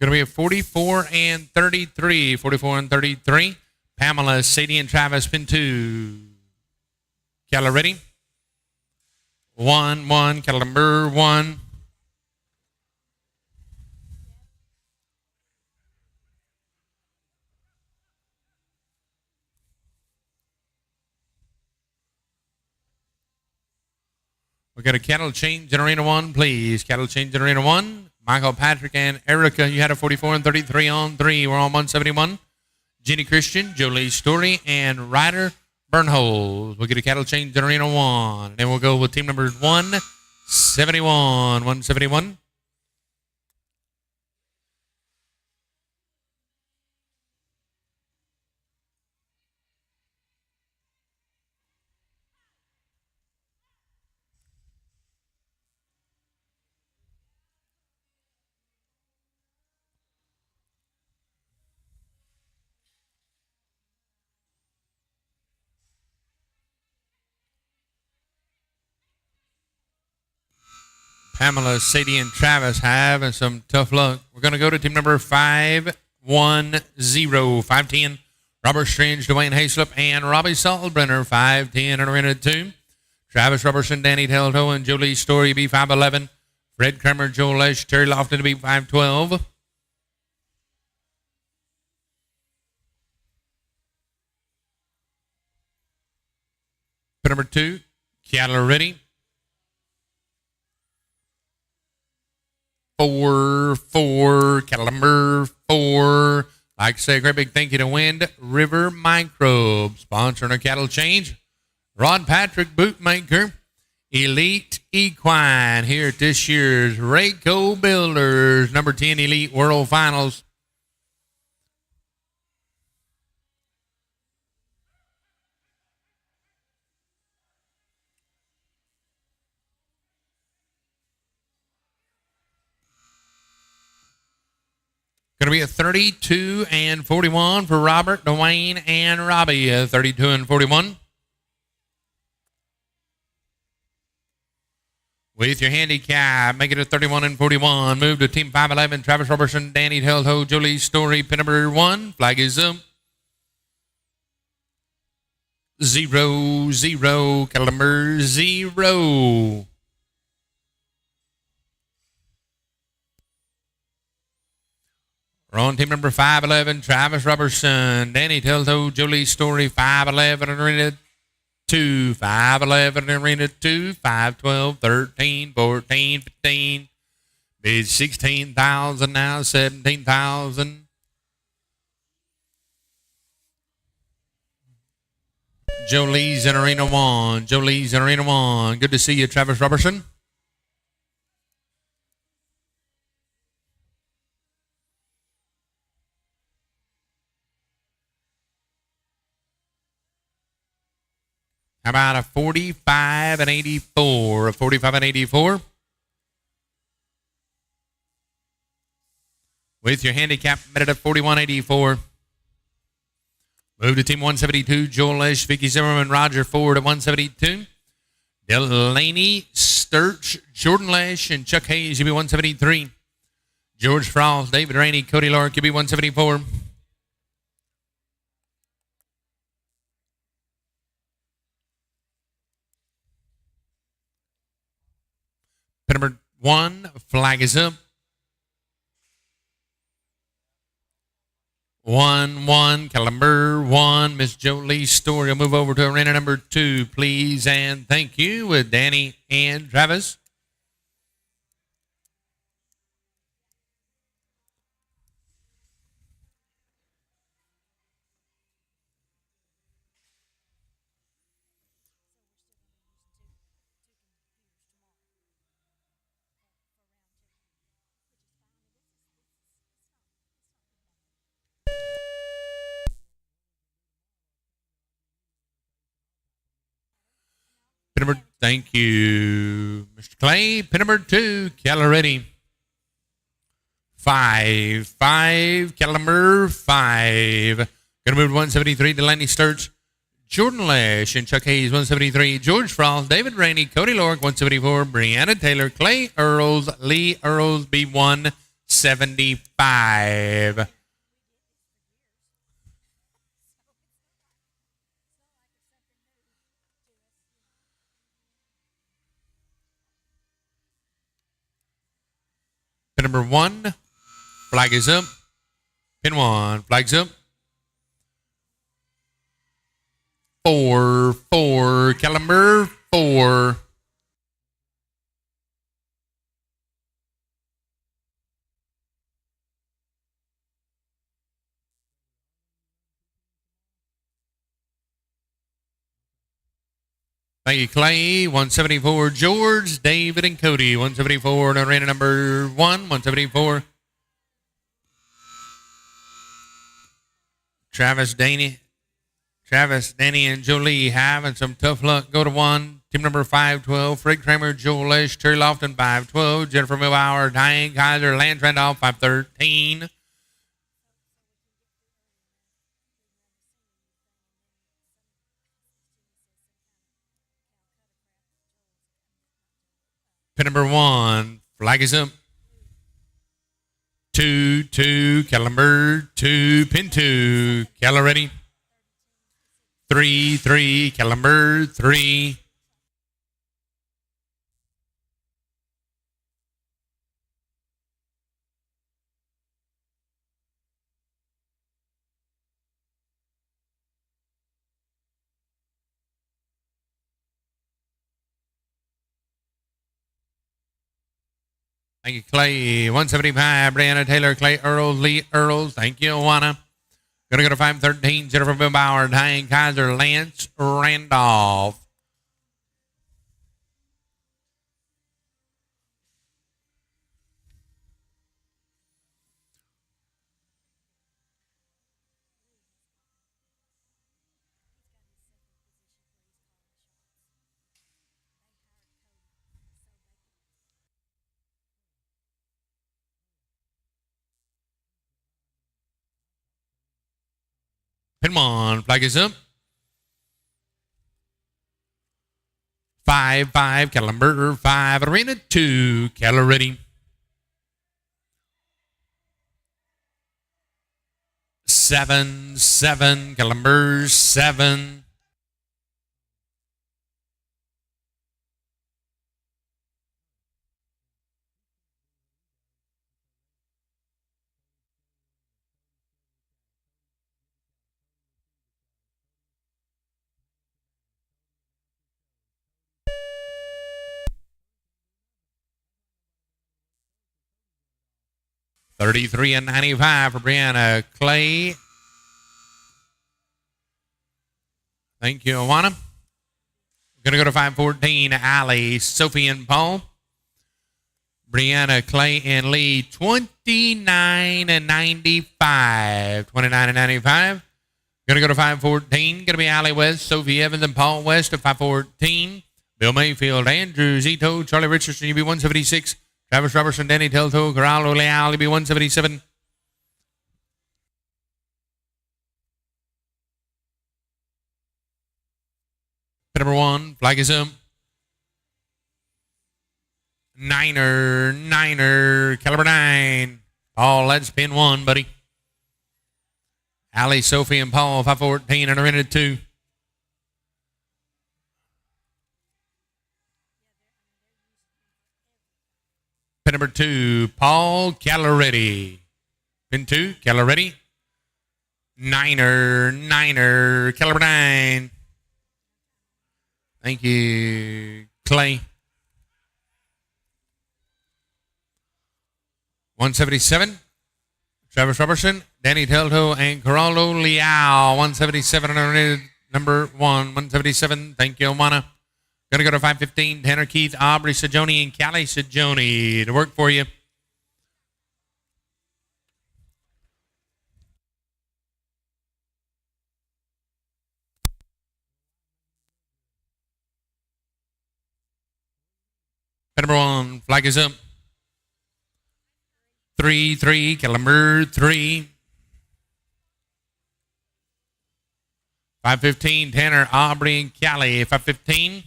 Going to be a 44 and 33. 44 and 33. Pamela, Sadie, and Travis, pin 2. Cattle ready. 1, cattle number 1. We got a cattle change in Arena 1, please. Cattle change in Arena 1. Michael, Patrick, and Erica, you had a 44 and 33 on 3. We're on 171. Jenny Christian, Jolie Story, and Ryder Burnholz. We'll get a cattle change in Arena 1. And we'll go with team number 171. 171. Pamela, Sadie, and Travis having some tough luck. We're going to go to team number 510. 510. Robert Strange, Dwayne Hayslip, and Robbie Saltbrenner. 510 in Arena 2. Travis Robertson, Danny Telto, and Jolie Story, B511. Fred Kramer, Joel Lesh, Terry Lofton, B512. Put number 2, Cattle ready. 4, cattle number 4. Like I say, a great big thank you to Wind River Microbes, sponsoring our cattle change. Rod Patrick, bootmaker. Elite Equine here at this year's Raeco Builders number 10 Elite World Finals. Going to be a 32 and 41 for Robert, Dwayne, and Robbie. 32 and 41. With your handicap, make it a 31 and 41. Move to team 511. Travis Robertson, Danny Telto, Jolie Story, pin number 1. Flag is up. 0, 0, cattle number 0. We're on team number 511, Travis Robertson, Danny Telto, Jolie Story, 511 in Arena 2, 511 in Arena 2, 512, 13, 14, 15. Bid 16,000 now, 17,000. Jolie's in Arena 1, Jolie's in Arena 1. Good to see you, Travis Robertson. How about a 45 and 84? A 45 and 84. With your handicap minute of 41.84. Move to team 172. Joel Lesh, Vicky Zimmerman, Roger Ford at 172. Delaney Sturch, Jordan Lesh, and Chuck Hayes, UB 173. George Frost, David Rainey, Cody Lark, UB 174. Pin number 1, flag is up. 1, cattle number 1, Miss Jolie Story. I'll move over to arena number 2, please, and thank you with Danny and Travis. Thank you, Mr. Clay. Pin number 2, cattle ready. 5, cattle number 5. Going to move to 173, Delaney Sturch, Jordan Lesh, and Chuck Hayes, 173. George Frost, David Rainey, Cody Lork, 174. Brianna Taylor, Clay Earls, Lee Earls, B175. Pin number 1, flag is up. Pin 1, flag's up. 4, cattle number 4. Thank you, Clay. 174, George, David, and Cody. 174, arena number 1. 174. Travis, Danny, and Jolie having some tough luck. Go to 1. Team number 512, Fred Kramer, Joel Lesh, Terry Lofton, 512, Jennifer Milbauer, Diane Kaiser, Lance Randolph, 513. Pin number 1, flag is up. 2, Caliber, 2, pin 2, Cala ready. 3, Caliber, 3. Thank you, Clay. 175, Brianna Taylor, Clay Earls, Lee Earls. Thank you, Juana. Gonna go to 513, Jennifer Milbauer, Diane Kaiser, Lance Randolph. Pin 1, flag is up. 5, Caliber, 5, arena 2, Cala ready. 7, Caliber, 7. $33 and $95 for Brianna Clay. Thank you, Awana. Going to go to 514, Allie, Sophie, and Paul. Brianna Clay and Lee, 29 and 95. 29 and 95. Going to go to 514. Going to be Allie West, Sophie Evans, and Paul West at 514. Bill Mayfield, Andrew Zito, Charlie Richardson, UB 176. Travis Robertson, Danny Telto, Corralo Leal, UB 177. Number 1, flag is up. Niner, caliber 9. Paul, let's pin 1, buddy. Allie, Sophie, and Paul, 514 and arena 2. Pin number 2, Paul Calaretti. Pin 2, Calaretti. Niner, caliber 9. Thank you, Clay. 177, Travis Robertson, Danny Telto, and Corralo Leal. 177 number 1. 177. Thank you, Omana. Gonna go to 515, Tanner Keith, Aubrey Sajoni, and Callie Sajoni to work for you. Number 1, flag is up. 3, caliber 3. 515, Tanner, Aubrey, and Callie. 515.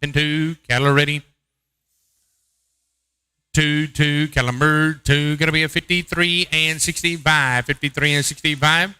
Pin 2, cattle ready. 2, Caliber 2, going to be a 53 and 65. 53 and 65.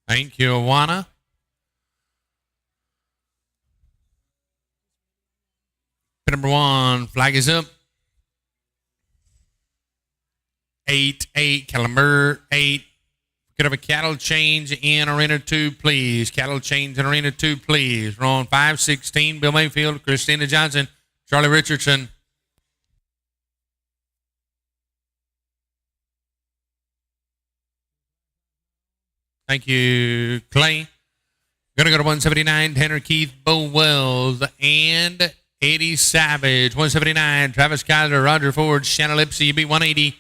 Thank you, Awana. Pin number 1, flag is up. 8, Caliber 8. Could have a cattle change in Arena 2, please. Cattle change in Arena 2, please. We're on 516, Bill Mayfield, Christina Johnson, Charlie Richardson. Thank you, Clay. Going to go to 179, Tanner Keith, Bo Wells, and 80 Savage. 179, Travis Kaiser, Roger Ford, Shanna Lipsy, UB 180.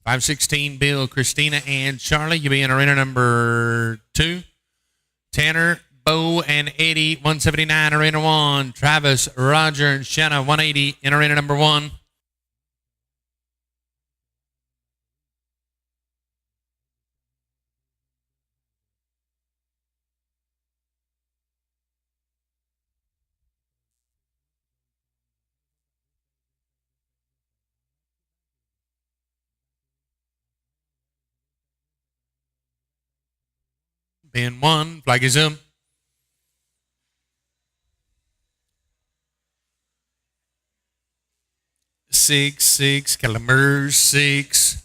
$516, Bill, Christina, and Charlie. You'll be in arena number 2. Tanner, Bo, and Eddie, 179, arena 1. Travis, Roger, and Shanna, 180, in arena number 1. Pin 1, flag is up. Six, Caliber 6.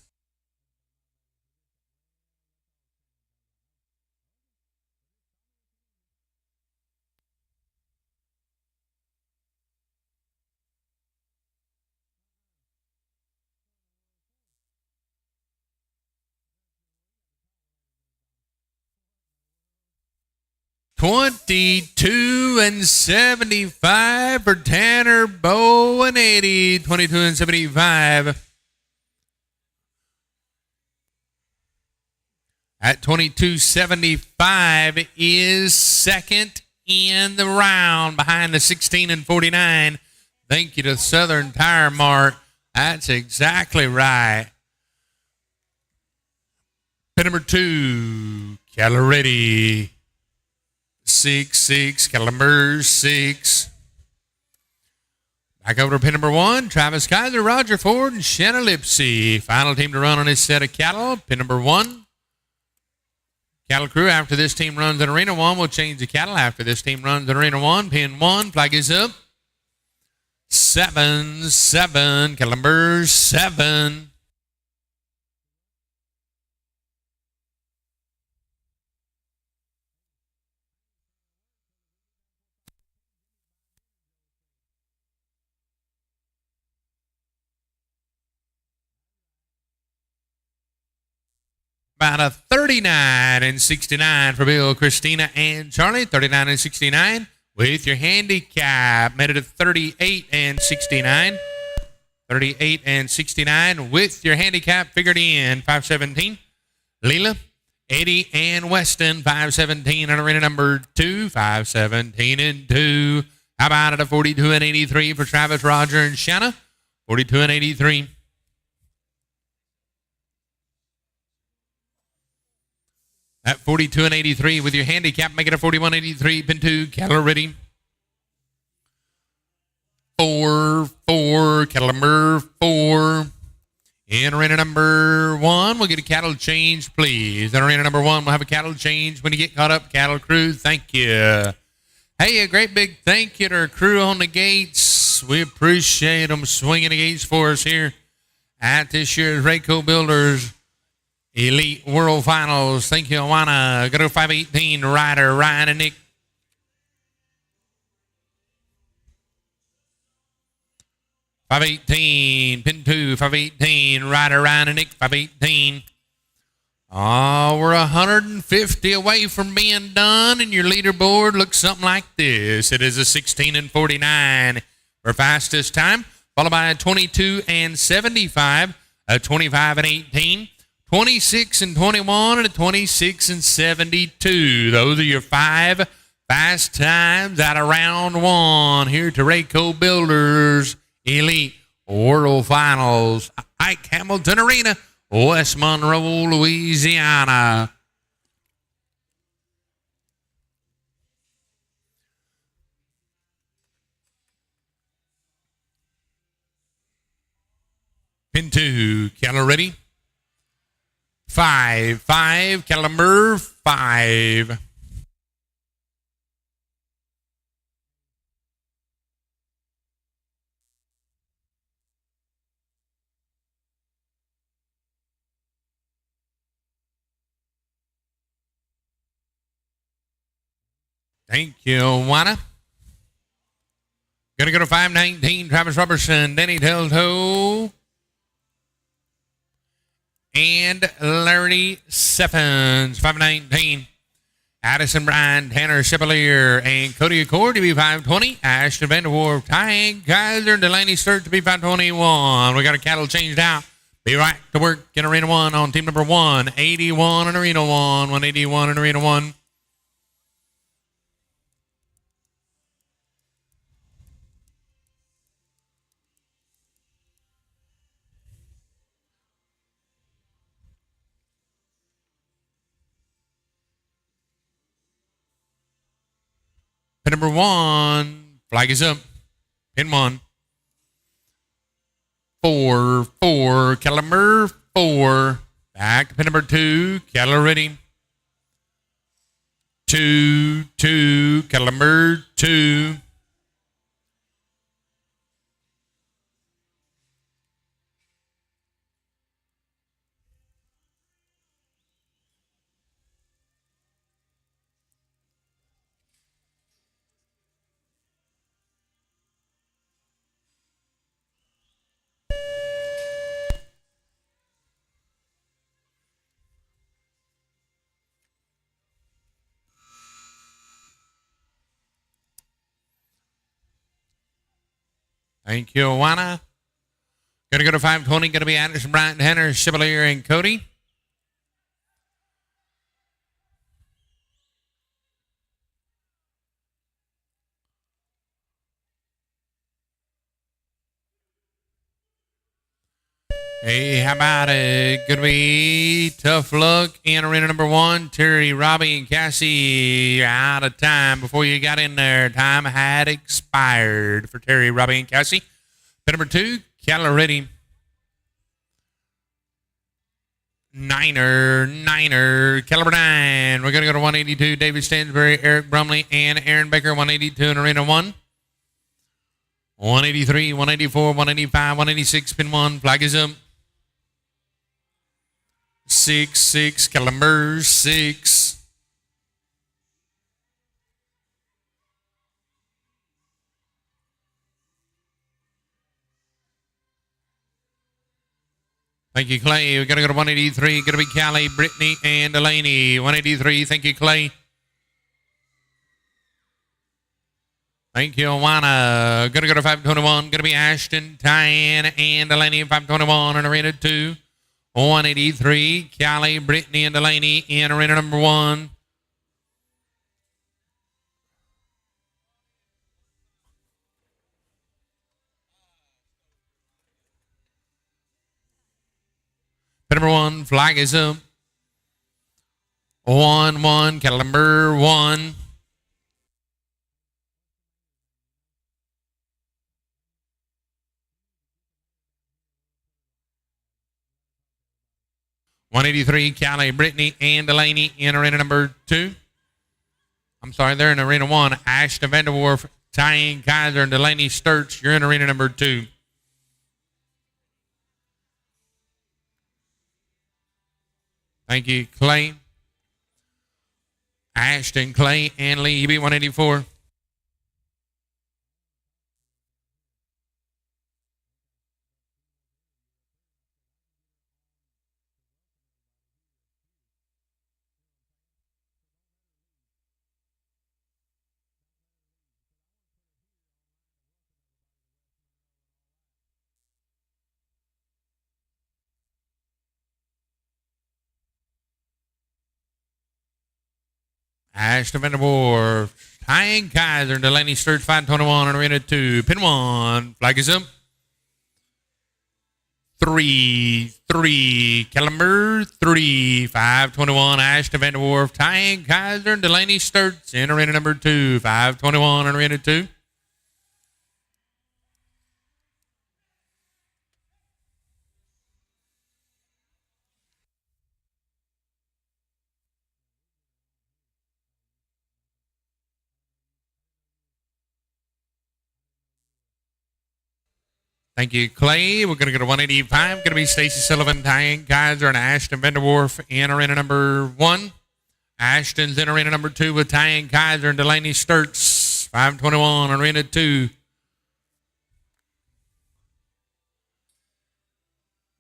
$22 and $75 for Tanner, Bo, and Eddie. $22 and $75. At $22.75 is second in the round behind the 16 and 49. Thank you to Southern Tire Mart. That's exactly right. Pin number 2, Caloretti. 6, Caliber 6. Back over to pin number 1, Travis Kaiser, Roger Ford, and Shanna Lipsy. Final team to run on this set of cattle. Pin number 1. Cattle crew, after this team runs in Arena 1, we'll change the cattle. After this team runs in Arena 1, pin 1, flag is up. 7, Caliber 7. About a 39 and 69 for Bill, Christina, and Charlie. 39 and 69 with your handicap. Made it a 38 and 69. 38 and 69 with your handicap figured in. 517. Leela, Eddie, and Weston. 517 on arena number 2. 517 and 2. How about it a 42 and 83 for Travis, Roger, and Shanna? 42 and 83. At 42 and 83 with your handicap, make it a 41.83. Pin 2, cattle ready. 4, Caliber 4. In arena number 1, we'll get a cattle change, please. In arena number 1, we'll have a cattle change when you get caught up, cattle crew. Thank you. Hey, a great big thank you to our crew on the gates. We appreciate them swinging the gates for us here at this year's Raeco Builders Elite World Finals. Thank you, Awana. Go to 518, Ryder, Ryan, and Nick. $518, pin 2, $518, Ryder, Ryan, and Nick, $518. Oh, we're 150 away from being done, and your leaderboard looks something like this. It is a 16 and 49 for fastest time, followed by a 22 and 75, a 25 and 18, 26 and 21, and a 26 and 72. Those are your 5 fast times out of round 1 here to Raeco Builders Elite World Finals. Ike Hamilton Arena, West Monroe, Louisiana. Pin 2, Keller ready. 5, caliber 5. Thank you, Juana. Gonna go to 519, Travis Robertson, Denny Telto, and Larry Seffens. 519, Addison Bryan, Tanner Chevalier, and Cody Accord to be 520. Ashton Vanderwerf, Ty Kaiser, Delaney Sturt to be 521. We got a cattle changed out. Be right to work in Arena 1 on team number 181 in Arena 1, 181 in Arena 1. Pin number 1, flag is up. Pin 1. 4, caliber 4. Back to pin number 2, caliber ready. 2, caliber 2. Thank you, Juana. Gonna go to 520. Gonna be Anderson, Bryant, Tanner, Chevalier, and Cody. Hey, how about it? Gonna be Tough Luck in arena number 1. Terry, Robbie, and Cassie, you're out of time. Before you got in there, time had expired for Terry, Robbie, and Cassie. Pin number 2, cattle ready. Niner, caliber 9. We're going to go to 182. David Stansbury, Eric Brumley, and Aaron Baker. 182 in arena 1. 183, 184, 185, 186. Pin 1. Flag is up. 6, caliber 6. Thank you, Clay. We're going to go to 183. Going to be Callie, Brittany, and Delaney. 183. Thank you, Clay. Thank you, Juana. Going to go to 521. Going to be Ashton, Tyann, and Delaney. 521 in arena 2. 183. Callie, Brittany, and Delaney in arena number 1. Number 1, flag is up. 1, caliber 1. $183, Callie, Brittany, and Delaney in arena number 2. I'm sorry, they're in arena 1. Ashton Vanderwerf, Tyann Kaiser, and Delaney Sturts, you're in arena number 2. Thank you, Clay. Ashton, Clay, and Lee, UB 184. Ashton Vanderboer, Tying Kaiser, and Delaney Sturge, 521 in Arena 2. Pin 1, flag is up. 3, Caliber 3, 521, Ashton Vanderwerf, Tying Kaiser, and Delaney Sturts in arena number 2, 521 in arena 2. Thank you, Clay. We're going to go to 185. Going to be Stacy Sullivan, Tying Kaiser, and Ashton Vanderwerf in arena number 1. Ashton's in arena number 2 with Tying Kaiser and Delaney Sturts, 521 arena 2.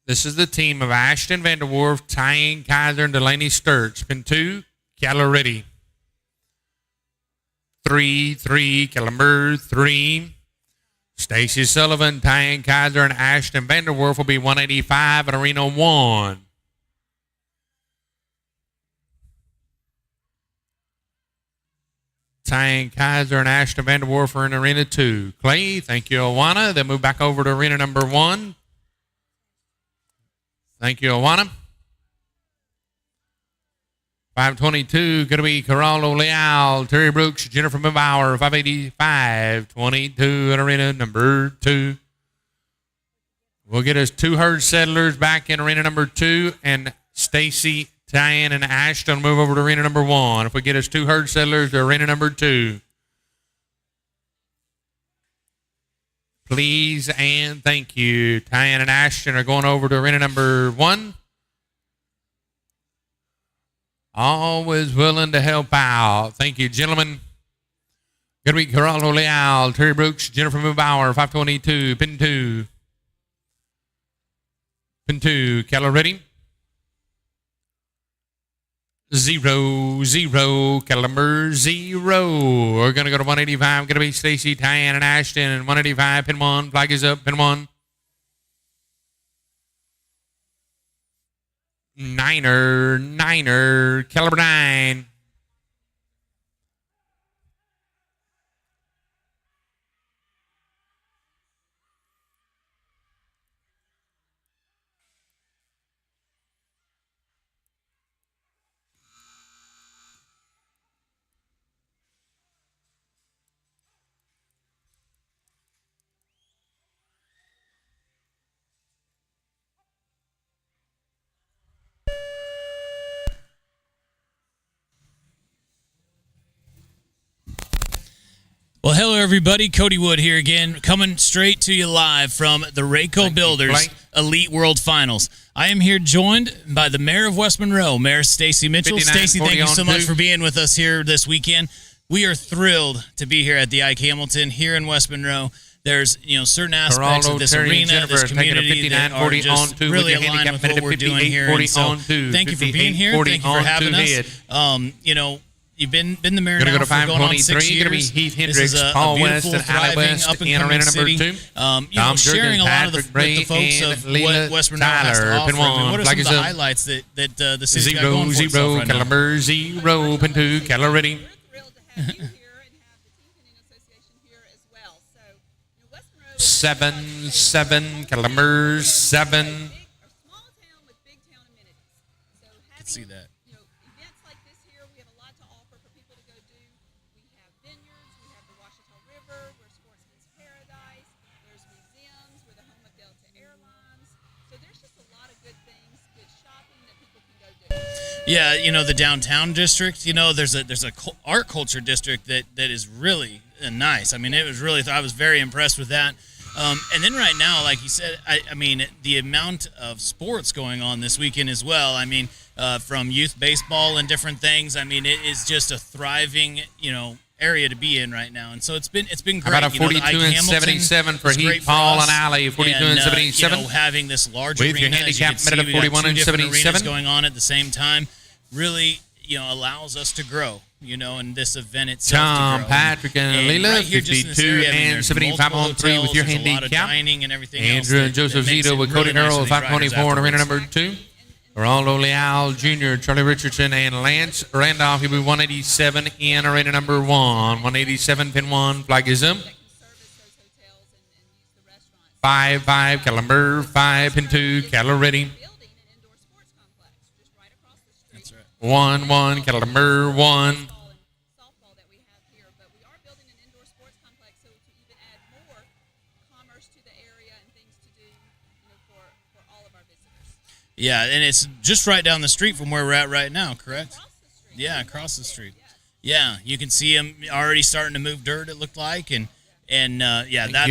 This is the team of Ashton Vanderwerf, Tying Kaiser, and Delaney Sturts. Pin 2, Keller ready. 3, Caliber 3. Stacy Sullivan, Tying Kaiser, and Ashton Vanderwerf will be 185 at Arena 1. Tying Kaiser and Ashton Vanderwerf are in Arena 2. Clay, thank you, Awana. Then move back over to Arena number 1. Thank you, Awana. 522, going to be Corralo Leal, Terry Brooks, Jennifer Mbauer, 585, 22 in arena number 2. We'll get us 2 herd settlers back in arena number 2, and Stacy, Tyan, and Ashton move over to arena number 1. If we get us 2 herd settlers to arena number 2. Please and thank you. Tyan and Ashton are going over to arena number 1. Always willing to help out. Thank you, gentlemen. Going to be Corralo Leal, Terry Brooks, Jennifer Mbauer, 522, pin 2. Pin 2, Keller ready. 0, Caliber 0. We're going to go to 185. Going to be Stacy, Tyan, and Ashton, and 185, pin 1. Flag is up, pin 1. Niner, Caliber 9. Well, hello, everybody. Cody Wood here again, coming straight to you live from the Raeco Builders Elite World Finals. I am here joined by the Mayor of West Monroe, Mayor Stacy Mitchell. Stacy, thank you so much for being with us here this weekend. We are thrilled to be here at the Ike Hamilton here in West Monroe. There's certain aspects of this arena, this community that are just really aligned with what we're doing here. And so thank you for being here. Thank you for having us. You've been the mayor now for going on 6 years. Going to be Heath Hendricks, this is Paul a West, beautiful, and Allie thriving, West up-and-coming city. Sharing a lot of with the folks of what West Monroe has to offer. What are some of the highlights that the city's got going for itself right now? Caliber 0, pin 2, Keller ready. We're thrilled to have you here and have the Team Pinning Association here as well. So, West Monroe 7, Caliber 7. a small town with big town amenities. So having, See that. Events like this here, we have a lot to offer for people to go do. We have vineyards, we have the Washita River, we're Sportsman's Paradise, there's museums, we're the home of Delta Airlines. So there's just a lot of good things, good shopping that people can go do. Yeah, the downtown district. There's a art culture district that is really nice. I mean, it was really. I was very impressed with that. And then right now, like you said, I mean, the amount of sports going on this weekend as well. I mean, from youth baseball and different things. I mean, it is just a thriving, area to be in right now. And so it's been great. How about a 42 and 77 for Heath, Paul, and Allie? 42 and 77. Having this large with arena, your handicap as you minute can of see, we got 41 and 77 going on at the same time, really, allows us to grow. And this event itself. Tom, to grow. Patrick, and Leela, right here, just in this 52 area, and 75 on 3 with your handicap. And everything Andrew and Joseph Zito with Cody Earl, 524 in arena number 2. Geraldo Leal Jr., Charlie Richardson, and Lance Randolph. He'll be 187 in arena number 1. 187, pin 1, flag is up. 5-5, cattle number 5, pin 2, cattle ready. That's right. 1-1, cattle number 1. Softball that we have here, but we are building an indoor sports complex so to even add more commerce to the area and things to do, for all of our visitors. Yeah, and it's just right down the street from where we're at right now, correct? Across the street. Yeah, across the street. Yeah, you can see them already starting to move dirt, it looked like, and that's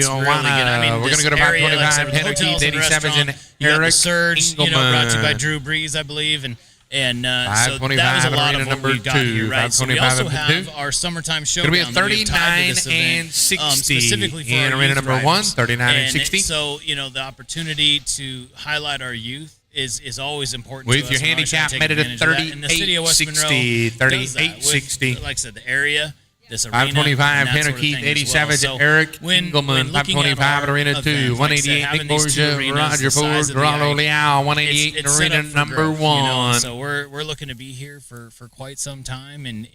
really good. I mean, we're this going to go to area, like I 525, said, with the Henry hotels Keith, and 87, restaurant, and you got the Eric Surge, brought to you by Engelman. Drew Brees, I believe, and so 525 that was a lot arena of what number we've got 2, here, right? So we 525 also number 2. have our summertime It's showdown. going to be a that we have tied 39 to this event, and 60 specifically for in our arena youth number 1, riders. 39 and 60. So, the opportunity to highlight our youth is always important With to your us. And we always try handicap to take made it a advantage of that. And the city of West 38-60, Monroe does that with, 38-60. like I said, the area, this arena, 525, and that Henry sort of Keith, thing as 87, well. So Eric when Engelman, looking at 525 at our arena 2, event, like I said, 188, having Nick these two Borgia, arenas, Roger the Ford, size of the Geraldo ice, Leal, 188 in it's set arena up for number growth, 1. So we're looking to be here for quite some time, and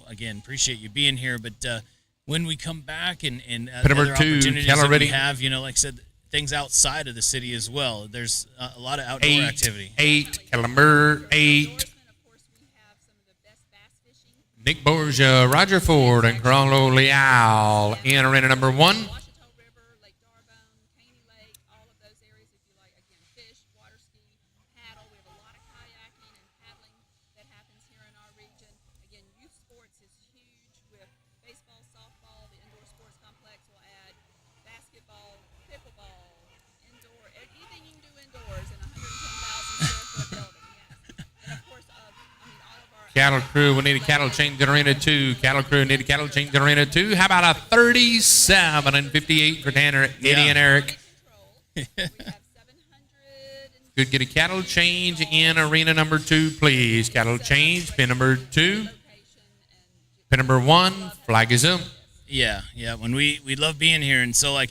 again, appreciate you being here. But when we come back and number other 2, opportunities Keller that we ready. have, like I said, things outside of the city as well. There's a lot of outdoor activity. 8, number 8. Of course, we have some of the best bass fishing. Nick Borgia, Roger Ford, and Geraldo Leal in arena number 1. Washita River, Lake Darbone, Caney Lake, all of those areas if you like, again, fish, water ski, paddle. We have a lot of kayaking and paddling that happens here in our region. Again, youth sports is huge with baseball, softball. The indoor sports complex will add basketball, pickleball, indoor, anything you can do indoors in a 110,000 square foot building. Yes. And of course, all of our Cattle crew, we need a cattle change in arena 2. Cattle crew, need a cattle change in arena 2. How about a 37 and 58 for Tanner, Eddie, and Eric? we have 700 Could get a cattle change in arena number 2, please. Cattle change, pin number 2. Pin number 1, flag is up. Yeah. When we love being here, and so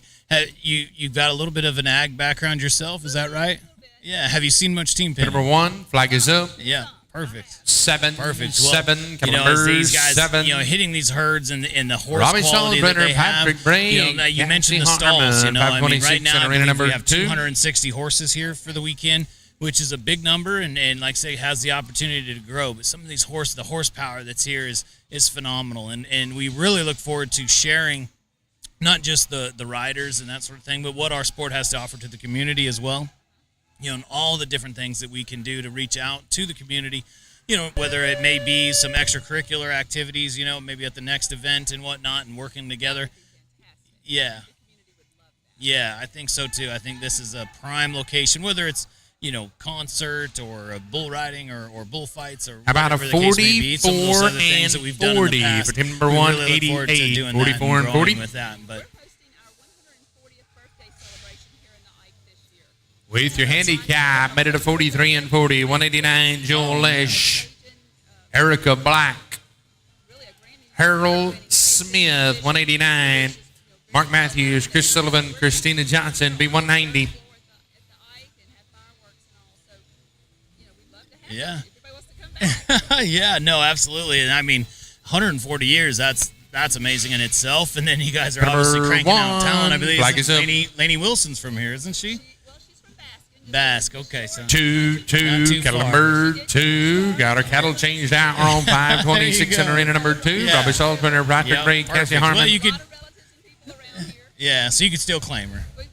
you've got a little bit of an ag background yourself, is that right? Yeah. Have you seen much team Pin pinning? number 1, flag is up. Yeah. Perfect. 7, Perfect. Well, 7, as Calibers, these guys, 7. hitting these herds and the horse Robbie quality that Stolzenbrenner, they have. Patrick Bray, You mentioned the Cassie stalls. Hartman, I mean, right 526 now in I arena believe number we have 2. 260 horses here for the weekend, which is a big number, and like I say, has the opportunity to grow. But some of these the horsepower that's here is phenomenal, and we really look forward to sharing not just the riders and that sort of thing, but what our sport has to offer to the community as well. And all the different things that we can do to reach out to the community. Whether it may be some extracurricular activities, maybe at the next event and whatnot, and working together. Yeah. Yeah, I think so too. I think this is a prime location, whether it's, concert or bull riding or bullfights or How about a whatever the case may be. Some of those 44 other things that and we've done in the 40 past. for team number We 1, really look forward to 88, doing 44 that and growing 40. with that. But hosting our 140th birthday celebration here in the Ike this year. With your handicap, made it a 43 and 40, 189, Joel Lesh, Erica Black, Harold Smith, 189, Mark Matthews, Chris Sullivan, Christina Johnson, B190. yeah. Yeah, no, absolutely. And I mean, 140 years, that's amazing in itself. And then you guys are obviously Number cranking out 1, talent. I believe flag is up. Lainey Wilson's from here, isn't she? Basque, okay. So 2, Not too cattle far. number 2. Got our cattle changed out. We're on 526 There in you go. arena number 2. Yeah. Robbie Sullivan, Patrick Yep, Bray, perfect. Cassie Harmon. Well, you could, relatives and people around here. yeah, so you could still claim her. We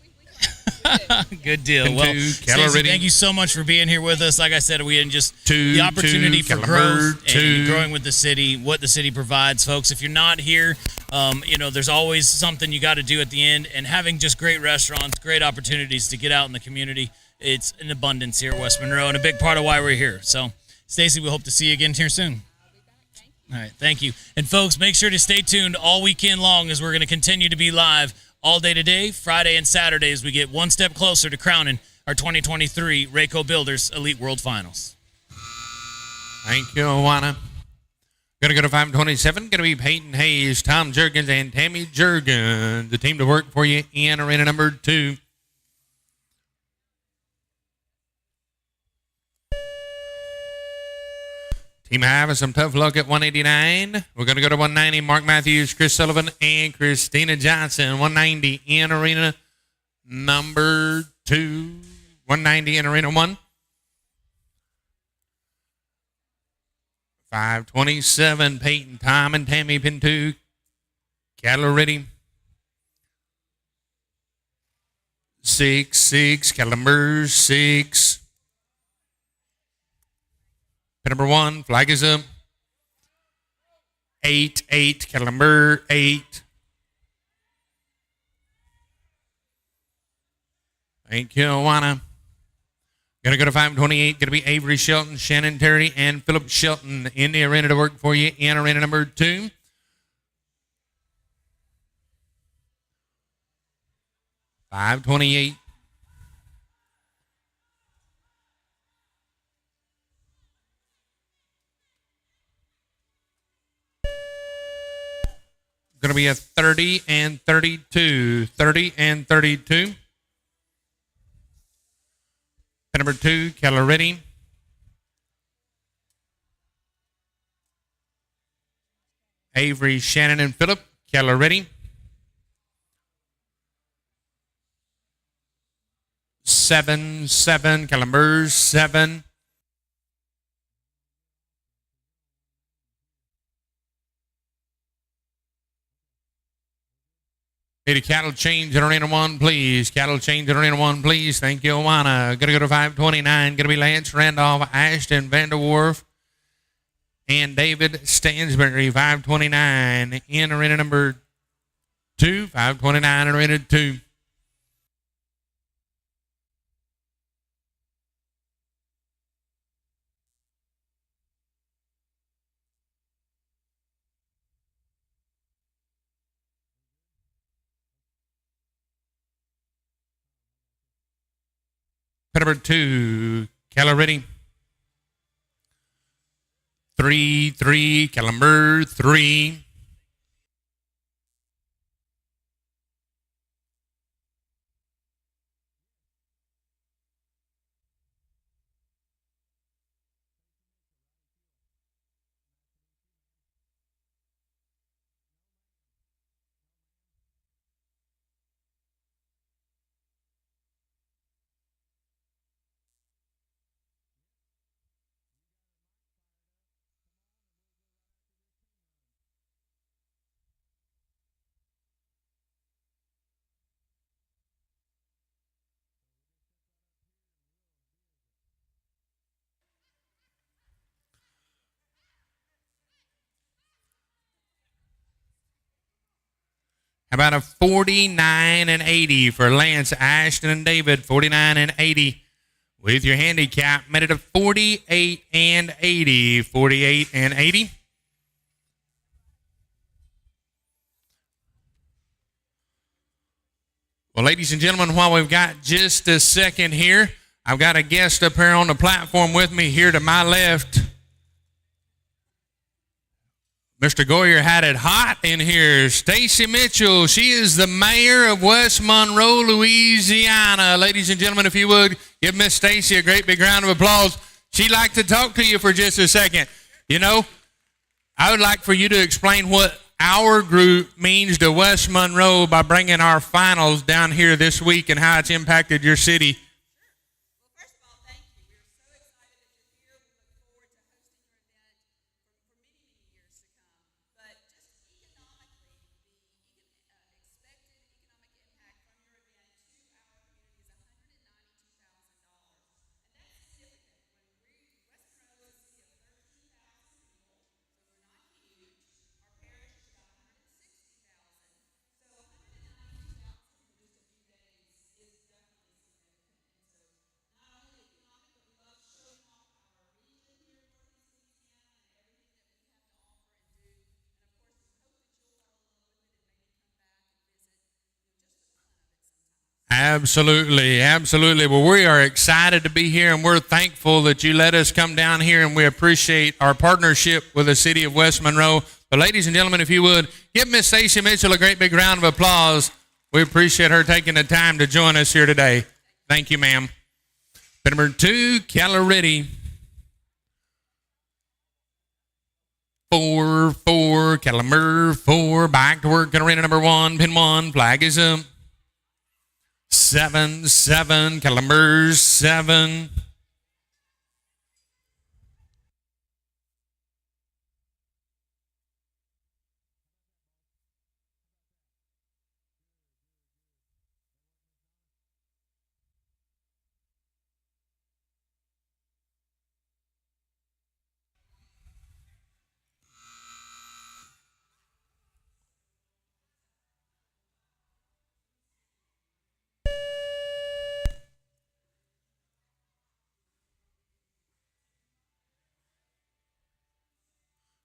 Good deal. Pin Well, 2, Stacey, cattle ready. thank you so much for being here with us. Like I said, we had just 2, the opportunity for cattle growth number and 2. growing with the city, what the city provides, folks. If you're not here, there's always something you got to do at the end, and having just great restaurants, great opportunities to get out in the community. It's an abundance here at West Monroe, and a big part of why we're here. So, Stacey, we hope to see you again here soon. All right, thank you. And, folks, make sure to stay tuned all weekend long as we're going to continue to be live all day today, Friday and Saturday, as we get one step closer to crowning our 2023 Raeco Builders Elite World Finals. Thank you, Awana. Going to go to 527. Going to be Peyton Hayes, Tom Jurgens, and Tammy Jurgens, the team to work for you in arena number 2. Team having some tough luck at 189. We're going to go to 190. Mark Matthews, Chris Sullivan, and Christina Johnson. 190 in arena number 2. 190 in arena 1. 527, Peyton, Tom, and Tammy, pin 2. Cattle ready. 6, cattle number 6. Pin number 1, flag is up. 8, cattle number 8. Thank you, Juana. Gonna go to 528. Gonna be Avery Shelton, Shannon Terry, and Philip Shelton in the arena to work for you in arena number 2. $528. Going to be a 30 and 32. 30 and 32. Pin number 2, Keller ready. Avery, Shannon, and Phillip. Keller ready. 7, Calambers 7. Need a cattle change in arena 1, please. Cattle change in arena 1, please. Thank you, Alana. Going to go to 529. Going to be Lance Randolph, Ashton Vanderwerf, and David Stansberry. 529 in arena number 2. 529 in arena 2. Number 2, Keller ready. 3, Calumber 3. About a 49 and 80 for Lance, Ashton, and David. 49 and 80 with your handicap. Made it a 48 and 80. 48 and 80. Well, ladies and gentlemen, while we've got just a second here, I've got a guest up here on the platform with me here to my left. Mr. Goyer had it hot in here. Stacy Mitchell, she is the mayor of West Monroe, Louisiana. Ladies and gentlemen, if you would, give Miss Stacy a great big round of applause. She'd like to talk to you for just a second. You know, I would like for you to explain what our group means to West Monroe by bringing our finals down here this week and how it's impacted your city. Absolutely, absolutely. Well, we are excited to be here, and we're thankful that you let us come down here, and we appreciate our partnership with the city of West Monroe. But ladies and gentlemen, if you would, give Miss Stacy Mitchell a great big round of applause. We appreciate her taking the time to join us here today. Thank you, ma'am. Number 2, Keller ready. 4, Caliber 4, back to work in arena number 1, pin 1, flag is up. 7, Caliber 7.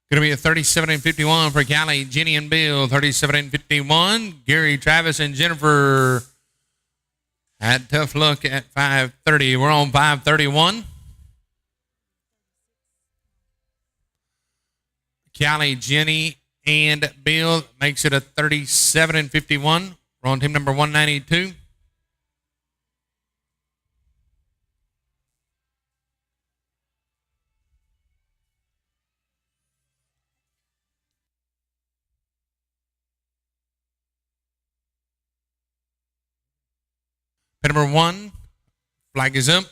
Going to be a 37 and 51 for Callie, Jenny, and Bill. 37 and 51. Gary, Travis, and Jennifer had tough luck at 5:30. We're on 5:31. Callie, Jenny, and Bill makes it a 37 and 51. We're on team number 192. Pin number 1, flag is up.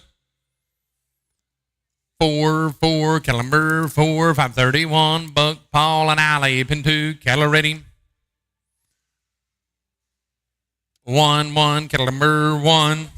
4, Caliber 4, 531. Buck, Paul, and Allie. Pin 2, Keller ready. 1, Caliber 1.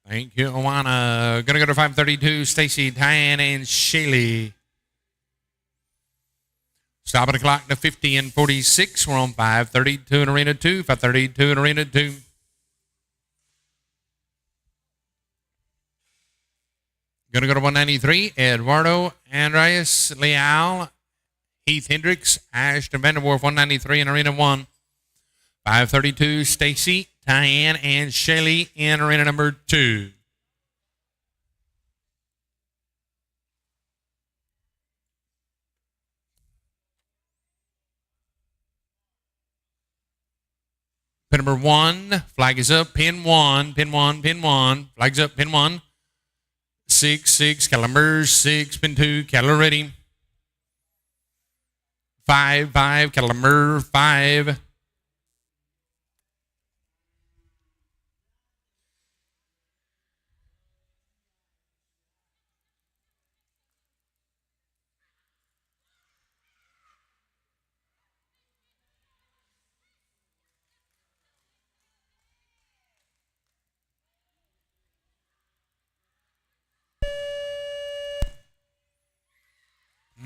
Thank you, Awana. Gonna go to 532, Stacy, Diane, and Shaylee. Stopping the clock to 50 and 46. We're on 532 in Arena 2, 532 in Arena 2. Gonna go to 193, Eduardo, Andreas, Leal, Heath Hendricks, Ashton Vanderwerf, 193 in Arena 1. 532, Stacy, Diane, and Shaylee in arena number 2. Pin number 1, flag is up, pin 1, pin 1, pin 1, flag's up, pin 1. 6, Caliber 6, pin 2, Keller ready. 5, Caliber 5.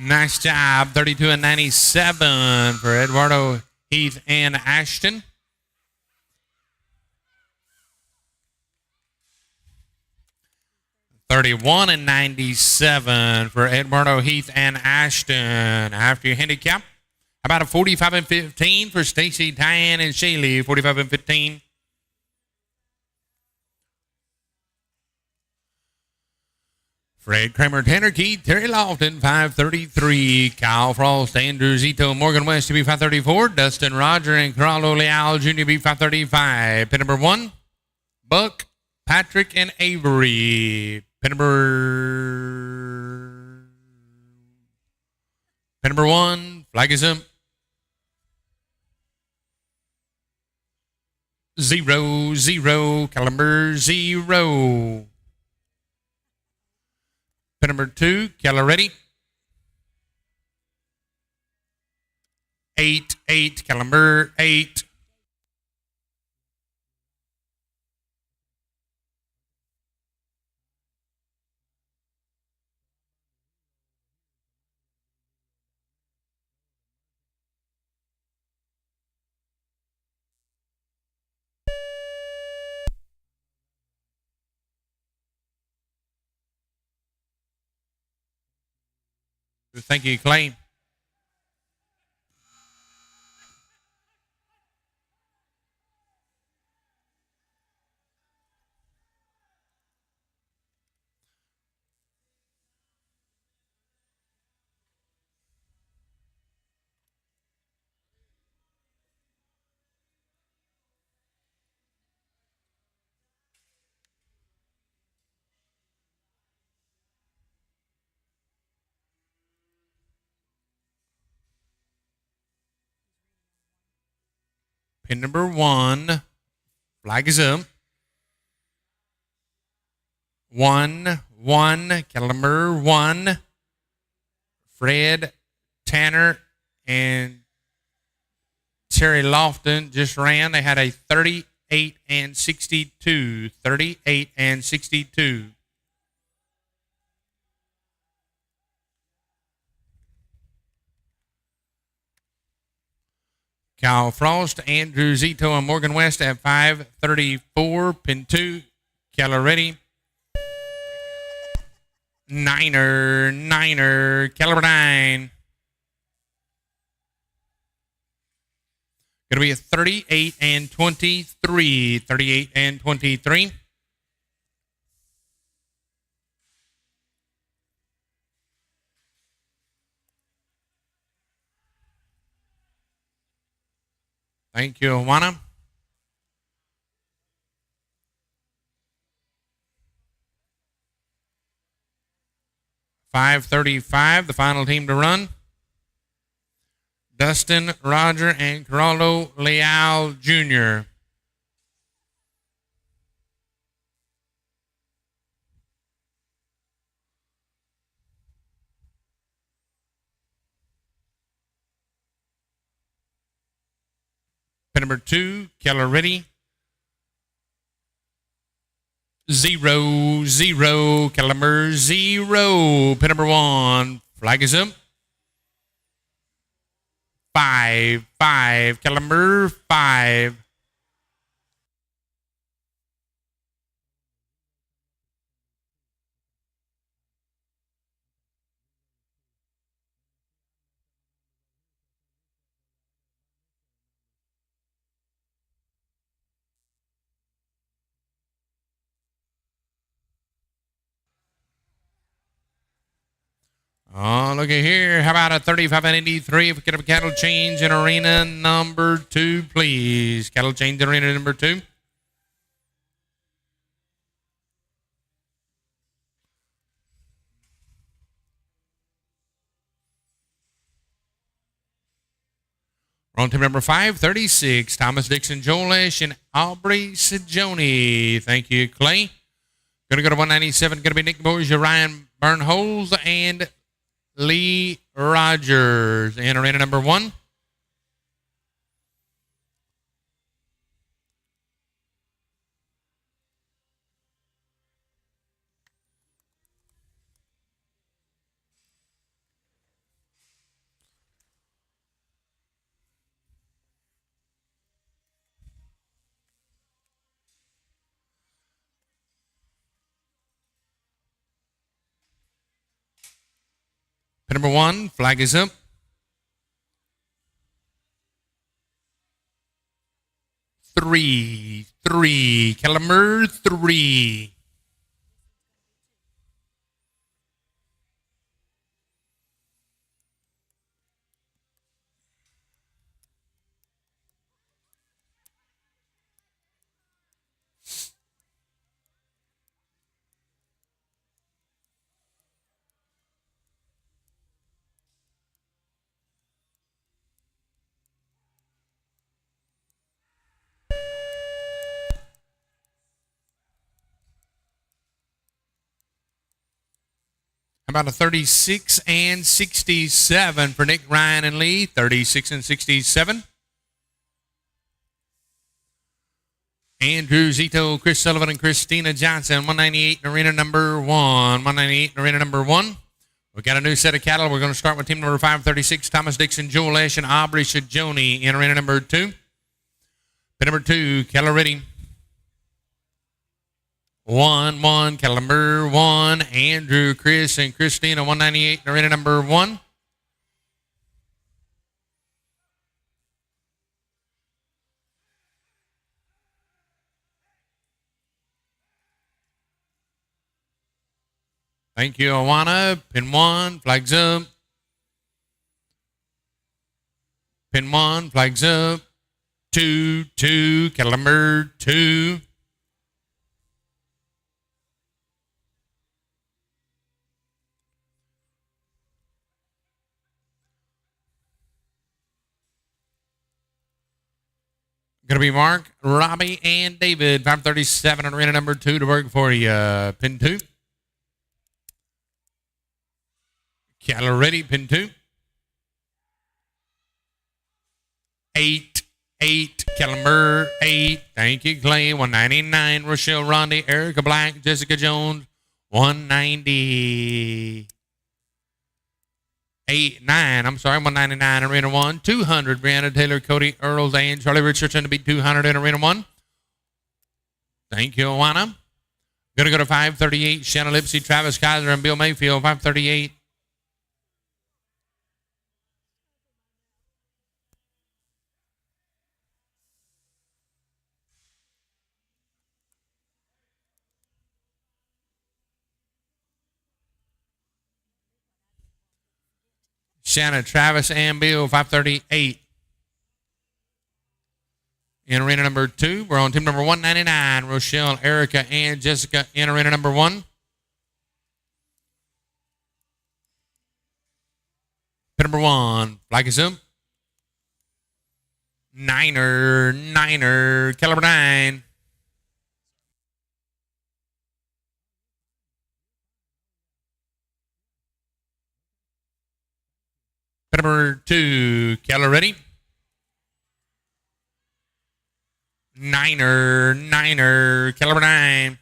Nice job. 32 and 97 for Eduardo, Heath, and Ashton. $31 and 97 for Eduardo, Heath, and Ashton. After your handicap, about a 45 and 15 for Stacy, Diane, and Shaylee. 45 and 15. Fred Kramer, Tanner Keith, Terry Lofton, 533. Kyle Frost, Andrew Zito, Morgan West to be 534. Dustin Roger and Carlo Leal Jr. be 535. Pin number 1, Buck, Patrick, and Avery. Pin number 1, flag is up. 0, Caliber 0. Pin number 2, Keller ready. 8, Caliber 8. Thank you, Clay. Pin number 1. Flag is up. 1-1. Cattle number 1. Fred, Tanner, and Terry Lofton just ran. They had a 38 and 62. 38 and 62. Kyle Frost, Andrew Zito, and Morgan West at 5:34. Pin 2. Keller ready. Niner. Caliber 9. Going to be a 38 and 23. 38 and 23. Thank you, Awana. $5:35, the final team to run. Dustin, Roger, and Geraldo Leal Jr. Pin number 2, Keller ready. 0, Keller number 0. Pin number 1, flag is up. 5, Keller number 5. Oh, look at here. How about a 35 and 83? If we could have a cattle change in arena number 2, please. Cattle change in arena number 2. We're on team number 536. Thomas Dixon, Joel Esch, and Aubrey Sajoni. Thank you, Clay. Going to go to 197. Going to be Nick Borgia, Ryan Burnholes, and Lee Rogers in arena number 1. Pin number 1, flag is up. 3, cattle number 3. About a 36 and 67 for Nick, Ryan, and Lee. 36 and 67. Andrew Zito, Chris Sullivan, and Christina Johnson. 198 in arena number 1. 198 in arena number 1. We've got a new set of cattle. We're going to start with team number 536, Thomas Dixon, Joel Esch, and Aubrey Sajoni in arena number 2. Pin number 2, Keller ready. 1-1, cattle number 1, Andrew, Chris, and Christina, 198, arena number 1. Thank you, Awana. Pin 1, flags up. Pin 1, flags up. 2-2, cattle number 2. Going to be Mark, Robbie, and David. 537 on arena number 2 to work for you. Pin 2. Cattle ready, pin 2. 8, cattle number 8. Thank you, Clay. 199, Rochelle, Rondi, Erica Black, Jessica Jones. 190. 199, arena 1. 200, Brianna Taylor, Cody Earls, and Charlie Richardson to beat 200 in arena 1. Thank you, Awana. Going to go to 538, Shanna Lipsy, Travis Kaiser, and Bill Mayfield. 538. Shanna, Travis, and Bill, 538. In arena number 2, we're on team number 199, Rochelle, Erica, and Jessica in arena number 1. Pin number 1, flag is up. Niner, caliber 9. Pin number 2, Keller ready. Niner, caliber 9.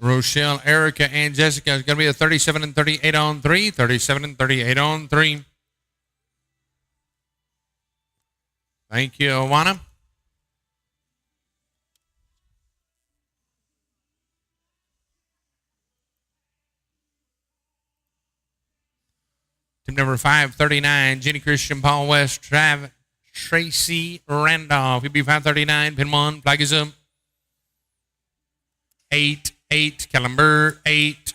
Rochelle, Erica, and Jessica is going to be a 37 and 38 on 3. 37 and 38 on 3. Thank you, Awana. Team number 539, Jenny Christian, Paul West, Tracy Randolph. He'll be 539, pin 1, flag is up. 8, caliber 8.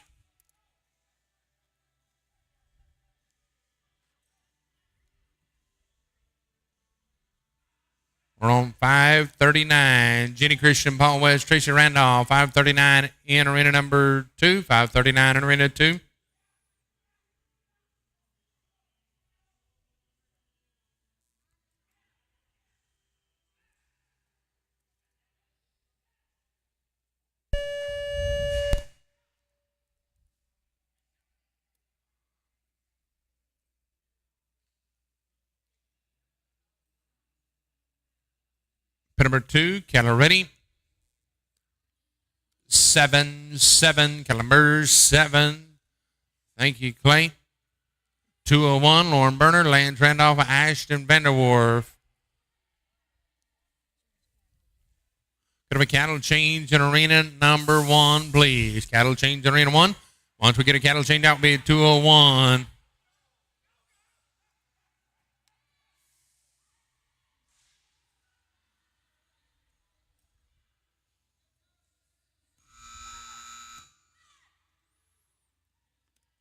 We're on 539. Jenny Christian, Paul West, Tracy Randolph. 539 in arena number 2. 539 in arena 2. Pin number 2, cattle ready. 7, caliber 7. Thank you, Clay. 201, Lauren Berner, Lance Randolph, Ashton Vanderwerf. Could have a cattle change in arena number 1, please. Cattle change in arena 1. Once we get a cattle change out, it'll be 201.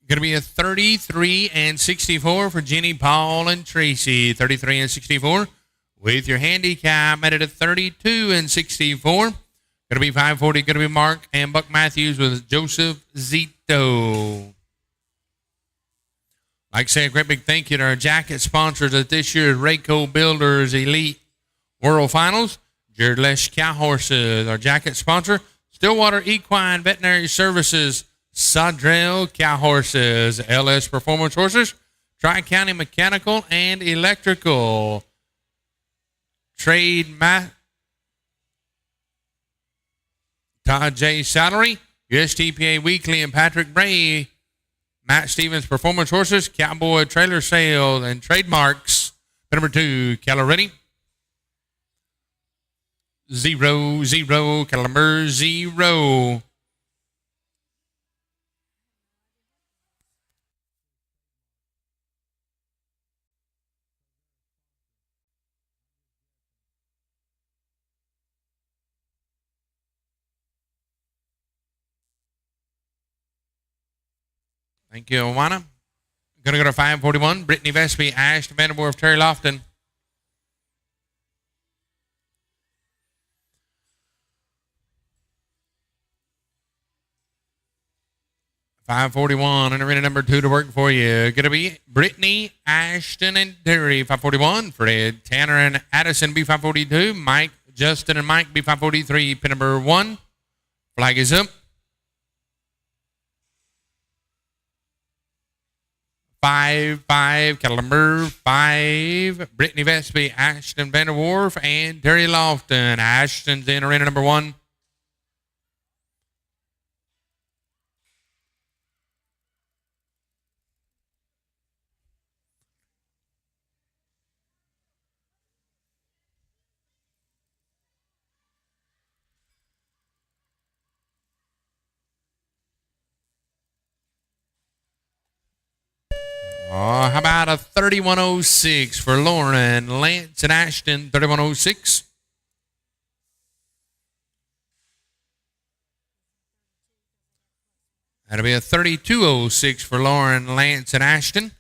Going to be a 33 and 64 for Jenny, Paul, and Tracy. 33 and 64 with your handicap at a 32 and 64. Going to be 540. Going to be Mark and Buck Matthews with Joseph Zito. Like I say, a great big thank you to our jacket sponsors at this year's Raeco Builders Elite World Finals. Jared Lesh Cow Horses. Our jacket sponsor, Stillwater Equine Veterinary Services, Sodrell Cow Horses, LS Performance Horses, Tri-County Mechanical and Electrical, Todd J. Salary, USTPA Weekly and Patrick Bray, Matt Stevens Performance Horses, Cowboy Trailer Sale and Trademarks. Number 2, Caloretti. 0, 0, Caliber 0. Thank you, Awana. Going to go to 541. Brittany Vespi, Ashton Vanderwerf, Terry Lofton. $541 and arena number 2 to work for you. Going to be Brittany, Ashton, and Terry. 541. Fred, Tanner, and Addison. B542. Mike, Justin, and Mike. B543. Pin number 1. Flag is up. 5-5, Caliber 5, Brittany Vespi, Ashton Vanderwerf, and Terry Lofton. Ashton's in arena number 1. Oh, how about a 3106 for Lauren, Lance, and Ashton? 3106. That'll be a 3206 for Lauren, Lance, and Ashton.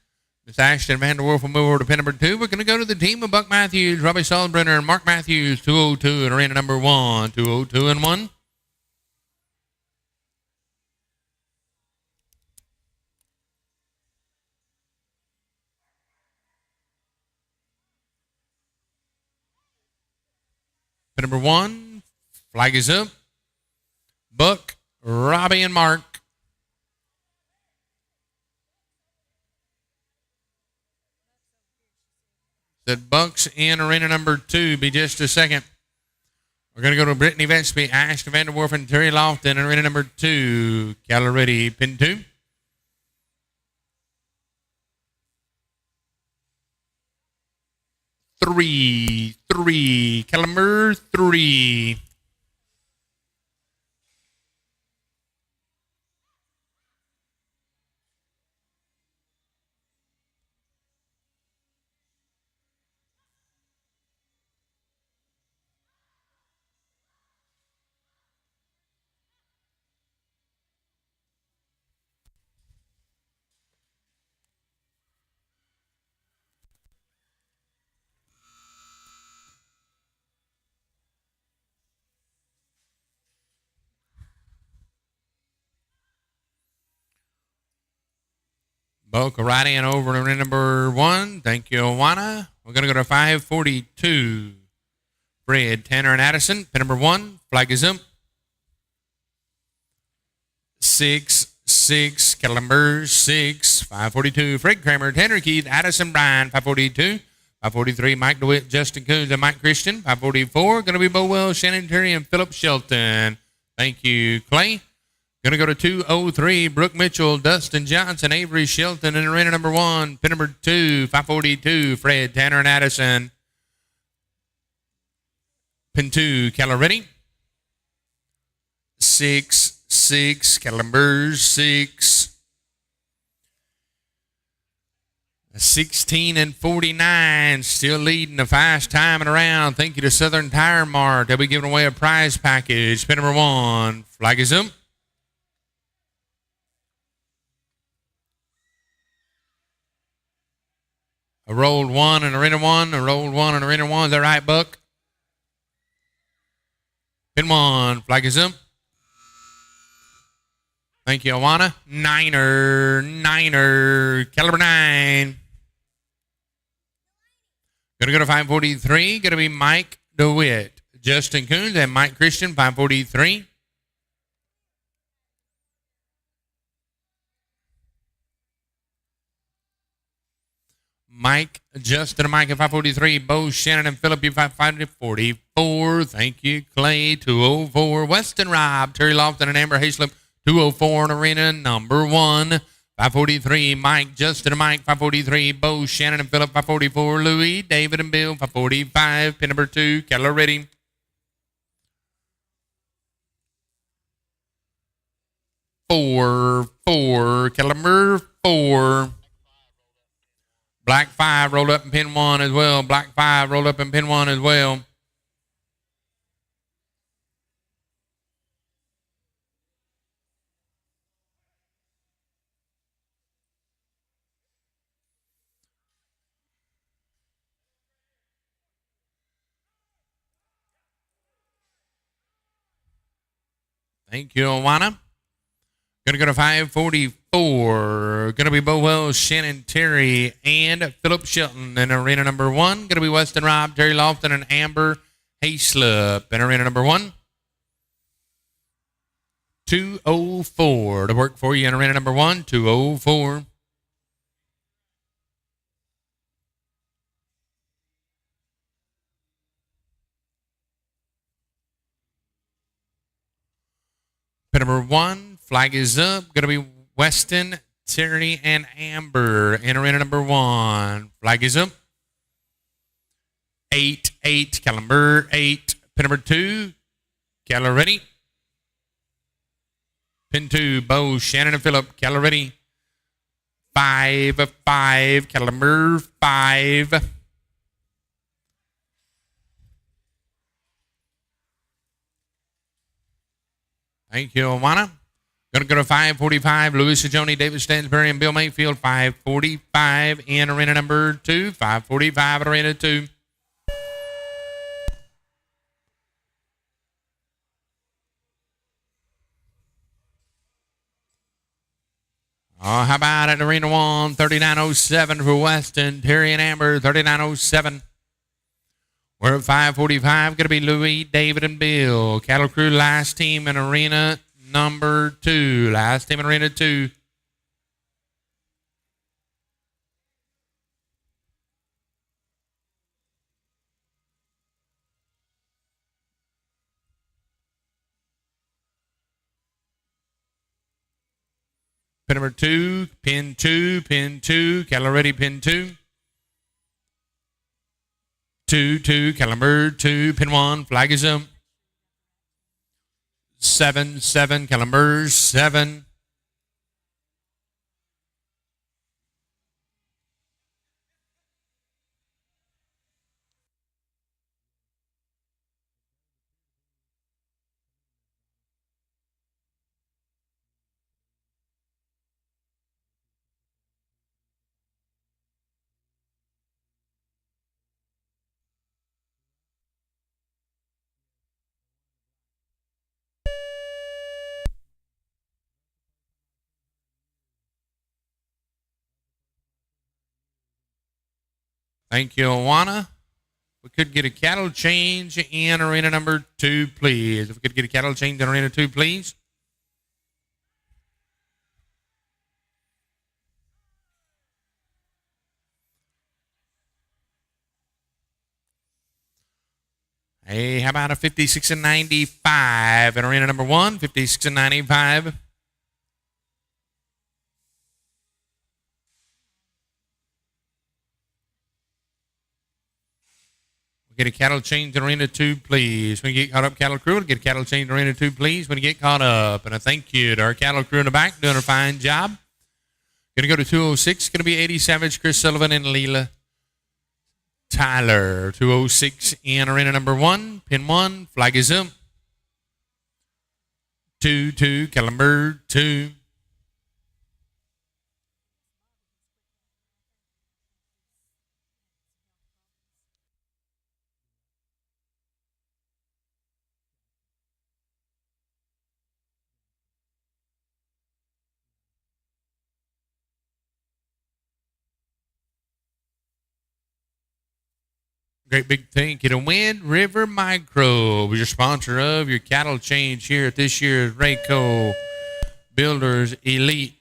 Miss Ashton Vanderwerf will move over to pin number 2. We're going to go to the team of Buck Matthews, Robbie Solbrenner, and Mark Matthews. 202 and arena number 1. 202 and 1. Number 1, flag is up. Buck, Robbie, and Mark. Said Buck's in arena number 2. Be just a second. We're going to go to Brittany Vespi, Ashton Vanderwerf, and Terry Lofton in arena number 2. Caloretti, pin 2. Three, Caliber 3. Boca right in over to number 1. Thank you, Awana. We're going to go to 542. Fred, Tanner, and Addison. Pin number 1. Flag is up. 6, Caliber 6. 542. Fred Kramer, Tanner Keith, Addison Bryan. 542. 543. Mike DeWitt, Justin Coons, and Mike Christian. 544. Going to be Bo Wells, Shannon Terry, and Philip Shelton. Thank you, Clay. Going to go to 203, Brooke Mitchell, Dustin Johnson, Avery Shelton, and arena number 1. Pin number 2, 542, Fred, Tanner, and Addison. Pin 2, Caloretti. 6, Caliber 6. 16 and 49, still leading the fast timing around. Thank you to Southern Tire Mart. They'll be giving away a prize package. Pin number 1, flag is up. A rolled 1 and arena 1. A rolled 1 and arena 1. Is that right, Buck? Pin 1. Flag is up. Thank you, Awana. Niner. Caliber 9. Going to go to 543. Going to be Mike DeWitt, Justin Coons and Mike Christian, 543. Mike, Justin, and Mike at 543. Bo, Shannon, and Philip, you 544. Thank you, Clay, 204. Weston, Rob, Terry Lofton, and Amber Hayslip, 204 in arena number 1. 543, Mike, Justin, and Mike, 543. Bo, Shannon, and Philip, 544. Louis, David, and Bill, 545. Pin number 2, Keller ready. 4, Keller 4. Black 5 rolled up in pin 1 as well. Black 5 rolled up in pin 1 as well. Thank you, Awana. Going to go to 544. Going to be Bo Wells, Shannon Terry, and Philip Shelton in arena number 1. Going to be Weston Rob, Terry Lofton, and Amber Hayslip in arena number 1. 204 to work for you in arena number 1. 204. Pin number 1, flag is up. Going to be Weston, Terry, and Amber in arena number 1. Flag is up. 8, calendar 8. Pin number 2, Keller ready. Pin 2, Bo, Shannon, and Phillip, Keller ready. 5, calendar 5. Thank you, Awana. Going to go to 545. Louis Sajoni, David Stansbury, and Bill Mayfield. 545 in arena number 2. 545 in arena 2. Oh, how about it? Arena 1, 3907 for Weston, Terry, and Amber, 3907. We're at 545. Going to be Louis, David, and Bill. Cattle Crew, last team in arena number 2. Last team in arena 2. Pin number 2, pin 2, pin 2. Cattle ready, pin 2. 2, calendar 2, pin 1, flag is up. 7, calendar 7. Thank you, Awana. We could get a cattle change in arena number 2, please. If we could get a cattle change in arena 2, please. Hey, how about a 56 and 95 in arena number 1? 56 and 95. Get a cattle change in arena 2, please. When you get caught up, cattle crew, get a cattle change in arena 2, please. When you get caught up. And a thank you to our cattle crew in the back, doing a fine job. Going to go to 206. Going to be 80 Savage, Chris Sullivan, and Leela Tyler. 206 in arena number 1. Pin 1, flag is up. 2, calendar 2. Great big thank you to Wind River Micro, your sponsor of your cattle change here at this year's Raeco Builders Elite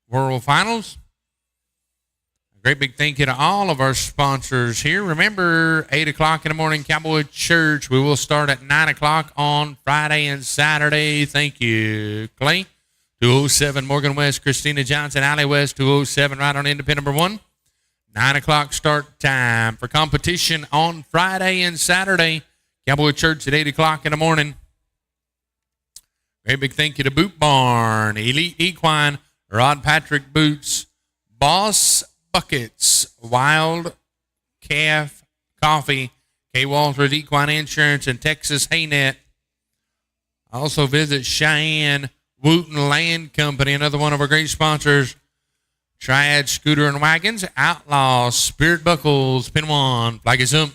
World Finals. Great big thank you to all of our sponsors here. Remember, 8 o'clock in the morning, Cowboy Church. We will start at 9 o'clock on Friday and Saturday. Thank you, Clay. 207 Morgan West, Christina Johnson, Alley West, 207 right on Independent number 1. 9 o'clock start time for competition on Friday and Saturday. Cowboy Church at 8 o'clock in the morning. Great big thank you to Boot Barn, Elite Equine, Rod Patrick Boots, Boss Buckets, Wild Calf Coffee, K. Walters Equine Insurance, and Texas Haynet. Also visit Cheyenne Wooten Land Company, another one of our great sponsors. Triad Scooter and Wagons, Outlaw, Spirit Buckles, Pin 1, Flag is up.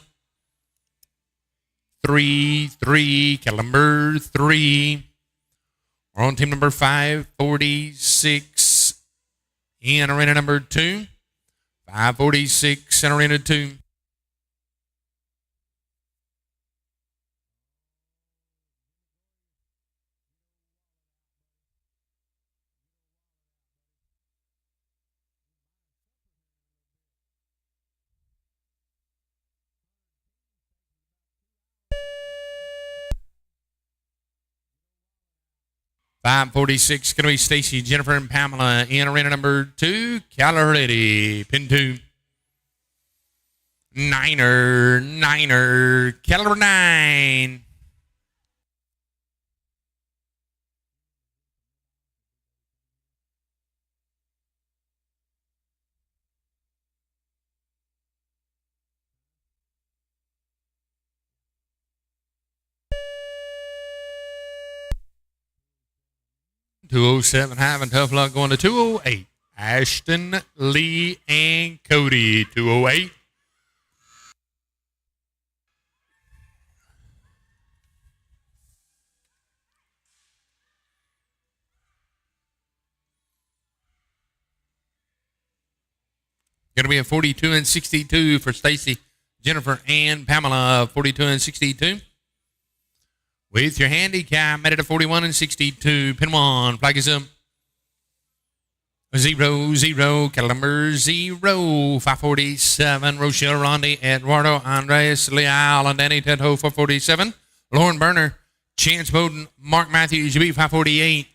3, Caliber 3. We're on team number 546 in arena number 2. 546 in arena 2. $546 going to be Stacy, Jennifer, and Pamela in arena number 2. Caller ready. Pin 2. Niner. Caliber 9. $207 having tough luck going to 208. Ashton, Lee, and Cody. 208. Going to be a 42 and 62 for Stacy, Jennifer, and Pamela. 42 and 62. With your handicap, made it a 41 and 62. Pin 1, flag is up. 0, Caliber 0, 547. Rochelle, Rondi, Eduardo, Andres, Leal, and Danny Tedho, 447. Lauren Berner, Chance Bowden, Mark Matthews, UB, 548.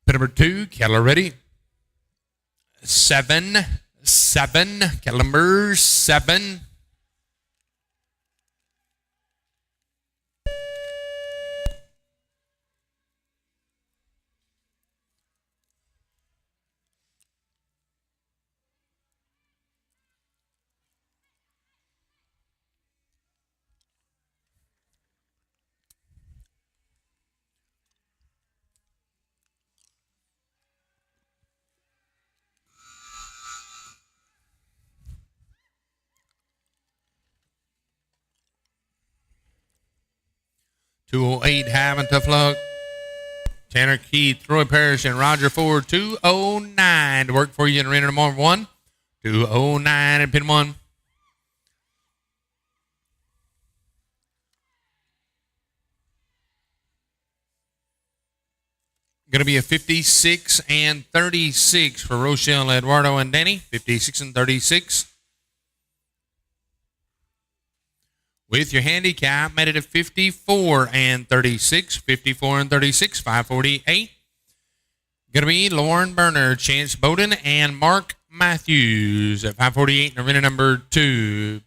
Pin number 2, Kettler ready. 7, Caliber 7. $208 having tough luck. Tanner Keith, Troy Parrish, and Roger Ford. 209 to work for you in arena number 1. 209 and pin 1. Going to be a 56 and 36 for Rochelle, Eduardo, and Danny. 56 and 36. With your handicap, made it a 54 and 36. 54 and 36, 548. Going to be Lauren Berner, Chance Bowden, and Mark Matthews at 548 in arena number 2.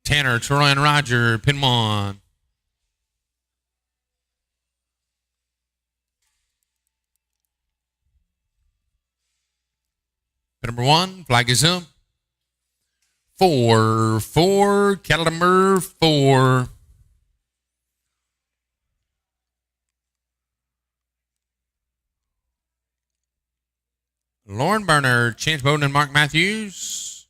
Tanner, Troy, and Roger, pin 1. Pin number 1, flag is up. 4, cattle number 4. Lauren Berner, Chance Bowden, and Mark Matthews.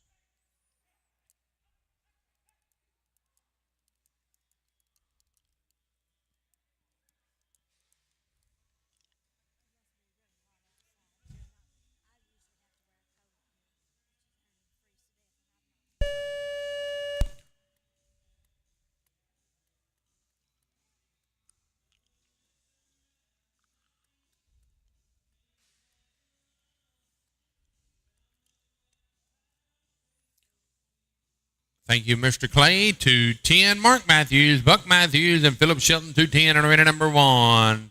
Thank you, Mr. Clay. 210, Mark Matthews, Buck Matthews, and Philip Shelton, 210 in arena number 1.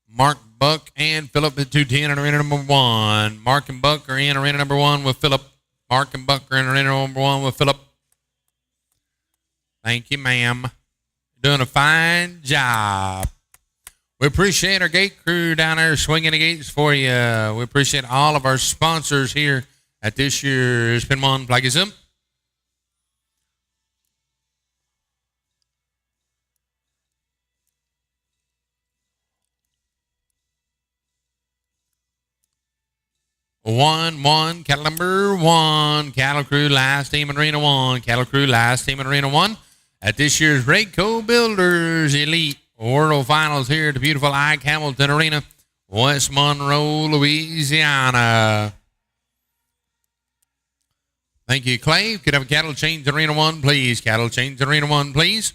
Mark, Buck, and Philip at 210 in arena number 1. Mark and Buck are in arena number 1 with Philip. Mark and Buck are in arena number 1 with Philip. Thank you, ma'am. You're doing a fine job. We appreciate our gate crew down there swinging the gates for you. We appreciate all of our sponsors here at this year's Pin 1 Plagism. One, cattle number 1, Cattle Crew Last Team in Arena 1, Cattle Crew Last Team in Arena 1 at this year's Raeco Builders Elite World Finals here at the beautiful Ike Hamilton Arena, West Monroe, Louisiana. Thank you, Clay. Could have a cattle change Arena 1, please. Cattle change Arena 1, please.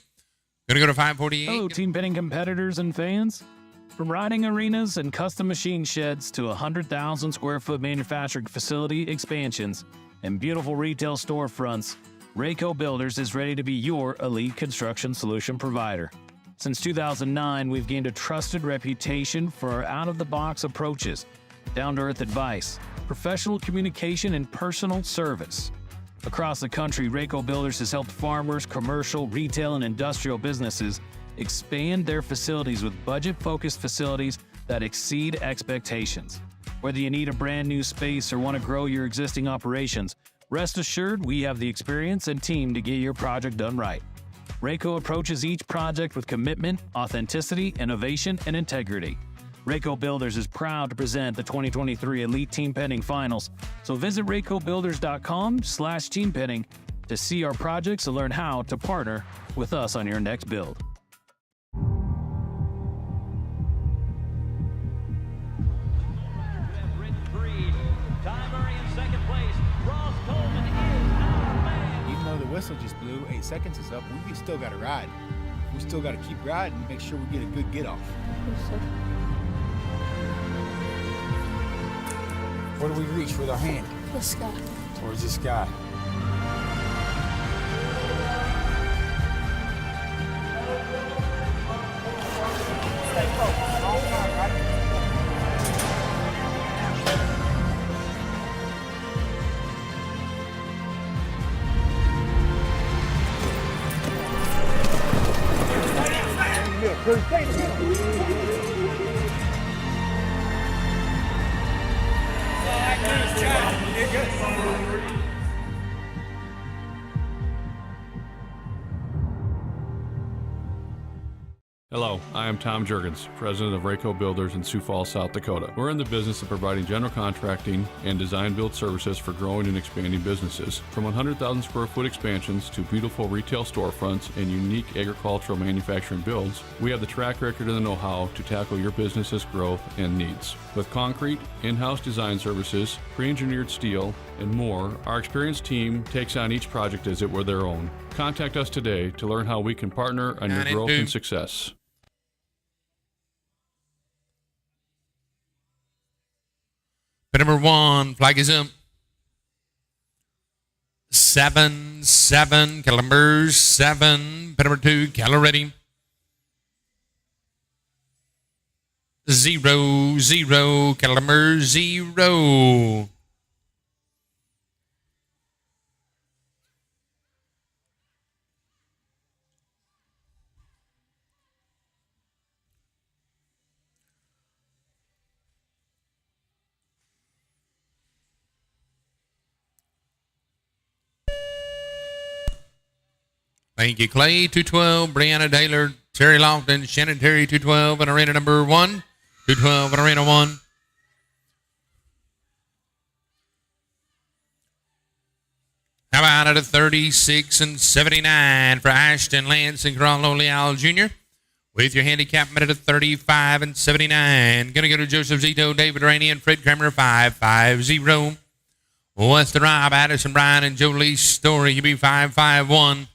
Going to go to 548. Hello, team penning competitors and fans. From riding arenas and custom machine sheds to 100,000 square foot manufacturing facility expansions and beautiful retail storefronts, Raeco Builders is ready to be your elite construction solution provider. Since 2009, we've gained a trusted reputation for our out-of-the-box approaches, down-to-earth advice, professional communication, and personal service. Across the country, Raeco Builders has helped farmers, commercial, retail, and industrial businesses expand their facilities with budget-focused facilities that exceed expectations. Whether you need a brand new space or want to grow your existing operations, rest assured we have the experience and team to get your project done right. Raeco approaches each project with commitment, authenticity, innovation, and integrity. Raeco Builders is proud to present the 2023 Elite Team Penning Finals, so visit RaecoBuilders.com/teampenning to see our projects and learn how to partner with us on your next build. Even though the whistle just blew, 8 seconds is up, we still got to ride. We still got to keep riding and make sure we get a good get off. Where do we reach with our hand? The sky. Towards the sky. Hello, I am Tom Jurgens, president of Raeco Builders in Sioux Falls, South Dakota. We're in the business of providing general contracting and design-build services for growing and expanding businesses. From 100,000 square foot expansions to beautiful retail storefronts and unique agricultural manufacturing builds, we have the track record and the know-how to tackle your business's growth and needs. With concrete, in-house design services, pre-engineered steel, and more, our experienced team takes on each project as it were their own. Contact us today to learn how we can partner on your growth and success. Pin number 1, flag is up. 7, cattle number 7. Pin number 2, cattle ready. 0, cattle number 0. Thank you, Clay. 212, Brianna Taylor, Terry Lofton, Shannon Terry, 212 in arena number 1. 212 in arena 1. How about at a 36 and 79 for Ashton Lance and Carlo Leal Jr. With your handicap met at a 35 and 79. Going to go to Joseph Zito, David Rainey, and Fred Kramer, 550. Weston Rob, Addison Bryan, and Jolie Story, UB 551.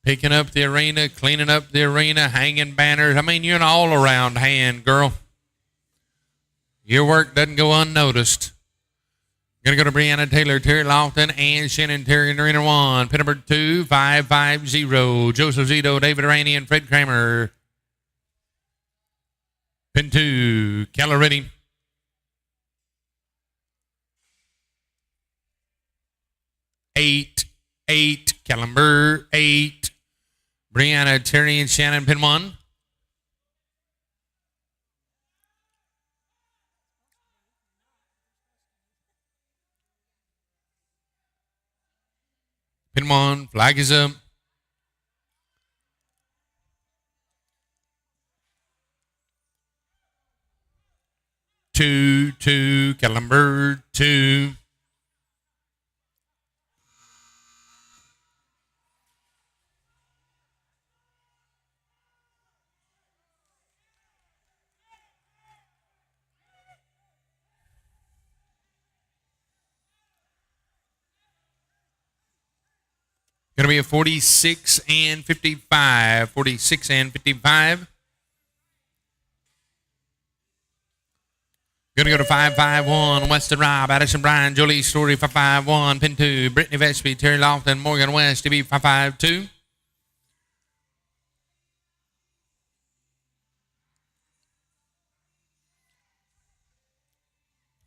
Picking up the arena, cleaning up the arena, hanging banners. I mean, you're an all-around hand, girl. Your work doesn't go unnoticed. Going to go to Brianna Taylor, Terry Lofton, and Shannon Terry in arena 1. Pin number 2, 550. Joseph Zito, David Rainey, and Fred Kramer. Pin 2, Keller ready. Eight, Calumber, 8. Brianna, Terry, and Shannon, pin 1. Pin 1, flag is up. Two, Calumber, 2. Going to be a 46 and 55. 46 and 55. Going to go to 551. Weston Rob, Addison Bryan, Jolie Story, 551. Pin 2, Brittany Vespi, Terry Lofton, Morgan West, TB 552.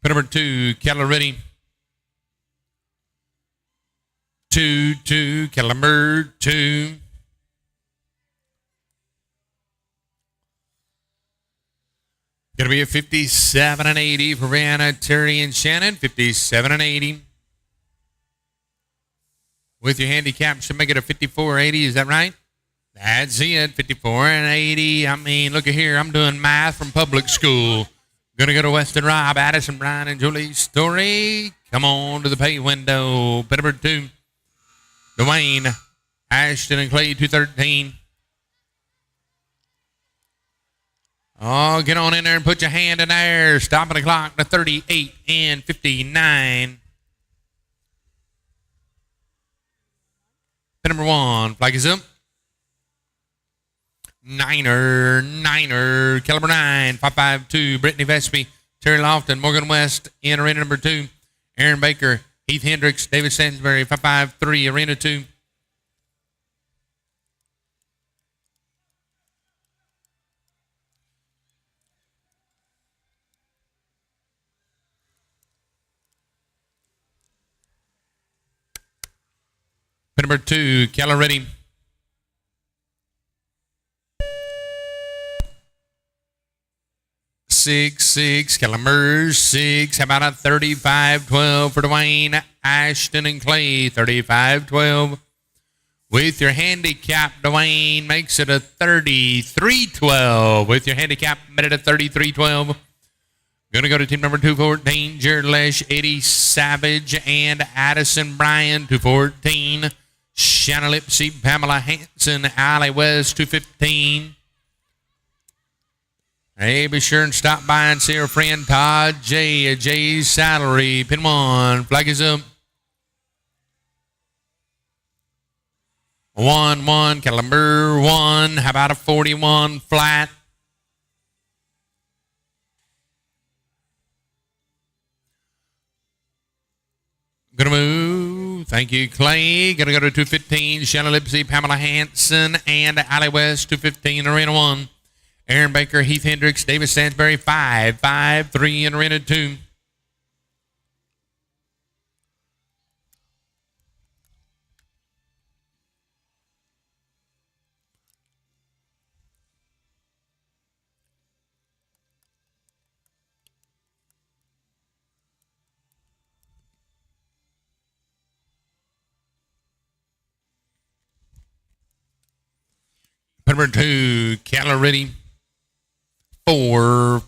Pin number 2, Keller ready. 2, Calumber, 2. Going to be a 57 and 80 for Brianna, Terry, and Shannon. 57 and 80. With your handicap, should make it a 54-80. Is that right? That's it. 54 and 80. I mean, look at here. I'm doing math from public school. Going to go to Weston Rob, Addison Bryan, and Julie Story. Come on to the pay window. Pin number 2. Dwayne, Ashton, and Clay, 213. Oh, get on in there and put your hand in there. Stopping the clock to 38 and 59. Pin number 1, flag is up. Niner, Caliber 9, 552. Brittany Vespi, Terry Lofton, Morgan West in arena number 2. Aaron Baker, Heath Hendricks, David Stansbury, 553, arena 2. Pin number 2, Keller ready. 6, Calamers, 6. How about a 35-12 for Dwayne, Ashton, and Clay? 35-12. With your handicap, Dwayne makes it a 33-12. With your handicap, made it a 33-12. Going to go to team number 214, Jared Lesh, Eddie Savage, and Addison Bryan, 214. Shanna Lipsy, Pamela Hanson, Allie West, 215. Hey, be sure and stop by and see our friend Todd J at Jay's Salary. Pin 1, flag is up. 1, Caliber 1. How about a 41 flat? Gonna move. Thank you, Clay. Gonna go to 215. Shanna Lipsy, Pamela Hanson, and Allie West, 215, arena 1. Aaron Baker, Heath Hendricks, David Stansbury, 553 in arena 2. Number 2, Keller ready. 4,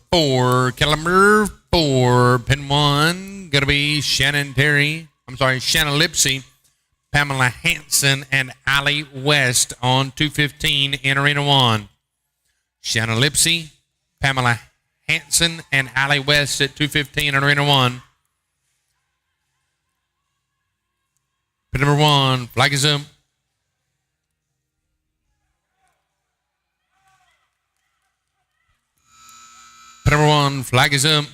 Caliber 4. Pin 1, going to be Shanna Lipsy, Pamela Hanson, and Allie West on 215 in arena 1. Shanna Lipsy, Pamela Hanson, and Allie West at 215 in arena 1. Pin number 1, flag is up. Pin number 1, flag is up.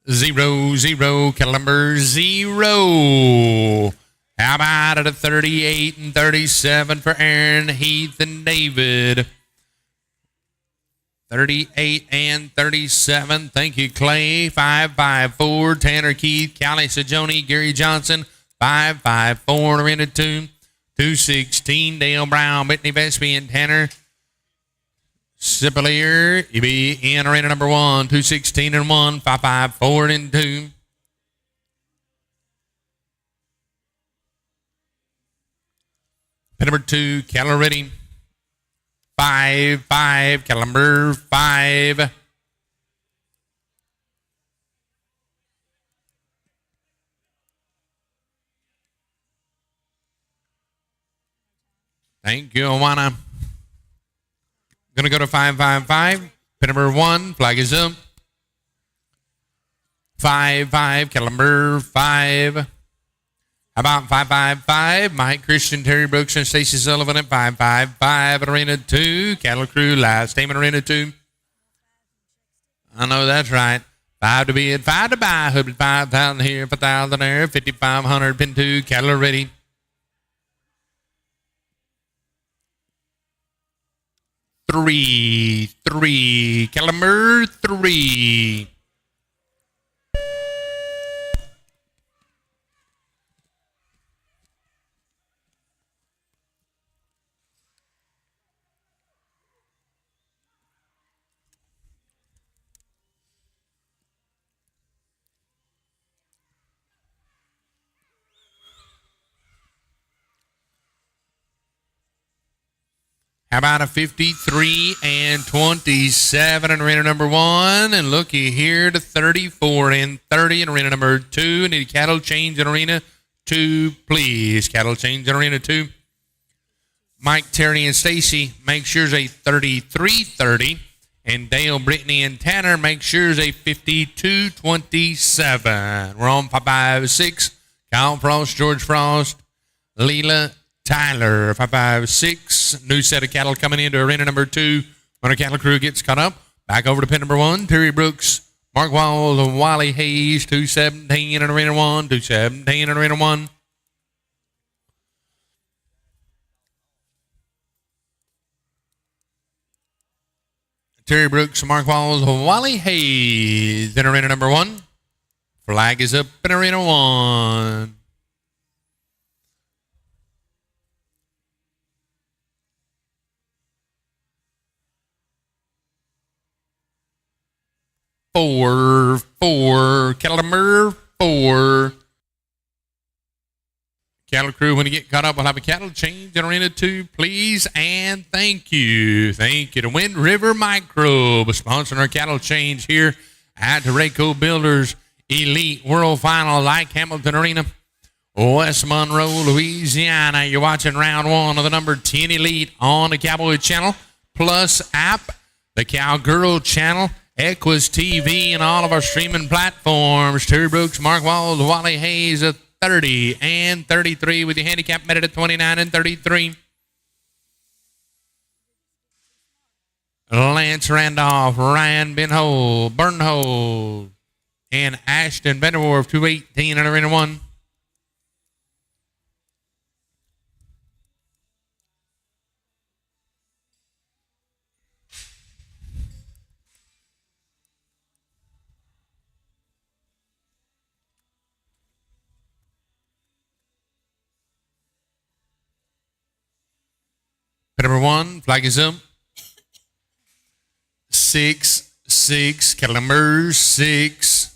0, 0, cattle number 0. How about at a 38 and 37 for Aaron, Heath, and David? 38 and 37. Thank you, Clay. 554. Tanner Keith, Callie Sajoni, Gary Johnson. 554. Arena 2. 216. Dale Brown, Whitney Vespi, and Tanner Sipalier. You be in arena number 1. 216 and 1. 554 and 2. Pin number 2, cattle ready. 5, 5, cattle number 5. Thank you, Awana. Going to go to 555. Pin number 1, flag is up. 5, 5, cattle number 5. How about 555? Mike Christian, Terry Brooks, and Stacy Sullivan at 555 at Arena 2. Cattle Crew, last name at Arena 2. I know that's right. 5 to bid, 5 to buy. Hood 5,000 here, 5,000 there. 5,500, pin 2. Cattle are ready. 3, 3. Cattle number 3. How about a 53 and 27 in arena number 1? And looky here to 34 and 30 in arena number 2. Need a cattle change in arena 2, please. Cattle change in arena 2. Mike, Terry, and Stacy, make sure it's a 33-30. And Dale, Brittany, and Tanner, make sure it's a 52-27. We're on 556. Kyle Frost, George Frost, Leela, Tyler, 556. New set of cattle coming into arena number 2. When our cattle crew gets caught up, back over to pin number 1. Terry Brooks, Mark Walls, and Wally Hayes. 217 in arena 1. 217 in arena 1. Terry Brooks, Mark Walls, Wally Hayes in arena number 1. Flag is up in arena 1. Four, cattle number 4. Cattle crew, when you get caught up, we'll have a cattle change in arena 2, please, and thank you. Thank you to Wind River Microbe, sponsoring our cattle change here at the Raeco Builders Elite World Final, like Hamilton Arena, West Monroe, Louisiana. You're watching round 1 of the number 10 Elite on the Cowboy Channel Plus app, the Cowgirl Channel, Equus TV, and all of our streaming platforms. Terry Brooks, Mark Walls, Wally Hayes at 30 and 33 with your handicap met at 29 and 33. Lance Randolph, Ryan Burnhold, and Ashton Vanderwerf, 218 in arena 1. Number 1, flag is up. 6, 6, cattle number 6.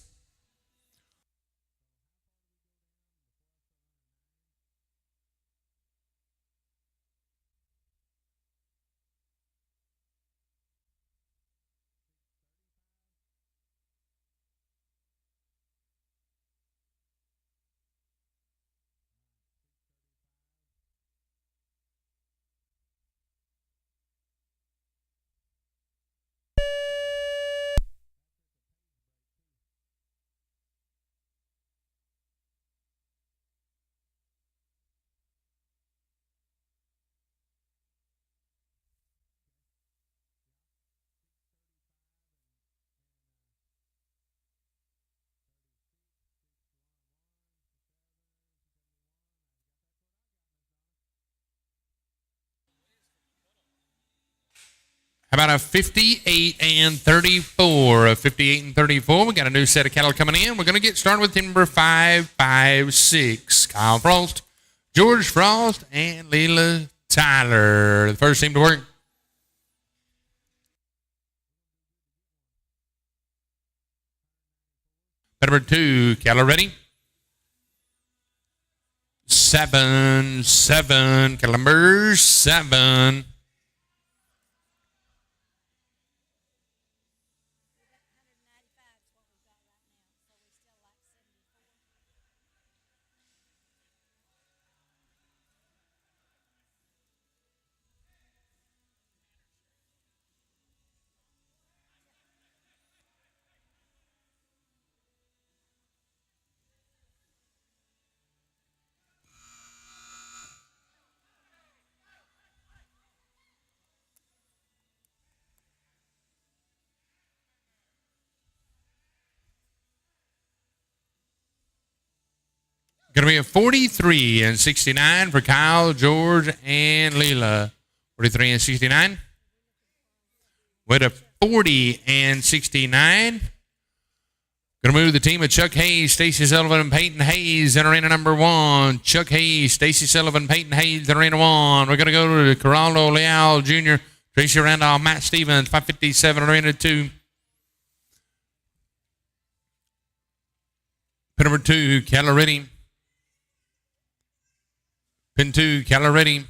How about a 58 and 34? A 58 and 34. We got a new set of cattle coming in. We're going to get started with number 556. Kyle Frost, George Frost, and Leela Tyler. The first team to work. Number 2, cattle ready. 7, cattle number 7. Going to be a 43 and 69 for Kyle, George, and Leela. 43 and 69. With a 40 and 69. Going to move the team of Chuck Hayes, Stacy Sullivan, and Peyton Hayes in arena number 1. Chuck Hayes, Stacy Sullivan, Peyton Hayes in arena 1. We're going to go to Corrado Leal Jr., Tracy Randolph, Matt Stevens, 557 in arena 2. Pin number 2, cattle ready. Pin 2, cattle ready.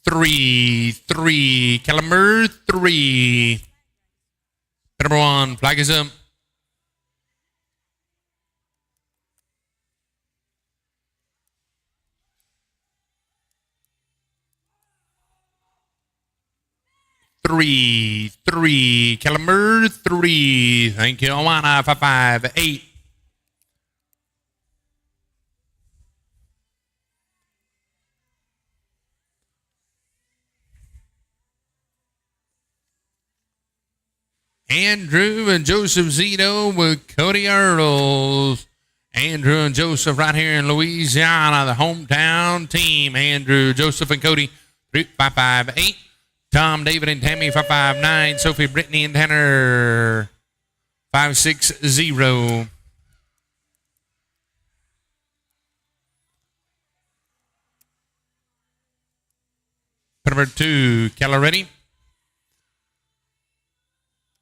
3, cattle number 3. Pin number 1, flag is up. Three, cattle number 3. Thank you, Alana, 558. Andrew and Joseph Zito with Cody Earls. Andrew and Joseph right here in Louisiana, the hometown team. Andrew, Joseph, and Cody, 558. Tom, David, and Tammy, 559. Sophie, Brittany, and Tanner, 560. Number 2, cattle ready.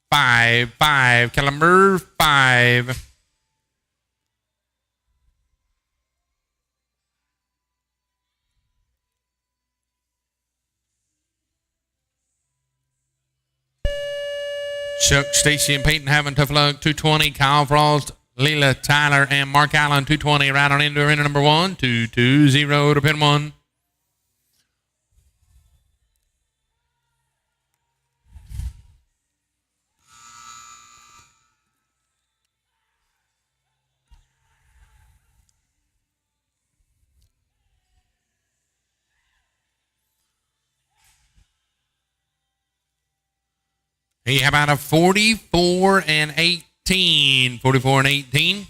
5, cattle number 5. Chuck, Stacy, and Peyton having tough luck. 220, Kyle Frost, Leela Tyler, and Mark Allen. 220 right on into arena number 1. 220 to pin 1. Hey, how about a 44 and 18? 44 and 18. Going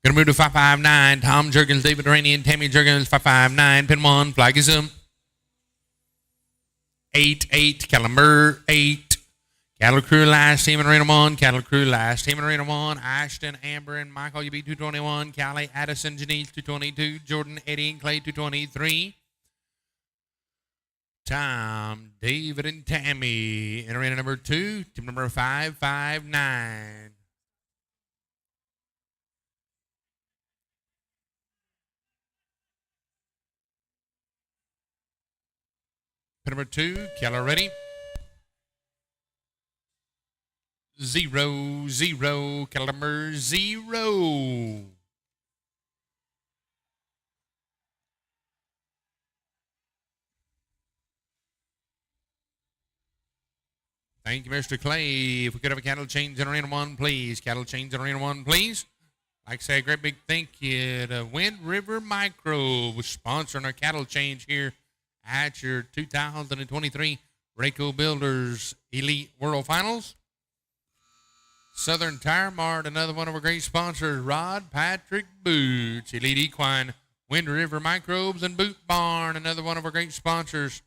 to move to 559. Tom Jurgens, David Rainey, and Tammy Jurgens, 559. Pin 1, flag is up. 8, cattle number 8. Cattle Crew last team in arena 1. Cattle Crew last team in arena 1. Ashton, Amber, and Michael, you beat 221. Callie, Addison, Janice, 222. Jordan, Eddie, and Clay, 223. Tom, David, and Tammy in arena number 2, team number 559. Pin number 2, cattle ready. 0, cattle number 0. Thank you, Mr. Clay. If we could have a cattle change in arena 1, please. Cattle change in arena 1, please. Like I say, a great big thank you to Wind River Micro for sponsoring our cattle change here at your 2023 Raeco Builders Elite World Finals. Southern Tire Mart, another one of our great sponsors. Rod Patrick Boots, Elite Equine, Wind River Microbes, and Boot Barn, another one of our great sponsors.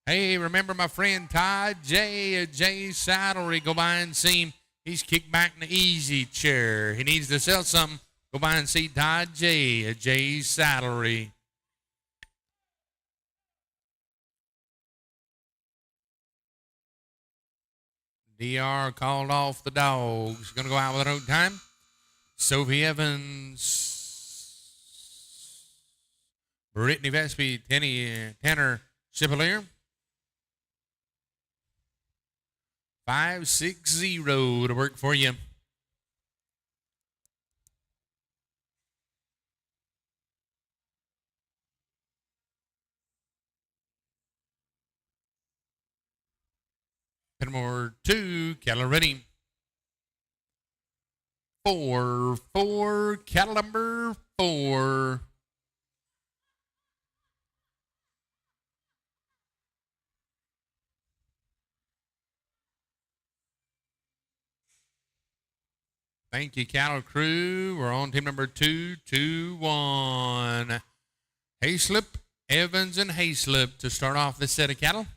Hey, remember my friend Todd J at Jay's Saddlery? Go by and see him. He's kicked back in the easy chair. He needs to sell something. Go by and see Todd J at Jay's Saddlery. DR called off the dogs. Going to go out with road time. Sophie Evans, Brittany Vespi, Tanner Chevalier. 560 to work for you. Number 2, cattle ready. 4, cattle number 4. Thank you, cattle crew. We're on team number 2, 2, 1. Hayslip, Evans, and Hayslip to start off this set of cattle.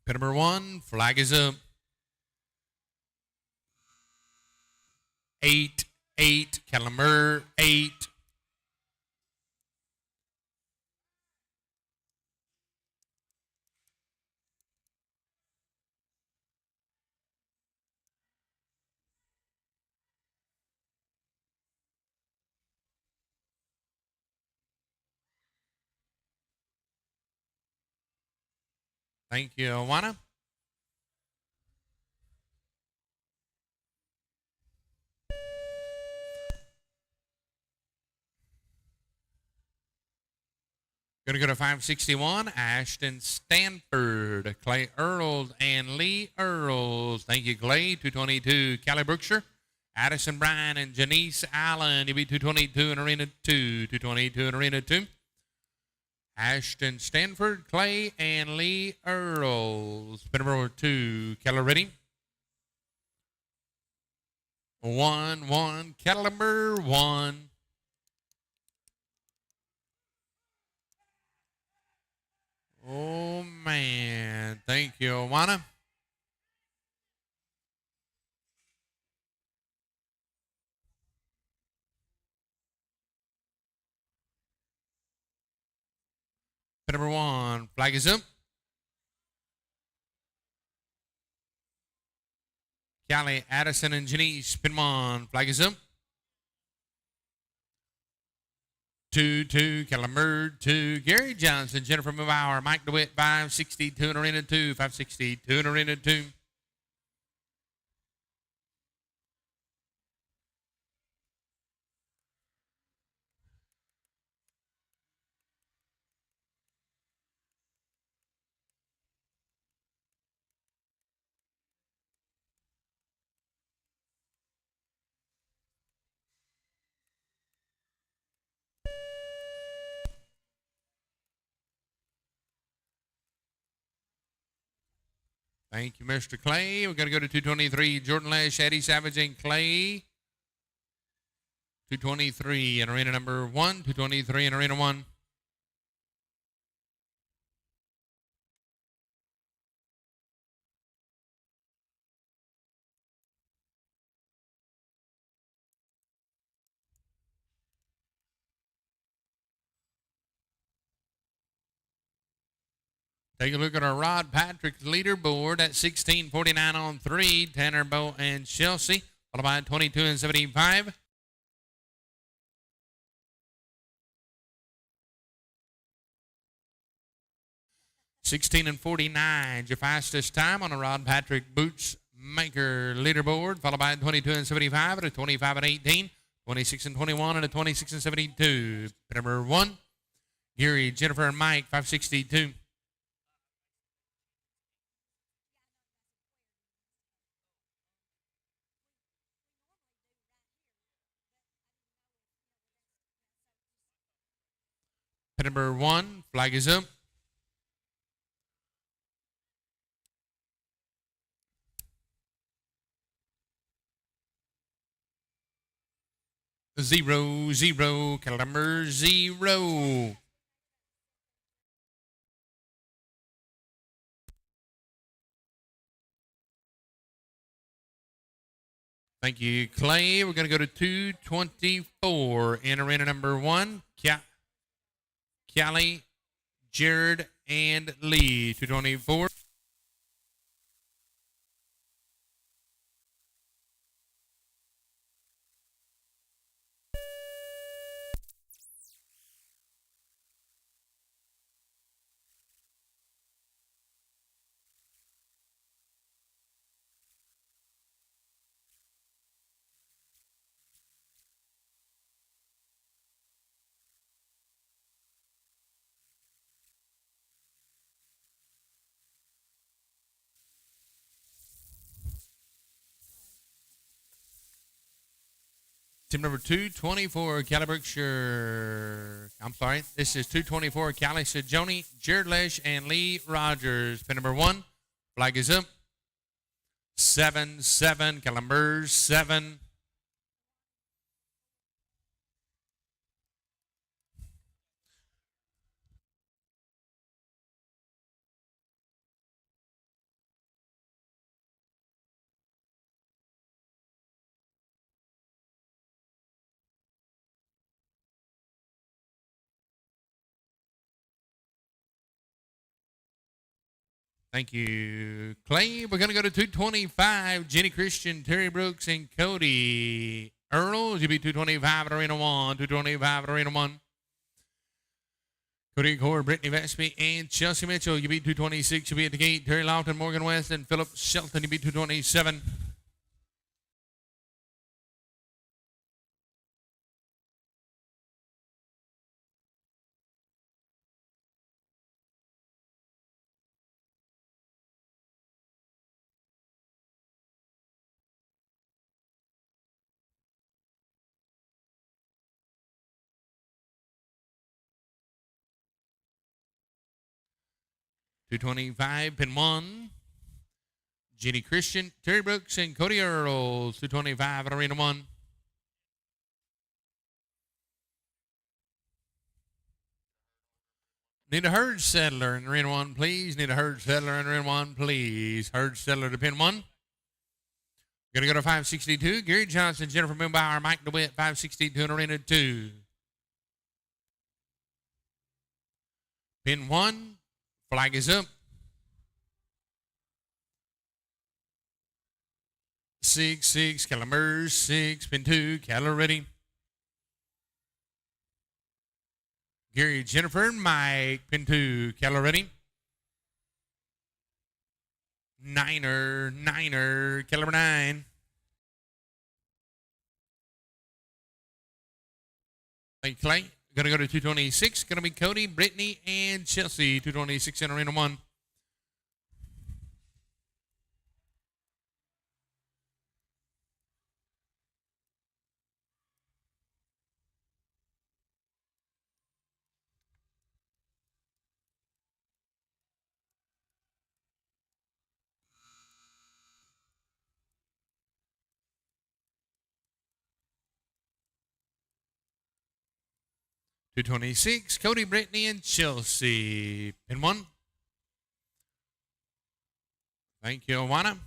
Pit number 1, flag is up. 8, cattle number 8. Thank you, Awana. Going to go to 561, Ashton Stanford, Clay Earls, and Lee Earls. Thank you, Clay. 222, Callie Brookshire, Addison Bryan, and Janice Allen. You'll be 222 in Arena 2. 222 in Arena 2. Ashton Stanford, Clay, and Lee Earls. Pin number 2, Keller ready. 1, cattle number 1. Oh, man. Thank you, Awana. Pin number 1, flag is up. Callie, Addison, and Janice, pin 1, flag is up. 2, Calumber 2, Gary Johnson, Jennifer Mubauer, Mike DeWitt, 562 in Arena 2, 562 in Arena 2. Thank you, Mr. Clay. We're going to go to 223, Jordan Lesh, Eddie Savage, and Clay. 223 in Arena number 1, 223 in Arena 1. Take a look at our Rod Patrick's leaderboard at 16:49 on 3. Tanner, Bo, and Chelsea, followed by 22 and 75. $16 and 49 your fastest time on the Rod Patrick Boots Maker leaderboard, followed by 22 and 75 and a 25 and 18, 26 and 21 and a 26 and 72. Number 1, Gary, Jennifer, and Mike, 562. Number 1, flag is up. Zero, cattle number 0. Thank you, Clay. We're going to go to 224 in arena number 1. Callie, Jared, and Lee. 224. Team number 224, Callie Berkshire. I'm sorry, this is 224, Callie Sajoni, Jared Lesh, and Lee Rogers. Pin number 1, flag is up. 7-7, Calambers 7. Thank you, Clay. We're going to go to 225. Jenny Christian, Terry Brooks, and Cody Earls. You beat 225 at Arena 1. 225 at Arena 1. Cody Core, Brittany Vespi, and Chelsea Mitchell. You beat 226. You beat at the gate. Terry Lofton, Morgan West, and Philip Shelton. You beat 227. $225, pin 1. Jenny Christian, Terry Brooks, and Cody Earls. $225 at Arena 1. Need a herd settler in Arena 1, please. Need a herd settler in Arena 1, please. Herd settler to pin 1. Going to go to 562. Gary Johnson, Jennifer Moonbauer, Mike DeWitt, 562 in Arena 2. Pin 1. Flag is up. 6-6, Calamers 6, pin 2, Cattle ready. Gary, Jennifer, and Mike, pin 2, Cattle ready. Niner, Caliber 9. Thank you, Clay. Going to go to 226. Going to be Cody, Brittany, and Chelsea. 226 in Arena 1. $226, Cody, Brittany, and Chelsea. Pin 1. Thank you, Awana.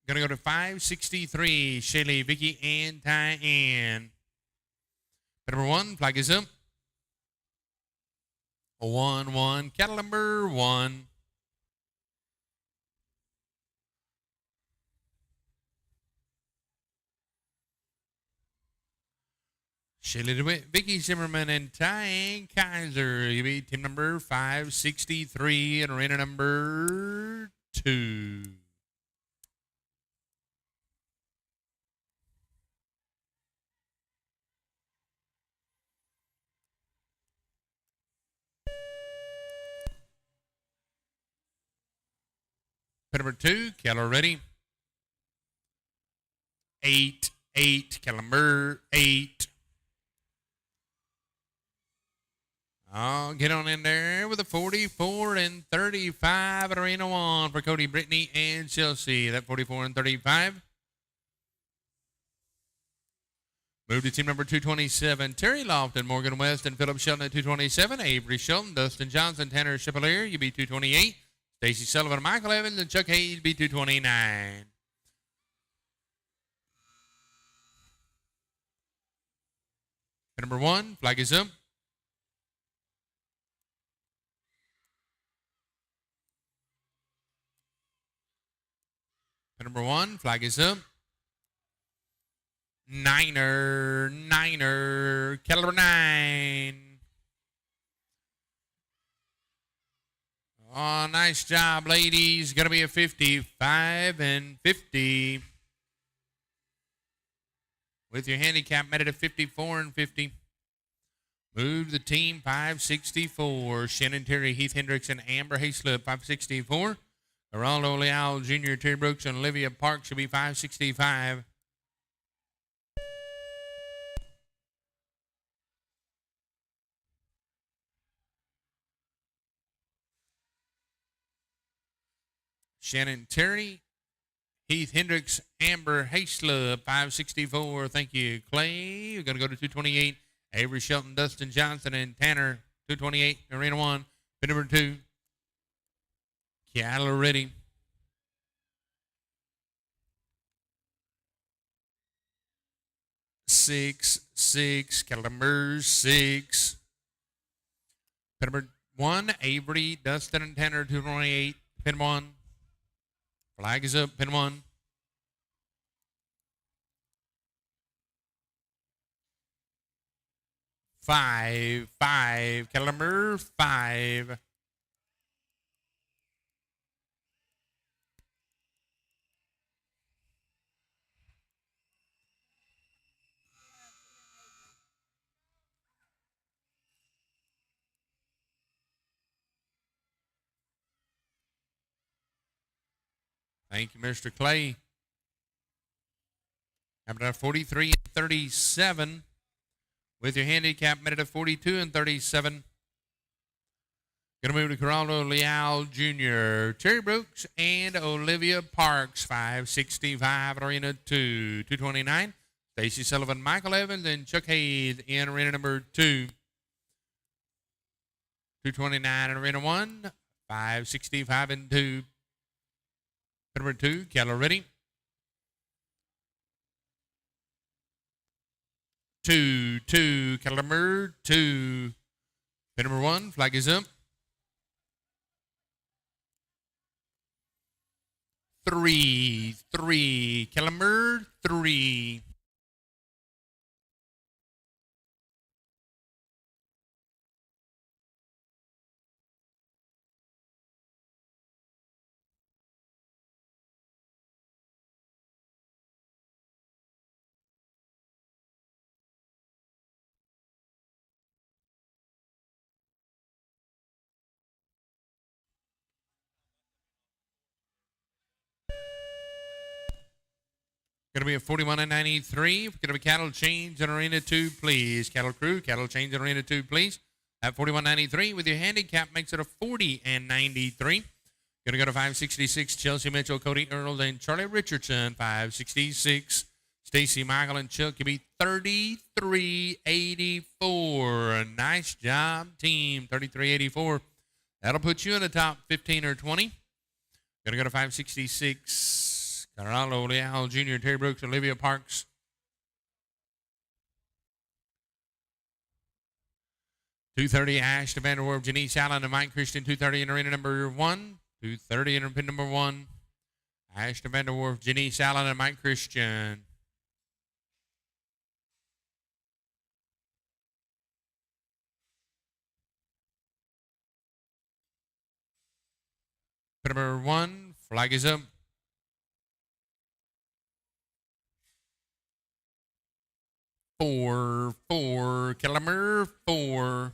Going to go to 563, Shaylee, Vicky, and Tyann. Pin number 1, flag is up. 1-1, cattle number 1. Shaylee DeWitt, Vicky Zimmerman, and Tyann Kaiser. You beat team number 563 and arena number 2. Pin number 2, Keller ready. 8, Keller 8. Oh, get on in there with a 44 and 35 at Arena 1 for Cody, Brittany, and Chelsea. That 44 and 35. Move to team number 227. Terry Lofton, Morgan West, and Philip Shelton at 227. Avery Shelton, Dustin Johnson, Tanner Chevalier, you beat 228. Stacy Sullivan, Michael Evans, and Chuck Hayes beat 229. Pin number 1, flag is up. Pin number 1, flag is up. Niner, caliber 9. Oh, nice job, ladies. Going to be a 55 and 50. With your handicap made it a 54 and 50. Move the team 564. Shannon Terry, Heath Hendricks, and Amber Hayslip 564. Geraldo Leal Jr., Terry Brooks, and Olivia Parks should be 565. Shannon Terry, Heath Hendricks, Amber Hayslip, 564. Thank you, Clay. We're going to go to 228. Avery Shelton, Dustin Johnson, and Tanner, 228. Arena 1. Pin number 2. Cattle ready. Six. Cattle number 6. Pin number 1. Avery, Dustin, and Tanner, 228. Pin 1. Flag is up, pin 1. 5. Cattle number 5. Thank you, Mr. Clay. Having a 43 and 37. With your handicap made it a 42 and 37. Going to move to Geraldo Leal Jr., Terry Brooks, and Olivia Parks, 565 at Arena 2. 229. Stacy Sullivan, Michael Evans, and Chuck Hayes in Arena number 2. 229 in Arena 1. 565 and 2. Number 2, cattle ready. 2, cattle number 2. Pin number 1, flag is up. 3, cattle number 3. Going to be a 41 and 93. Going to be cattle change in Arena 2, please. Cattle crew, cattle change in Arena 2, please. At 41.93 with your handicap makes it a 40 and 93. Going to go to 566. Chelsea Mitchell, Cody Earl, and Charlie Richardson. 566. Stacy Michael and Chuck can be 33.84. Nice job, team. 33.84. That'll put you in the top 15 or 20. Going to go to 566. Geraldo Leal Jr., Terry Brooks, Olivia Parks. $230 Ashton Vanderwerf, Janice Allen, and Mike Christian. $230 in arena number 1. $230 in pin number 1. Ashton Vanderwerf, Janice Allen, and Mike Christian. Pin number 1, flag is up. 4, cattle number 4.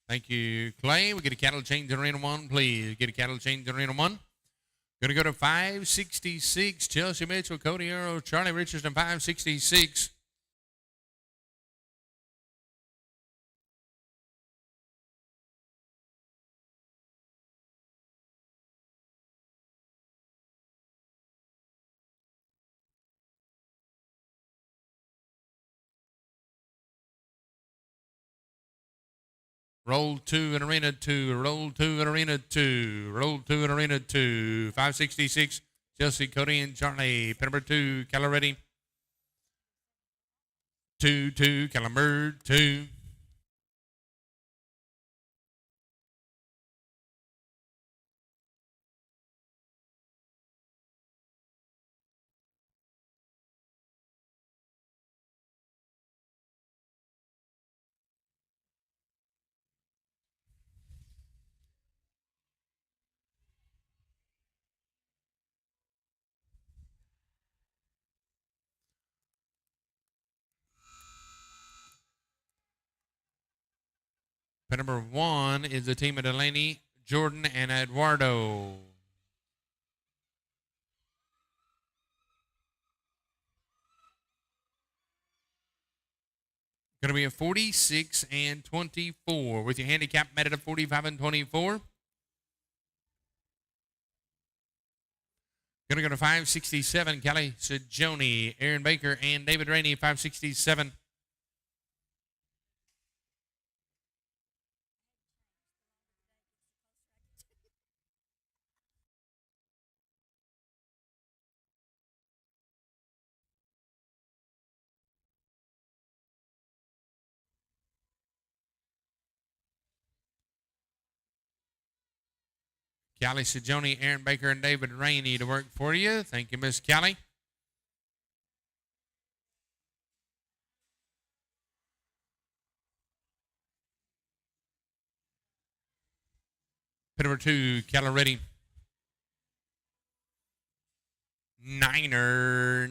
Thank you, Clay. We get a cattle change in arena 1, please. Get a cattle change in arena 1. Going to go to 566. Chelsea Mitchell, Cody Earl, Charlie Richardson, 566. Roll 2 in Arena 2. Roll 2 in Arena 2. Roll 2 in Arena 2. 566. Chelsea, Cody, and Charlie. Pin number 2. Keller ready. 2-2. Caliber 2. Pin number 1 is the team of Delaney, Jordan, and Eduardo. Going to be a 46 and 24 with your handicap met at a 45 and 24. Going to go to 567, Kelly Sajoni, Aaron Baker, and David Rainey, 567. Callie Sajoni, Aaron Baker, and David Rainey to work for you. Thank you, Miss Callie. Pin number 2, Keller ready. Niner,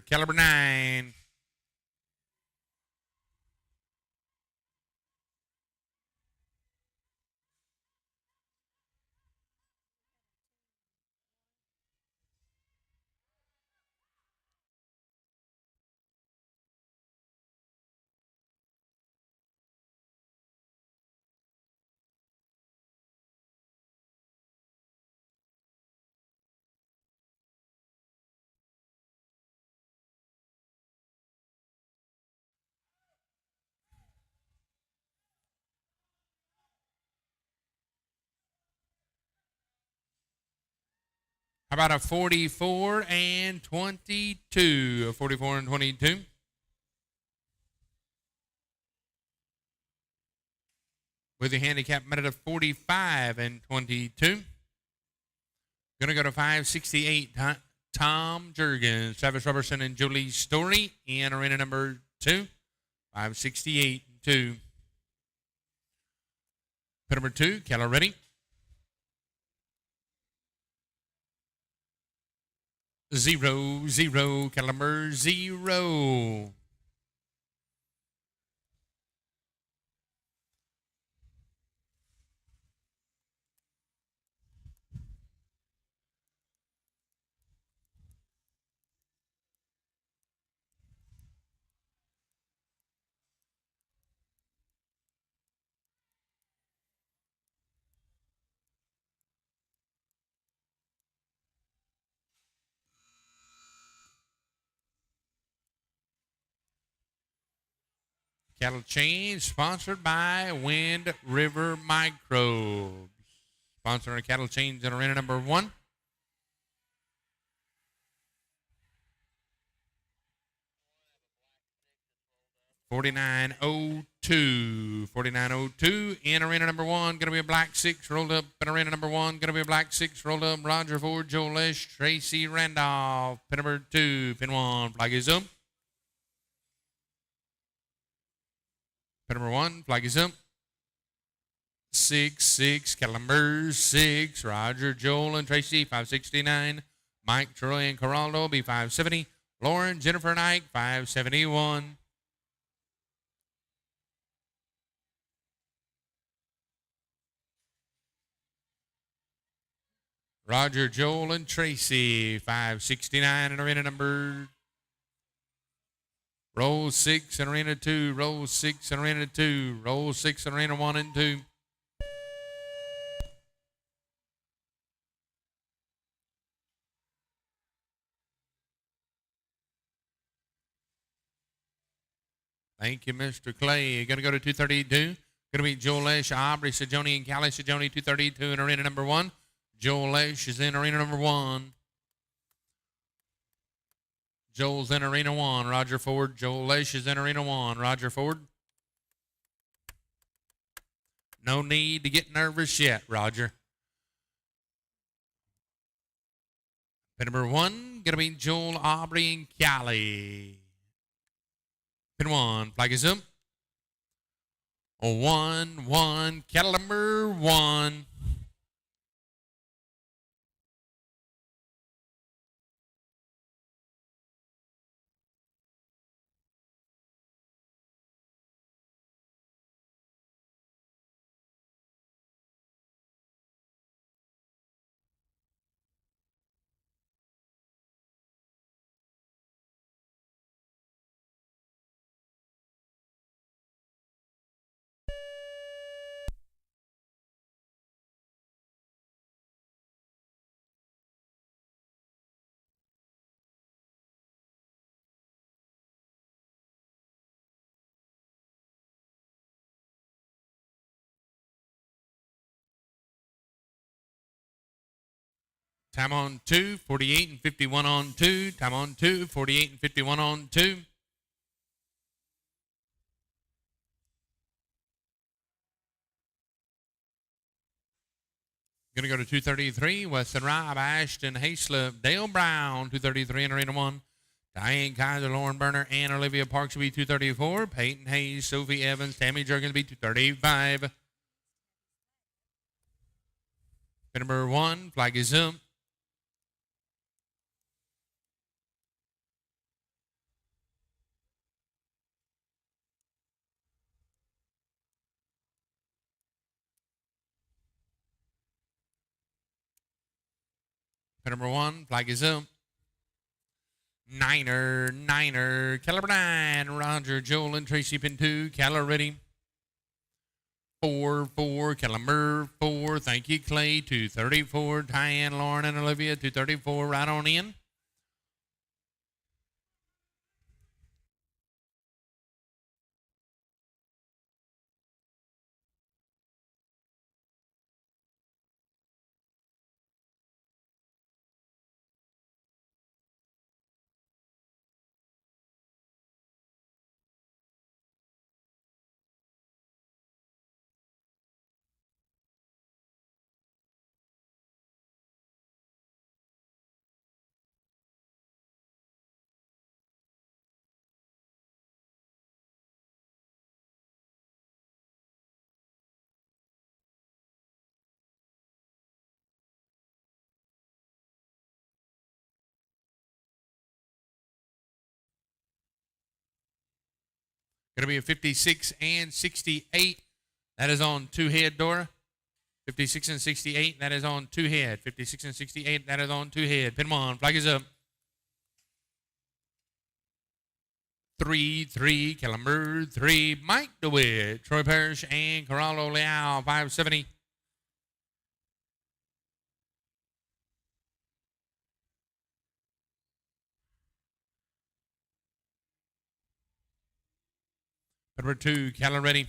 caliber 9. How about a 44 and 22? A 44 and 22. With the handicap met at a 45 and 22. Going to go to 568, Tom Jurgens, Travis Robertson, and Jolie Story in arena number 2. 568 and 2. Pin number 2, Keller ready. 0-0, caliber 0. Cattle Chain, sponsored by Wind River Microbes. Sponsoring Cattle Chains in arena number 1. $49.02 in arena number 1. Going to be a black 6 rolled up in arena number 1. Going to be a black 6 rolled up. Roger Ford, Joe Lesh, Tracy Randolph. Pin number 2, pin 1, flag is up. Pin number 1, flag is up. 6-6, caliber 6. Roger, Joel, and Tracy, 569. Mike, Troy, and Coraldo, be 570. Lauren, Jennifer, and Ike, 571. Roger, Joel, and Tracy, 569 in arena number. Roll 6 in arena 2. Roll 6 in arena 2. Roll 6 in arena 1 and 2. Thank you, Mr. Clay. You're going to go to 232. Going to be Joel Lesh, Aubrey, Sajoni, and Callie Sajoni, 232 in arena number 1. Joel Lesh is in arena number 1. Joel's in arena 1. Roger Ford. Joel Lesh is in arena 1. Roger Ford. No need to get nervous yet, Roger. Pin number 1, going to be Joel, Aubrey, and Callie. Pin 1, flag is up. 1, cattle number 1. Time on 2, 48 and 51 on 2. Time on 2, 48 and 51 on 2. Going to go to 233, Weston Robb, Ashton Hayslip, Dale Brown, 233 in arena 1. Diane Kaiser, Lauren Berner, and Olivia Parks will be 234. Peyton Hayes, Sophie Evans, Tammy Jergens will be 235. Pin number 1, flag is up. Pin number 1, flag is up. Niner, caliber 9, Roger, Joel, and Tracy. Pin 2, Cala ready. 4, caliber 4, thank you, Clay. 234, Diane, Lauren, and Olivia. 234, right on in. Going to be a 56 and 68. That is on 2 head, Dora. 56 and 68. That is on 2 head. 56 and 68. That is on 2 head. Pin 1. Flag is up. 3, caliber 3. Mike DeWitt, Troy Parrish, and Corralo Leal. 570. Number 2, Cala ready.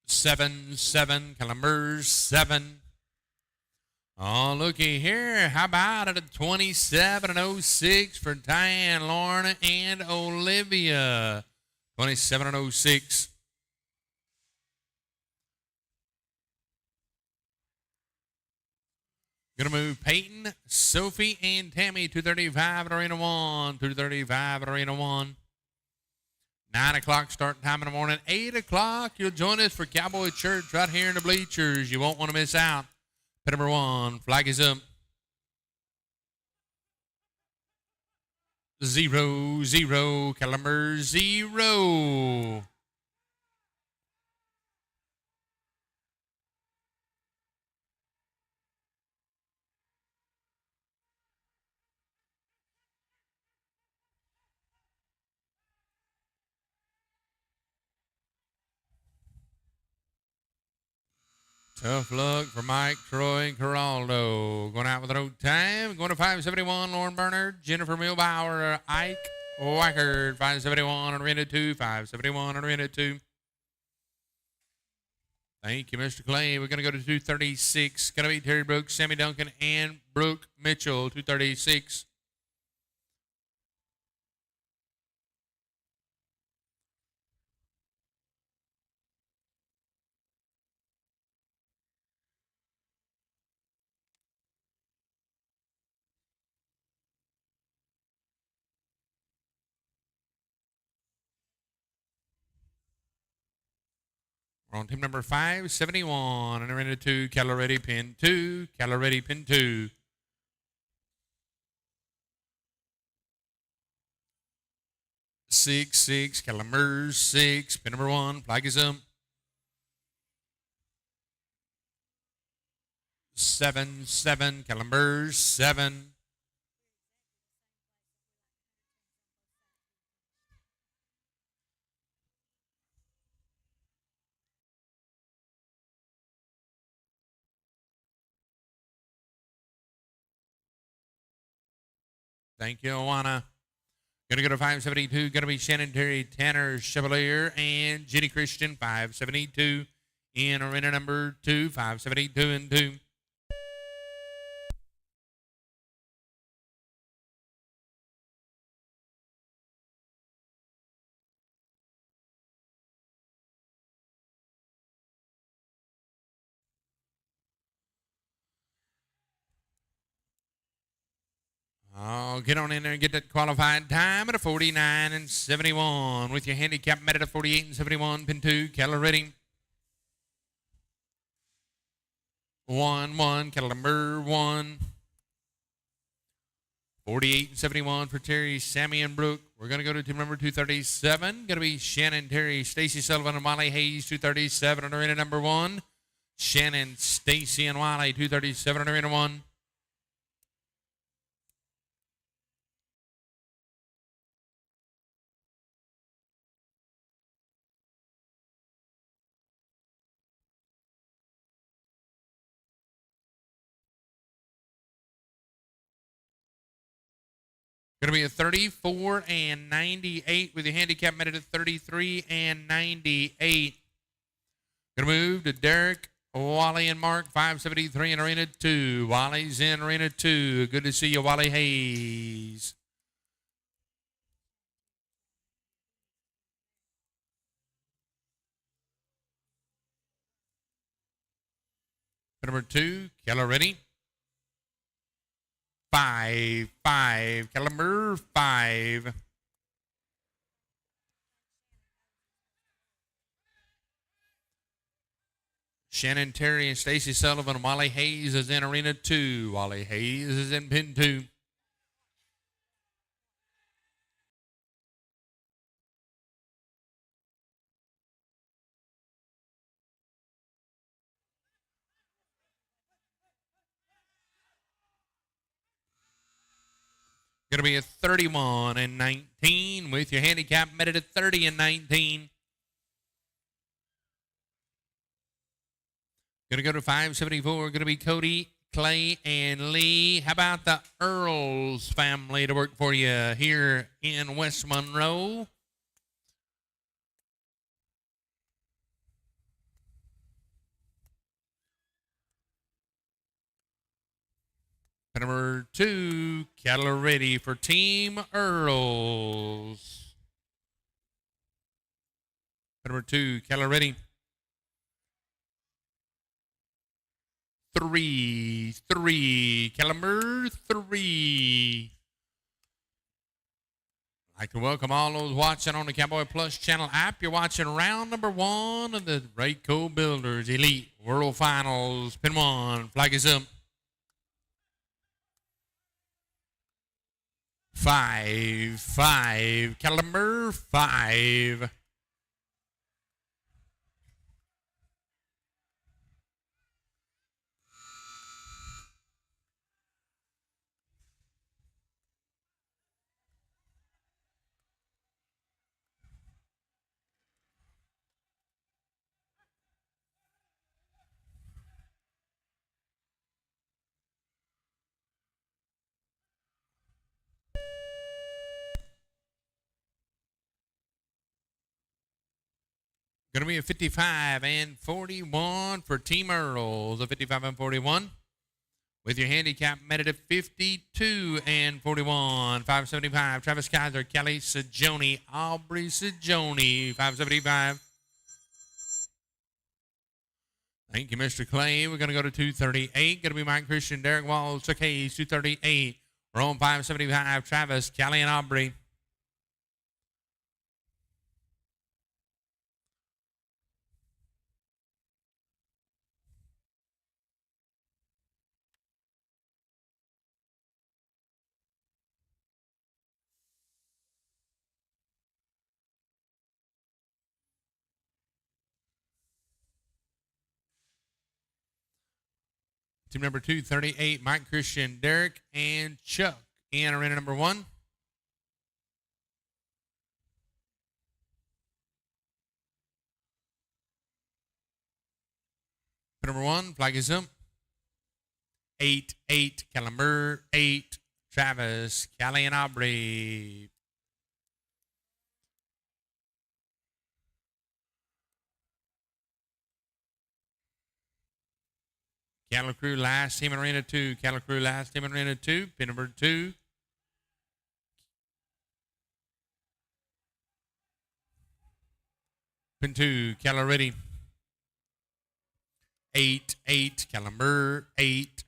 7, caliber 7. Oh, looky here. How about it? A 27 and 06 for Diane, Lauren, and Olivia. 27 and 06. Gonna move Peyton, Sophie, and Tammy. 235 at Arena 1. 235 at Arena 1. 9 o'clock start time in the morning. 8 o'clock, you'll join us for Cowboy Church right here in the bleachers. You won't want to miss out. Pin number 1, flag is up. 0, caliber 0. Tough luck for Mike, Troy, and Coraldo. Going out with an old time. Going to 571, Lauren Bernard, Jennifer Milbauer, Ike Wackard, 571 on arena 2, 571 on arena 2. Thank you, Mr. Clay. We're going to go to 236. Going to be Terry Brooks, Sammy Duncan, and Brooke Mitchell, 236. We're on team number 571 and arena 2, Keller ready, pin 2, Keller ready, pin 2. Six, six, Calamers, 6, pin number 1, flag is up. 7, 7, Calamers, 7. Thank you, Awana. Going to go to 572. Going to be Shannon Terry, Tanner Chevalier, and Jenny Christian, 572. In arena number 2, 572 and 2. Oh, get on in there and get that qualified time at a 49 and 71 with your handicap met at a 48 and 71. Pin 2, Keller ready. 1, 1, Keller number 1. 48 and 71 for Terry, Sammy, and Brooke. We're going to go to team number 237. Going to be Shannon, Terry, Stacy Sullivan, and Molly Hayes, 237 on arena number 1. Shannon, Stacy, and Wiley, 237 on arena 1. Going to be a 34 and 98 with the handicap met at 33 and 98. Going to move to Derek, Wally, and Mark, 573 in arena 2. Wally's in arena 2. Good to see you, Wally Hayes. Number 2, Keller ready. 5, 5, Keller number 5. Shannon Terry and Stacy Sullivan. Wally Hayes is in arena 2. Wally Hayes is in pin 2. Going to be a 31 and 19 with your handicap met at 30 and 19. Going to go to 574. Going to be Cody, Clay, and Lee. How about the Earls family to work for you here in West Monroe? Number 2, Keller ready for Team Earls. Number 2, Keller ready. 3, 3, Keller 3. I'd like to welcome all those watching on the Cowboy Plus channel app. You're watching round number 1 of the Raeco Builders Elite World Finals. Pin 1, flag is up. 5, 5, Keller 5. Going to be a 55 and 41 for Team Earls. A 55 and 41. With your handicap met at 52 and 41. 575. Travis Kaiser, Kelly Sajoni, Aubrey Sajoni. 575. Thank you, Mr. Clay. We're going to go to 238. Going to be Mike Christian, Derek Walls, Chuck Hayes, 238. We're on 575. Travis, Kelly, and Aubrey. Team number 238, Mike Christian, Derek, and Chuck in arena number 1. Number 1, flag is up. 8-8, Calamur, 8, Travis, Callie, and Aubrey. Cattle Crew last team in arena 2. Cattle Crew last team in arena 2. Pin number 2. Pin 2, Cattle ready. 8-8, Calamur, 8.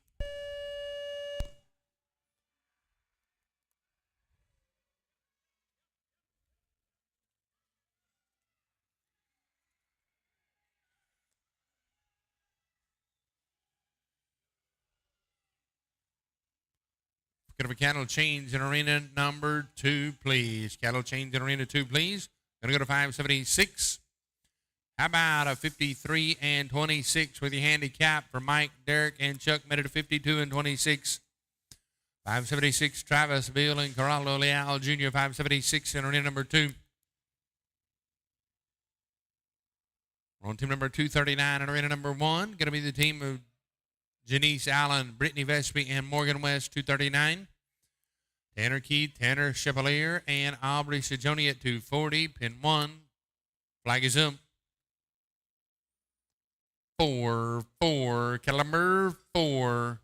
Could have a cattle change in arena number 2, please. Cattle change in arena 2, please. Gonna go to 576. How about a 53 and 26 with your handicap for Mike, Derek, and Chuck? Made it a 52 and 26. 576, Travis, Bill, and Corrado Leal Jr. 576 in arena number 2. We're on team number 239 in arena number 1. Going to be the team of Janice Allen, Brittany Vespi, and Morgan West, 239. Tanner Keith, Tanner Chevalier, and Aubrey Sajoni at 240. Pin 1. Flag is up. 4, Calamur, 4.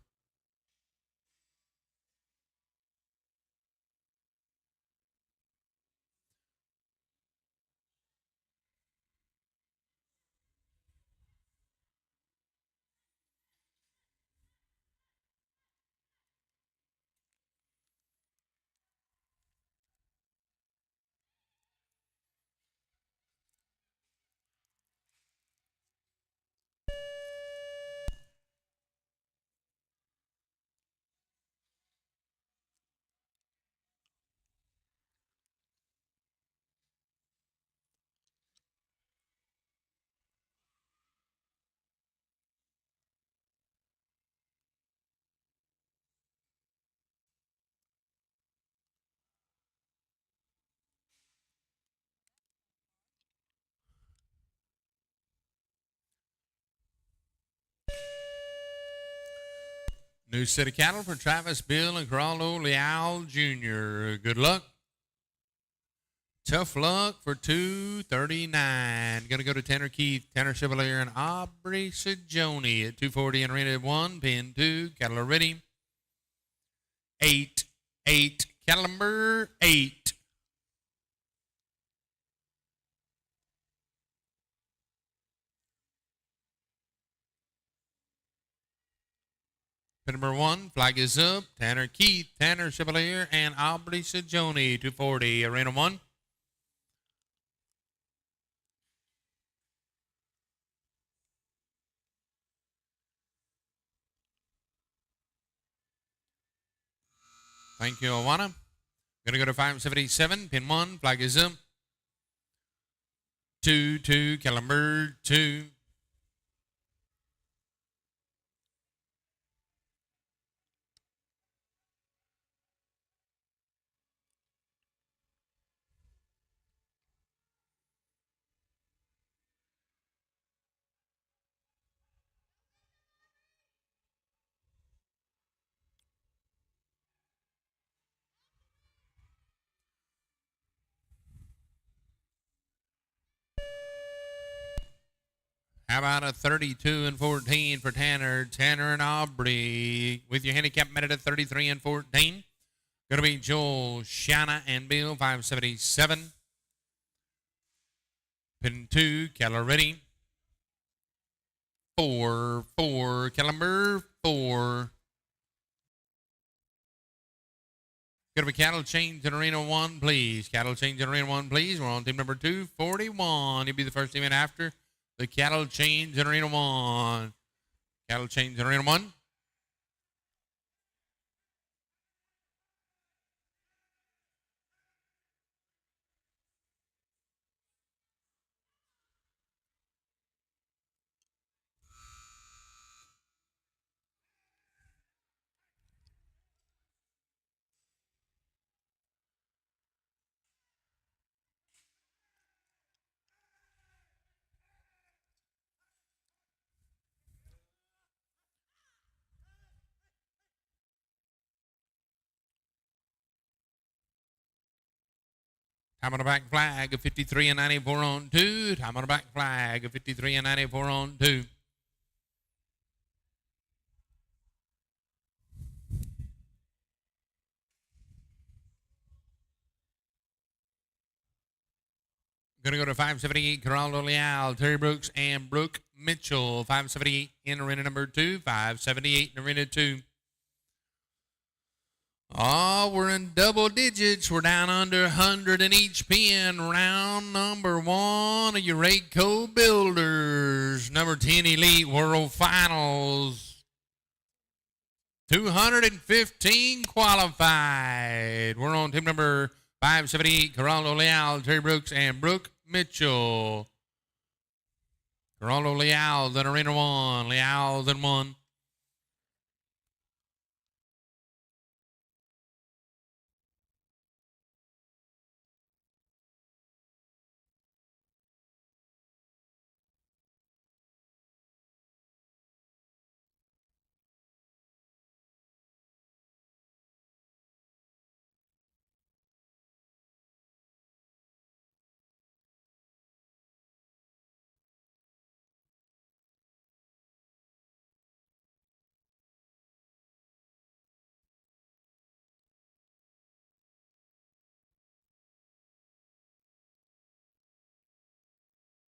New set of cattle for Travis, Bill, and Corrado Leal Jr. Good luck. Tough luck for 239. Going to go to Tanner Keith, Tanner Chevalier, and Aubrey Sajoni at 240 in arena 1. Pin 2. Cattle are ready. 8, cattle number 8. Pin number 1, flag is up. Tanner Keith, Tanner Chevalier, and Aubrey Sajoni, 240, arena 1. Thank you, Awana. Going to go to 577, pin 1, flag is up. 2, Calamur, 2. How about a 32 and 14 for Tanner? Tanner and Aubrey with your handicap met at 33 and 14. Going to be Joel, Shanna, and Bill, 577. Pin 2, Keller ready. 4, Caliber 4. Going to be Cattle Change in Arena 1, please. Cattle Change in Arena 1, please. We're on team number 241. You'll be the first team in after the Cattle Change in Arena 1. Cattle Change in Arena 1. Time on the back flag of 53 and 94 on 2. Time on the back flag of 53 and 94 on 2. Going to go to 578, Geraldo Leal, Terry Brooks, and Brooke Mitchell. 578 in arena number 2. 578 in arena 2. Oh, we're in double digits. We're down under 100 in each pin. Round number 1 of your Raeco Builders. Number 10 Elite World Finals. 215 qualified. We're on team number 578, Geraldo Leal, Terry Brooks, and Brooke Mitchell. Geraldo Leal, then arena 1. Leal, then 1.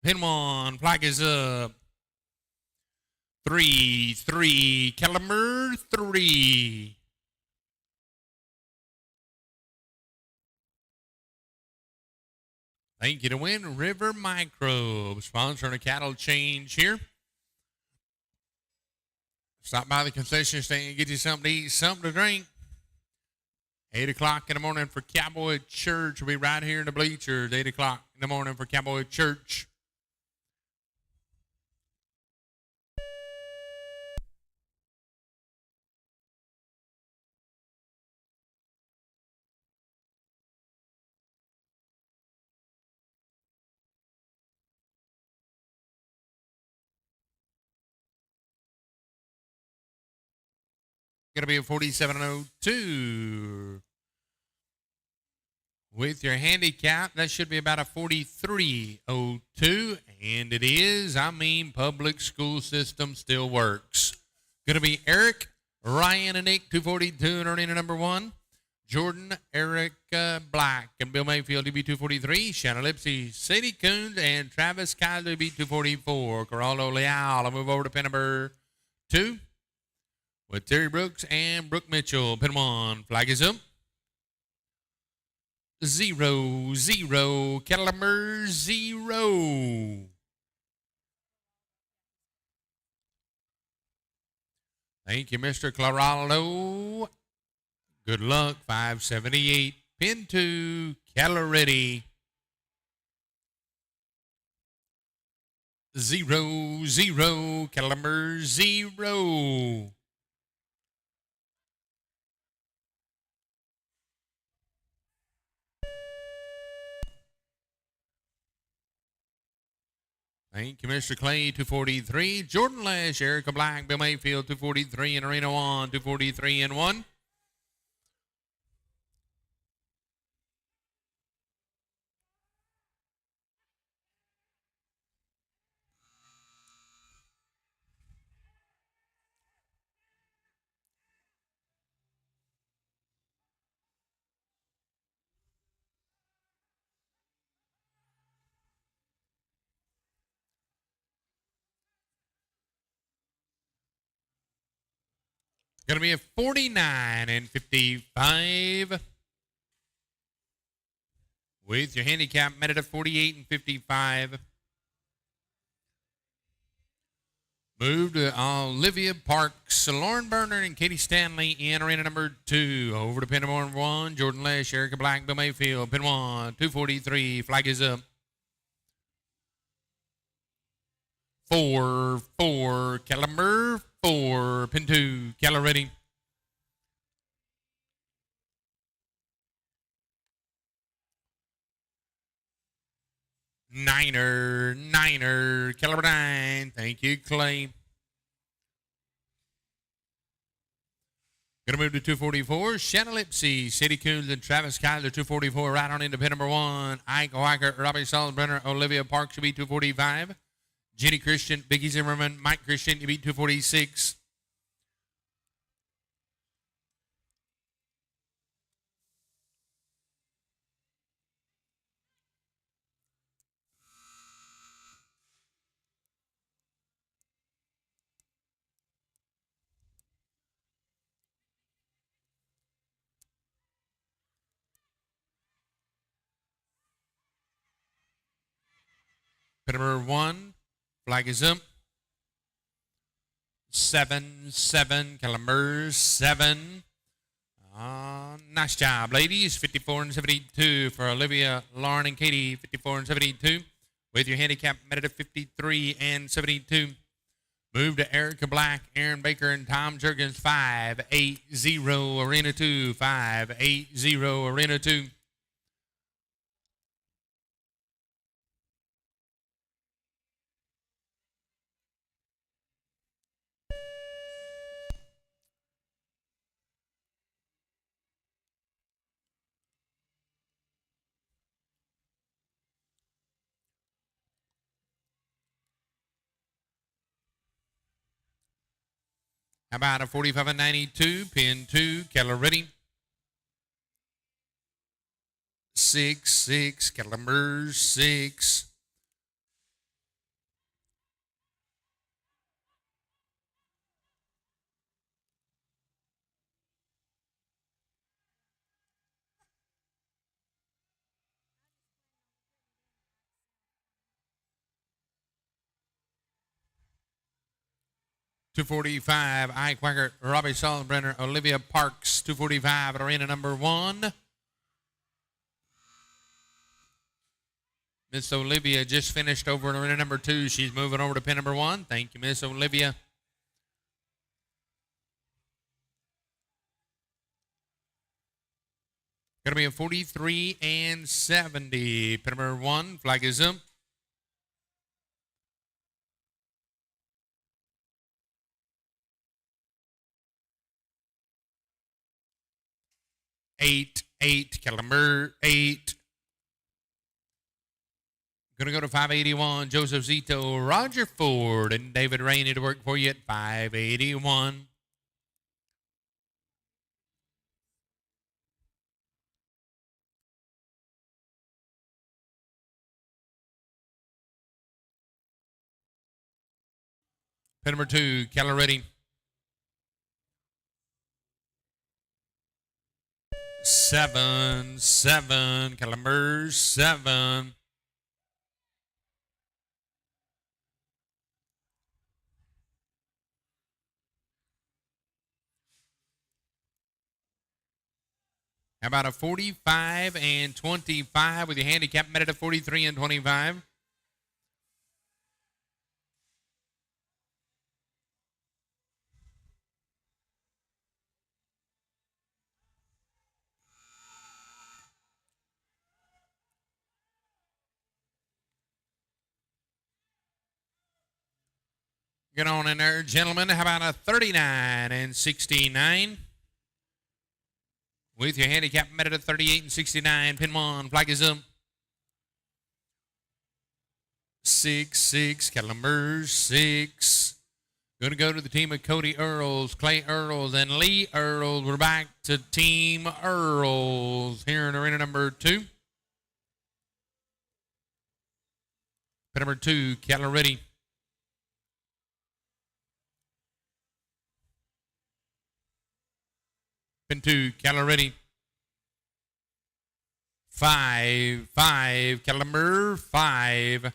Pin 1, flag is up. 3, caliber 3. Thank you to Wind River Micro, sponsoring a cattle change here. Stop by the concession stand and get you something to eat, something to drink. 8 o'clock in the morning for Cowboy Church. We'll be right here in the bleachers. 8 o'clock in the morning for Cowboy Church. Going to be a 47.02. With your handicap, that should be about a 43.02. And it is. I mean, public school system still works. Going to be Eric, Ryan, and Nick, 242 in arena number 1. Jordan, Eric Black, and Bill Mayfield, DB 243. Shanna Lipsy, Sadie Coons, and Travis Kaiser, DB 244. Geraldo Leal. I'll move over to pin number 2 with Terry Brooks and Brooke Mitchell. Pin 1, flag is up. 0, caliber 0. Thank you, Mr. Claraldo. Good luck, 578. Pin 2, Keller ready. 0, caliber 0. Thank you, Mr. Clay, 243. Jordan Lash, Erica Black, Bill Mayfield, 243 in arena 1, 243 in 1. Going to be a 49 and 55. With your handicap met at a 48 and 55. Move to Olivia Parks, Lauren Berner, and Katie Stanley in arena number 2. Over to pin number 1, Jordan Lesh, Erica Black, Bill Mayfield. Pin 1, 243. Flag is up. 4, caliber 4. Pin 2, Keller ready. Niner, caliber 9. Thank you, Clay. Going to move to 244. Shanna Lipsy, City Coons, and Travis Kaiser, 244. Right on into pin number 1. Ike Wacker, Robbie Sollenbrenner, Olivia Parks, you beat 245. Jenny Christian, Biggie Zimmerman, Mike Christian, you beat 246. Pin number 1, flag is up. 7, caliber 7. Nice job, ladies. 54 and 72 for Olivia, Lauren, and Katie. 54 and 72. With your handicap met at 53 and 72. Move to Erica Black, Aaron Baker, and Tom Jurgens. 580 arena 2. 580 arena 2. How about a 45 and 92, pin 2, Keller ready. 6, caliber 6. $245, Ike Wacker, Robbie Sollenbrenner, Olivia Parks, 245 at arena number 1. Miss Olivia just finished over in arena number 2. She's moving over to pin number 1. Thank you, Miss Olivia. Going to be a 43 and 70. Pin number 1, flag is up. 8, caliber 8. Going to go to 581, Joseph Zito, Roger Ford, and David Rainey to work for you at 581. Pin number 2, Keller ready. 7, caliber 7. How about a 45 and 25 with your handicap met at a 43 and 25? Get on in there, gentlemen. How about a 39 and 69? With your handicap met at a 38 and 69. Pin 1, flag is up. 6, caliber 6. Going to go to the team of Cody Earls, Clay Earls, and Lee Earls. We're back to Team Earls here in arena number 2. Pin number 2, Keller ready. Pin 2, cattle ready. 5, 5, cattle number 5.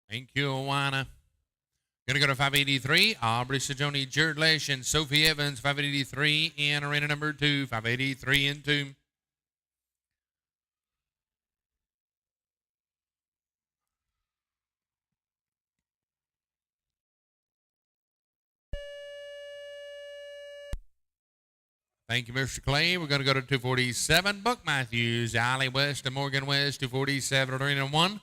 Thank you, Awana. Gonna go to 583. Aubrey Sajoni, Jared Lesh, and Sophie Evans. 583 in arena number 2. 583 in 2. Thank you, Mr. Clay. We're going to go to 247. Buck Matthews, Allie West, and Morgan West. 247 arena 1.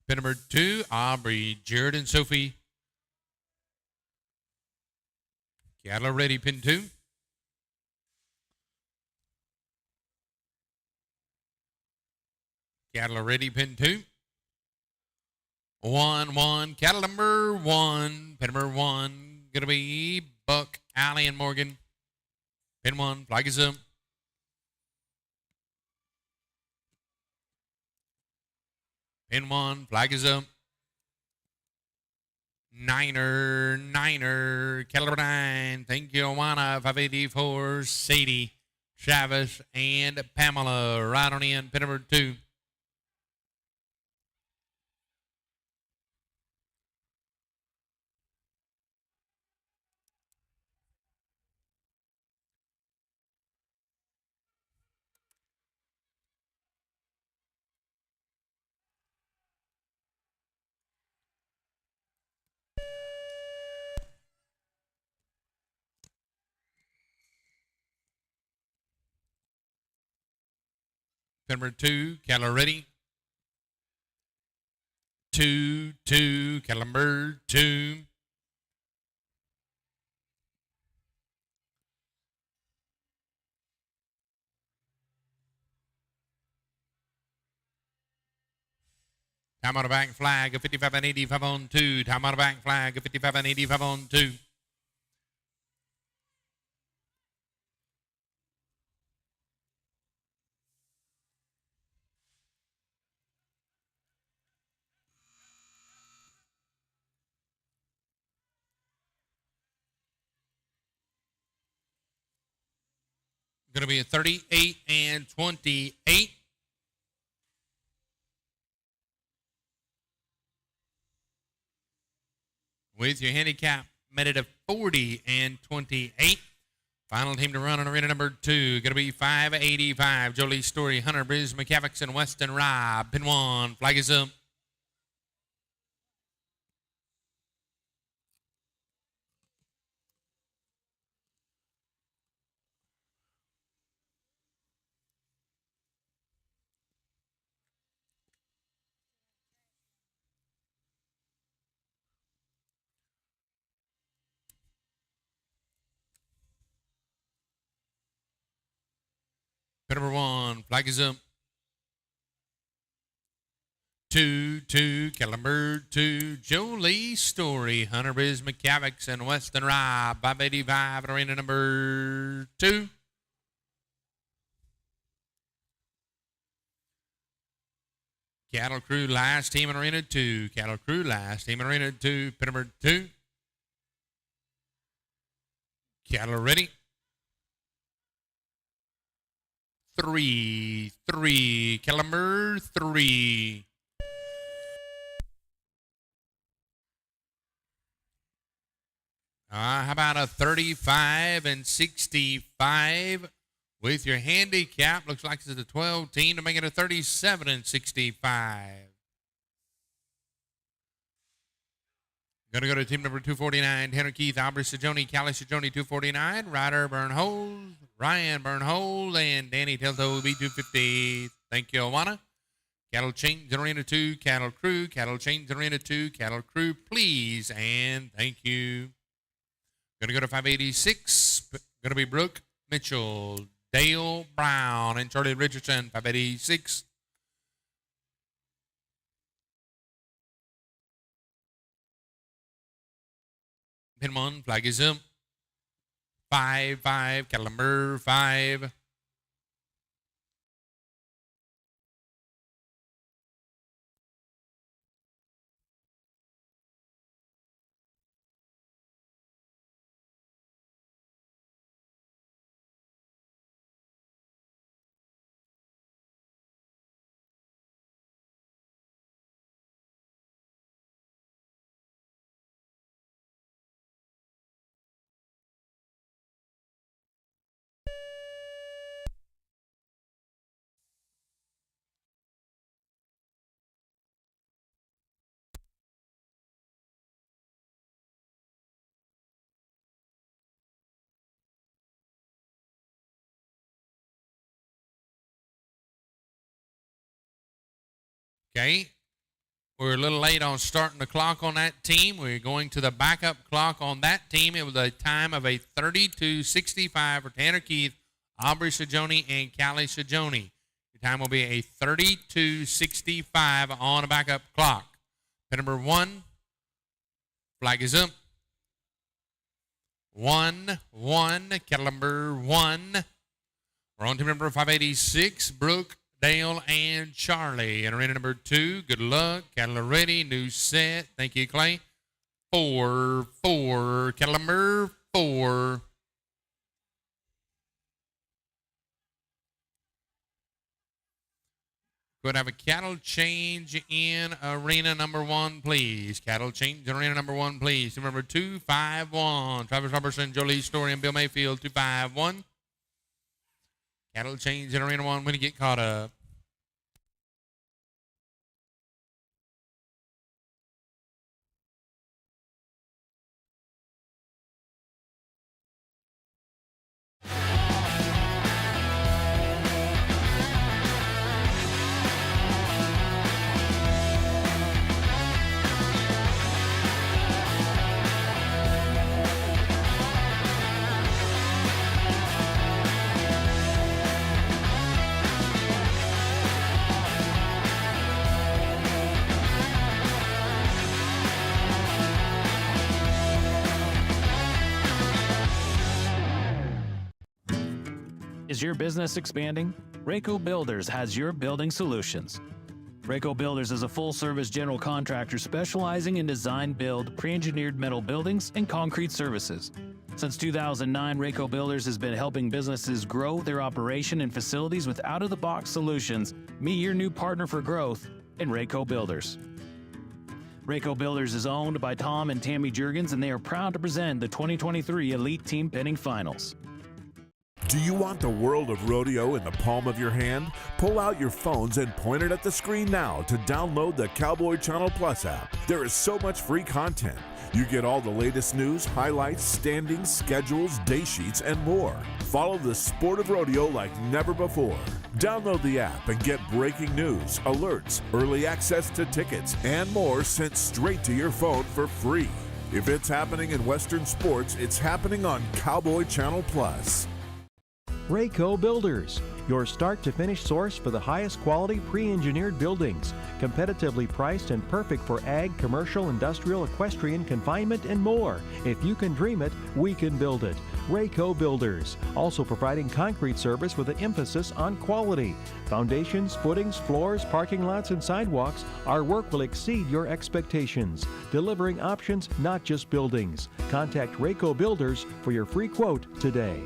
Pin number 2, Aubrey, Jared, and Sophie. Cattle ready, pin 2. Cattle ready, pin 2. 1, 1. Cattle number 1. Pin number 1. Going to be Buck, Allie, and Morgan. Pin 1. Flag is up. Pin 1. Flag is up. Niner. Cattle number 9. Thank you, Awana. 584. Sadie, Travis, and Pamela. Right on in. Pin number 2. Number 2, cattle ready. 2, 2, cattle number 2. Time on the back flag, a 55 and 85 on 2. Time on the back flag, a 55 and 85 on 2. Going to be a 38 and 28. With your handicap made it a 40 and 28. Final team to run on arena number 2. Going to be 585. Jolie Story, Hunter, Briz, McCavickson, and Weston Robb. Pin 1. Flag is up. Pin number 1. Flag is up. 2, 2, cattle number 2. Jolie Story, Hunter, Briz, McCavickson, and Weston Robb. 585 at arena number 2. Cattle Crew last team in arena 2. Cattle Crew last team in arena 2. Pin number 2. Cattle ready. 3, 3. Cattle number 3. How about a 35 and 65 with your handicap? Looks like it's a 12 team to make it a 37 and 65. Going to go to team number 249, Henry Keith, Aubrey Sajoni, Callie Sajoni, 249, Ryder Burnhold, Ryan Burnhold, and Danny Telto, B250. Thank you, Awana. Cattle Chains Arena 2, Cattle Crew, Cattle Chains Arena 2, Cattle Crew, please, and thank you. Going to go to 586, going to be Brooke Mitchell, Dale Brown, and Charlie Richardson, 586. Pin 1, flag is up. 5, 5, cattle number 5. Okay. We're a little late on starting the clock on that team. We're going to the backup clock on that team. It was a time of a 32:65 for Tanner Keith, Aubrey Sajoni, and Callie Sajoni. Your time will be a 32:65 on a backup clock. Pin number 1. Flag is up. 1-1. Kettle number 1. We're on team number 586, Brooke, Dale, and Charlie. And arena number 2, good luck. Cattle are ready. New set. Thank you, Clay. 4-4. Cattle number 4. Could have a cattle change in arena number 1, please. Cattle change in arena number 1, please. Number 251. Travis Robertson, Jolie Story, and Bill Mayfield, 251. Cattle change in arena 1 when you get caught up. Is your business expanding? Raeco Builders has your building solutions. Raeco Builders is a full-service general contractor specializing in design, build, pre-engineered metal buildings, and concrete services. Since 2009, Raeco Builders has been helping businesses grow their operation and facilities with out-of-the-box solutions. Meet your new partner for growth in Raeco Builders. Raeco Builders is owned by Tom and Tammy Juergens, and they are proud to present the 2023 Elite Team Pinning Finals. Do you want the world of rodeo in the palm of your hand? Pull out your phones and point it at the screen now to download the Cowboy Channel Plus app. There is so much free content. You get all the latest news, highlights, standings, schedules, day sheets, and more. Follow the sport of rodeo like never before. Download the app and get breaking news, alerts, early access to tickets, and more sent straight to your phone for free. If it's happening in Western sports, it's happening on Cowboy Channel Plus. Raeco Builders, your start-to-finish source for the highest quality pre-engineered buildings, competitively priced and perfect for ag, commercial, industrial, equestrian, confinement, and more. If you can dream it, we can build it. Raeco Builders, also providing concrete service with an emphasis on quality. Foundations, footings, floors, parking lots, and sidewalks, our work will exceed your expectations. Delivering options, not just buildings. Contact Raeco Builders for your free quote today.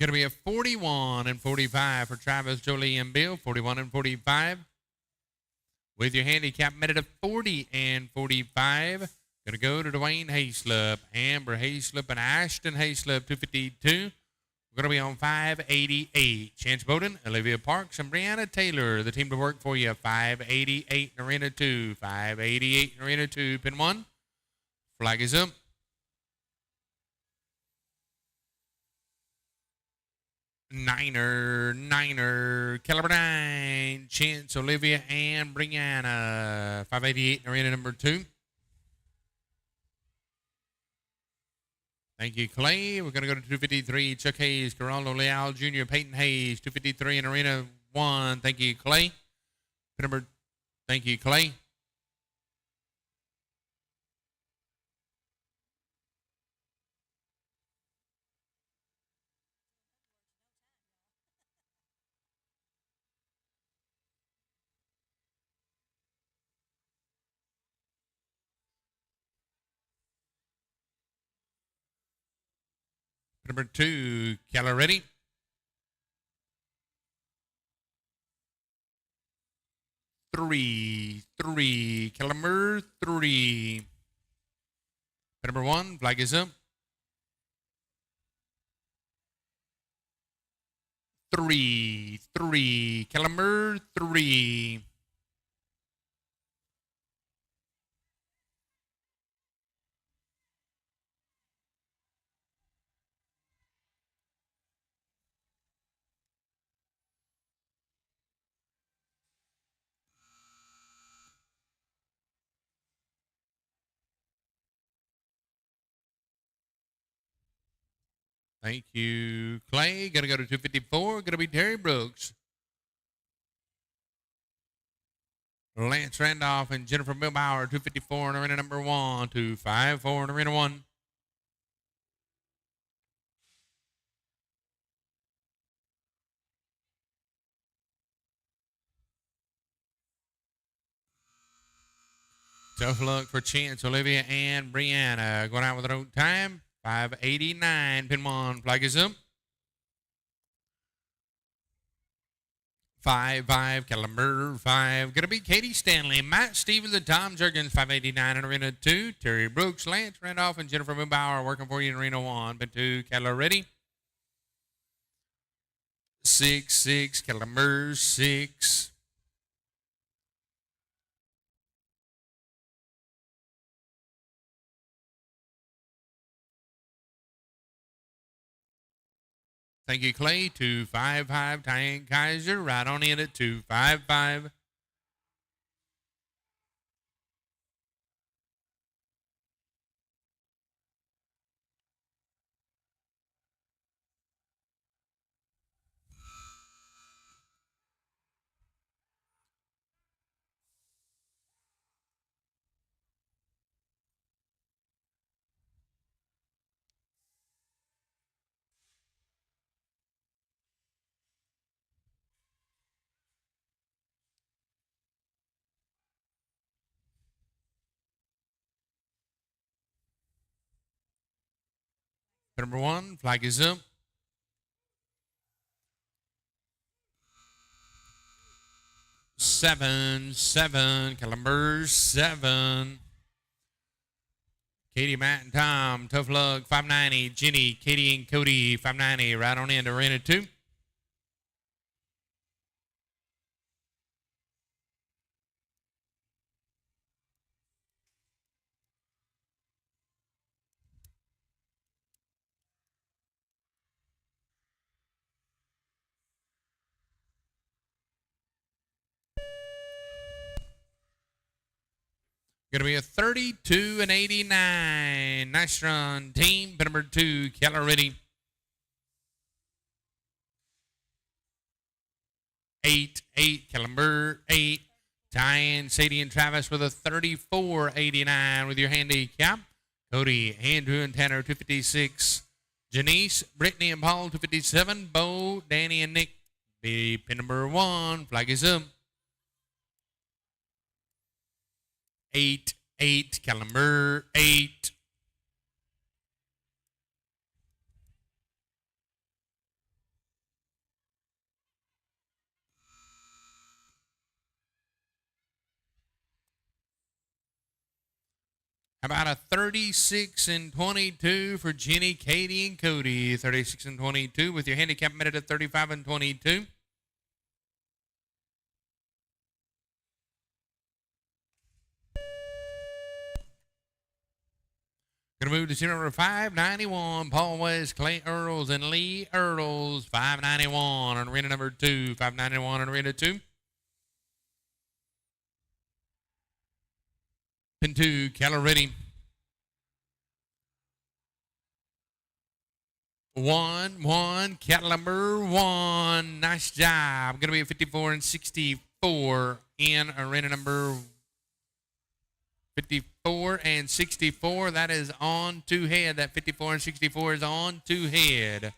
Going to be a 41 and 45 for Travis, Jolie, and Bill. 41 and 45. With your handicap made at a 40 and 45. Going to go to Dwayne Hayslip, Amber Hayslip, and Ashton Hayslip, 252. We're going to be on 588. Chance Bowden, Olivia Parks, and Brianna Taylor, the team to work for you. 588 in Arena 2. 588 in Arena 2. Pin 1. Flag is up. Niner, caliber 9, Chance, Olivia, and Brianna. 588 in arena number 2. Thank you, Clay. We're going to go to 253, Chuck Hayes, Geraldo Leal Jr., Peyton Hayes, 253 in arena 1. Thank you, Clay. Number Thank you, Clay. Number 2, Keller ready. Three, Keller number 3. Number 1, flag is up. 3, Keller number 3. Thank you, Clay. Going to go to 254. Going to be Terry Brooks. Lance Randolph and Jennifer Milbauer, 254 in arena number 1, 254 in arena 1. Tough luck for Chance, Olivia, and Brianna. Going out with their own time, 5:89. Pin 1, flag is up. 5, Caliber 5. Going to be Katie Stanley, Matt Stevens, and Tom Jurgens, 5:89 in arena 2. Terry Brooks, Lance Randolph, and Jennifer Milbauer working for you in arena 1. Pin 2, Caliber ready. 6, Caliber 6. Thank you, Clay. 255, Diane Kaiser, right on in at 255. Number 1, flag is up. 7, Caliber 7. Katie, Matt, and Tom, tough luck, 590. Jenny, Katie, and Cody, 590. Right on into arena 2. Going to be a 32 and 89. Nice run, team. Pin number 2, Keller ready. 8, Caliber 8. Diane, Sadie, and Travis with a 34.89 with your handicap. Cody, Andrew, and Tanner, 256. Janice, Brittany, and Paul, 257. Bo, Danny, and Nick. Be pin number 1. Flag is up. 8, Caliber 8. How about a 36 and 22 for Jenny, Katie, and Cody? 36 and 22 with your handicap minute at 35 and 22. Going to move to team number 591, Paul West, Clay Earls, and Lee Earls, 591 on arena number 2, 591 on arena 2. Pin 2, Keller ready. 1, Keller number 1. Nice job. Going to be a 54 and 64. in arena number 54 and 64. That is on to head. That 54 and 64 is on to head.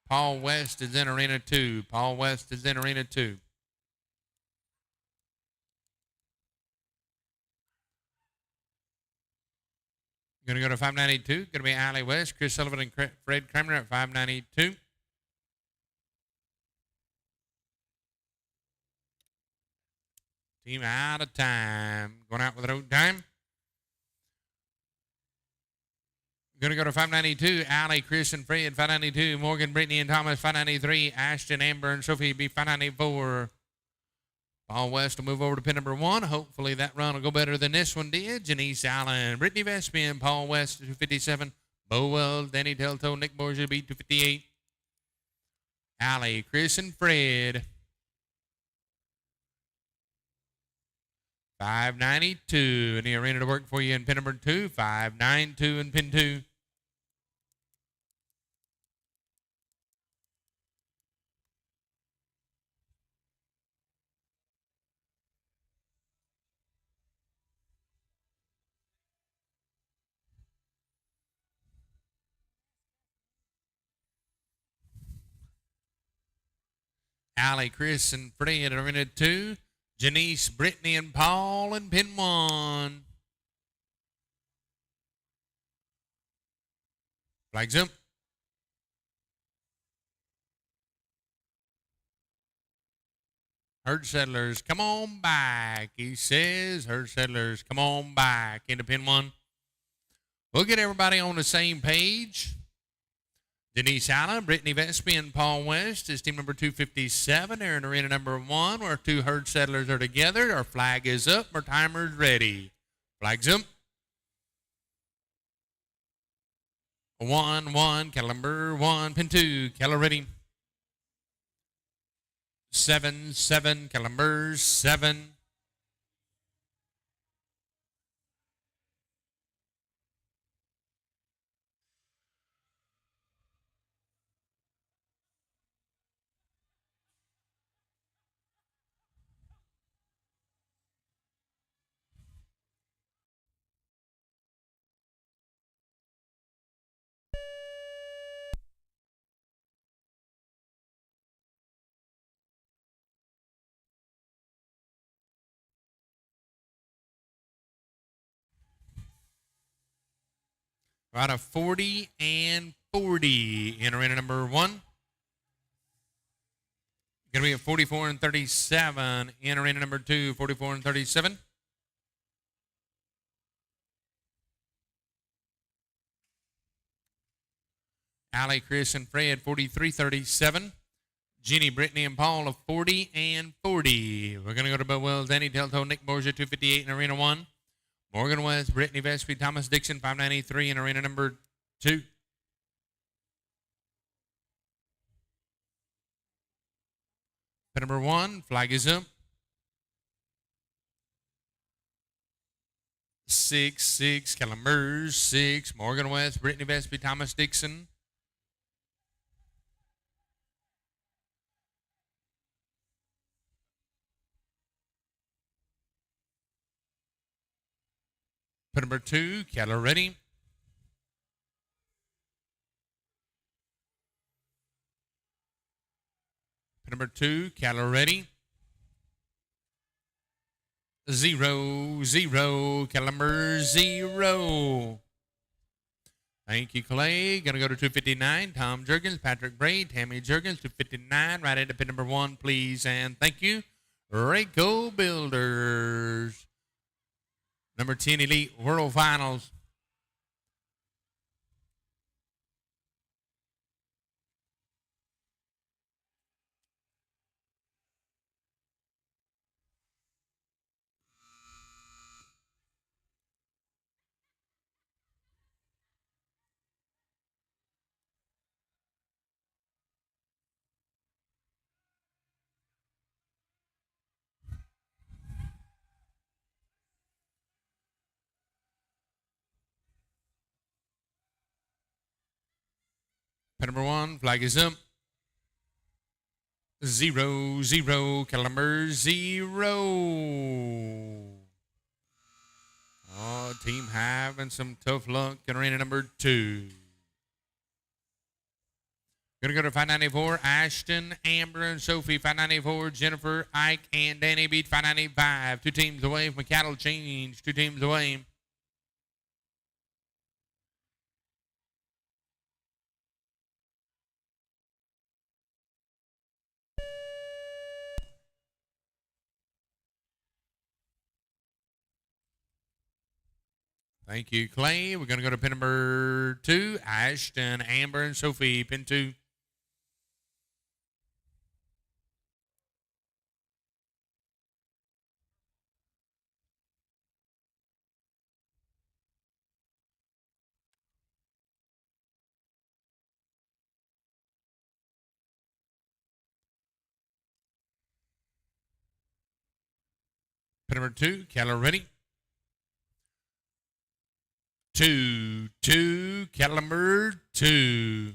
Paul West is in arena 2. Paul West is in arena 2. Going to go to 592. Going to be Allie West, Chris Sullivan, and Fred Kramer at 592. Team out of time. Going out with road time. Going to go to 592. Allie, Chris, and Fred, 592. Morgan, Brittany, and Thomas, 593. Ashton, Amber, and Sophie, be 594. Paul West will move over to pin number 1. Hopefully that run will go better than this one did. Janice Allen, Brittany Vespian, Paul West, 257. Bo Wells, Danny Delto, Nick Borgia, be 258. Allie, Chris, and Fred, 592 in the arena to work for you in pin number 2. 592 in pin 2. Allie, Chris, and Fred are in it 2. Janice, Brittany, and Paul in pin 1. Flags up. Herd Settlers, come on back. He says, Herd Settlers, come on back into pin 1. We'll get everybody on the same page. Denise Allen, Brittany Vespi, and Paul West is team number 257. They're in arena number 1, where 2 Herd Settlers are together. Our flag is up. Our timer's ready. Flag's up. 1-1, cattle number 1, pin 2, cattle ready. 7-7, cattle number 7. Out of 40 and 40 in arena number 1. Going to be at 44 and 37 in arena number 2, 44 and 37. Allie, Chris, and Fred, 43-37. Jenny, Brittany, and Paul of 40 and 40. We're going to go to Bo Wells, Danny Delto, Nick Borgia, 258 in arena 1. Morgan West, Brittany Vespi, Thomas Dixon, 593 in arena number 2. Pin number 1, flag is up. 6-6, Calamers, 6. Morgan West, Brittany Vespi, Thomas Dixon. Pin number 2, cattle ready. Pin number 2, cattle ready. 0-0, cattle number 0. Thank you, Clay. Going to go to 259. Tom Jurgens, Patrick Bray, Tammy Jurgens, 259. Right into pin number 1, please. And thank you, Raeco Builders. Number 10 Elite World Finals. Pin number 1, flag is up. 0, 0, caliber 0. Oh, team having some tough luck in arena number 2. Gonna go to 594, Ashton, Amber, and Sophie. 594, Jennifer, Ike, and Danny beat 595. 2 teams away from a cattle change. 2 teams away. Thank you, Clay. We're going to go to pin number 2, Ashton, Amber, and Sophie. Pin 2. Pin number 2, cattle ready. 2, 2, cattle number 2.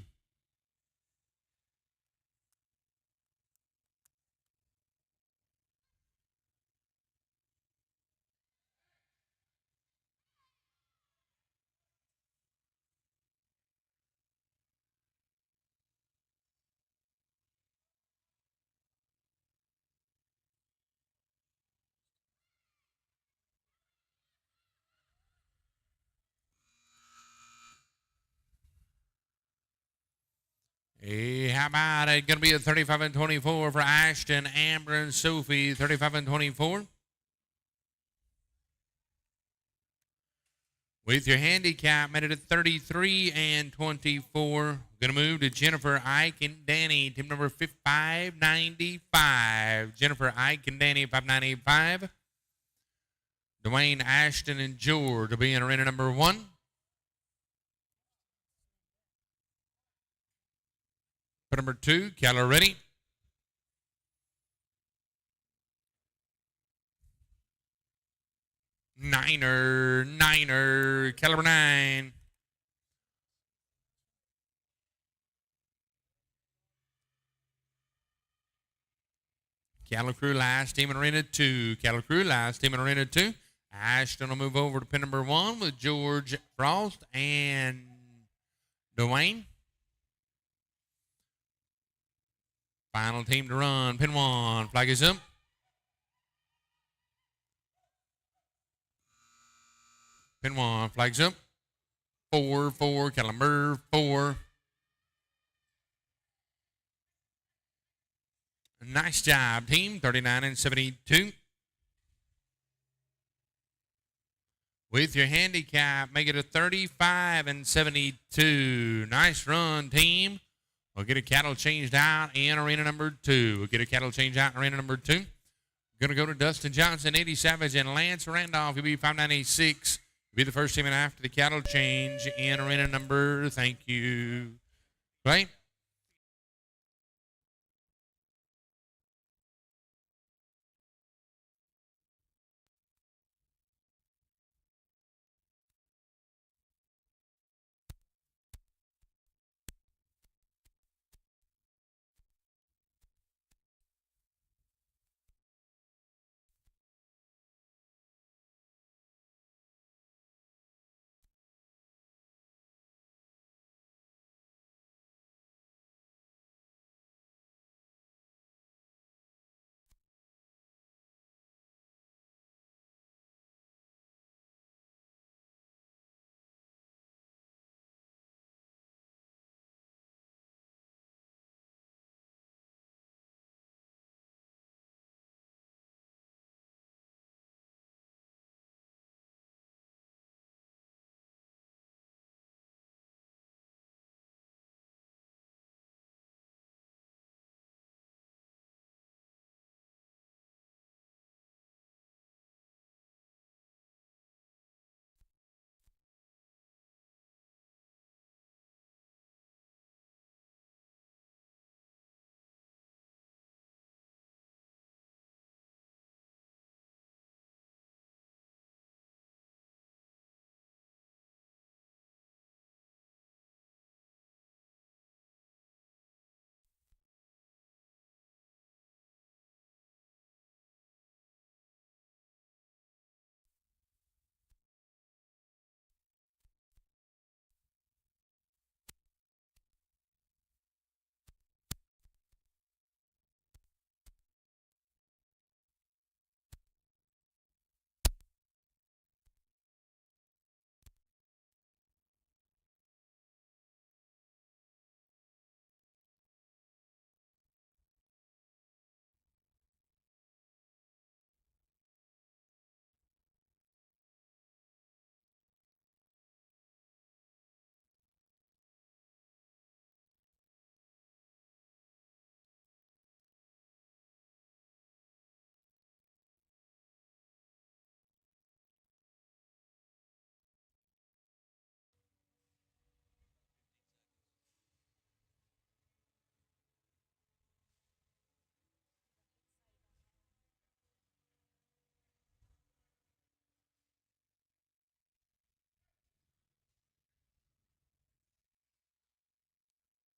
Hey, how about it? Going to be a 35 and 24 for Ashton, Amber, and Sophie. 35 and 24. With your handicap, made it at 33 and 24. Going to move to Jennifer, Ike, and Danny. Team number 595. Jennifer, Ike, and Danny, 595. Dwayne, Ashton, and George will be in arena number 1. For number 2, cattle ready. Niner, caliber 9. Cattle Crew last team in arena 2. Cattle Crew last team in arena 2. Ashton will move over to pin number 1 with George, Frost, and Dwayne. Final team to run. Pin 1. Flag is up. Pin 1. Flags up. 4, 4. Caliber 4. Nice job, team. 39 and 72. With your handicap, make it a 35 and 72. Nice run, team. We'll get a cattle changed out in arena number 2. We'll get a cattle changed out in arena number 2. Going to go to Dustin Johnson, 80 Savage, and Lance Randolph. He'll be 596. He'll be the first team in after the cattle change in arena number. Thank you. Right?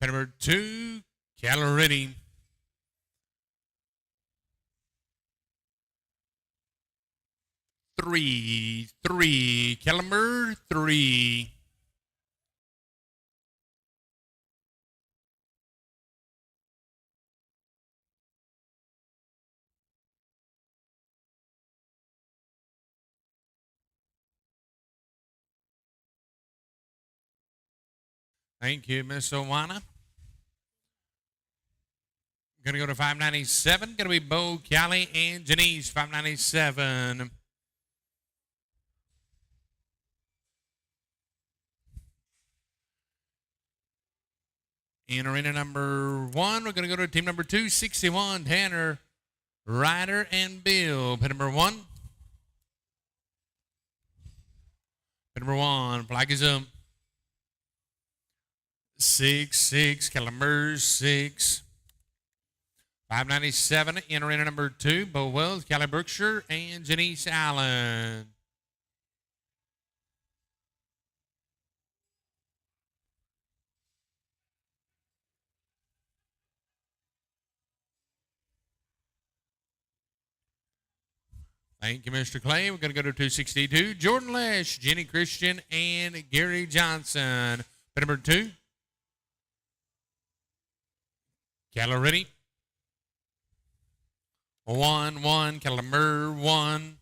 Pin number 2, cattle ready. Three, cattle number 3. Thank you, Miss Owana. Going to go to 597. Going to be Bo, Callie, and Janice, 597. In arena number 1, we're going to go to team number 261, Tanner, Ryder, and Bill. Pin number 1. Pin number 1, flag is up. 6, Calamers, 6. 597 in arena number 2, Bo Wells, Callie Brookshire, and Janice Allen. Thank you, Mr. Clay. We're going to go to 262, Jordan Lesh, Jenny Christian, and Gary Johnson. Pin number 2. Cattle ready. 1, Calamer 1.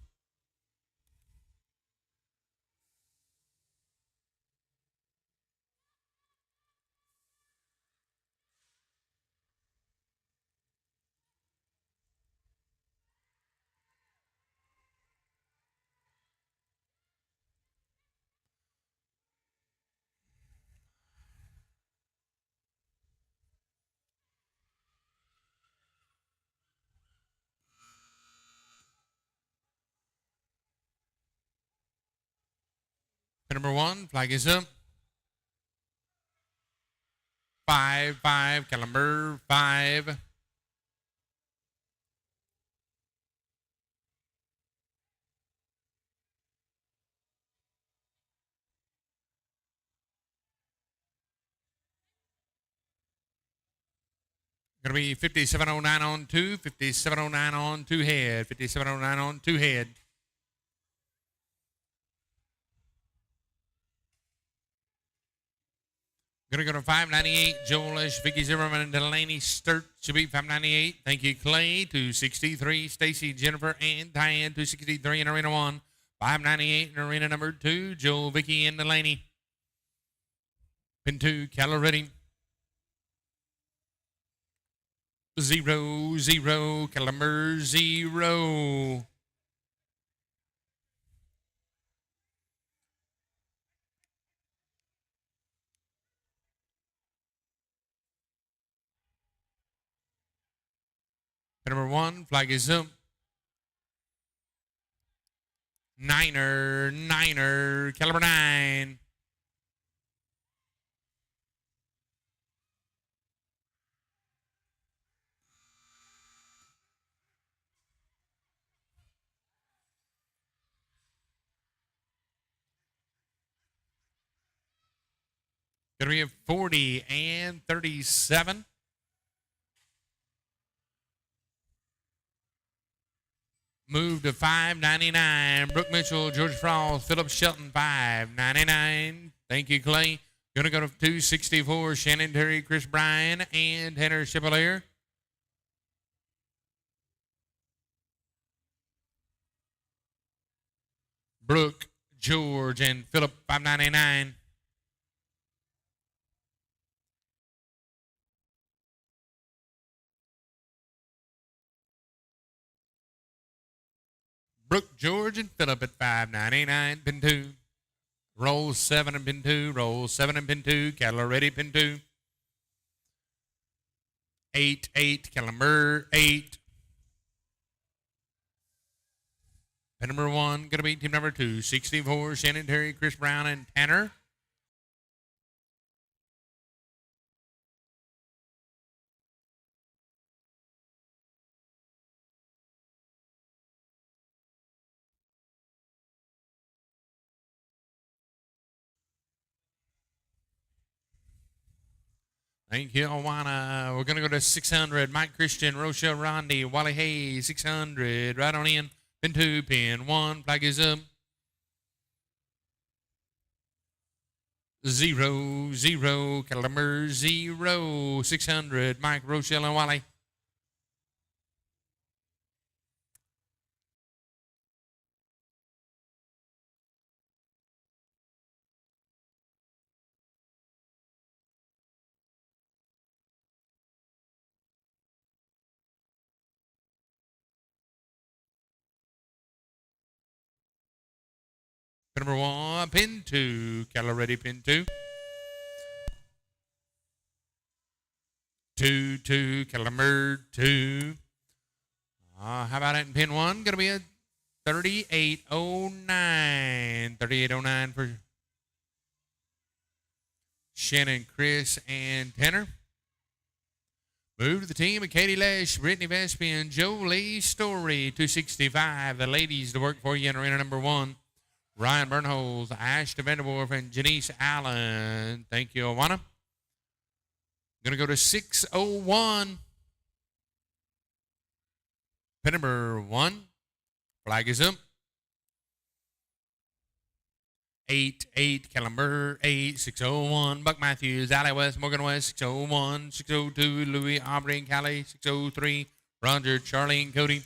Pin number 1, flag is up. 5, Calamer 5. Going to be 5709 on 2, 5709 on 2 head, 5709 on 2 head. Going to go to 598, Joelish, Vicky Zimmerman, and Delaney Sturt should be 598. Thank you, Clay. 263, Stacy, Jennifer, and Diane. 263 in arena 1. 598 in arena number 2, Joel, Vicky, and Delaney. Pin 2, cattle ready. 0, Calamer 0. Number 1, flag is up. Niner, caliber 9. Gonna be a 40 and 37. Move to 599. Brooke Mitchell, George Frost, Philip Shelton, 599. Thank you, Clay. Gonna go to 264. Shannon Terry, Chris Bryan, and Tanner Chevalier. Brooke, George, and Philip, 599. Brooke, George, and Philip at 599. Pin 2. Roll 7 and pin 2. Roll 7 and pin 2. Cattle ready, pin 2. 8, Calamer 8. Pin number 1, going to be team number 2. 64, Shannon Terry, Chris Brown, and Tanner. Thank you, Awana. We're going to go to 600. Mike Christian, Rochelle Rondi, Wally Hayes, 600. Right on in. Pin 2, pin 1. Flag is up. 0, 0. Caliber 0. 600. Mike, Rochelle, and Wally. Pin number 1, pin 2. Caliber ready, pin 2. 2, 2. Caliber 2. How about it in pin 1? Going to be a 3809. 3809 for Shannon, Chris, and Tanner. Move to the team of Katie Lesh, Brittany Vespian, Jolie Story, 265. The ladies to work for you in arena number 1. Ryan Bernholz, Ashton Vanderwerf, and Janice Allen. Thank you, Awana. Going to go to 601. Pin number 1. Flag is up. 8, 8, Caliber 8, 601. Buck Matthews, Allie West, Morgan West, 601, 602, Louis, Aubrey, and Callie, 603, Roger, Charlie, and Cody.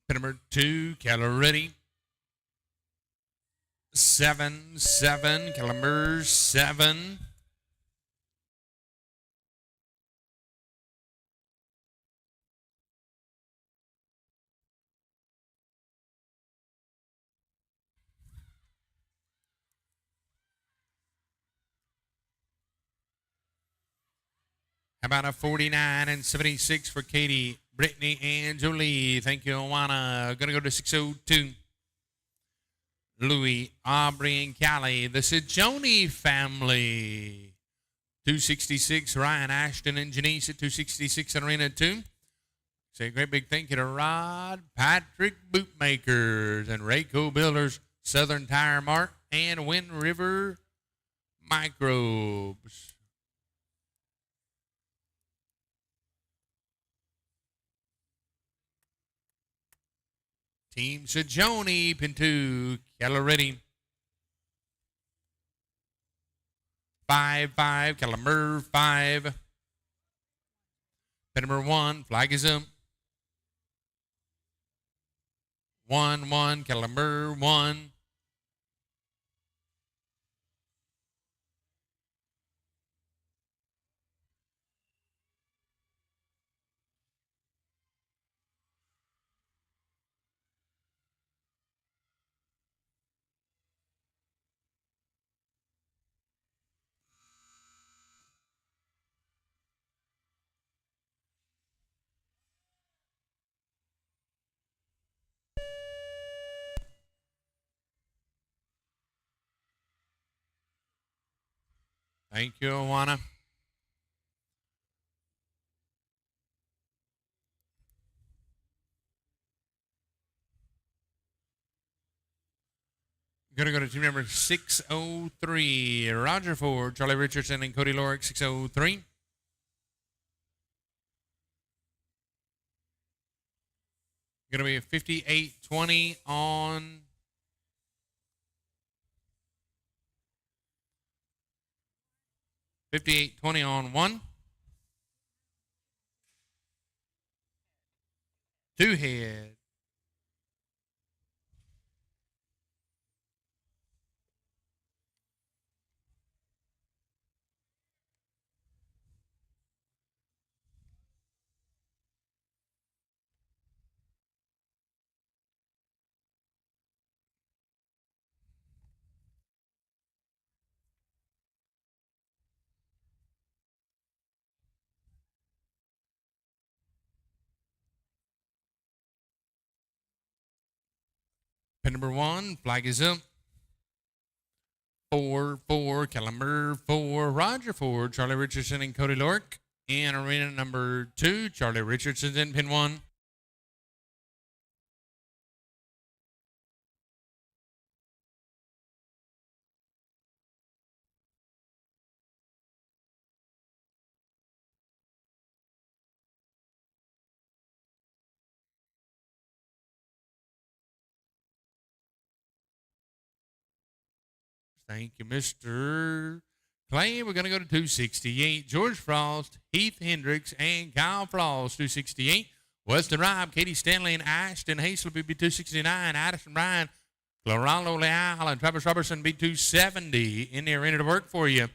Pin number 2, Caliber ready. 7, 7, Caliber 7. How about a 49 and 76 for Katie, Brittany, and Jolie? Thank you, Awana. Going to go to 602. Louis, Aubrey, and Callie. The Sajoni family. 266, Ryan, Ashton, and Janice at 266 in Arena 2. Say a great big thank you to Rod, Patrick Bootmakers, and Raeco Builders, Southern Tire Mart, and Wind River Microbes. Team Sajoni, pin 2, Keller ready. 5, 5, Caliber 5. Pin number 1, flag is up. 1, 1, Caliber 1. Thank you, Awana. Going to go to team number 603. Roger Ford, Charlie Richardson, and Cody Lorick, 603. Going to be a 58-20 on 58-20 on 1. 2 head. Pin number 1, flag is up. 4, 4, Caliber 4, Roger Ford, Charlie Richardson, and Cody Lorick. In arena number 2, Charlie Richardson's in pin 1. Thank you, Mr. Clay. We're going to go to 268. George Frost, Heath Hendricks, and Kyle Frost, 268. Weston Rob, Katie Stanley, and Ashton Haslip, be 269. Addison Ryan, Claraldo Leal, and Travis Robertson, be 270 in the arena to work for you.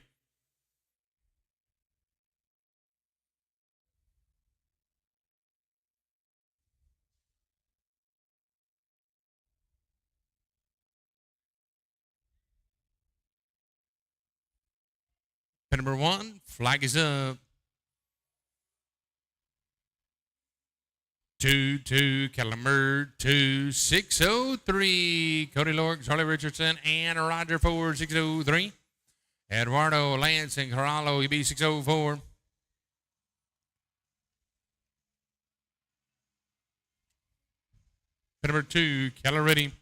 Pin number 1, flag is up. 2-2, Calamur 2-603. Cody Lork, Charlie Richardson, and Roger Ford 603. Eduardo Lance and Corallo, EB 604. Pin number 2, Keller ready.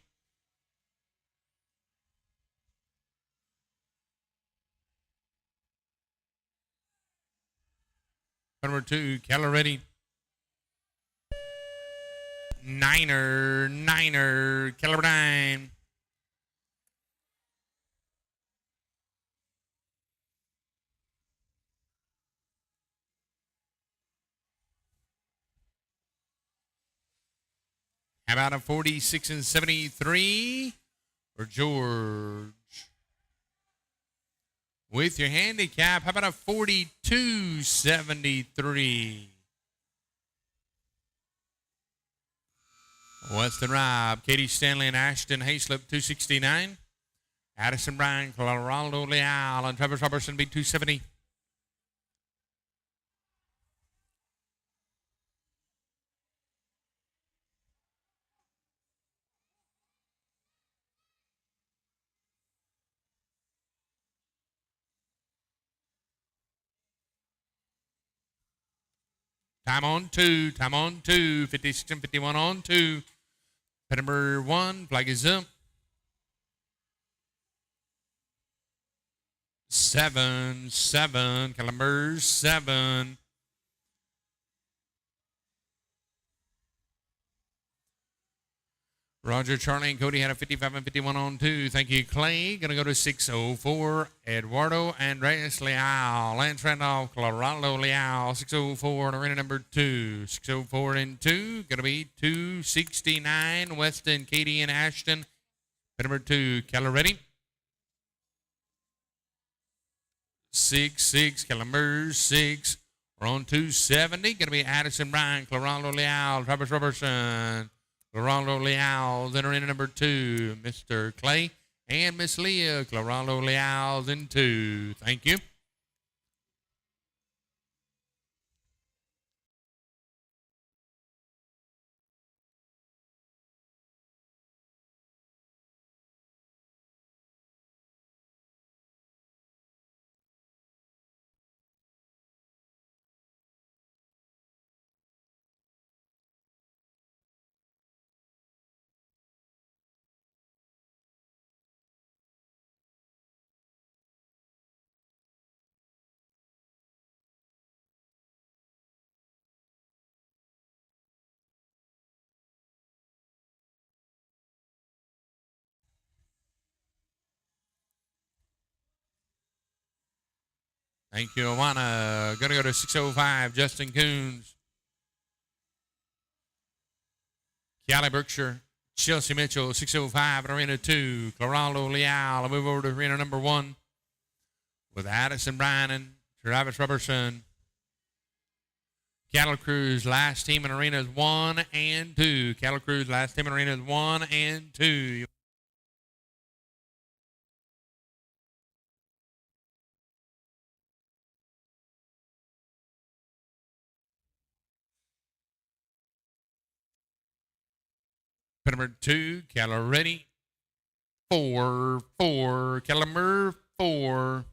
Pin number 2, Keller ready. Niner, Keller 9. How about a 46 and 73 for George? With your handicap, how about a 42.73? Weston Rob, Katie Stanley, and Ashton Haslip, 269. Addison Bryan, Claraldo Leal, and Travis Robertson, be 270. Time on 2, 56 and 51 on 2. Pin number 1, flag is up. 7, Calamur 7. Roger, Charlie, and Cody had a 55 and 51 on 2. Thank you, Clay. Going to go to 604. Eduardo Andreas Leal. Lance Randolph, Claraldo Leal. 604 in arena number 2. 604 and 2. Going to be 269. Weston, Katie, and Ashton. Pin number 2, Keller ready. 6, Calamur 6. We're on 270. Going to be Addison Bryan, Claraldo Leal, Travis Robertson. Claraldo Leal's in arena number 2, Mr. Clay and Miss Leah. Claraldo Leal's in 2. Thank you. Thank you, Awana. Going to go to 605, Justin Coons. Kiali Berkshire, Chelsea Mitchell, 605 in arena 2. Claraldo Leal. I'll move over to arena number 1 with Addison Bryan and Travis Robertson. Cattle Cruise, last team in arenas 1 and 2. Cattle Cruise, last team in arenas 1 and 2. Pin number 2, Keller ready. 4, Calamur 4.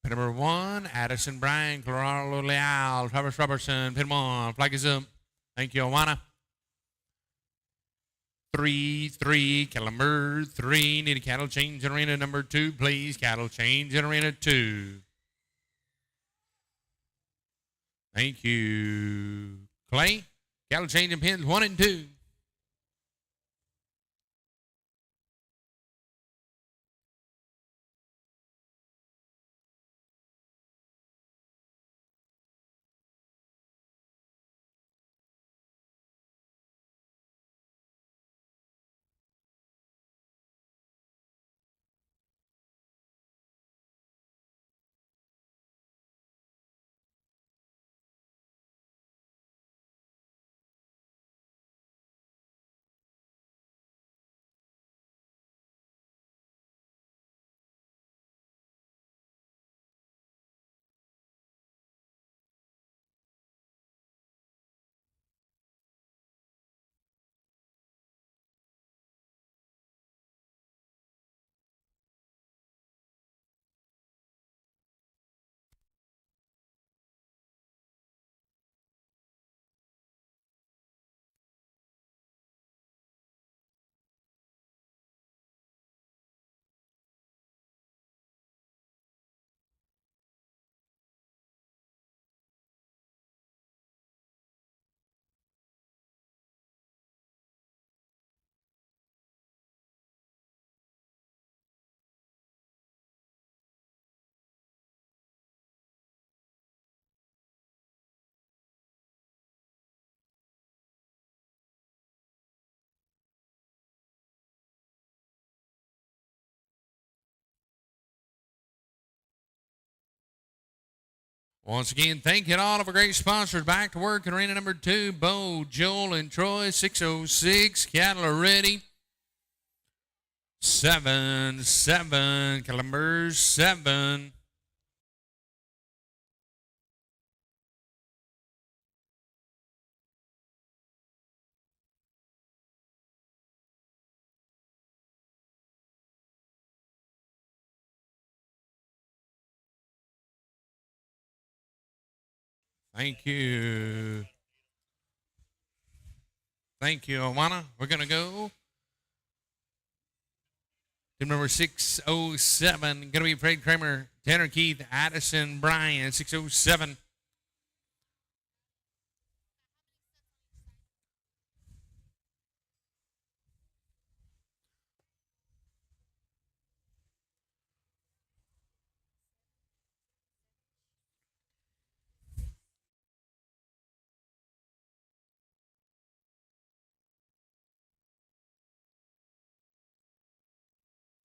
Pin number 1, Addison Bryan, Colorado Leal, Travis Robertson, pin 1, flag is up. Thank you, Awana. 3-3, Caliber 3. Need a cattle change in arena number 2, please. Cattle change in arena 2. Thank you, Clay. Cattle change in pins 1 and 2. Once again, thank you to all of our great sponsors. Back to work in arena number 2. Bo, Joel, and Troy. 606. Cattle are ready. 7-7. Caliber 7. Thank you. Thank you, Awana. We're going to go to number 607. Going to be Fred Kramer, Tanner Keith, Addison Bryan, 607.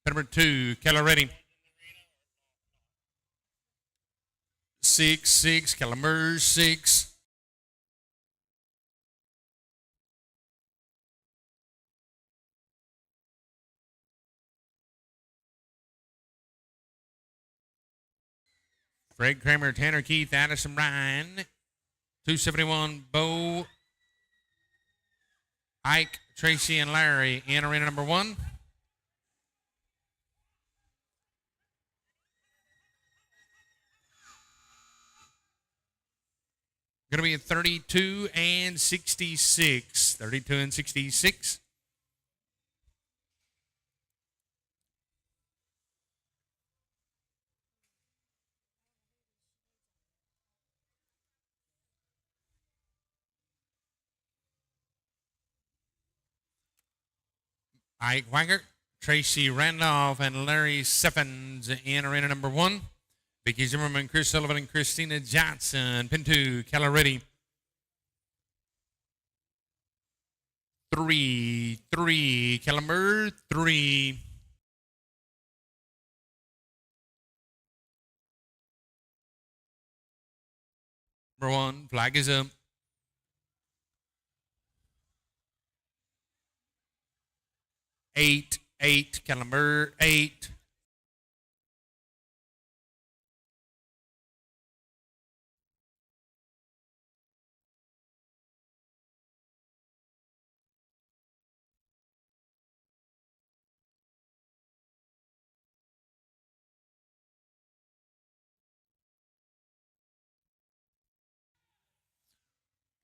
Number 2, Keller ready. 6-6, Calamers 6. Fred Kramer, Tanner Keith, Addison Bryan. 271, Bo, Ike, Tracy, and Larry in arena number 1. Going to be a 32 and 66. 32 and 66. Ike Waggart, Tracy Randolph, and Larry Seffens in arena number 1. Vicky Zimmerman, Chris Sullivan, and Christina Johnson. Pin 2, Keller ready. 3-3, Caliber 3. Number 1, flag is up. 8-8, Caliber 8.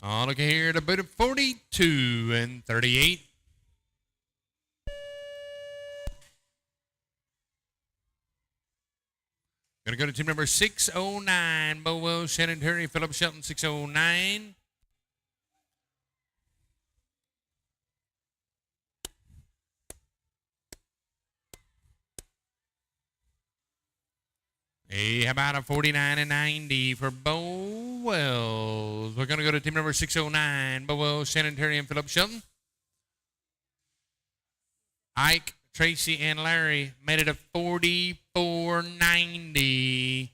Oh, look here, the boot of 42 and 38. Going to go to team number 609, Bo Wells, Shannon Terry, Philip Shelton, 609. Hey, how about a 49 and 90 for Bo Wells? We're going to go to team number 609, Bo Wells, Shannon Terry, and Philip Shelton. Ike, Tracy, and Larry made it a 44.90.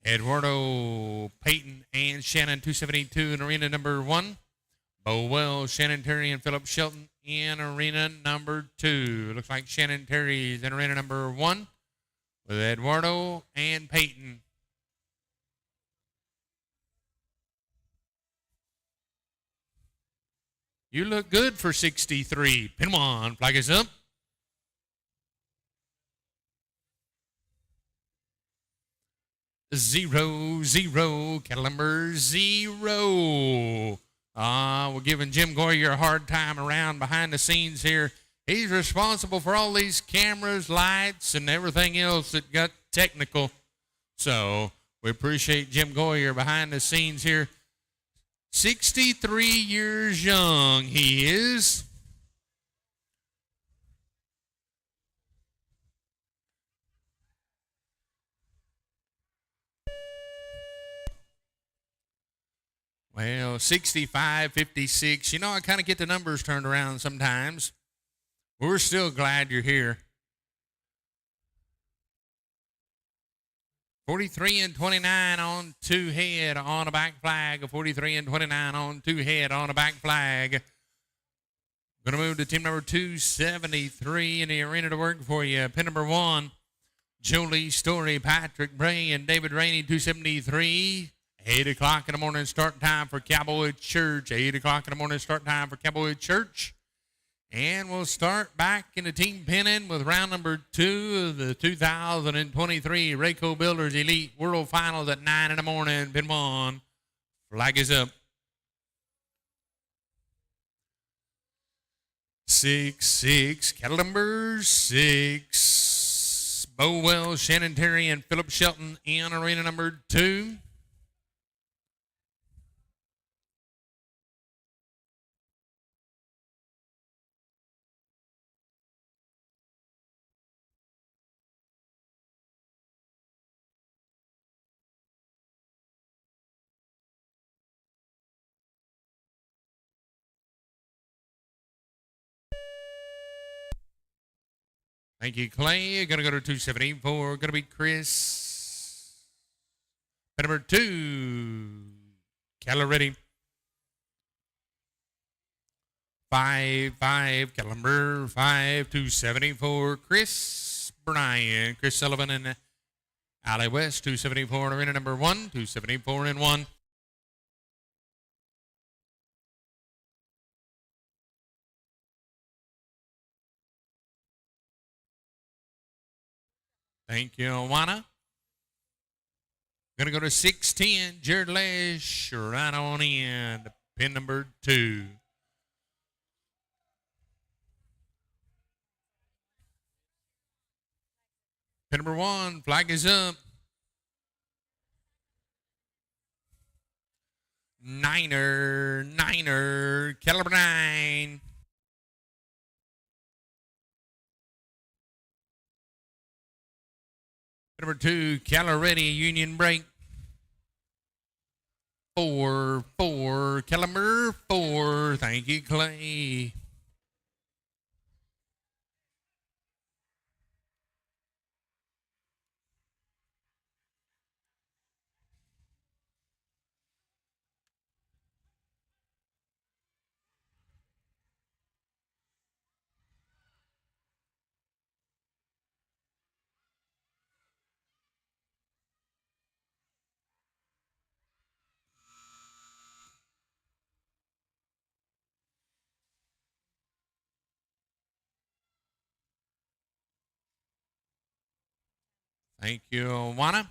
Eduardo, Peyton, and Shannon, 272 in arena number 1. Bo Wells, Shannon Terry, and Philip Shelton in arena number 2. Looks like Shannon Terry's in arena number 1 with Eduardo and Peyton. You look good for 63. Pin 1, flag is up. Zero, cattle number 0. We're giving Jim Goyer a hard time around behind the scenes here. He's responsible for all these cameras, lights, and everything else that got technical. So we appreciate Jim Goyer behind the scenes here. 63 years young he is. Well, 65, 56. You know, I kind of get the numbers turned around sometimes. We're still glad you're here. 43 and 29 on 2 head on a back flag. 43 and 29 on 2 head on a back flag. Going to move to team number 273 in the arena to work for you. Pin number 1, Jolie Story, Patrick Bray, and David Rainey, 273. 8 o'clock in the morning start time for Cowboy Church. 8 o'clock in the morning start time for Cowboy Church. And we'll start back in the team pinning with round number 2 of the 2023 Raeco Builders Elite World Finals at 9 in the morning. Pin 1. Flag is up. 6, cattle number 6. Bo Wells, Shannon Terry, and Philip Shelton in arena number 2. Thank you, Clay. Going to go to 274. Going to be Chris. Number 2, Keller ready. 5, cattle number 5, 274. Chris Bryan. Chris Sullivan and Allie West, 274 arena number 1, 274 in 1. Thank you, Awana. Going to go to 610, Jared Lesh, right on in, pin number 2. Pin number 1, flag is up. Niner, caliber 9. Number 2, Keller ready, Union break. 4, caliber 4. Thank you, Clay. Thank you, Awana.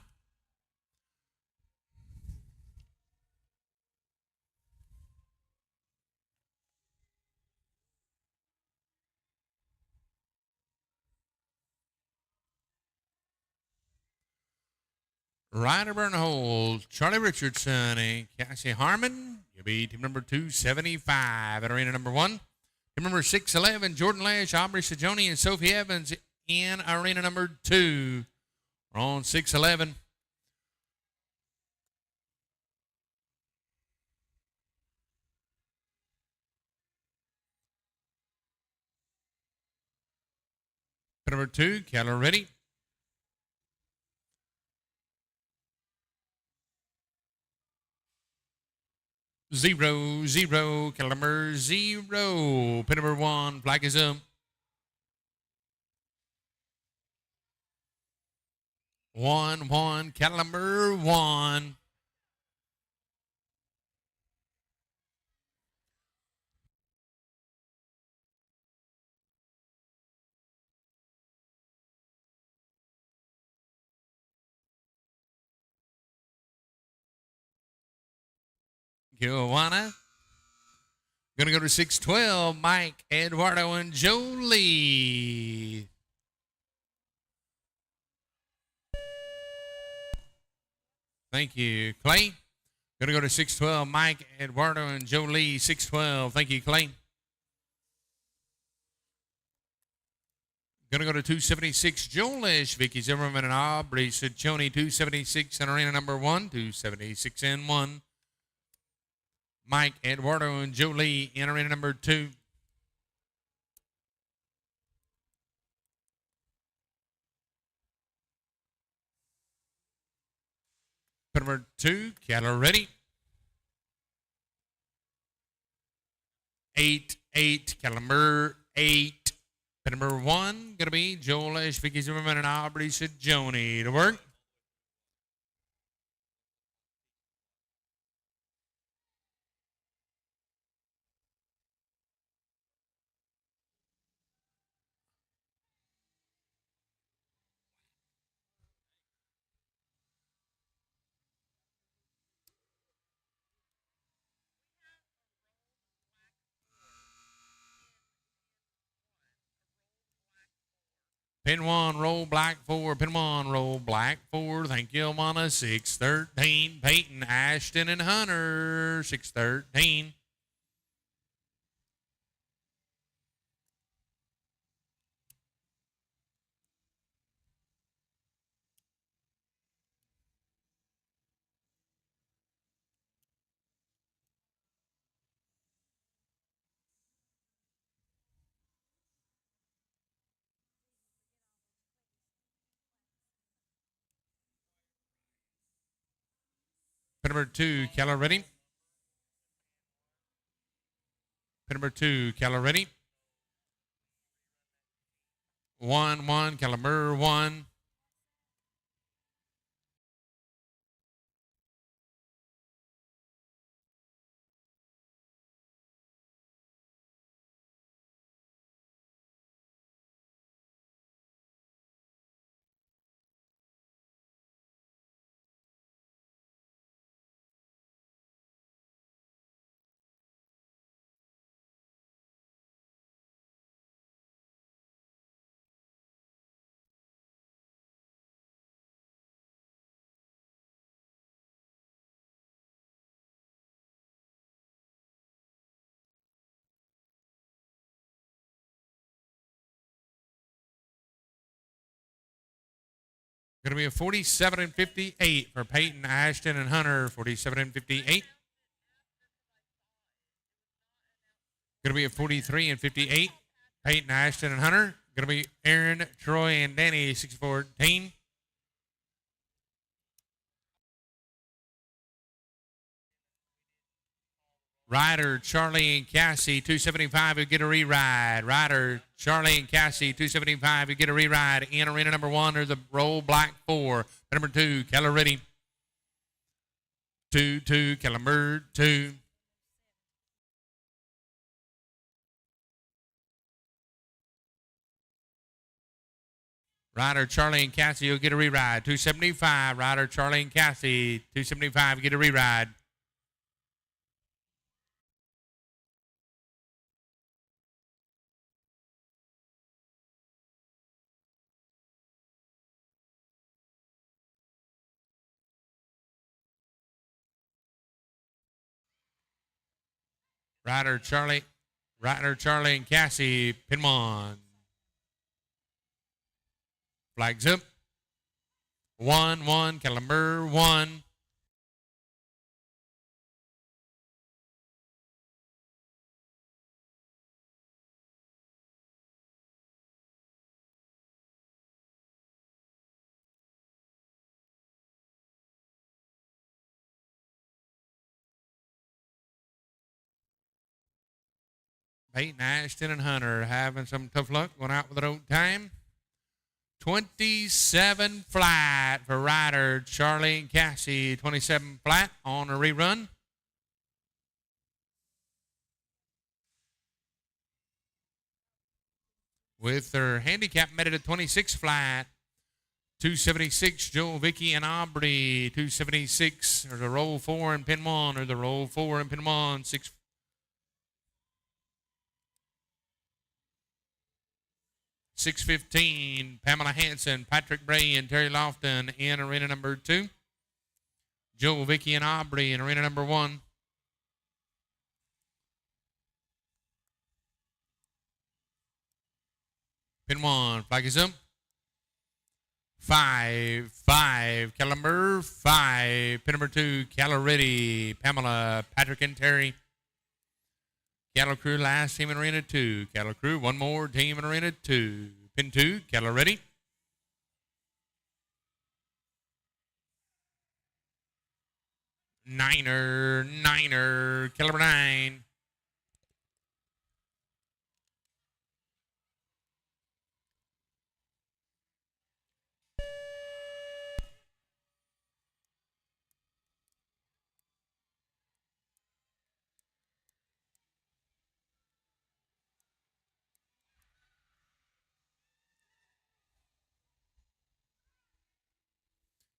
Ryder Burnhold, Charlie Richardson, and Cassie Harmon. You'll be team number 275 at arena number 1. Team number 611, Jordan Lash, Aubrey Sajoni, and Sophie Evans in arena number 2. We're on 611. Number 2, Keller ready. Zero, zero, Keller number 0. Pin number 1, flag is up. 1, Keller number 1. Joanna. Going to go to 612, Mike, Eduardo, and Jolie. Thank you, Clay. Going to go to 612, Mike, Eduardo, and Jolie. 612. Thank you, Clay. Going to go to 276, Joelish, Vicky Zimmerman, and Aubrey Sajoni. 276 in arena number 1. 276 in 1. Mike, Eduardo, and Jolie in arena number 2. Number 2, Keller ready. 8, Keller number 8. Number 1 going to be Joel Ash, Vicky Zimmerman, and Aubrey Sajoni to work. Pin 1, roll black 4. Pin 1, roll black 4. Thank you, Alana. 613, Peyton, Ashton, and Hunter. 613. Pin number 2, Keller ready. Pin number 2, Keller ready. 1, Keller number 1. Going to be a 47 and 58 for Peyton, Ashton, and Hunter. 47 and 58. Going to be a 43 and 58. Peyton, Ashton, and Hunter. Going to be Aaron, Troy, and Danny. 614. Ryder, Charlie, and Cassie. 275 who get a re-ride. Ryder, Charlie, and Cassie. 275 who get a re-ride. In arena number 1 are the roll black 4. Number 2, Keller ready. 2, Keller number 2. Ryder, Charlie, and Cassie will get a re-ride. 275. Ryder, Charlie, and Cassie. 275 get a re-ride. Ryder Charlie and Cassie, pin one. Flags up. 1-1, Caliber 1. Peyton, Ashton, and Hunter having some tough luck going out with their own time. 27 flat for Ryder, Charlie, and Cassie. 27 flat on a rerun. With their handicap made at 26 flat. 276, Joel, Vicky, and Aubrey. 276, or the roll 4 and pin 1, or the roll 4 and pin 1. 615, Pamela Hanson, Patrick Bray, and Terry Lofton in arena number 2. Joel, Vicky, and Aubrey in arena number 1. Pin 1, flag is up. 5, Caliber 5. Pin number 2, Calla Ready, Pamela, Patrick, and Terry. Cattle Crew, last team in arena 2. Cattle Crew, one more team in arena 2. Pin 2, Cattle Ready. Niner, Caliber 9.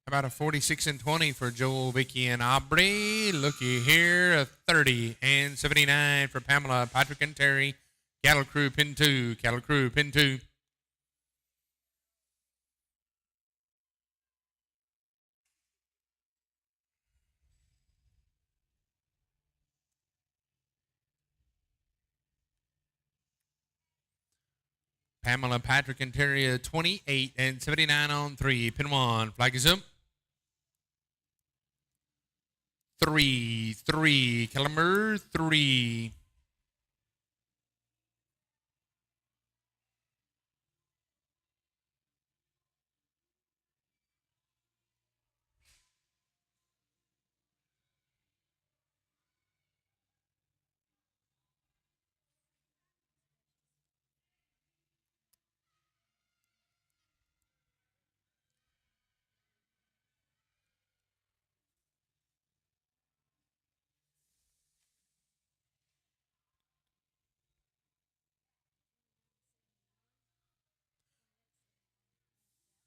About a 46 and 20 for Joel, Vicky, and Aubrey. Looky here, a 30 and 79 for Pamela, Patrick, and Terry. Cattle Crew, pin 2. Cattle Crew, pin 2. Pamela, Patrick, and Terry, 28 and 79 on 3. Pin 1. Flag is up. 3, Caliber 3.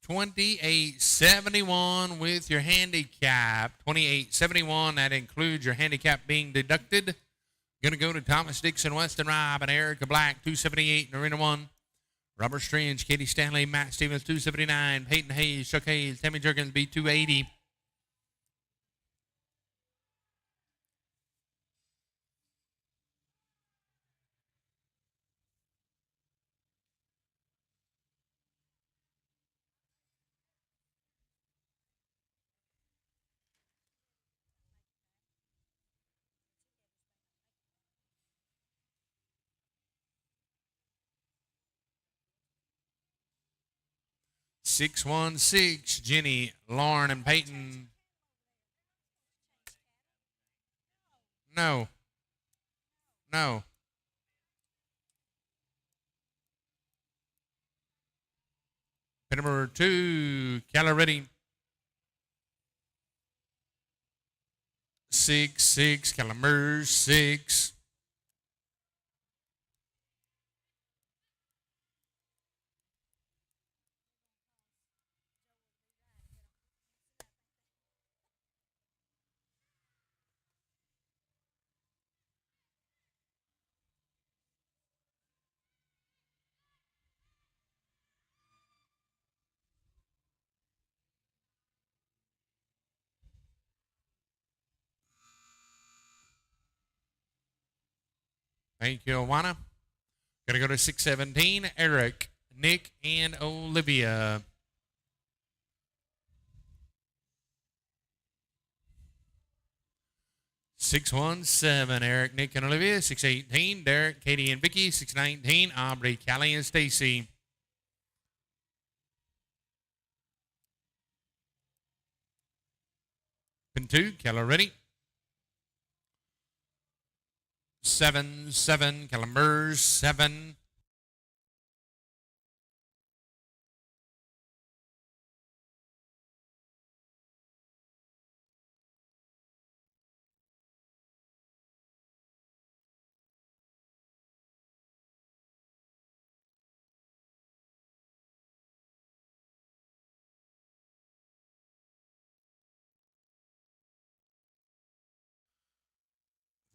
$28.71 with your handicap. $28.71. That includes your handicap being deducted. Going to go to Thomas Dixon, Weston Robb, and Erica Black, 278 in Arena 1. Robert Strange, Katie Stanley, Matt Stevens, 279. Peyton Hayes, Chuck Hayes, Tammy Jerkins, B280. $616, Jenny, Lauren, and Peyton. No. Pin number 2, Calla Ready. 6, Caliber 6. Thank you, Awana. Gonna go to 617, Eric, Nick, and Olivia. (617) Eric, Nick, and Olivia. 618, Derek, Katie, and Vicky. 619, Aubrey, Callie, and Stacy. Pin 2, Keller ready. 7-7, Calamers 7.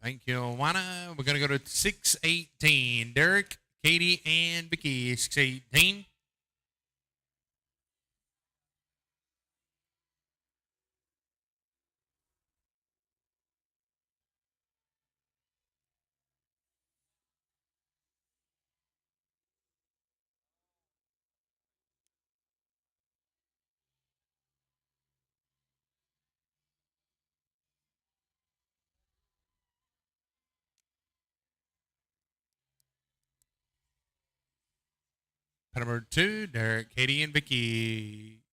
Thank you, Juana. We're going to go to 618. Derek, Katie, and Vicky. 618. Number 2, Derek, Katie, and Vicky.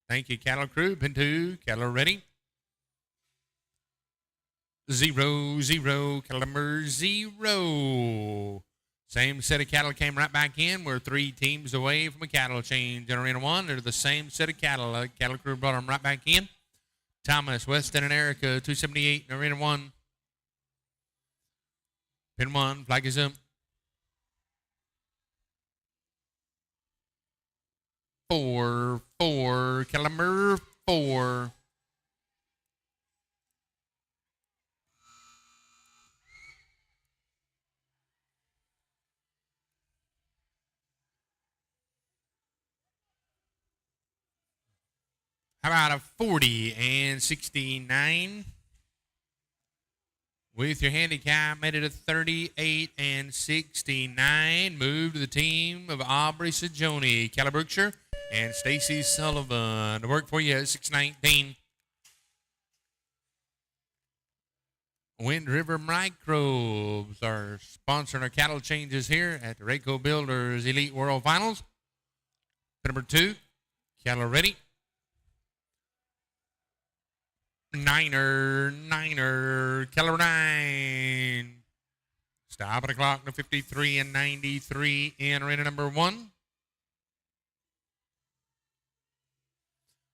Thank you, Cattle Crew. Pin 2, Cattle ready. 0-0, cattle number 0. Same set of cattle came right back in. We're 3 teams away from a cattle change. In Arena 1, they're the same set of cattle. Cattle Crew brought them right back in. Thomas, Weston, and Erica, 278 in Arena 1. Pin 1, flag is up. 4, cattle number 4. How about a 40 and 69? With your handicap, made it a 38 and 69. Move to the team of Aubrey Sajoni, Cali Brookshire, and Stacy Sullivan. To work for you at 619. Wind River Microbes are sponsoring our cattle changes here at the Raeco Builders Elite World Finals. Number 2, cattle ready. Niner, Keller 9. Stop at the clock to 53 and 93 in arena number 1.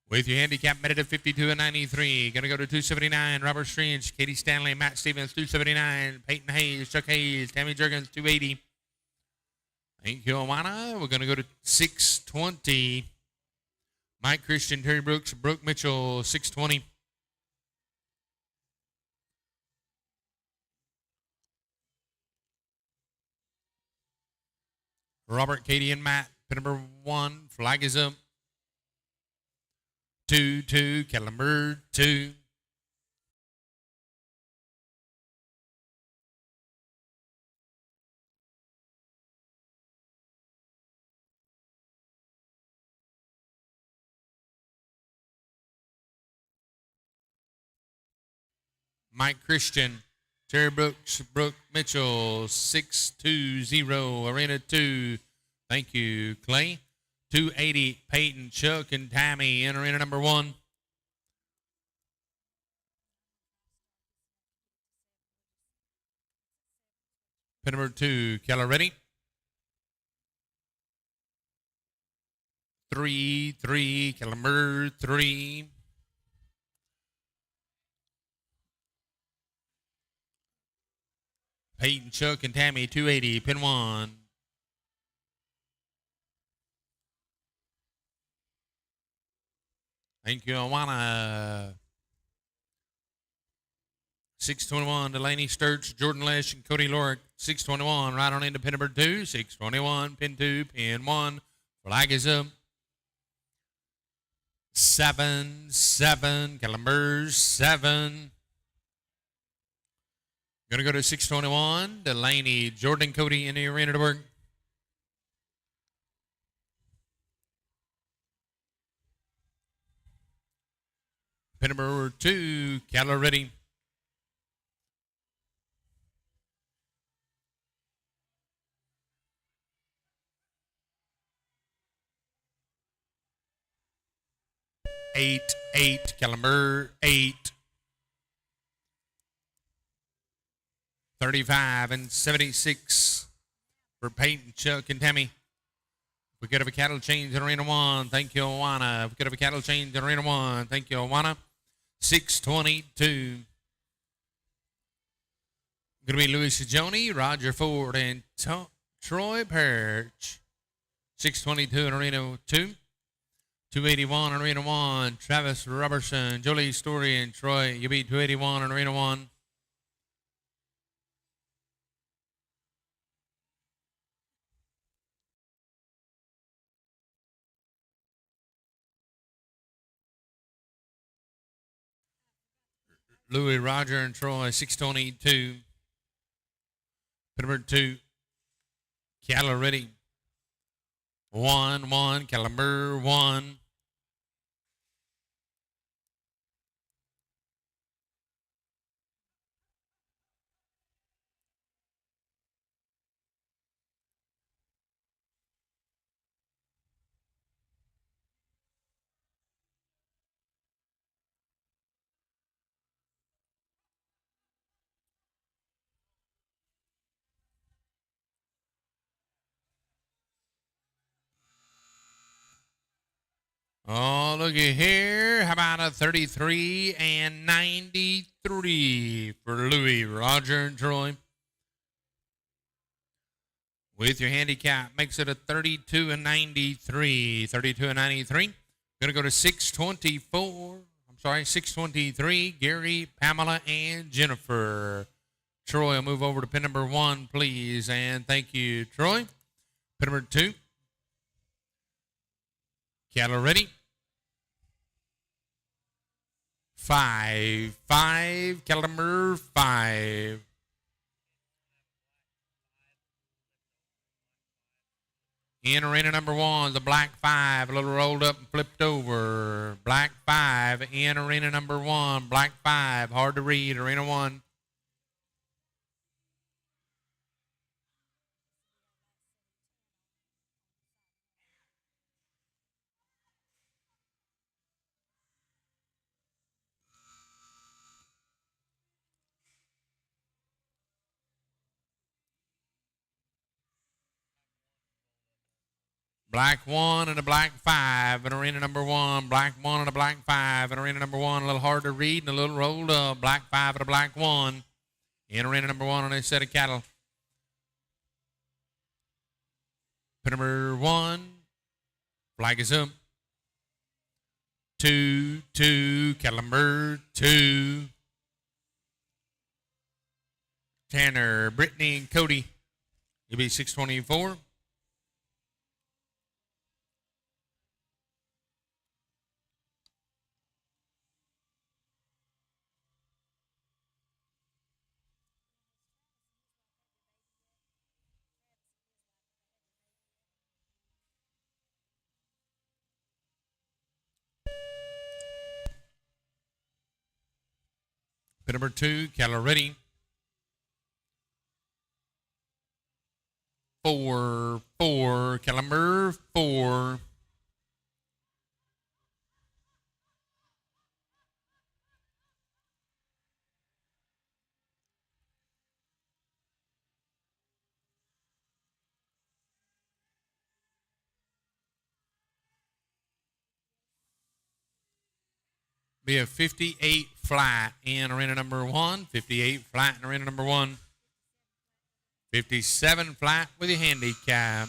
With your handicap met at 52 and 93. Going to go to 279. Robert Strange, Katie Stanley, Matt Stevens, 279. Peyton Hayes, Chuck Hayes, Tammy Jurgens, 280. Thank you, Alana. We're going to go to 620. Mike Christian, Terry Brooks, Brooke Mitchell, 620. Robert, Katie, and Matt. Pin number 1. Flag is up. 2-2. Cattle number 2. Mike Christian, Terry Brooks, Brooke Mitchell, 620, Arena 2. Thank you, Clay. 280, Peyton, Chuck, and Tammy in arena number 1. Pin number 2, Keller ready. 3-3, Keller number 3. Peyton, Chuck, and Tammy, 280, pin 1. Thank you, Awana. 621, Delaney Sturts, Jordan Lesh, and Cody Lorick. 621, right on into pin number 2. 621, pin 2, pin 1. Flag is up. 7-7, Calamers 7. Going to go to 621, Delaney, Jordan, Cody in the arena to work. Pin number 2, cattle ready. Eight, caliber 8. 35 and 76 for Peyton, Chuck, and Tammy. We could have a cattle change in arena 1. Thank you, Awana. We could have a cattle change in arena 1. Thank you, Awana. 622. Going to be Louis Sajoni, Roger Ford, and Troy Perch. 622 in arena 2. 281 in arena 1. Travis Robertson, Jolie Story, and Troy. You'll be 281 in arena 1. Louis, Roger, and Troy, 622. Number 2, cattle ready. 1, caliber 1. Oh, looky here. How about a 33 and 93 for Louis, Roger, and Troy? With your handicap, makes it a 32 and 93. 32 and 93. Going to go to 624. 623. Gary, Pamela, and Jennifer. Troy will move over to pin number 1, please. And thank you, Troy. Pin number 2. Cattle ready. 5, cattle number 5. In arena number 1, the black 5, a little rolled up and flipped over. Black 5 in arena number 1, black 5, hard to read, arena 1. Black 1 and a black 5 in arena number 1. Black 1 and a black 5 in arena number 1. A little hard to read and a little rolled up. Black 5 and a black 1 in arena number 1 on a set of cattle. Pin number 1. Flag is up. 2, cattle number 2. Tanner, Brittany, and Cody. You'll be 624. Pin number 2, cattle ready. 4, cattle number 4. Be a 58 flat in arena number 1. 58 flat in arena number 1. 57 flat with your handicap.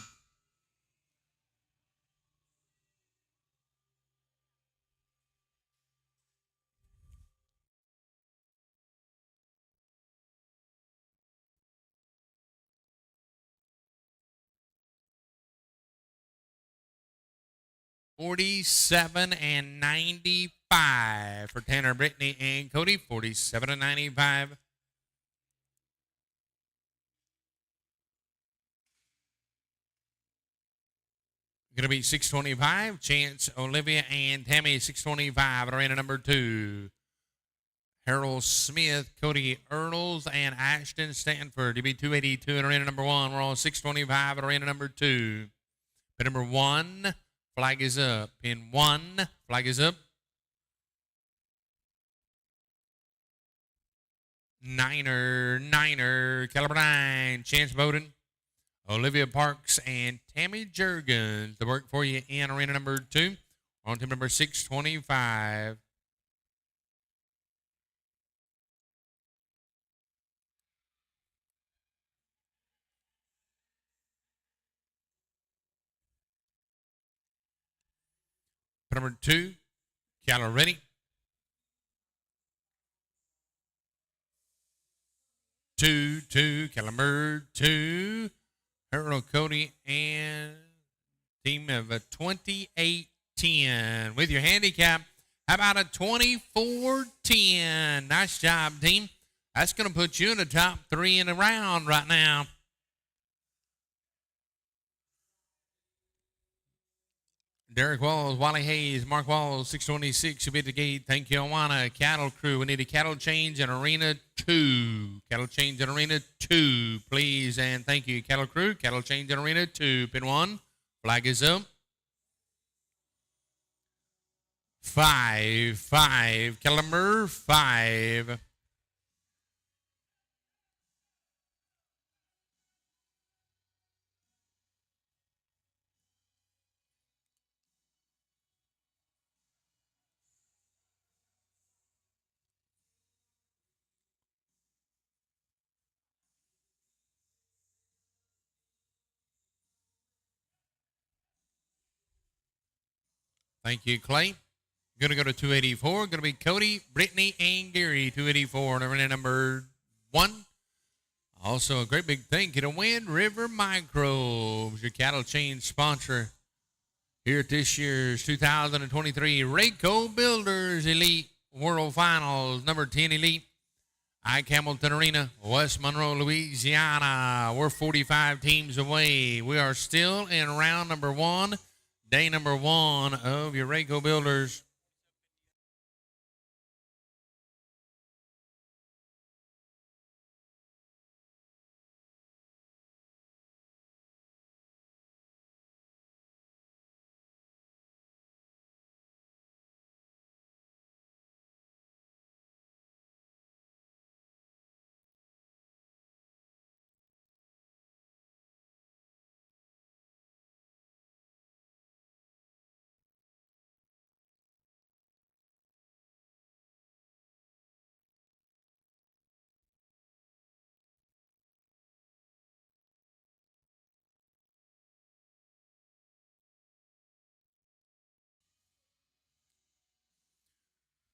$47 and $95 for Tanner, Brittany, and Cody. $47 and $95. Going to be 625. Chance, Olivia, and Tammy, 625 at arena number 2. Harold Smith, Cody Earls, and Ashton Stanford. DB 282 at arena number 1. We're on 625 at arena number 2. Pin number 1, flag is up. Pin 1, flag is up. Niner, caliber 9, Chance Bowden, Olivia Parks, and Tammy Jurgens to work for you in arena number 2. On team number 625. Number 2, Calla ready. 2, Calamur 2, Harold Cody, and team of a 28-10. With your handicap, how about a 24-10? Nice job, team. That's going to put you in the top 3 in the round right now. Derek Walls, Wally Hayes, Mark Walls, 626, you'll be at the gate. Thank you, Awana. Cattle crew, we need a cattle change in arena 2. Cattle change in arena 2, please, and thank you, cattle crew. Cattle change in arena 2. Pin 1, flag is up. 5, Caliber 5. Thank you, Clay. Going to go to 284. Going to be Cody, Brittany, and Gary. 284 arena number 1. Also, a great big thank you to Wind River Microbes, your cattle chain sponsor here at this year's 2023 Raeco Builders Elite World Finals, number 10 Elite. Ike Hamilton Arena, West Monroe, Louisiana. We're 45 teams away. We are still in round number 1, day number 1 of your Raeco Builders.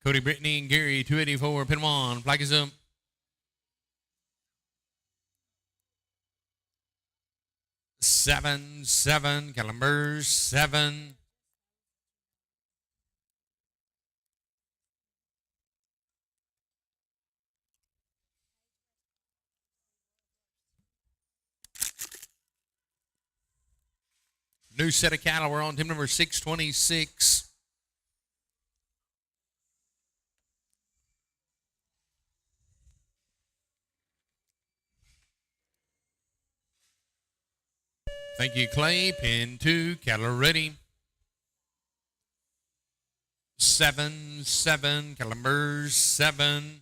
Cody, Brittany, and Gary, 284, pin 1, flag is up. 7, Caliber 7. New set of cattle. We're on team number 626. Thank you, Clay. Pin 2, cattle ready. 7, Caliber 7.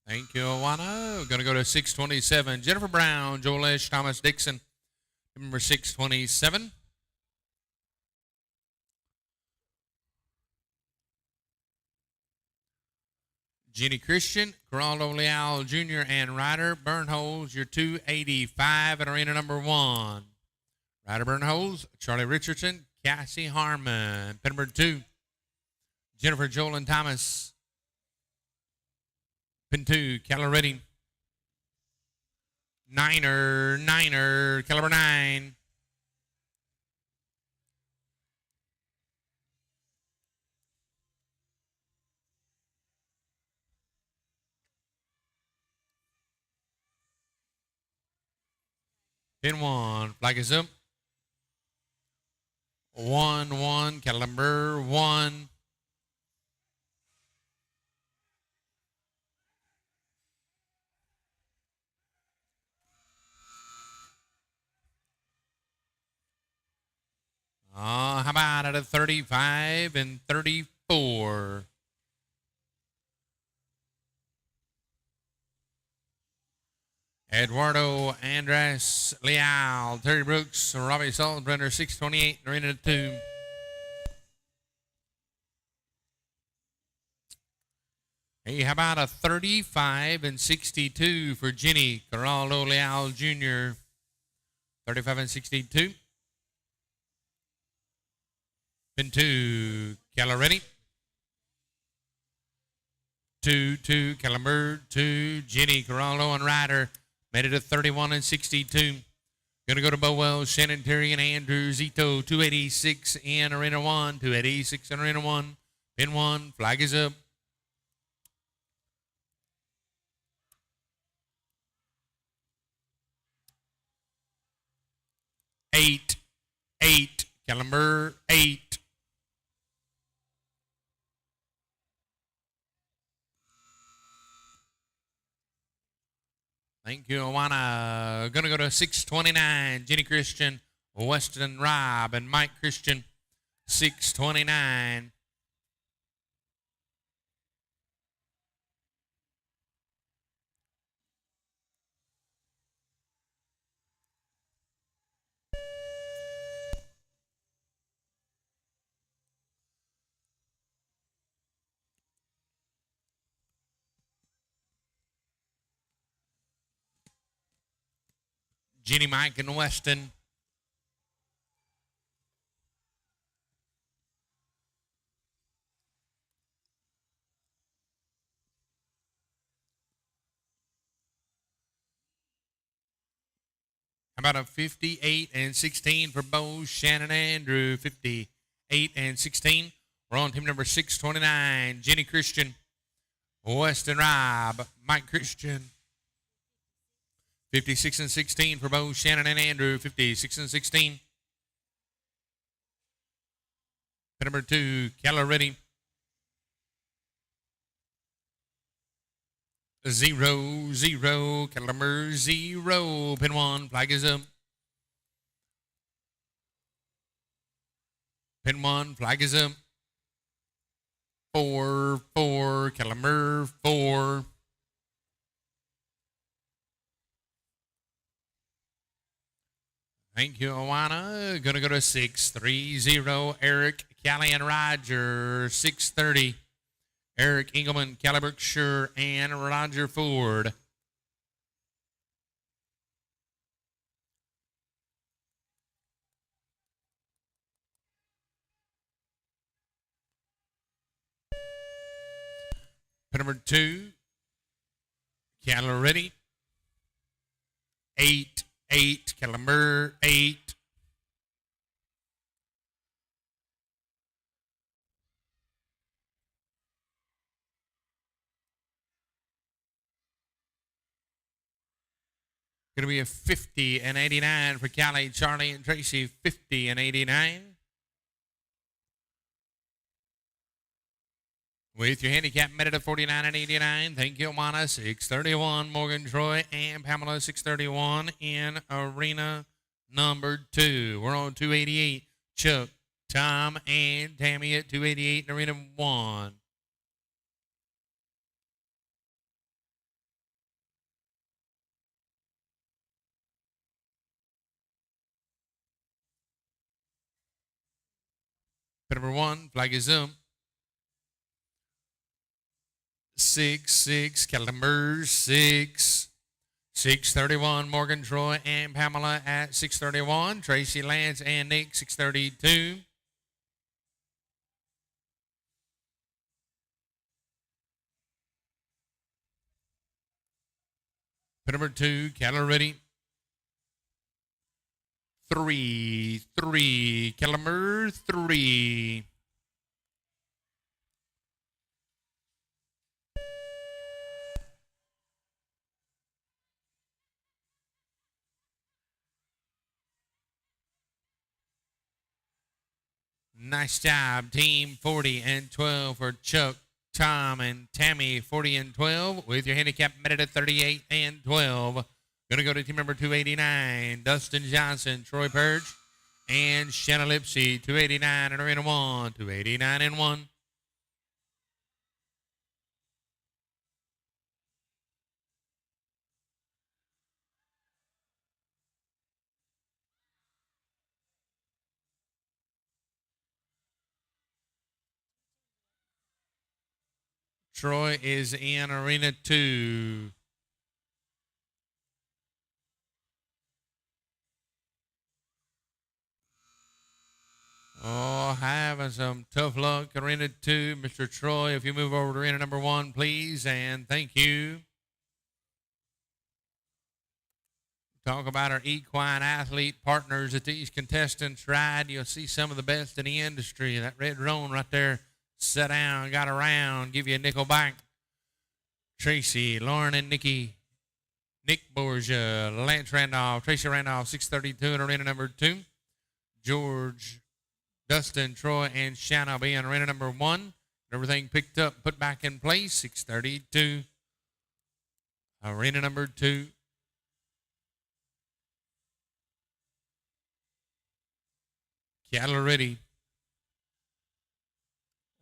Thank you, Awana. We're going to go to 627. Jennifer Brown, Joel Esch, Thomas Dixon. Number 627. Jenny Christian, Geraldo Leal Jr., and Ryder Burnholz, your 285 at arena number 1. Ryder Burnholz, Charlie Richardson, Cassie Harmon. Pin number 2, Jennifer, Joel, and Thomas. Pin 2, caliber ready. Niner, caliber 9. Pin 1, flag is up. 1, caliber 1. How about at a 35 and 34? Eduardo Andres Leal, Terry Brooks, Robbie Salzbrenner, 628, arena 2. Hey, how about a 35 and 62 for Jenny Corraldo Leal Jr.? 35 and 62. Pin 2, caliber ready. 2, caliber 2, Jenny Corraldo and Ryder. Made it a 31 and 62. Gonna go to Bowell, Shannon, Terry, and Andrew Zito. 286 in arena 1. 286 in arena 1. Pin 1, flag is up. 8, caliber 8. Thank you, Awana. Gonna go to 629. Jenny Christian, Weston Rob, and Mike Christian. 629. Jenny, Mike, and Weston. How about a 58 and 16 for Bo, Shannon, Andrew? 58 and 16. We're on team number 629. Jenny Christian, Weston Rob, Mike Christian. 56 and 16 for Bo, Shannon, and Andrew. 56 and 16. Pin number 2, caliber ready. 0, caliber 0. Pin 1, flag is up. Pin 1, flag is up. 4, caliber 4. Thank you, Awana. Gonna go to 630. Eric, Callie, and Roger. 630. Eric Engelman, Callie Berkshire, and Roger Ford. Pin number 2, caliber ready. 8, caliber 8. Going to be a 50 and 89 for Callie, Charlie, and Tracy. 50 and 89. With your handicap met at 49 and 89. Thank you, Mana. 631, Morgan Troy and Pamela. 631 in arena number 2. We're on 288. Chuck, Tom, and Tammy at 288 in arena 1. Pin number 1, flag is up. 6, caliber 6. 631, Morgan Troy and Pamela at 631. Tracy, Lance, and Nick, 632. Pin number 2, cattle ready. 3, 3, cattle number 3. Nice job, team 40 and 12 for Chuck, Tom, and Tammy, 40 and 12, with your handicap met at 38 and 12. Going to go to team number 289, Dustin Johnson, Troy Purge, and Shanna Lipsy, 289 and arena 1, 289 and 1. Troy is in arena 2. Oh, having some tough luck. Arena 2, Mr. Troy, if you move over to arena number 1, please, and thank you. Talk about our equine athlete partners that these contestants ride. You'll see some of the best in the industry. That red roan right there, sit down, got around, give you a nickel back. Tracy, Lauren, and Nikki. Nick Borgia, Lance Randolph, Tracy Randolph, 632 in arena number 2. George, Dustin, Troy, and Shanna will be in arena number 1. Everything picked up, put back in place, 632. Arena number 2. Cattle ready.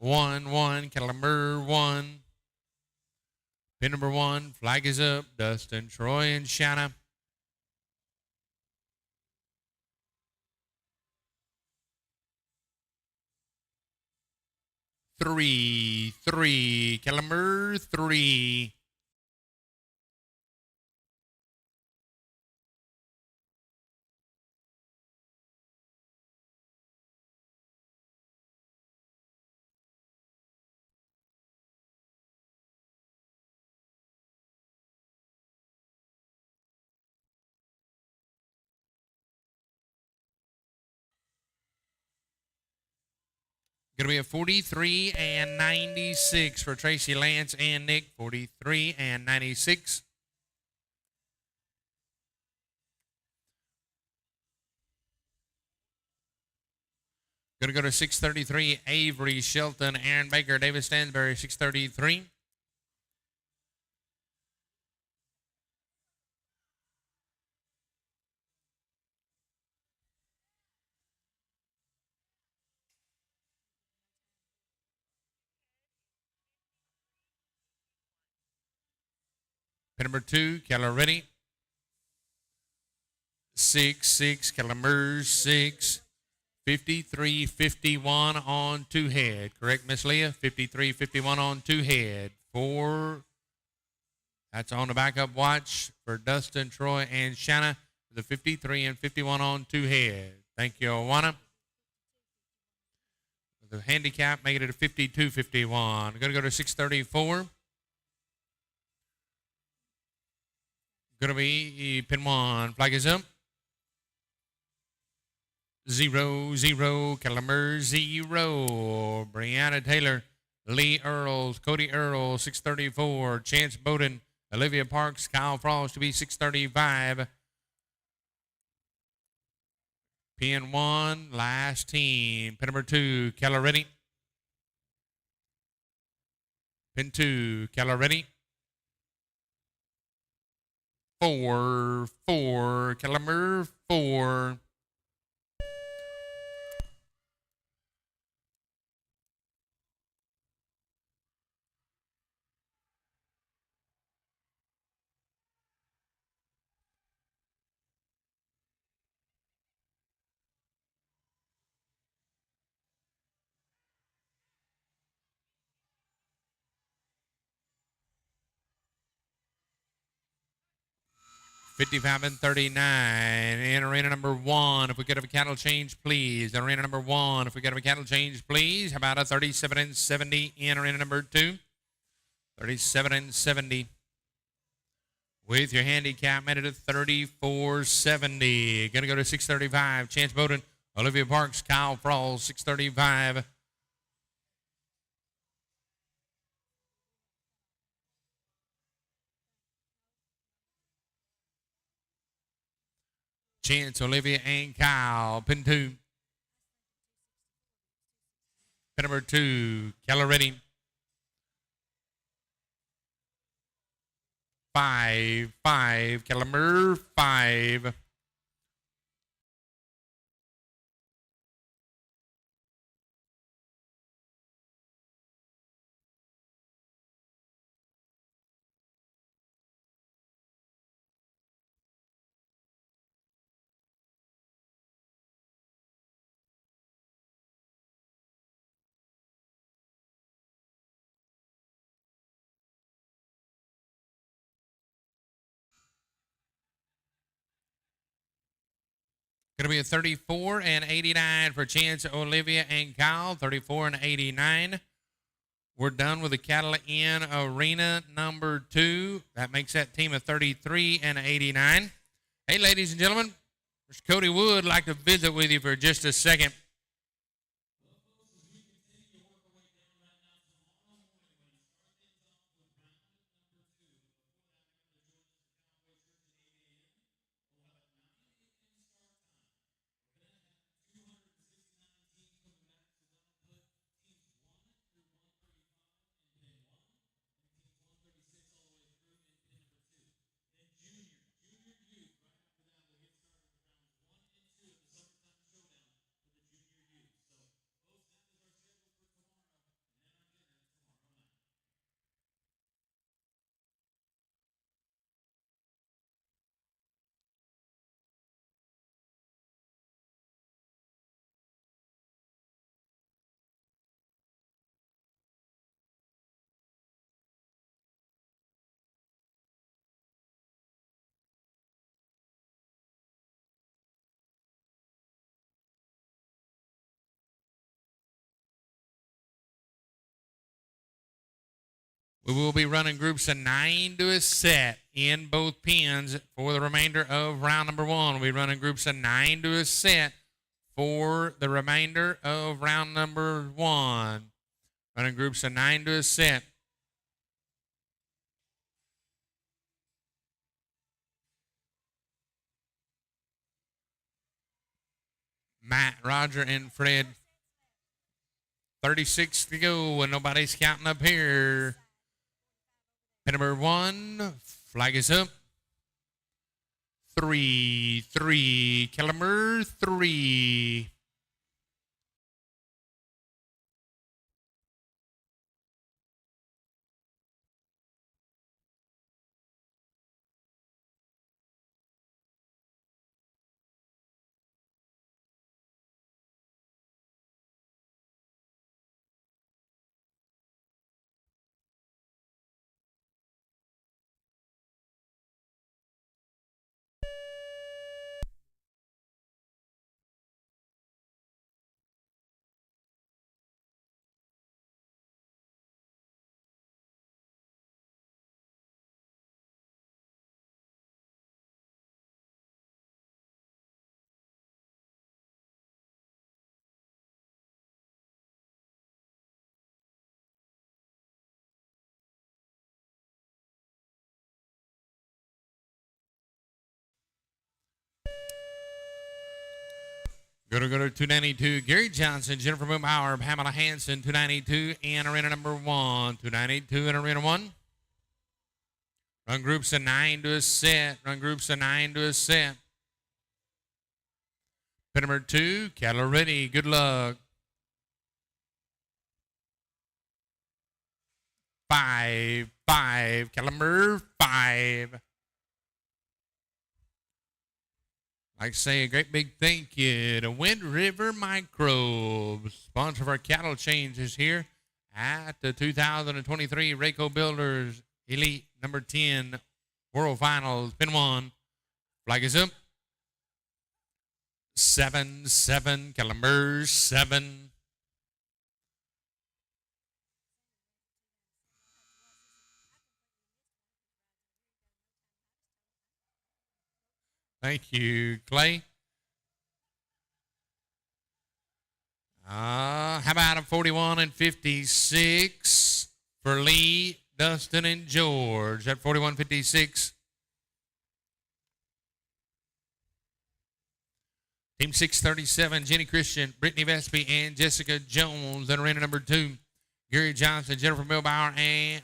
1-1, cattle number 1. Pin number 1, flag is up. Dustin, Troy, and Shanna. Three, cattle number 3. Going to be a 43 and 96 for Tracy, Lance, and Nick. 43 and 96. Going to go to 633, Avery, Shelton, Aaron Baker, David Stansberry, 633. Pin number 2, cattle ready. 6, cattle number 6. 53-51 on 2 head. Correct, Miss Leah? 53-51 on 2 head. 4. That's on the backup watch for Dustin, Troy, and Shanna. The 53 and 51 on 2 head. Thank you, Awana. The handicap, make it a 52-51. Going to go to 634. Going to be pin 1. Flag is up. 0-0. Cattle number 0. Brianna Taylor. Lee Earls. Cody Earls. 634. Chance Bowden. Olivia Parks. Kyle Frost to be 635. Pin 1. Last team. Pin number 2. Cattle ready. Pin 2. Cattle ready. 4. Cattle number 4. $55 and $39 in arena number 1. If we could have a cattle change, please. Arena number 1. If we could have a cattle change, please. How about a $37 and $70 in arena number 2? $37 and $70. with your handicap made it at 34.70. Gonna go to 635. Chance Bowden, Olivia Parks, Kyle Frawls, 635. Chance, Olivia, and Kyle. Pin 2. Pin number 2, Keller Redding. 5, Kellemer, 5. Going to be a 34 and 89 for Chance, Olivia, and Kyle. 34 and 89. We're done with the Cattle Inn Arena number 2. That makes that team a 33 and 89. Hey, ladies and gentlemen, Mr. Cody Wood like to visit with you for just a second. We will be running groups of 9 to a set in both pins for the remainder of round number 1. We'll be running groups of 9 to a set for the remainder of round number 1. Running groups of 9 to a set. Matt, Roger, and Fred. 36 to go, and nobody's counting up here. Pin number 1, flag is up. 3, Kellemer, 3. Go to 292. Gary Johnson, Jennifer Moonbauer, Pamela Hansen, 292, and arena number 1. 292 and arena 1. Run groups of 9 to a set. Run groups of 9 to a set. Pin number 2, Cattle Ready. Good luck. 5, Kellemer, 5. Like to say a great big thank you to Wind River Microbes, sponsor of our cattle changes here at the 2023 Raeco Builders Elite number 10 World Finals. Pin 1, flag is up. 7, Kellemer, 7. Thank you, Clay. How about a 41 and 56 for Lee, Dustin, and George at 41-56. Team 637, Jenny Christian, Brittany Vespi, and Jessica Jones in arena number 2. Gary Johnson, Jennifer Milbauer, and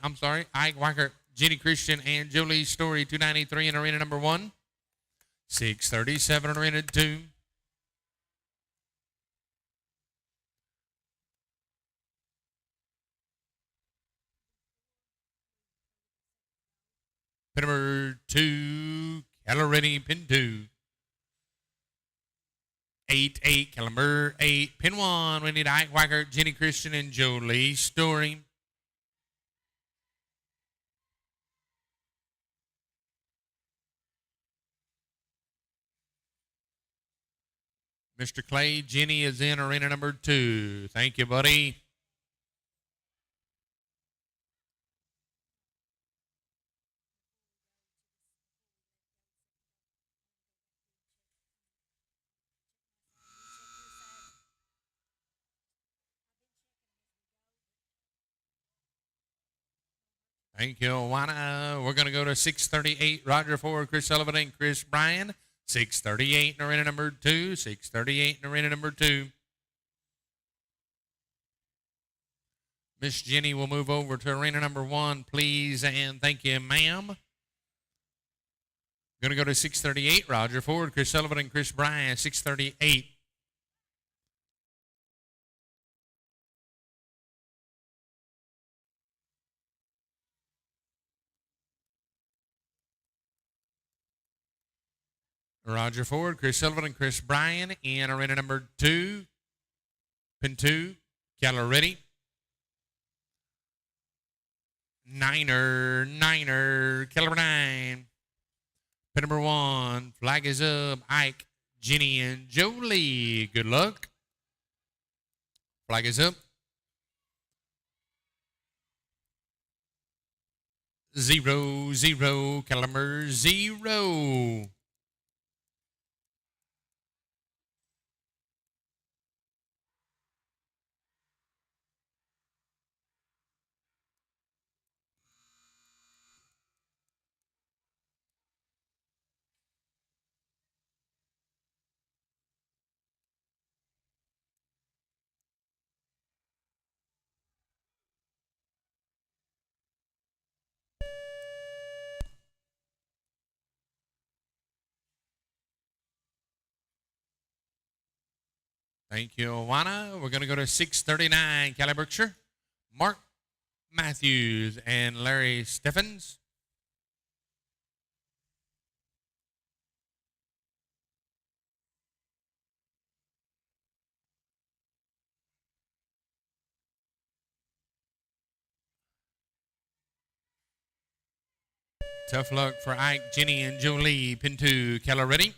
Ike Weicker, Jenny Christian, and Jolie Story, 293 in arena number 1. 637 in arena 2. Pin number 2, Caloretti, pin 2. 8-8, Caliber 8. Pin 1, we need Ike Weicker, Jenny Christian, and Jolie Story. Mr. Clay, Jenny is in arena number 2. Thank you, buddy. Thank you, Juana. We're going to go to 638, Roger Ford, Chris Sullivan, and Chris Bryan. 638 in arena number 2. 638 in arena number 2. Miss Jenny will move over to arena number 1, please, and thank you, ma'am. Going to go to 638, Roger Ford, Chris Sullivan, and Chris Bryan. 638. Roger Ford, Chris Sullivan, and Chris Bryan in arena number 2. Pin 2, Caloretti. Niner, Caliber 9. Pin number 1, flag is up, Ike, Jenny, and Jolie. Good luck. Flag is up. 0-0, Caliber 0. Thank you, Juana. We're going to go to 639, Cali Berkshire. Mark Matthews and Larry Steffens. Tough luck for Ike, Jenny, and Jolie. Pin 2, Caloretti.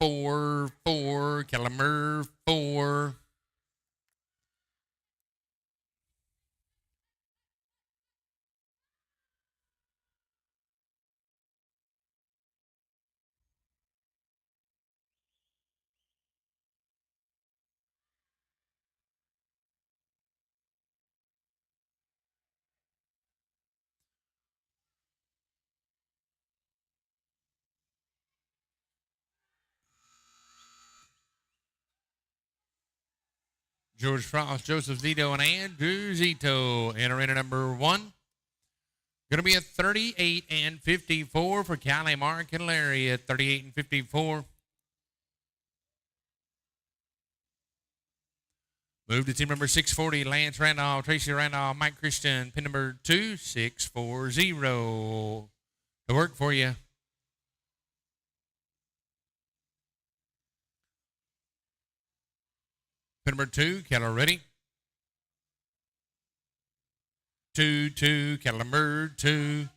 4-4, Caliber 4. George Frost, Joseph Zito, and Andrew Zito in arena number 1. Going to be a 38 and 54 for Callie, Mark, and Larry at 38 and 54. Move to team number 640, Lance Randolph, Tracy Randolph, Mike Christian, pin number 2640. To work for you. Pin number 2, Caloretti. 2-2, Caliber 2.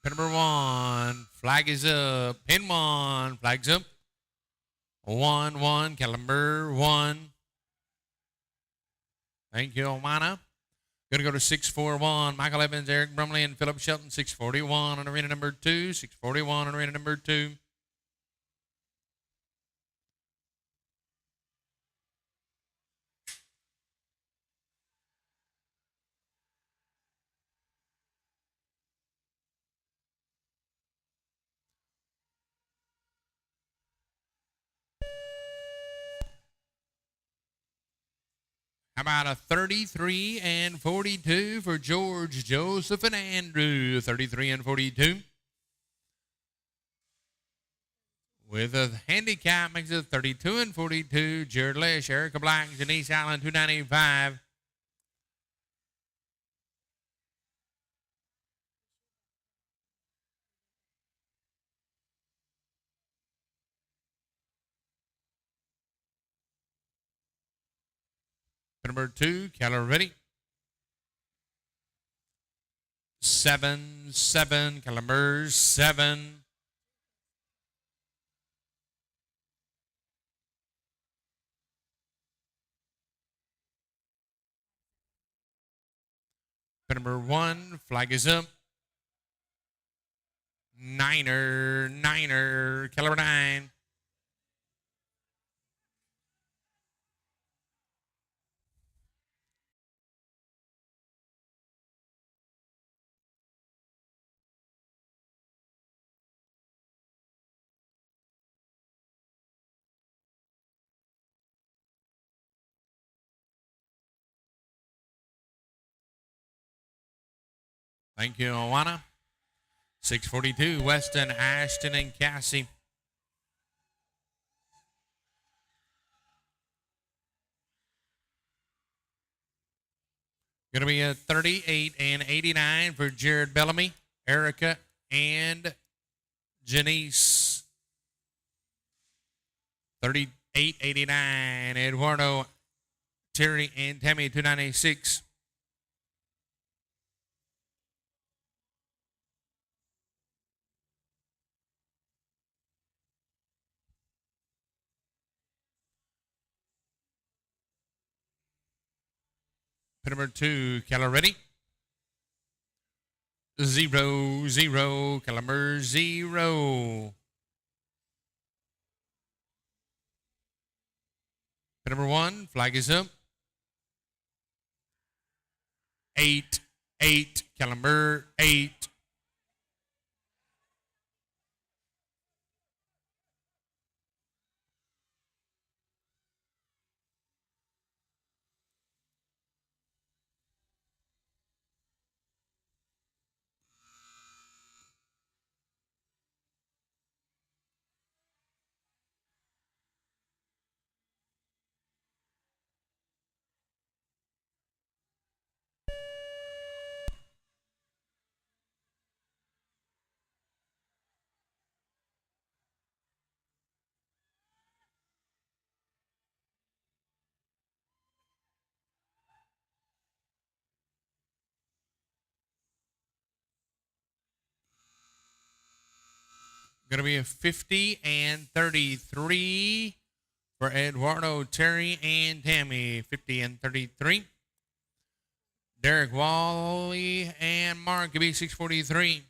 Pin number 1. Flag is up. Pin 1. Flag's up. 1-1. Caliber 1. Thank you, Almana. Going to go to 641. Michael Evans, Eric Brumley, and Philip Shelton. 641 on arena number 2. 641 on arena number 2. How about a 33 and 42 for George, Joseph, and Andrew? 33 and 42. With a handicap makes it 32 and 42. Jared Lish, Erica Black, Janice Allen, 295. Number 2, Keller ready. 7-7, Calamers 7. Number 1, flag is up. Niner, Keller 9. Thank you, Awana. 642, Weston, Ashton, and Cassie. Going to be a 38 and 89 for Jared Bellamy, Erica, and Janice. 38.89, Eduardo, Terry, and Tammy, 296. Pin number 2, Keller ready. 0-0, Caliber 0. Pin number 1, flag is up. 8, Caliber 8. Going to be a 50 and 33 for Eduardo, Terry, and Tammy. 50 and 33. Derek, Wally, and Mark. Going to be 643.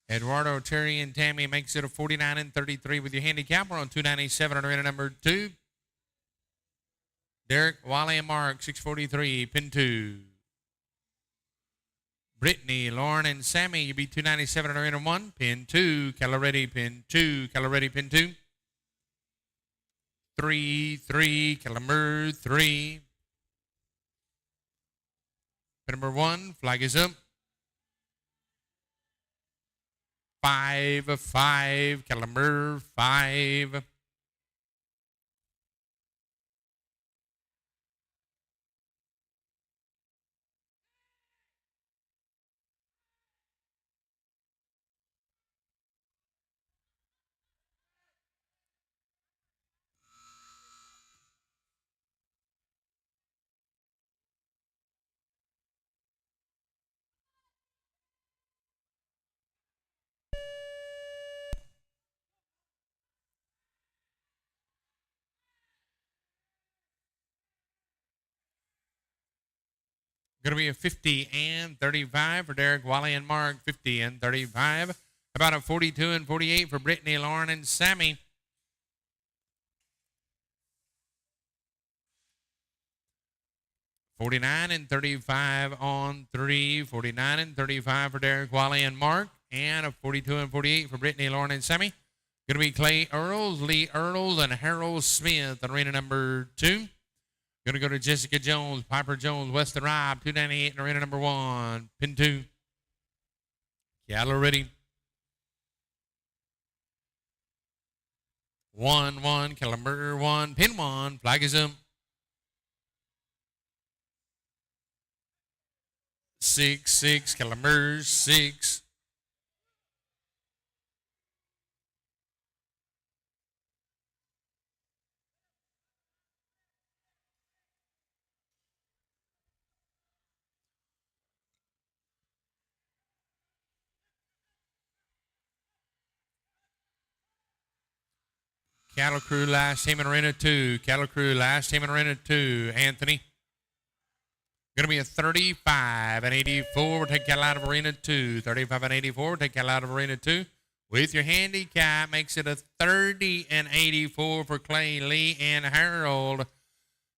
Eduardo, Terry, and Tammy makes it a 49 and 33 with your handicap. We're on 297 on arena number 2. Derek, Wally, and Mark, 643, pin 2. Brittany, Lauren, and Sammy, you beat 297 on arena 1, pin 2. Caloretti, pin 2. Caloretti, pin 2. 3-3, Calamer 3. Pin number 1, flag is up. 5-5, Calamer 5. Going to be a 50 and 35 for Derek, Wally, and Mark. 50 and 35. About a 42 and 48 for Brittany, Lauren, and Sammy. $49 and 35 on 3. $49 and 35 for Derek, Wally, and Mark. And a 42 and 48 for Brittany, Lauren, and Sammy. Going to be Clay Earls, Lee Earls, and Harold Smith on arena number 2. Going to go to Jessica Jones, Piper Jones, Weston Robb, 298 in arena number 1. Pin 2. Cattle ready. 1-1, caliber 1, pin 1, flag is up. 6-6, caliber 6. Cattle Crew last team in arena 2. Cattle Crew last team in arena 2. Anthony. Going to be a 35 and 84. We'll take cattle out of arena 2. 35 and 84. We'll take cattle out of arena 2. With your handicap, makes it a 30 and 84 for Clay, Lee, and Harold.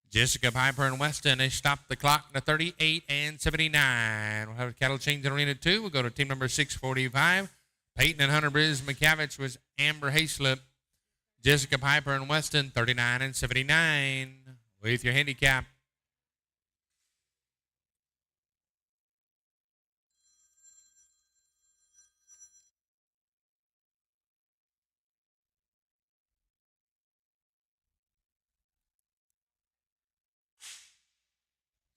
Jessica, Piper, and Weston, they stopped the clock to 38 and 79. We'll have a cattle change in arena 2. We'll go to team number 645. Peyton and Hunter Briz McCavich was Amber Hayslip. Jessica, Piper, and Weston, 39 and 79. With your handicap.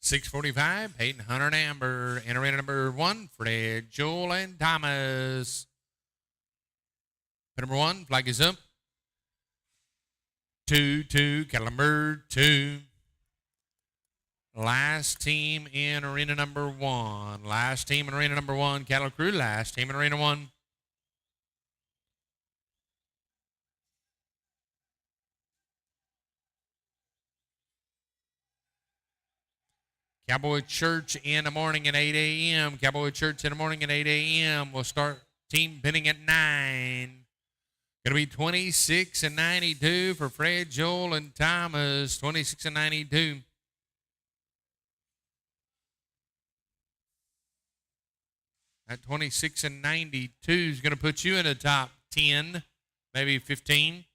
$6.45, Peyton, Hunter, and Amber. In arena number 1, Fred, Joel, and Thomas. Pin number 1, flag is up. 2-2, caliber 2. Last team in arena number 1. Last team in arena number 1, Cattle Crew. Last team in arena 1. Cowboy Church in the morning at 8 a.m. Cowboy Church in the morning at 8 a.m. We'll start team pinning at 9. Going to be 26 and 92 for Fred, Joel, and Thomas. 26 and 92. That 26 and 92 is going to put you in the top 10, maybe 15.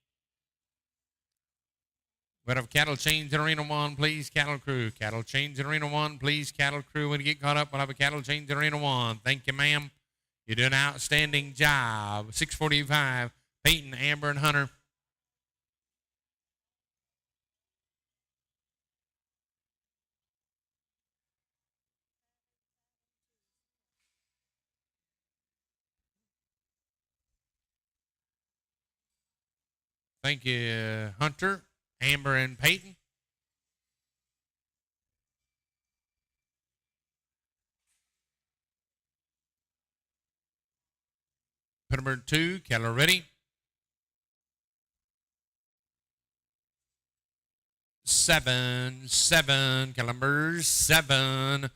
We'll have cattle change in arena 1, please, Cattle Crew. Cattle change in arena 1, please, Cattle Crew. When you get caught up, we'll have a cattle change in arena 1. Thank you, ma'am. You do an outstanding job. 6:45. Peyton, Amber, and Hunter. Thank you, Hunter, Amber, and Peyton. Put number 2, cattle ready. 7, caliber 7.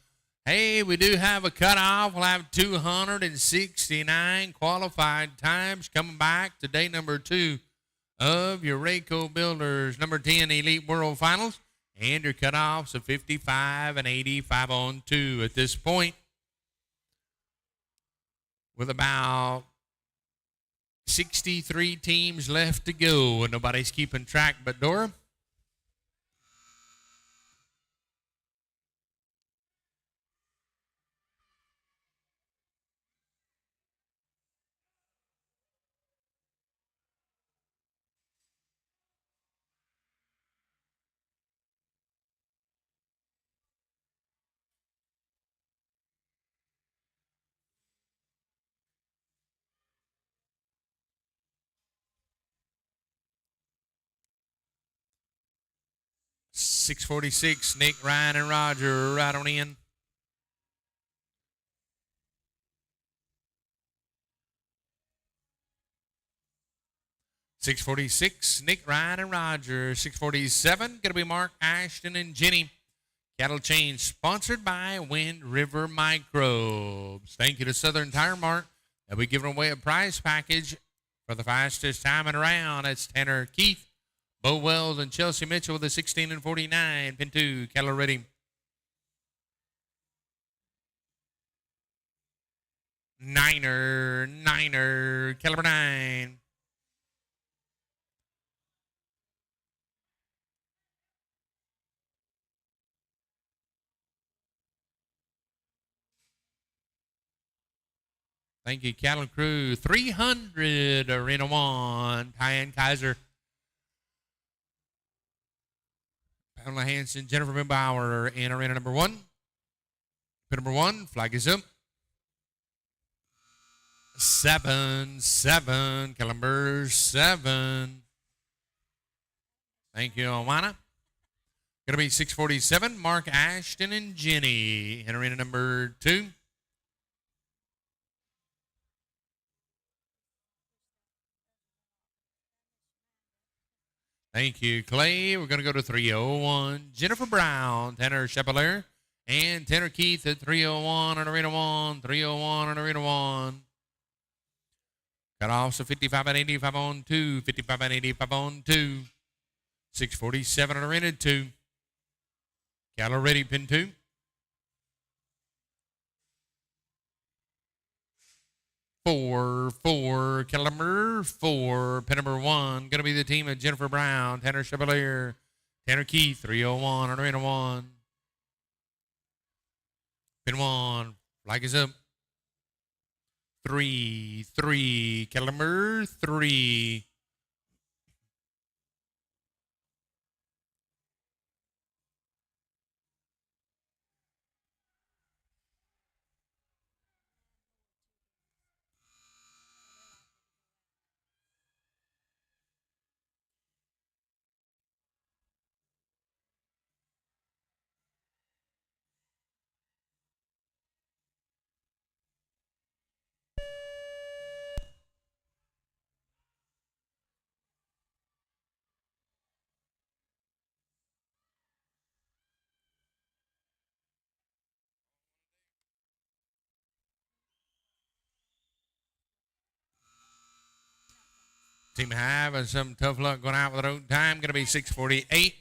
Hey, we do have a cutoff. We'll have 269 qualified times coming back to day number 2 of your Raeco Builders number 10 Elite World Finals. And your cutoffs of 55 and 85 on 2 at this point. With about 63 teams left to go, and nobody's keeping track but Dora. $6.46, Nick, Ryan, and Roger right on in. $6.46, Nick, Ryan, and Roger. $6.47, going to be Mark, Ashton, and Jenny. Cattle Change, sponsored by Wind River Microbes. Thank you to Southern Tire Mart. They'll be giving away a prize package for the fastest time and around. It's Tanner Keith, Bo Wells, and Chelsea Mitchell with a 16 and 49. Pin 2, cattle ready. Niner, caliber 9. Thank you, Cattle Crew. 300, Arena 1, Tyann Kaiser. Pamela Hanson, Jennifer Mimbauer in arena number 1. Pin number 1, flag is up. 7, Caliber 7. Thank you, Alana. Going to be 647, Mark Ashton and Jenny in arena number 2. Thank you, Clay. We're going to go to 301. Jennifer Brown, Tanner Chapelaire, and Tanner Keith at 301 on Arena 1. 301 on Arena 1. Got off, so 55 and 85 on 2. 55 and 85 on 2. 647 on Arena 2. Cattle ready, pin 2. 4, caliber 4, pin number 1. Going to be the team of Jennifer Brown, Tanner Chevalier, Tanner Keith, 301 on arena 1. Pin 1, flag is up. 3, caliber 3. Team having some tough luck going out with their own time. Going to be 648.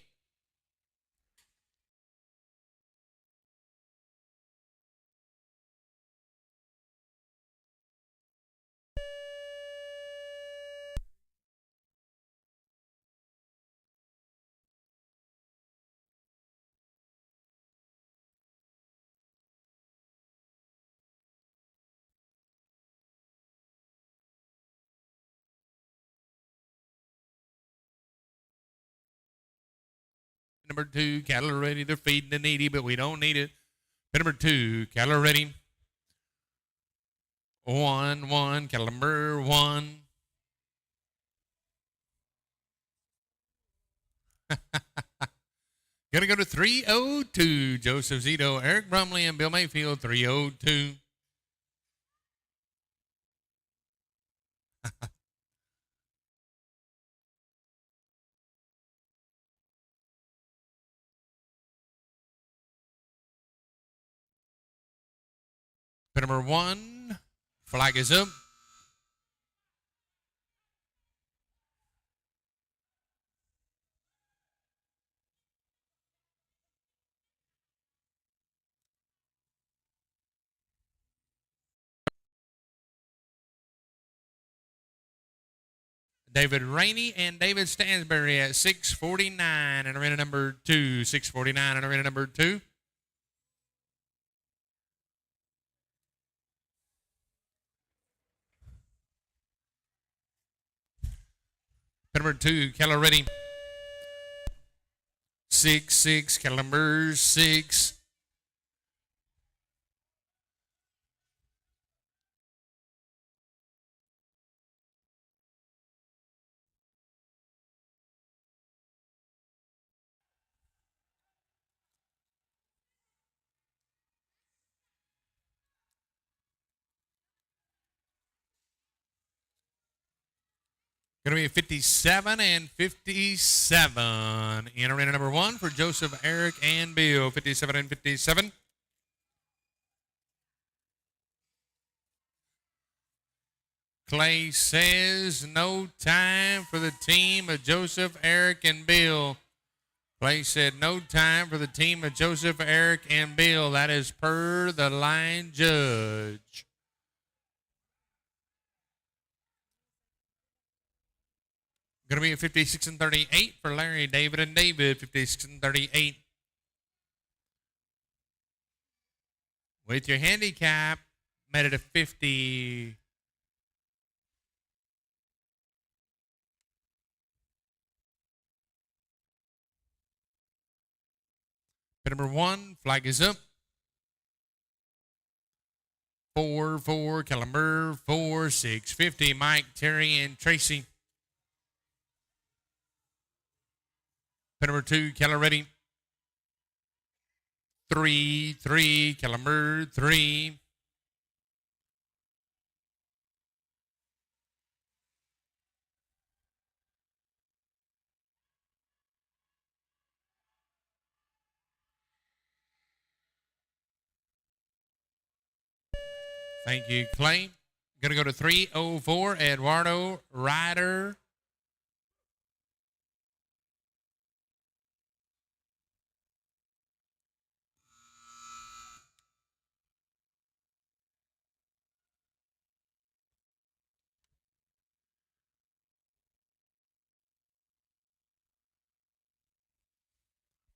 Number 2, cattle are ready. They're feeding the needy, but we don't need it. Number 2, cattle are ready. 1, cattle number 1. Gonna go to 302. Joseph Zito, Eric Brumley, and Bill Mayfield, 302. Pin number 1, flag is up. David Rainey and David Stansberry at 649 in arena number 2. 649 in arena number 2. Number 2, cattle ready. 6, cattle number 6. Going Going to be 57 and 57. In arena number 1 for Joseph, Eric, and Bill. 57 and 57. Clay says no time for the team of Joseph, Eric, and Bill. Clay said no time for the team of Joseph, Eric, and Bill. That is per the line judge. Going to be a 56 and 38 for Larry, David, and David. 56 and 38. With your handicap, made it a 50. Pit number 1, flag is up. 4-4, Caliber 4-6-50, Mike, Terry, and Tracy. Pit number 2, Keller ready. 3-3, Caliber 3. Thank you, Clay. Going to go to 304, Eduardo Ryder.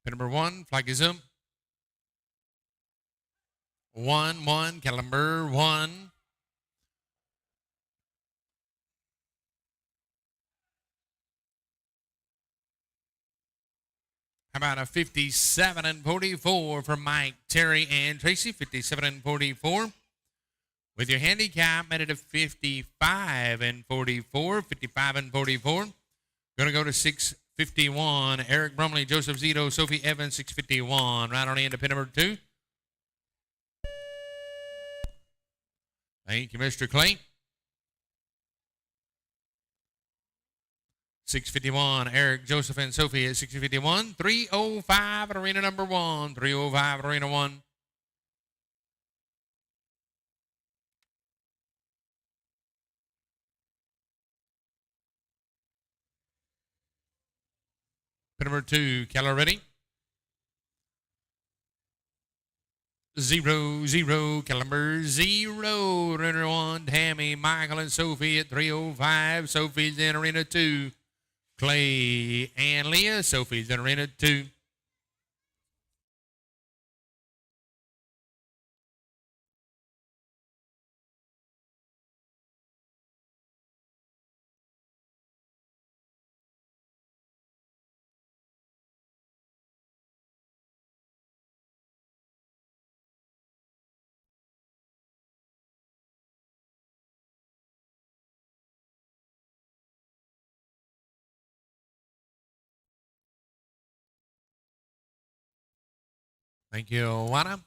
Pin number 1, flag is up. 1-1, Caliber 1. How about a 57 and 44 for Mike, Terry, and Tracy? 57 and 44. With your handicap, made it a 55 and 44. 55 and 44. Going to go to 651. Eric Brumley, Joseph Zito, Sophie Evans, 651. Right on the end of pin number 2. Thank you, Mr. Clay. 651, Eric, Joseph, and Sophie at 651. 305 at arena number 1. 305 at arena 1. Pin number 2, Keller ready. 0-0, Caliber 0. Runner 1, Tammy, Michael, and Sophie at 305. Sophie's in arena 2. Clay and Leah. Sophie's in arena 2. Thank you, Juana.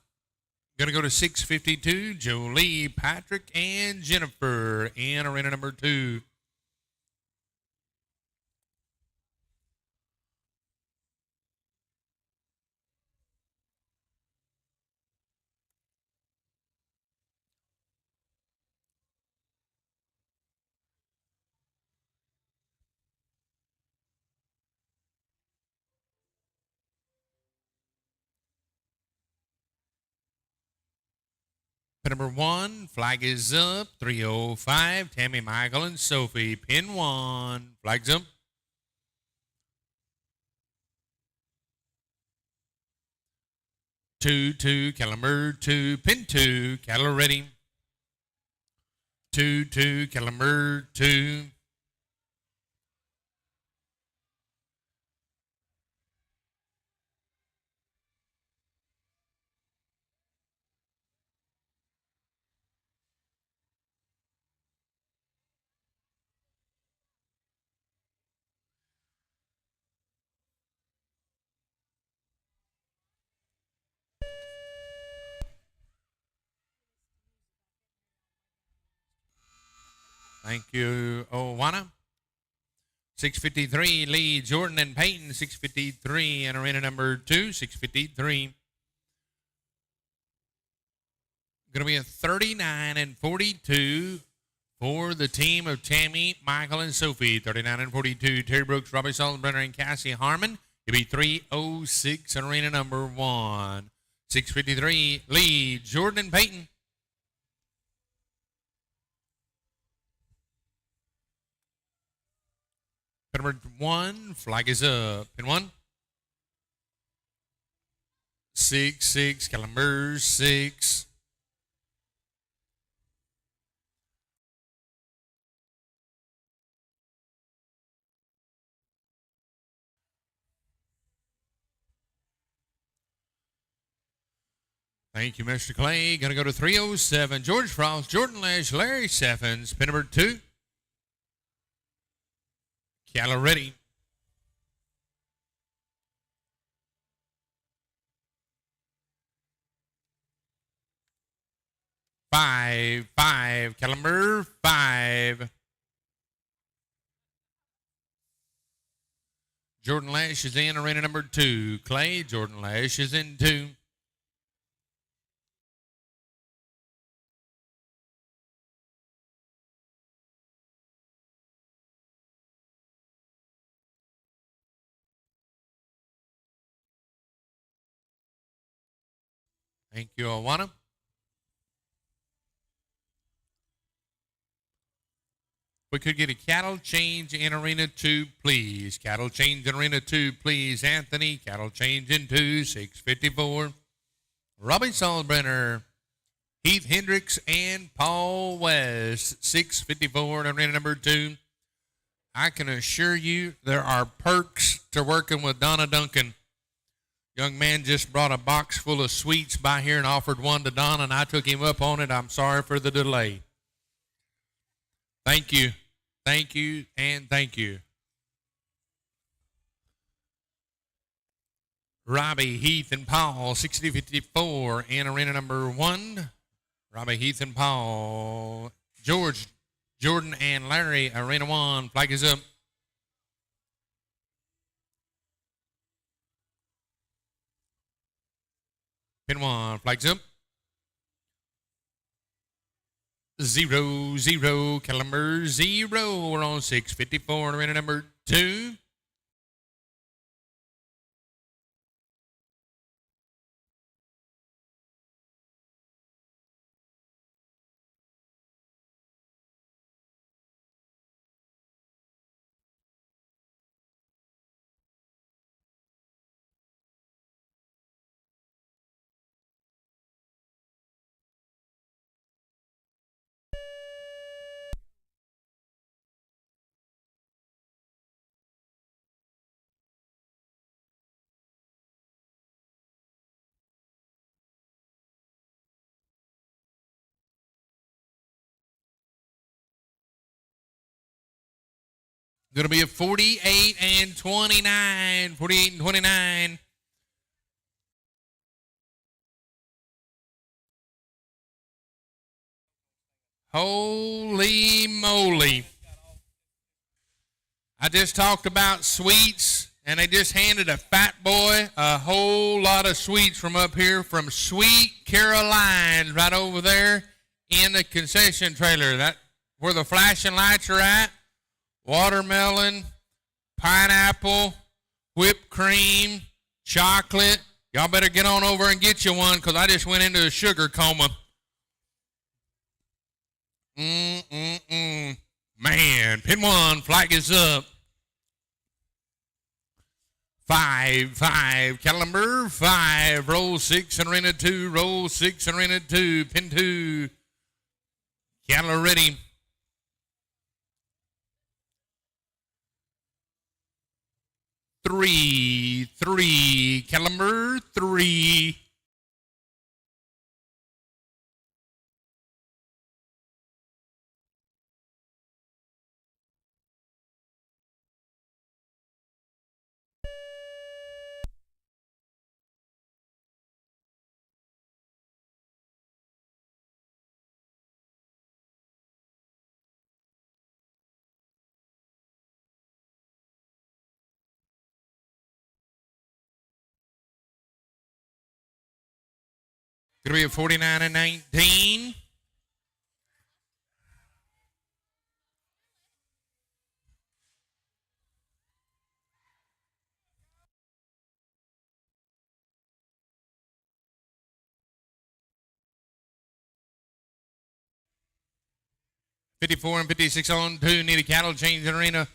Going to go to 652, Jolie, Patrick, and Jennifer in arena number 2. Pin number 1, flag is up. 305, Tammy, Michael, and Sophie. Pin 1, flag's up. 2-2, Caliber 2. Pin 2, Cattle ready. 2-2, Caliber 2. Thank you, Owana. 653 lead Jordan and Peyton. 653 in arena number 2. 653. Going to be a 39 and 42 for the team of Tammy, Michael, and Sophie. 39 and 42. Terry Brooks, Robbie Salzbrenner, and Cassie Harmon. It'll be 306 in arena number 1. 653 lead Jordan and Peyton. Pin number 1, flag is up. Pin 1. 6, calendar 6. Thank you, Mr. Clay. Going to go to 307. George Frost, Jordan Lesh, Larry Seffens. Pin number 2. Calla ready. Five, calendar 5. Jordan Lesh is in arena number 2. Clay, Jordan Lesh is in 2. Thank you, Awana. We could get a cattle change in arena 2, please. Cattle change in arena 2, please. Anthony, cattle change in 2, 654. Robbie Salzbrenner, Heath Hendricks, and Paul West, 654 in arena number 2. I can assure you there are perks to working with Donna Duncan. Young man just brought a box full of sweets by here and offered one to Donna, and I took him up on it. I'm sorry for the delay. Thank you, and thank you. Robbie, Heath, and Paul, 6054 in arena number 1. Robbie, Heath, and Paul. George, Jordan, and Larry, arena 1. Flag is up. Pin 1, flags up. 0, calendar 0. We're on 654 in arena number 2. Going to be a 48 and 29. 48 and 29. Holy moly. I just talked about sweets, and they just handed a fat boy a whole lot of sweets from up here from Sweet Caroline's right over there in the concession trailer. That where the flashing lights are at. Watermelon, pineapple, whipped cream, chocolate. Y'all better get on over and get you one because I just went into a sugar coma. Man, pin 1, flag is up. 5, calendar 5, roll 6 and arena 2, roll 6 and arena 2, pin 2. Cattle ready. 3, calendar 3. Going to be a 49 and 19. $54 and $56 on 2. Need a cattle change in arena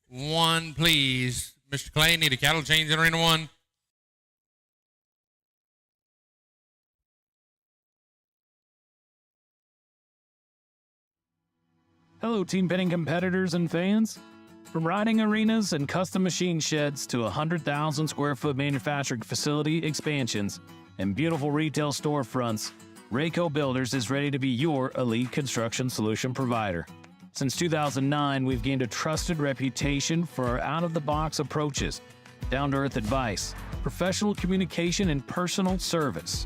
1, please. Mr. Clay, need a cattle change in arena 1. Hello, team penning competitors and fans. From riding arenas and custom machine sheds to 100,000 square foot manufacturing facility expansions and beautiful retail storefronts, Raeco Builders is ready to be your elite construction solution provider. Since 2009, we've gained a trusted reputation for our out-of-the-box approaches, down-to-earth advice, professional communication, and personal service.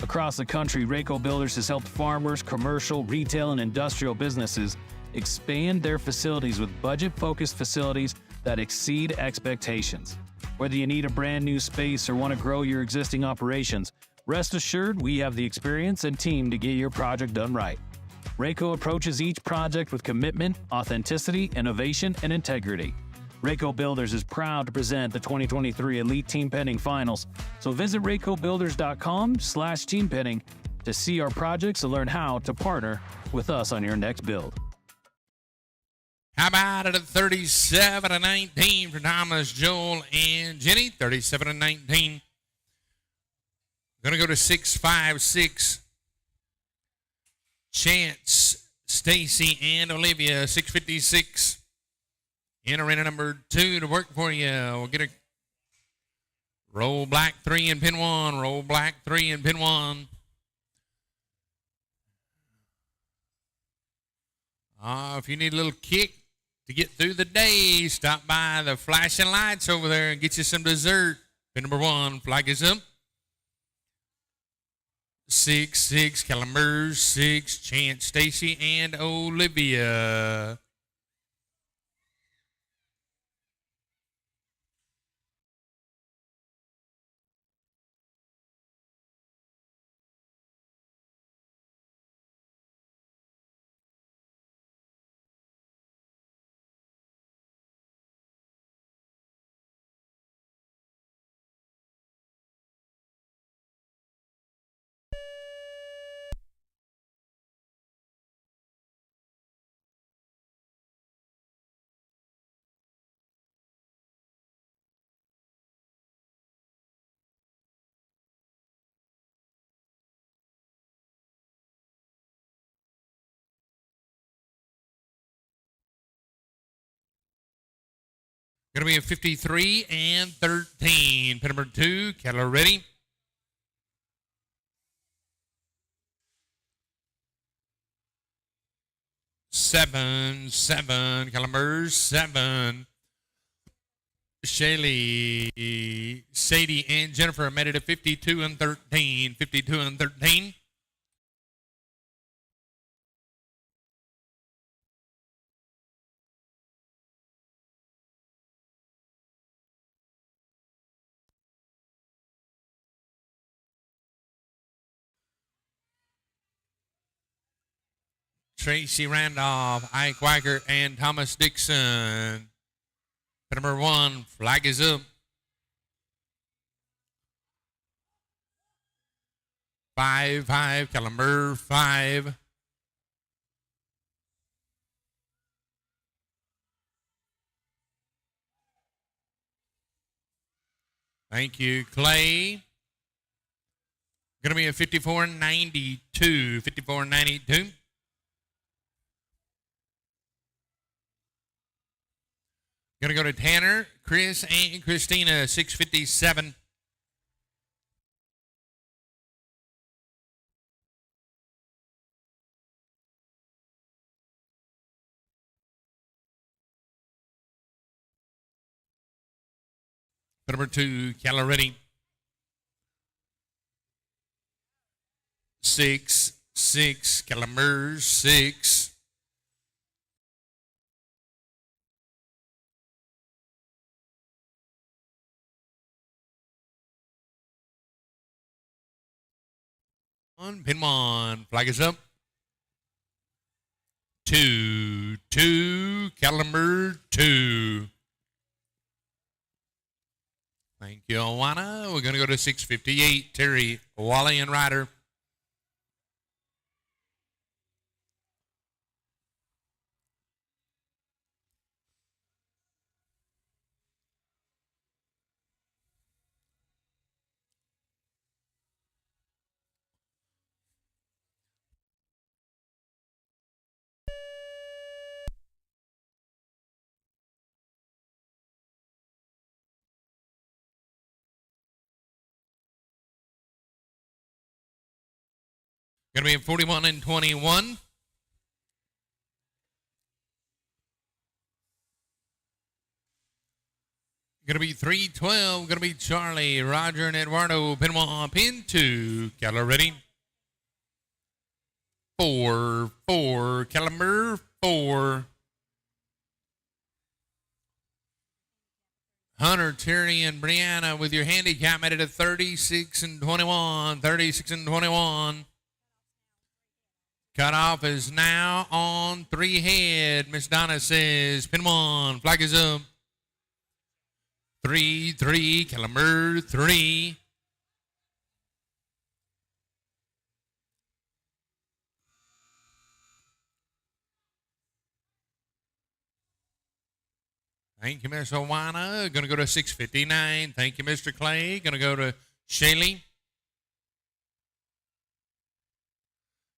Across the country, Raeco Builders has helped farmers, commercial, retail, and industrial businesses expand their facilities with budget-focused facilities that exceed expectations. Whether you need a brand new space or want to grow your existing operations, rest assured we have the experience and team to get your project done right. Raeco approaches each project with commitment, authenticity, innovation, and integrity. Raeco Builders is proud to present the 2023 Elite Team Penning Finals, so visit raecobuilders.com/teampenning to see our projects and learn how to partner with us on your next build. How about it at 37 and 19 for Thomas, Joel, and Jenny? 37 and 19. Going to go to 656. Chance, Stacy, and Olivia. 656. In arena number 2 to work for you. We'll get a roll black 3 and pin 1. Roll black 3 and pin 1. If you need a little kick to get through the day, stop by the flashing lights over there and get you some dessert. Pin number 1, flag is up. 6, Calamers, 6, Chance, Stacy, and Olivia. Going to be a 53 and 13. Pin number 2, Kettler ready. Seven, Calamers, 7. Shaylee, Sadie, and Jennifer made it a 52 and 13. 52 and 13. Tracy Randolph, Ike Weicker, and Thomas Dixon. Number 1, flag is up. 5, Calamber 5. Thank you, Clay. Going to be a 54-92. 54-92. Going to go to Tanner, Chris, and Christina, 657. Number 2, Caloretti. 6, Calamers, 6. Pin 1. Flag is up. 2. Cattle number 2. Thank you, Awana. We're going to go to 658. Terry, Wally, and Ryder. Going to be at 41 and 21. Going to be 312. Going to be Charlie, Roger, and Eduardo. Pin 1, pin 2. Cattle ready. 4. Cattle number 4. Hunter, Terry, and Brianna with your handicap made it at 36 and 21. 36 and 21. Cutoff is now on 3 head. Miss Donna says, pin 1, flag is up. 3, cattle number 3. Thank you, Miss Owana. Going to go to 659. Thank you, Mr. Clay. Going to go to Shaylee.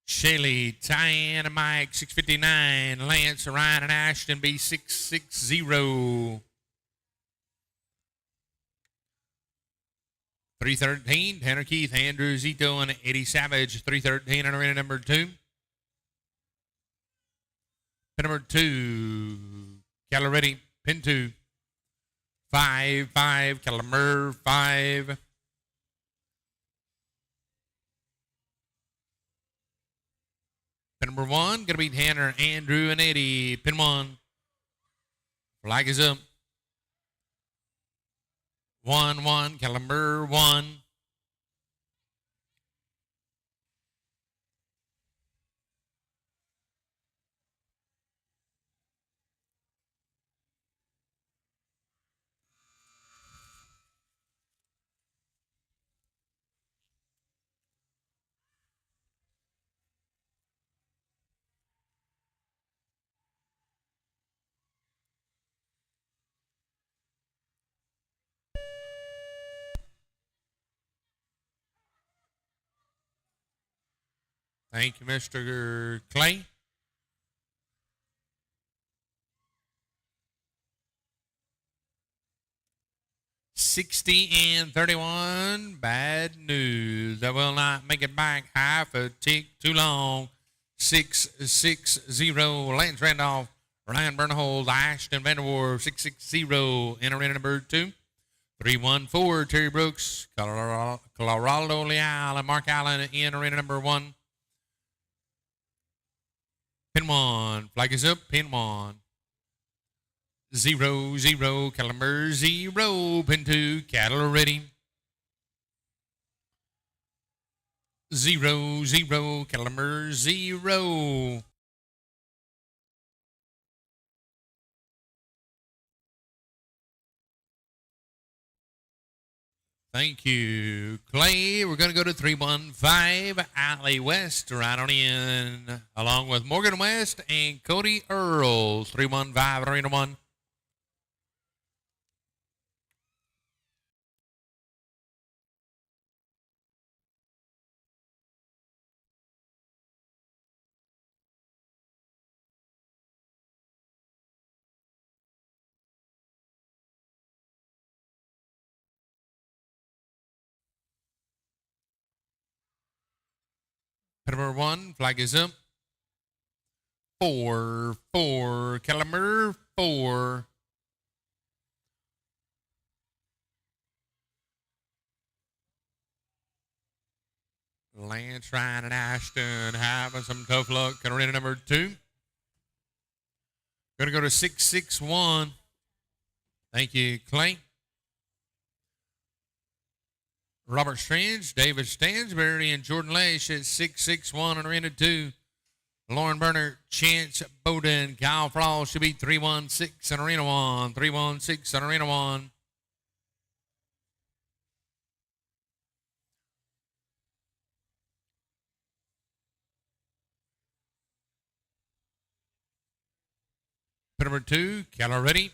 Shaylee, Tyann, and Mike, 659. Lance, Ryan, and Ashton, B, 660. 313, Tanner Keith, Andrew Zito, and Eddie Savage, 313, and arena number 2. Pin number 2, cattle ready, pin 2. 5, cattle number 5. Pin number 1, going to be Tanner, Andrew, and Eddie. Pin 1. Flag is up. 1, cattle number 1. Thank you, Mr. Clay. $60 and 31. Bad news. I will not make it back half a tick too long. 660. Lance Randolph, Ryan Bernhold, Ashton Vanderwerf, 660. Enter number 2. 314. Terry Brooks, Colorado Leal, and Mark Allen in arena number 1. Pin 1. Flag is up. Pin 1. 0, cattle number 0. Pin 2. Cattle ready. 0, cattle number 0. Thank you, Clay. We're going to go to 315 Alley West, right on in, along with Morgan West and Cody Earls. 315 Arena 1. Number 1, flag is up. 4, cattle number 4. Lance, Ryan, and Ashton having some tough luck. Arena number 2. Going to go to 661. Thank you, Clay. Robert Strange, David Stansberry, and Jordan Lesh at 661 in Arena 2. Lauren Berner, Chance Bowden, Kyle Frost should be 316 in Arena 1. 316 in Arena 1. Pit number 2, Keller ready.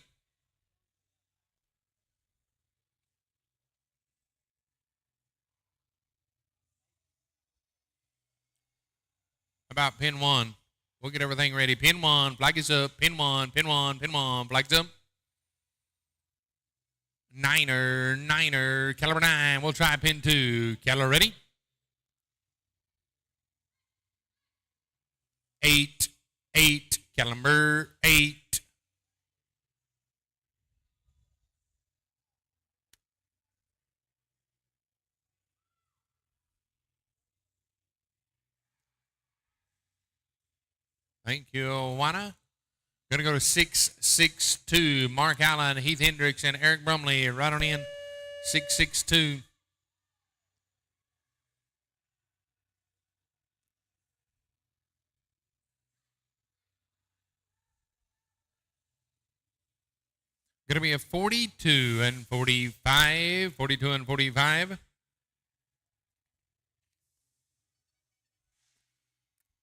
About pin 1. We'll get everything ready. Pin 1, flag is up. Pin 1, pin 1, pin 1, flag's up. Niner, caliber 9. We'll try pin 2. Keller ready. 8, caliber 8. Thank you, Wana. Going to go to 662. Mark Allen, Heath Hendricks, and Eric Brumley right on in. 662. Going to be a 42 and 45. 42 and 45.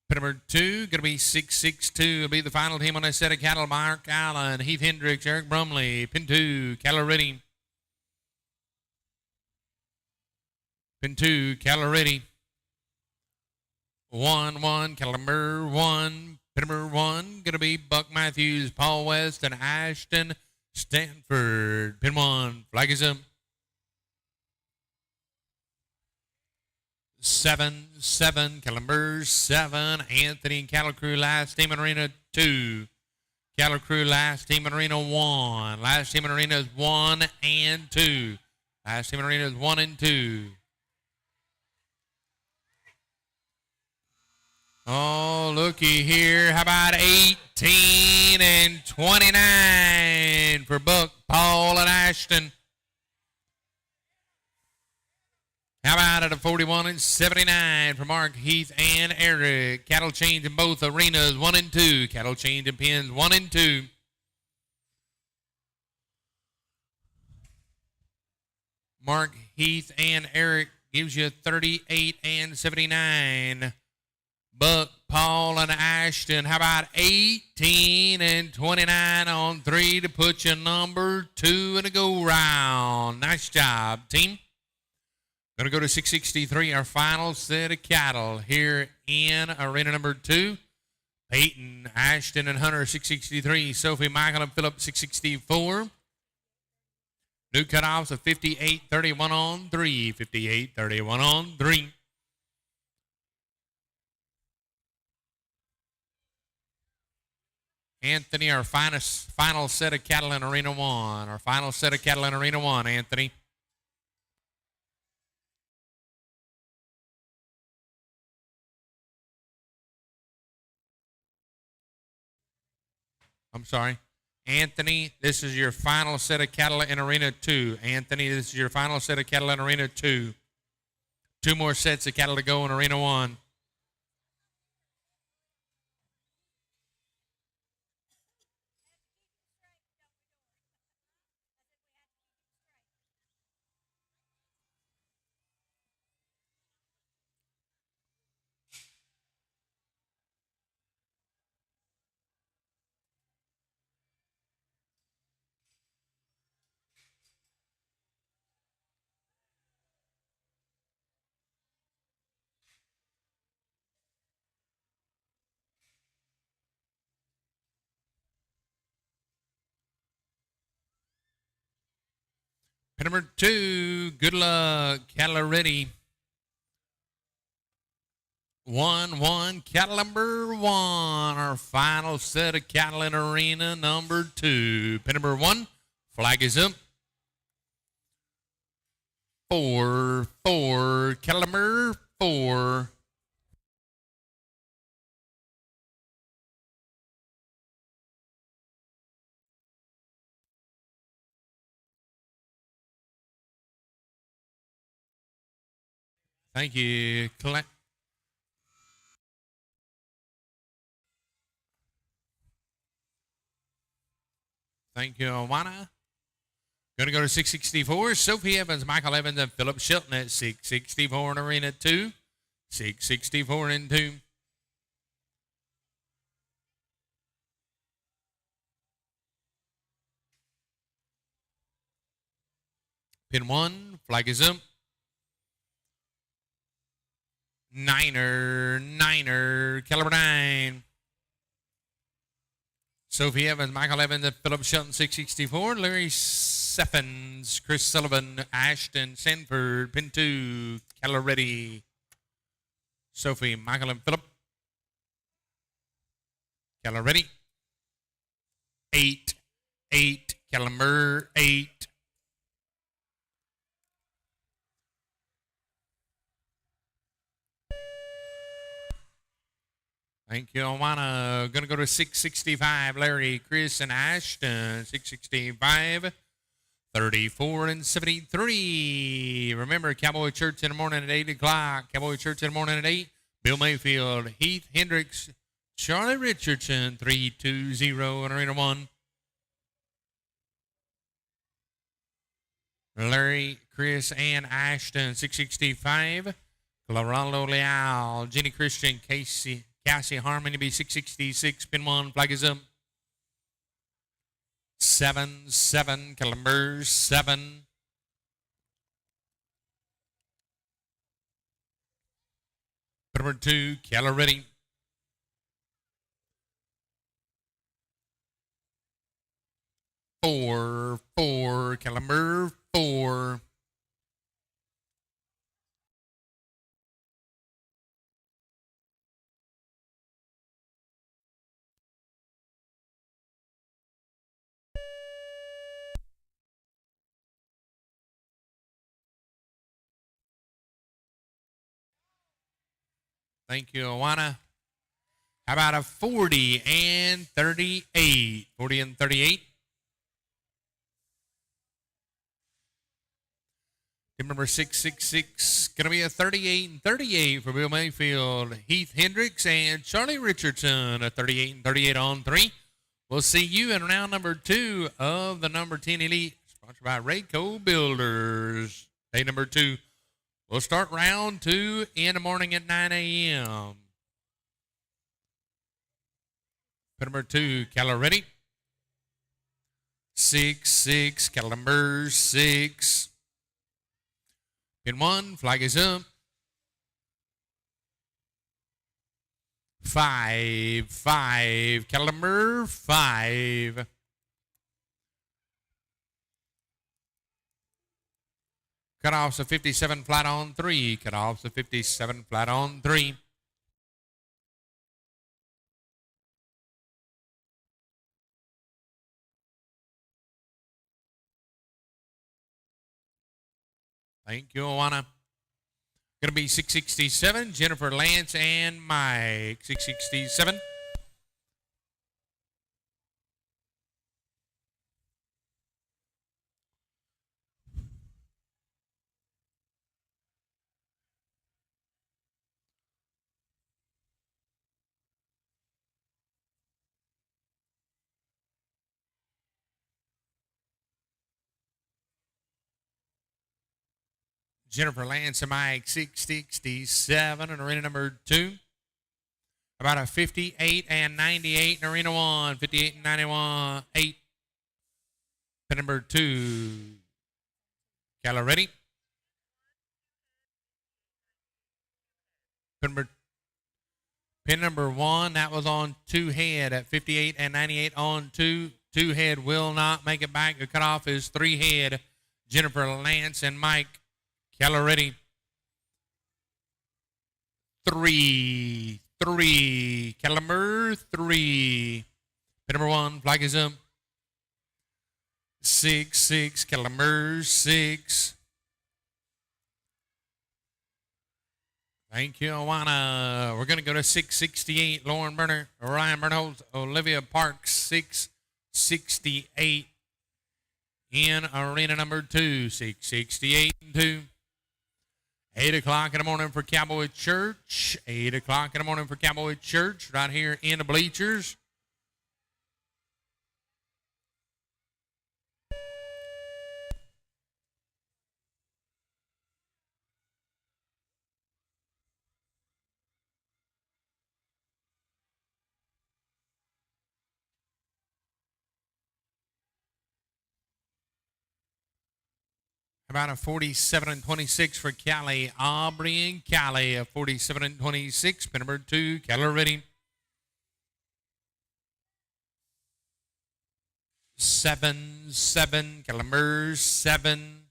Pit number 2, going to be 662. Will be the final team on this set of cattle. Mark Allen, Heath Hendricks, Eric Brumley. Pin 2, cattle ready. Pin 2, cattle ready. 1, cattle number 1. Pin number 1, going to be Buck Matthews, Paul West, and Ashton Stanford. Pin 1, flag is up. 7, cattle number 7. Anthony Cattle Crew, last team in Arena 2. Cattle Crew, last team in Arena 1. Last team in Arena is 1 and 2. Last team in Arena is 1 and 2. Oh, looky here. How about 18 and 29 for Buck, Paul, and Ashton? How about at a 41 and 79 for Mark, Heath, and Eric? Cattle change in both arenas, 1 and 2. Cattle change in pins, 1 and 2. Mark, Heath, and Eric gives you 38 and 79. Buck, Paul, and Ashton. How about 18 and 29 on 3 to put you number 2 in a go round? Nice job, team. Going to go to 663, our final set of cattle here in arena number 2. Peyton, Ashton, and Hunter, 663. Sophie, Michael, and Phillip, 664. New cutoffs of 58-31 on 3. 58-31 on 3. Anthony, our final set of cattle in arena 1. Our final set of cattle in arena 1, Anthony. I'm sorry. Anthony, this is your final set of cattle in Arena 2. Anthony, this is your final set of cattle in Arena 2. 2 more sets of cattle to go in Arena 1. Pin number 2, good luck. Cattle are ready. 1, cattle number 1. Our final set of cattle in arena number 2. Pin number 1, flag is up. 4, cattle number 4. Thank you, Thank you, Awana. Going to go to 664. Sophie Evans, Michael Evans, and Philip Shilton at 664 in Arena 2. 664 in 2. Pin 1, flag is up. Niner, caliber 9. Sophie Evans, Michael Evans, and Philip Shelton, 664. Larry Seffens, Chris Sullivan, Ashton Sanford, pin 2, caliber ready. Sophie, Michael, and Philip. Caliber ready. 8, caliber 8. Thank you, Awana. Going to go to 665. Larry, Chris, and Ashton. 665. 34 and 73. Remember, Cowboy Church in the morning at 8 o'clock. Cowboy Church in the morning at 8. Bill Mayfield, Heath Hendricks, Charlie Richardson. 320 in Arena 1. Larry, Chris, and Ashton. 665. Colorado Leal, Jenny Christian, Cassie Harmon to be 666, pin 1, flag is up. 7, caliber 7. Number 2, caliber ready. 4, caliber 4. Thank you, Awana. How about a 40 and 38? 40 and 38. Number 666, going to be a 38 and 38 for Bill Mayfield, Heath Hendricks, and Charlie Richardson. A 38 and 38 on 3. We'll see you in round number 2 of the number 10 Elite, sponsored by Raeco Builders. Day number 2. We'll start round 2 in the morning at 9 a.m. Number 2, caliber ready. 6, caliber 6. Pin 1, flag is up. 5, caliber 5. Cutoffs of 57 flat on 3. Cutoffs of 57 flat on 3. Thank you, Awana. Going to be 667, Jennifer Lance and Mike. 667. Jennifer Lance and Mike, 667 in arena number 2. About a 58 and 98 in arena 1. 58 and 91, 8. Pin number 2. Calla ready. Pin number 1, that was on 2 head at 58 and 98 on 2. 2 head will not make it back. The cutoff is 3 head. Jennifer Lance and Mike. Calla ready. 3, caliber 3. Pin number 1, flag is up. 6, caliber 6. Thank you, Awana. We're going to go to 668, Lauren Berner, Ryan Bernholz, Olivia Parks, 668 in arena number 2. 668 and 2. 8 o'clock in the morning for Cowboy Church. 8 o'clock in the morning for Cowboy Church right here in the bleachers. About a 47 and 26 for Cali. Aubrey and Cali, a 47 and 26. Pin number 2, Keller ready. 7-7, Calamers 7.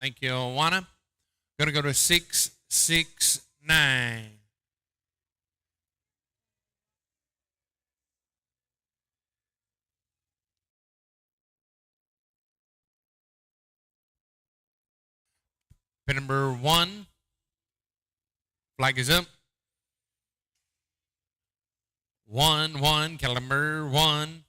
Thank you, Awana. Going to go to 6-6-9. Pin number 1. Flag is up. 1-1, Caliber 1.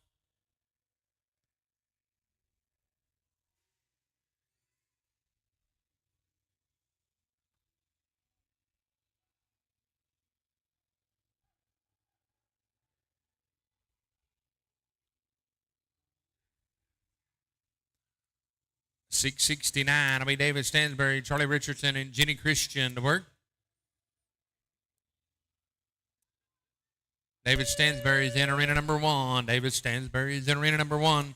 $6.69. I'll be David Stansbury, Charlie Richardson, and Jenny Christian to work. David Stansbury is in arena number 1. David Stansbury is in arena number 1.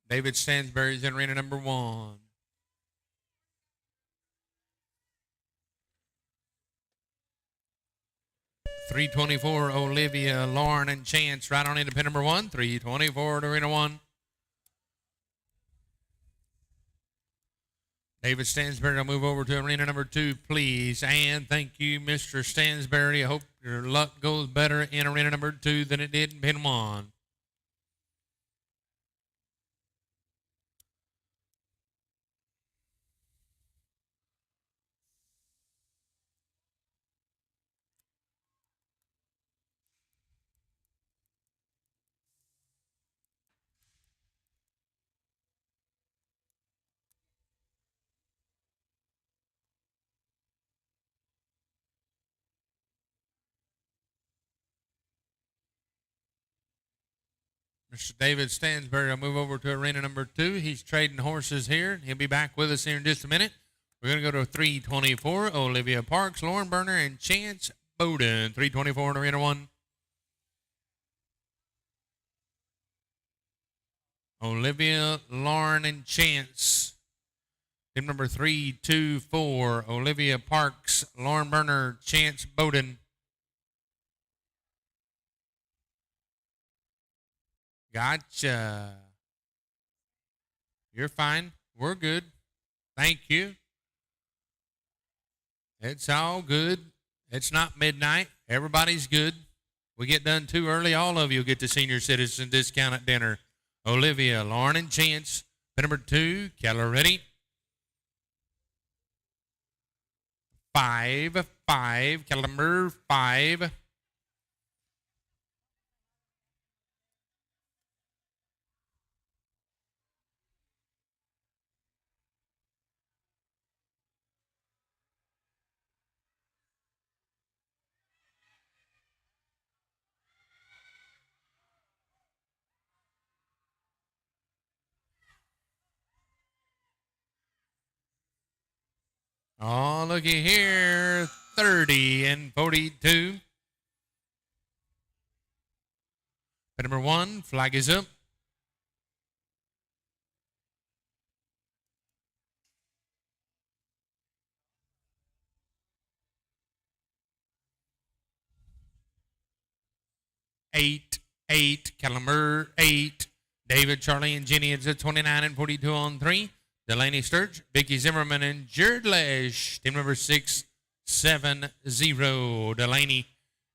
David Stansbury is in arena number 1. $3.24, Olivia, Lauren, and Chance right on into pin number 1. $3.24 to arena 1. David Stansbury will move over to arena number 2, please. And thank you, Mr. Stansbury. I hope your luck goes better in arena number 2 than it did in pin 1. Mr. David Stansbury will move over to arena number 2. He's trading horses here. He'll be back with us here in just a minute. We're going to go to 324, Olivia Parks, Lauren Berner, and Chance Bowden. 324 in arena 1. Olivia, Lauren, and Chance. Team number 324, Olivia Parks, Lauren Berner, Chance Bowden. Gotcha. You're fine. We're good. Thank you. It's all good. It's not midnight. Everybody's good. We get done too early. All of you get the senior citizen discount at dinner. Olivia, Lauren, and Chance. Pin number 2, Keller ready. 5-5, Keller 5. Oh, looky here, 30 and 42. Pin number 1, flag is up. Eight, Calamur 8. David, Charlie, and Jenny is at 29 and 42 on 3. Delaney Sturge, Vicky Zimmerman, and Jared Lesh. Team number 670. Delaney,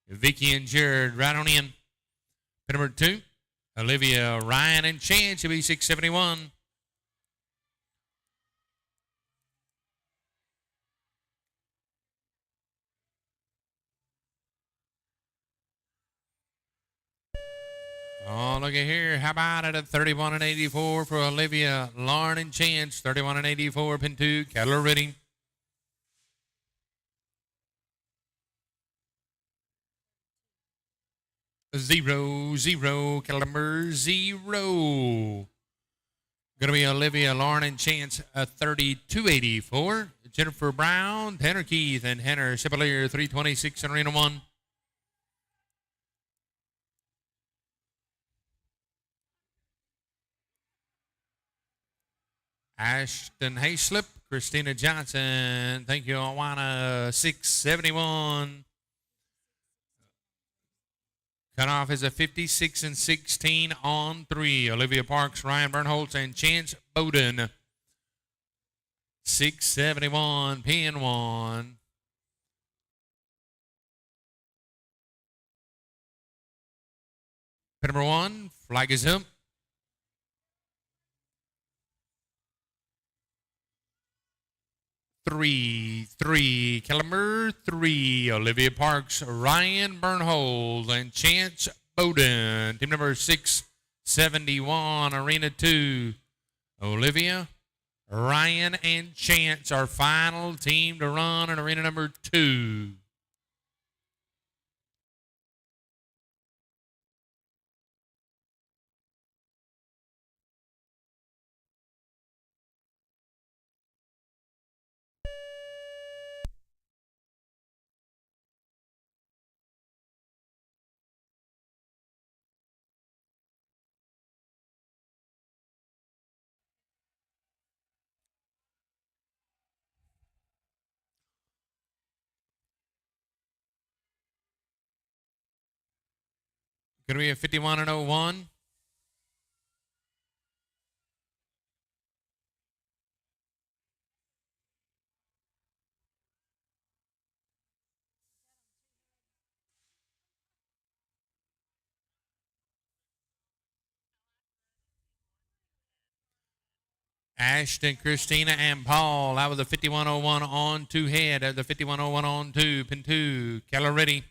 Vicky, and Jared right on in. Pin number 2, Olivia, Ryan, and Chance. Should be 671. Oh, look at here. How about it at 31 and 84 for Olivia, Lauren, and Chance. 31 and 84, pin 2, cattle are ready. Zero, cattle number 0. Going to be Olivia, Lauren, and Chance, 32.84. Jennifer Brown, Tanner Keith, and Henner Chevalier, 326 in Arena 1. Ashton Hayslip, Christina Johnson, thank you, Awana, 671. Cutoff is a 56 and 16 on 3. Olivia Parks, Ryan Bernholtz, and Chance Bowden. 671, pin 1. Pin number 1, flag is up. 3, caliber 3, Olivia Parks, Ryan Bernhold, and Chance Bowden. Team number 671, Arena 2. Olivia, Ryan, and Chance, our final team to run in Arena number 2. Going to be a 51 and 01. Ashton, Christina, and Paul. That was the 5101 on 2 head. The 5101 on 2. Pin 2. Keller ready.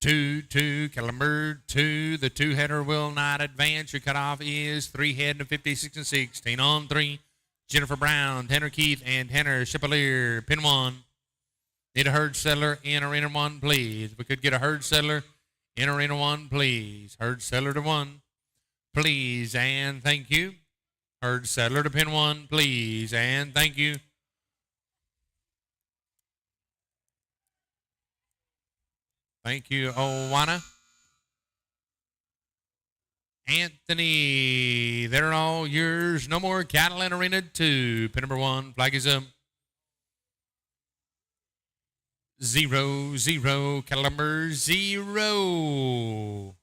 2, caliber 2. The 2 header will not advance. Your cutoff is 3 head to 56 and 16 on 3. Jennifer Brown, Tanner Keith, and Tanner Chevalier. Pin 1. Need a herd settler in Arena 1, please. We could get a herd settler in Arena 1, please. Herd settler to 1, please, and thank you. Herd settler to pin 1, please, and thank you. Thank you, Owana. Anthony, they're all yours. No more cattle in Arena 2. Pin number 1, flag is up. 0, cattle number 0.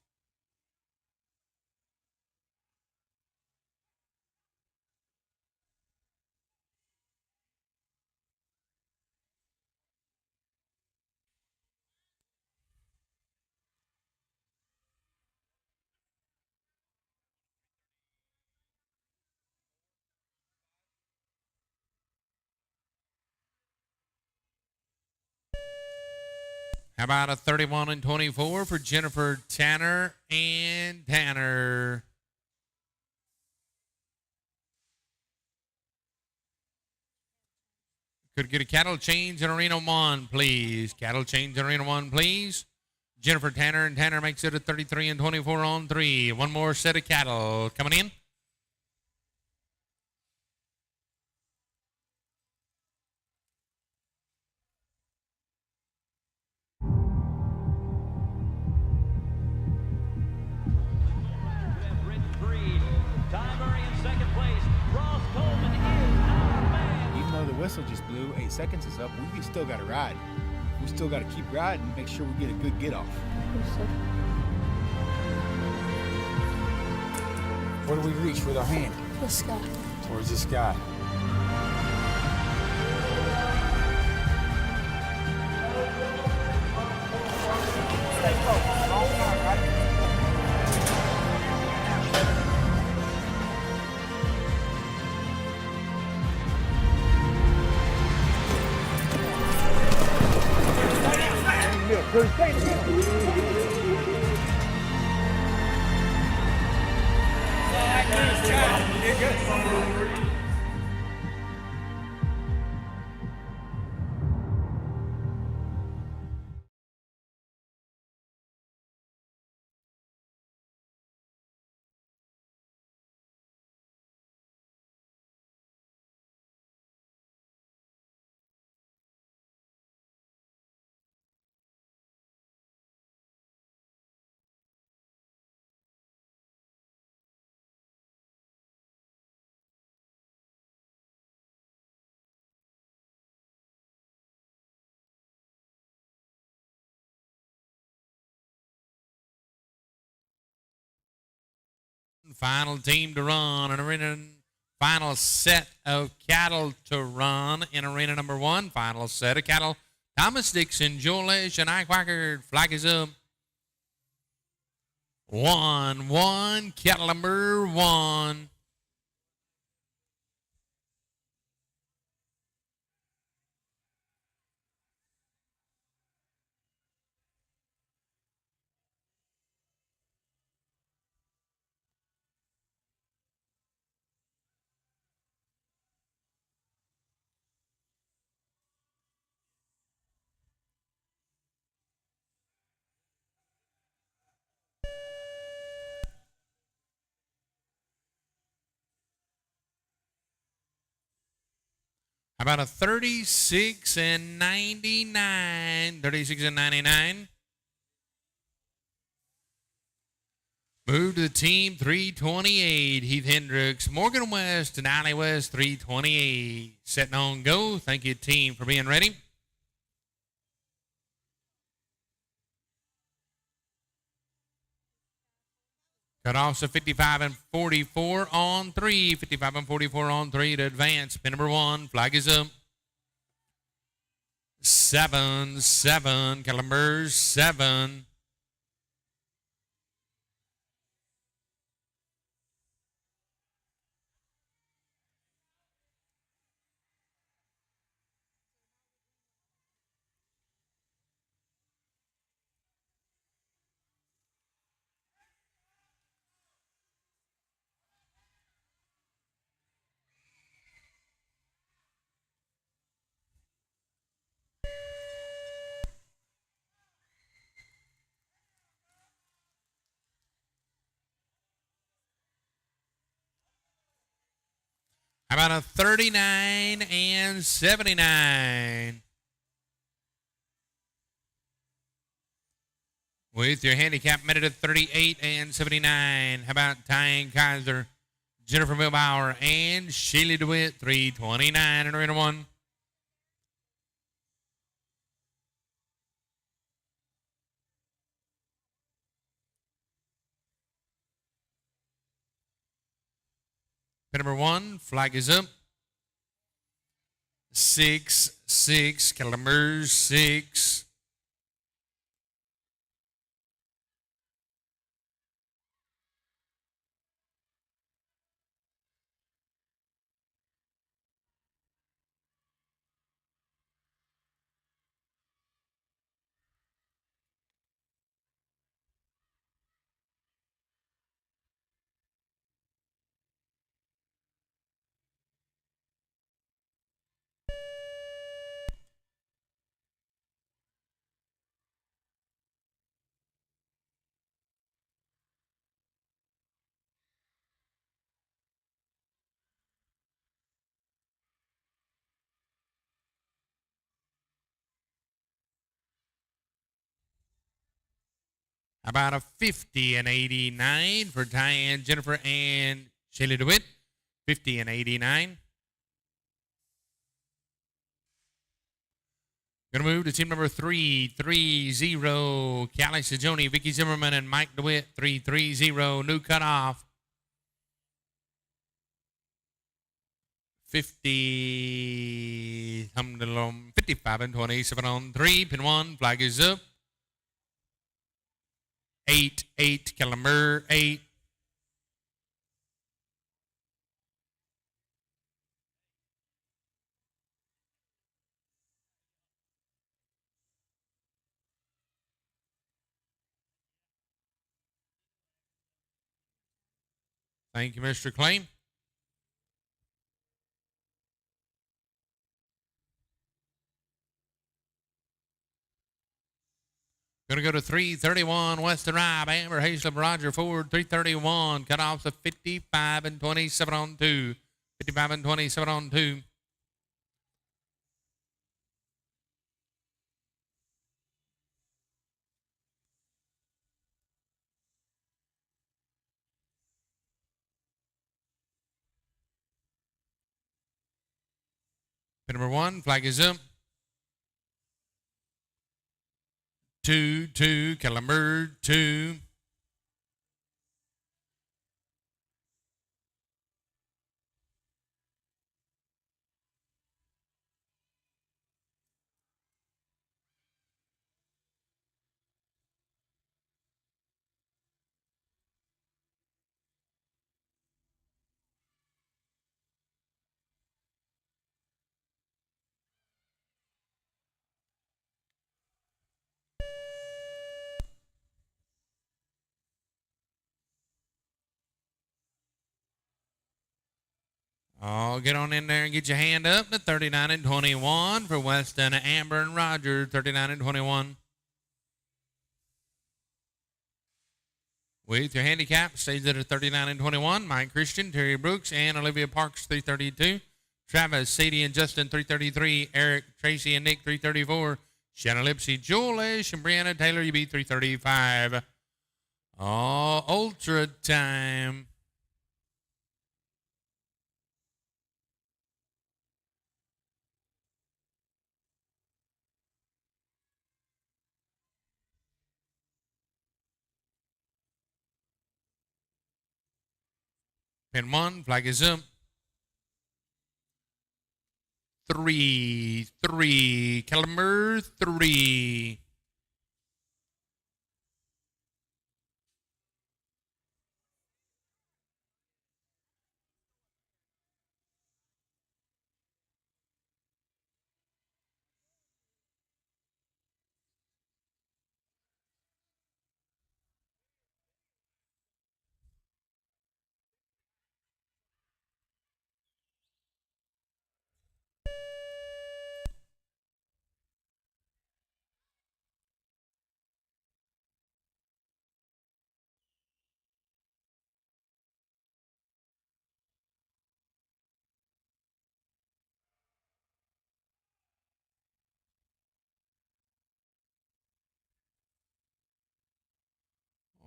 How about a 31 and 24 for Jennifer Tanner and Tanner? Could get a cattle change in Arena 1, please. Cattle change in Arena 1, please. Jennifer Tanner and Tanner makes it a 33 and 24 on 3. One more set of cattle coming in. Whistle just blew. 8 seconds is up. We still got to ride. We still got to keep riding and make sure we get a good get off. Where do we reach with our hand? The sky. Towards the sky. Final team to run in arena. Final set of cattle to run in arena number 1. Final set of cattle. Thomas Dixon, Joel Lesh, and I Quacker. Flag is up. 1-1. Cattle number 1. About a 36 and 99. 36 and 99. Move to the team 328. Heath Hendricks, Morgan West, and Allie West 328. Setting on go. Thank you, team, for being ready. Cutoffs of 55 and 44 on 3. 55 and 44 on 3 to advance. Pin number 1. Flag is up. 7-7. Caliber 7. How about a 39 and 79? With your handicap minute at 38 and 79. How about Tyne Kaiser, Jennifer Milbauer, and Shaylee DeWitt, 329 in arena 1. Pin number 1, flag is up. 6-6, caliber 6. About a 50 and 89 for Diane, Jennifer, and Shaylee DeWitt. 50 and 89. Going to move to team number 330. Callie Sajoni, Vicky Zimmerman, and Mike DeWitt. 330. New cutoff. 50, 55 and 27 on 3. Pin 1, flag is up. 8, Calamur, 8. Thank you, Mr. Clay. Going to go to 331 Western Drive. Amber Hayslip, Roger Ford, 331. Cutoffs of 55 and 27 on 2. 55 and 27 on 2. Pin number 1, flag is up. 2, Calamur, 2. Oh, get on in there and get your hand up to 39 and 21 for Weston, Amber, and Roger, 39 and 21. With your handicap, stays at a 39 and 21. Mike Christian, Terry Brooks, and Olivia Parks, 332. Travis, Sadie, and Justin, 333. Eric, Tracy, and Nick, 334. Shanna Lipsy, Joel Ash, and Brianna Taylor, you beat 335. Oh, ultra time. Pin 1, flag is up. 3, Calamur, 3.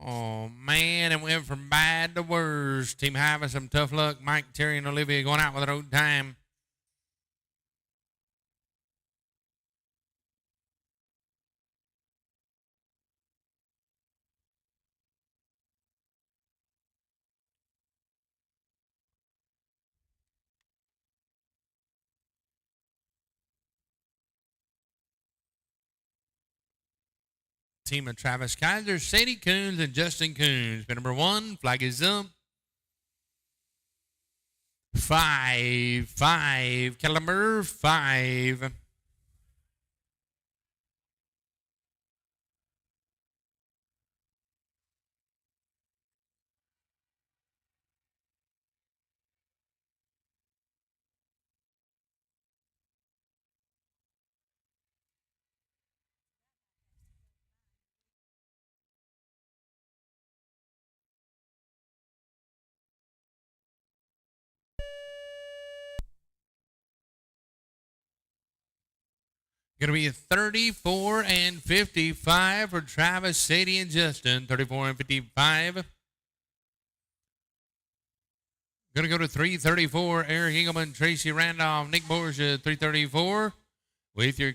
Oh, man, it went from bad to worse. Team having some tough luck. Mike, Terry, and Olivia going out with their own time. Team of Travis Kaiser, Sadie Coons, and Justin Coons. Pin number 1, flag is up. 5, Calamur, 5. Going to be a 34 and 55 for Travis, Sadie, and Justin. 34 and 55. Going to go to 334. Eric Engelman, Tracy Randolph, Nick Borgia, 334. With your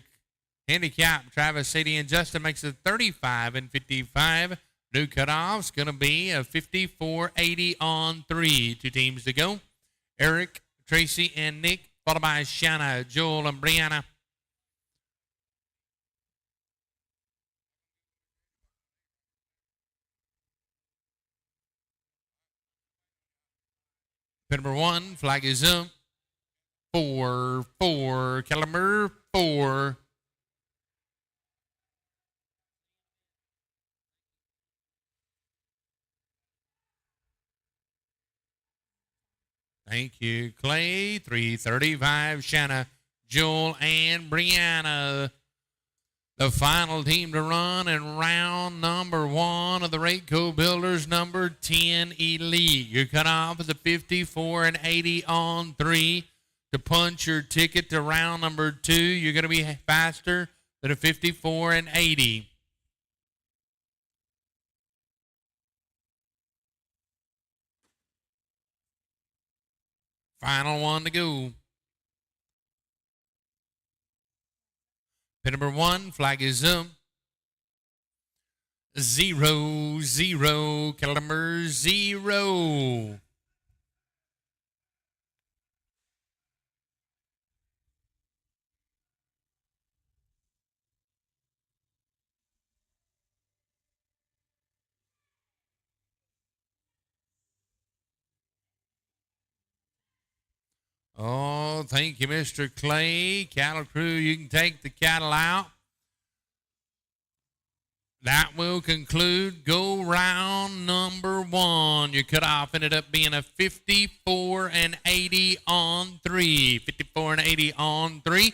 handicap, Travis, Sadie, and Justin makes it 35 and 55. New cutoff's going to be a 54-80 on 3. 2 teams to go. Eric, Tracy and Nick, followed by Shanna, Joel, and Brianna. Pin number 1, flag is up. 4, caliber 4. Thank you, Clay. 335, Shanna, Joel, and Brianna. The final team to run in round number 1 of the Raeco Builders number 10 Elite. Your cutoff is a 54 and 80 on 3. To punch your ticket to round number 2, you're going to be faster than a 54 and 80. Final one to go. Pin number 1, flag is up. 0, caliber 0. Oh, thank you, Mr. Clay. Cattle crew, you can take the cattle out. That will conclude go round number 1. Your cutoff ended up being a 54 and 80 on 3. 54 and 80 on 3.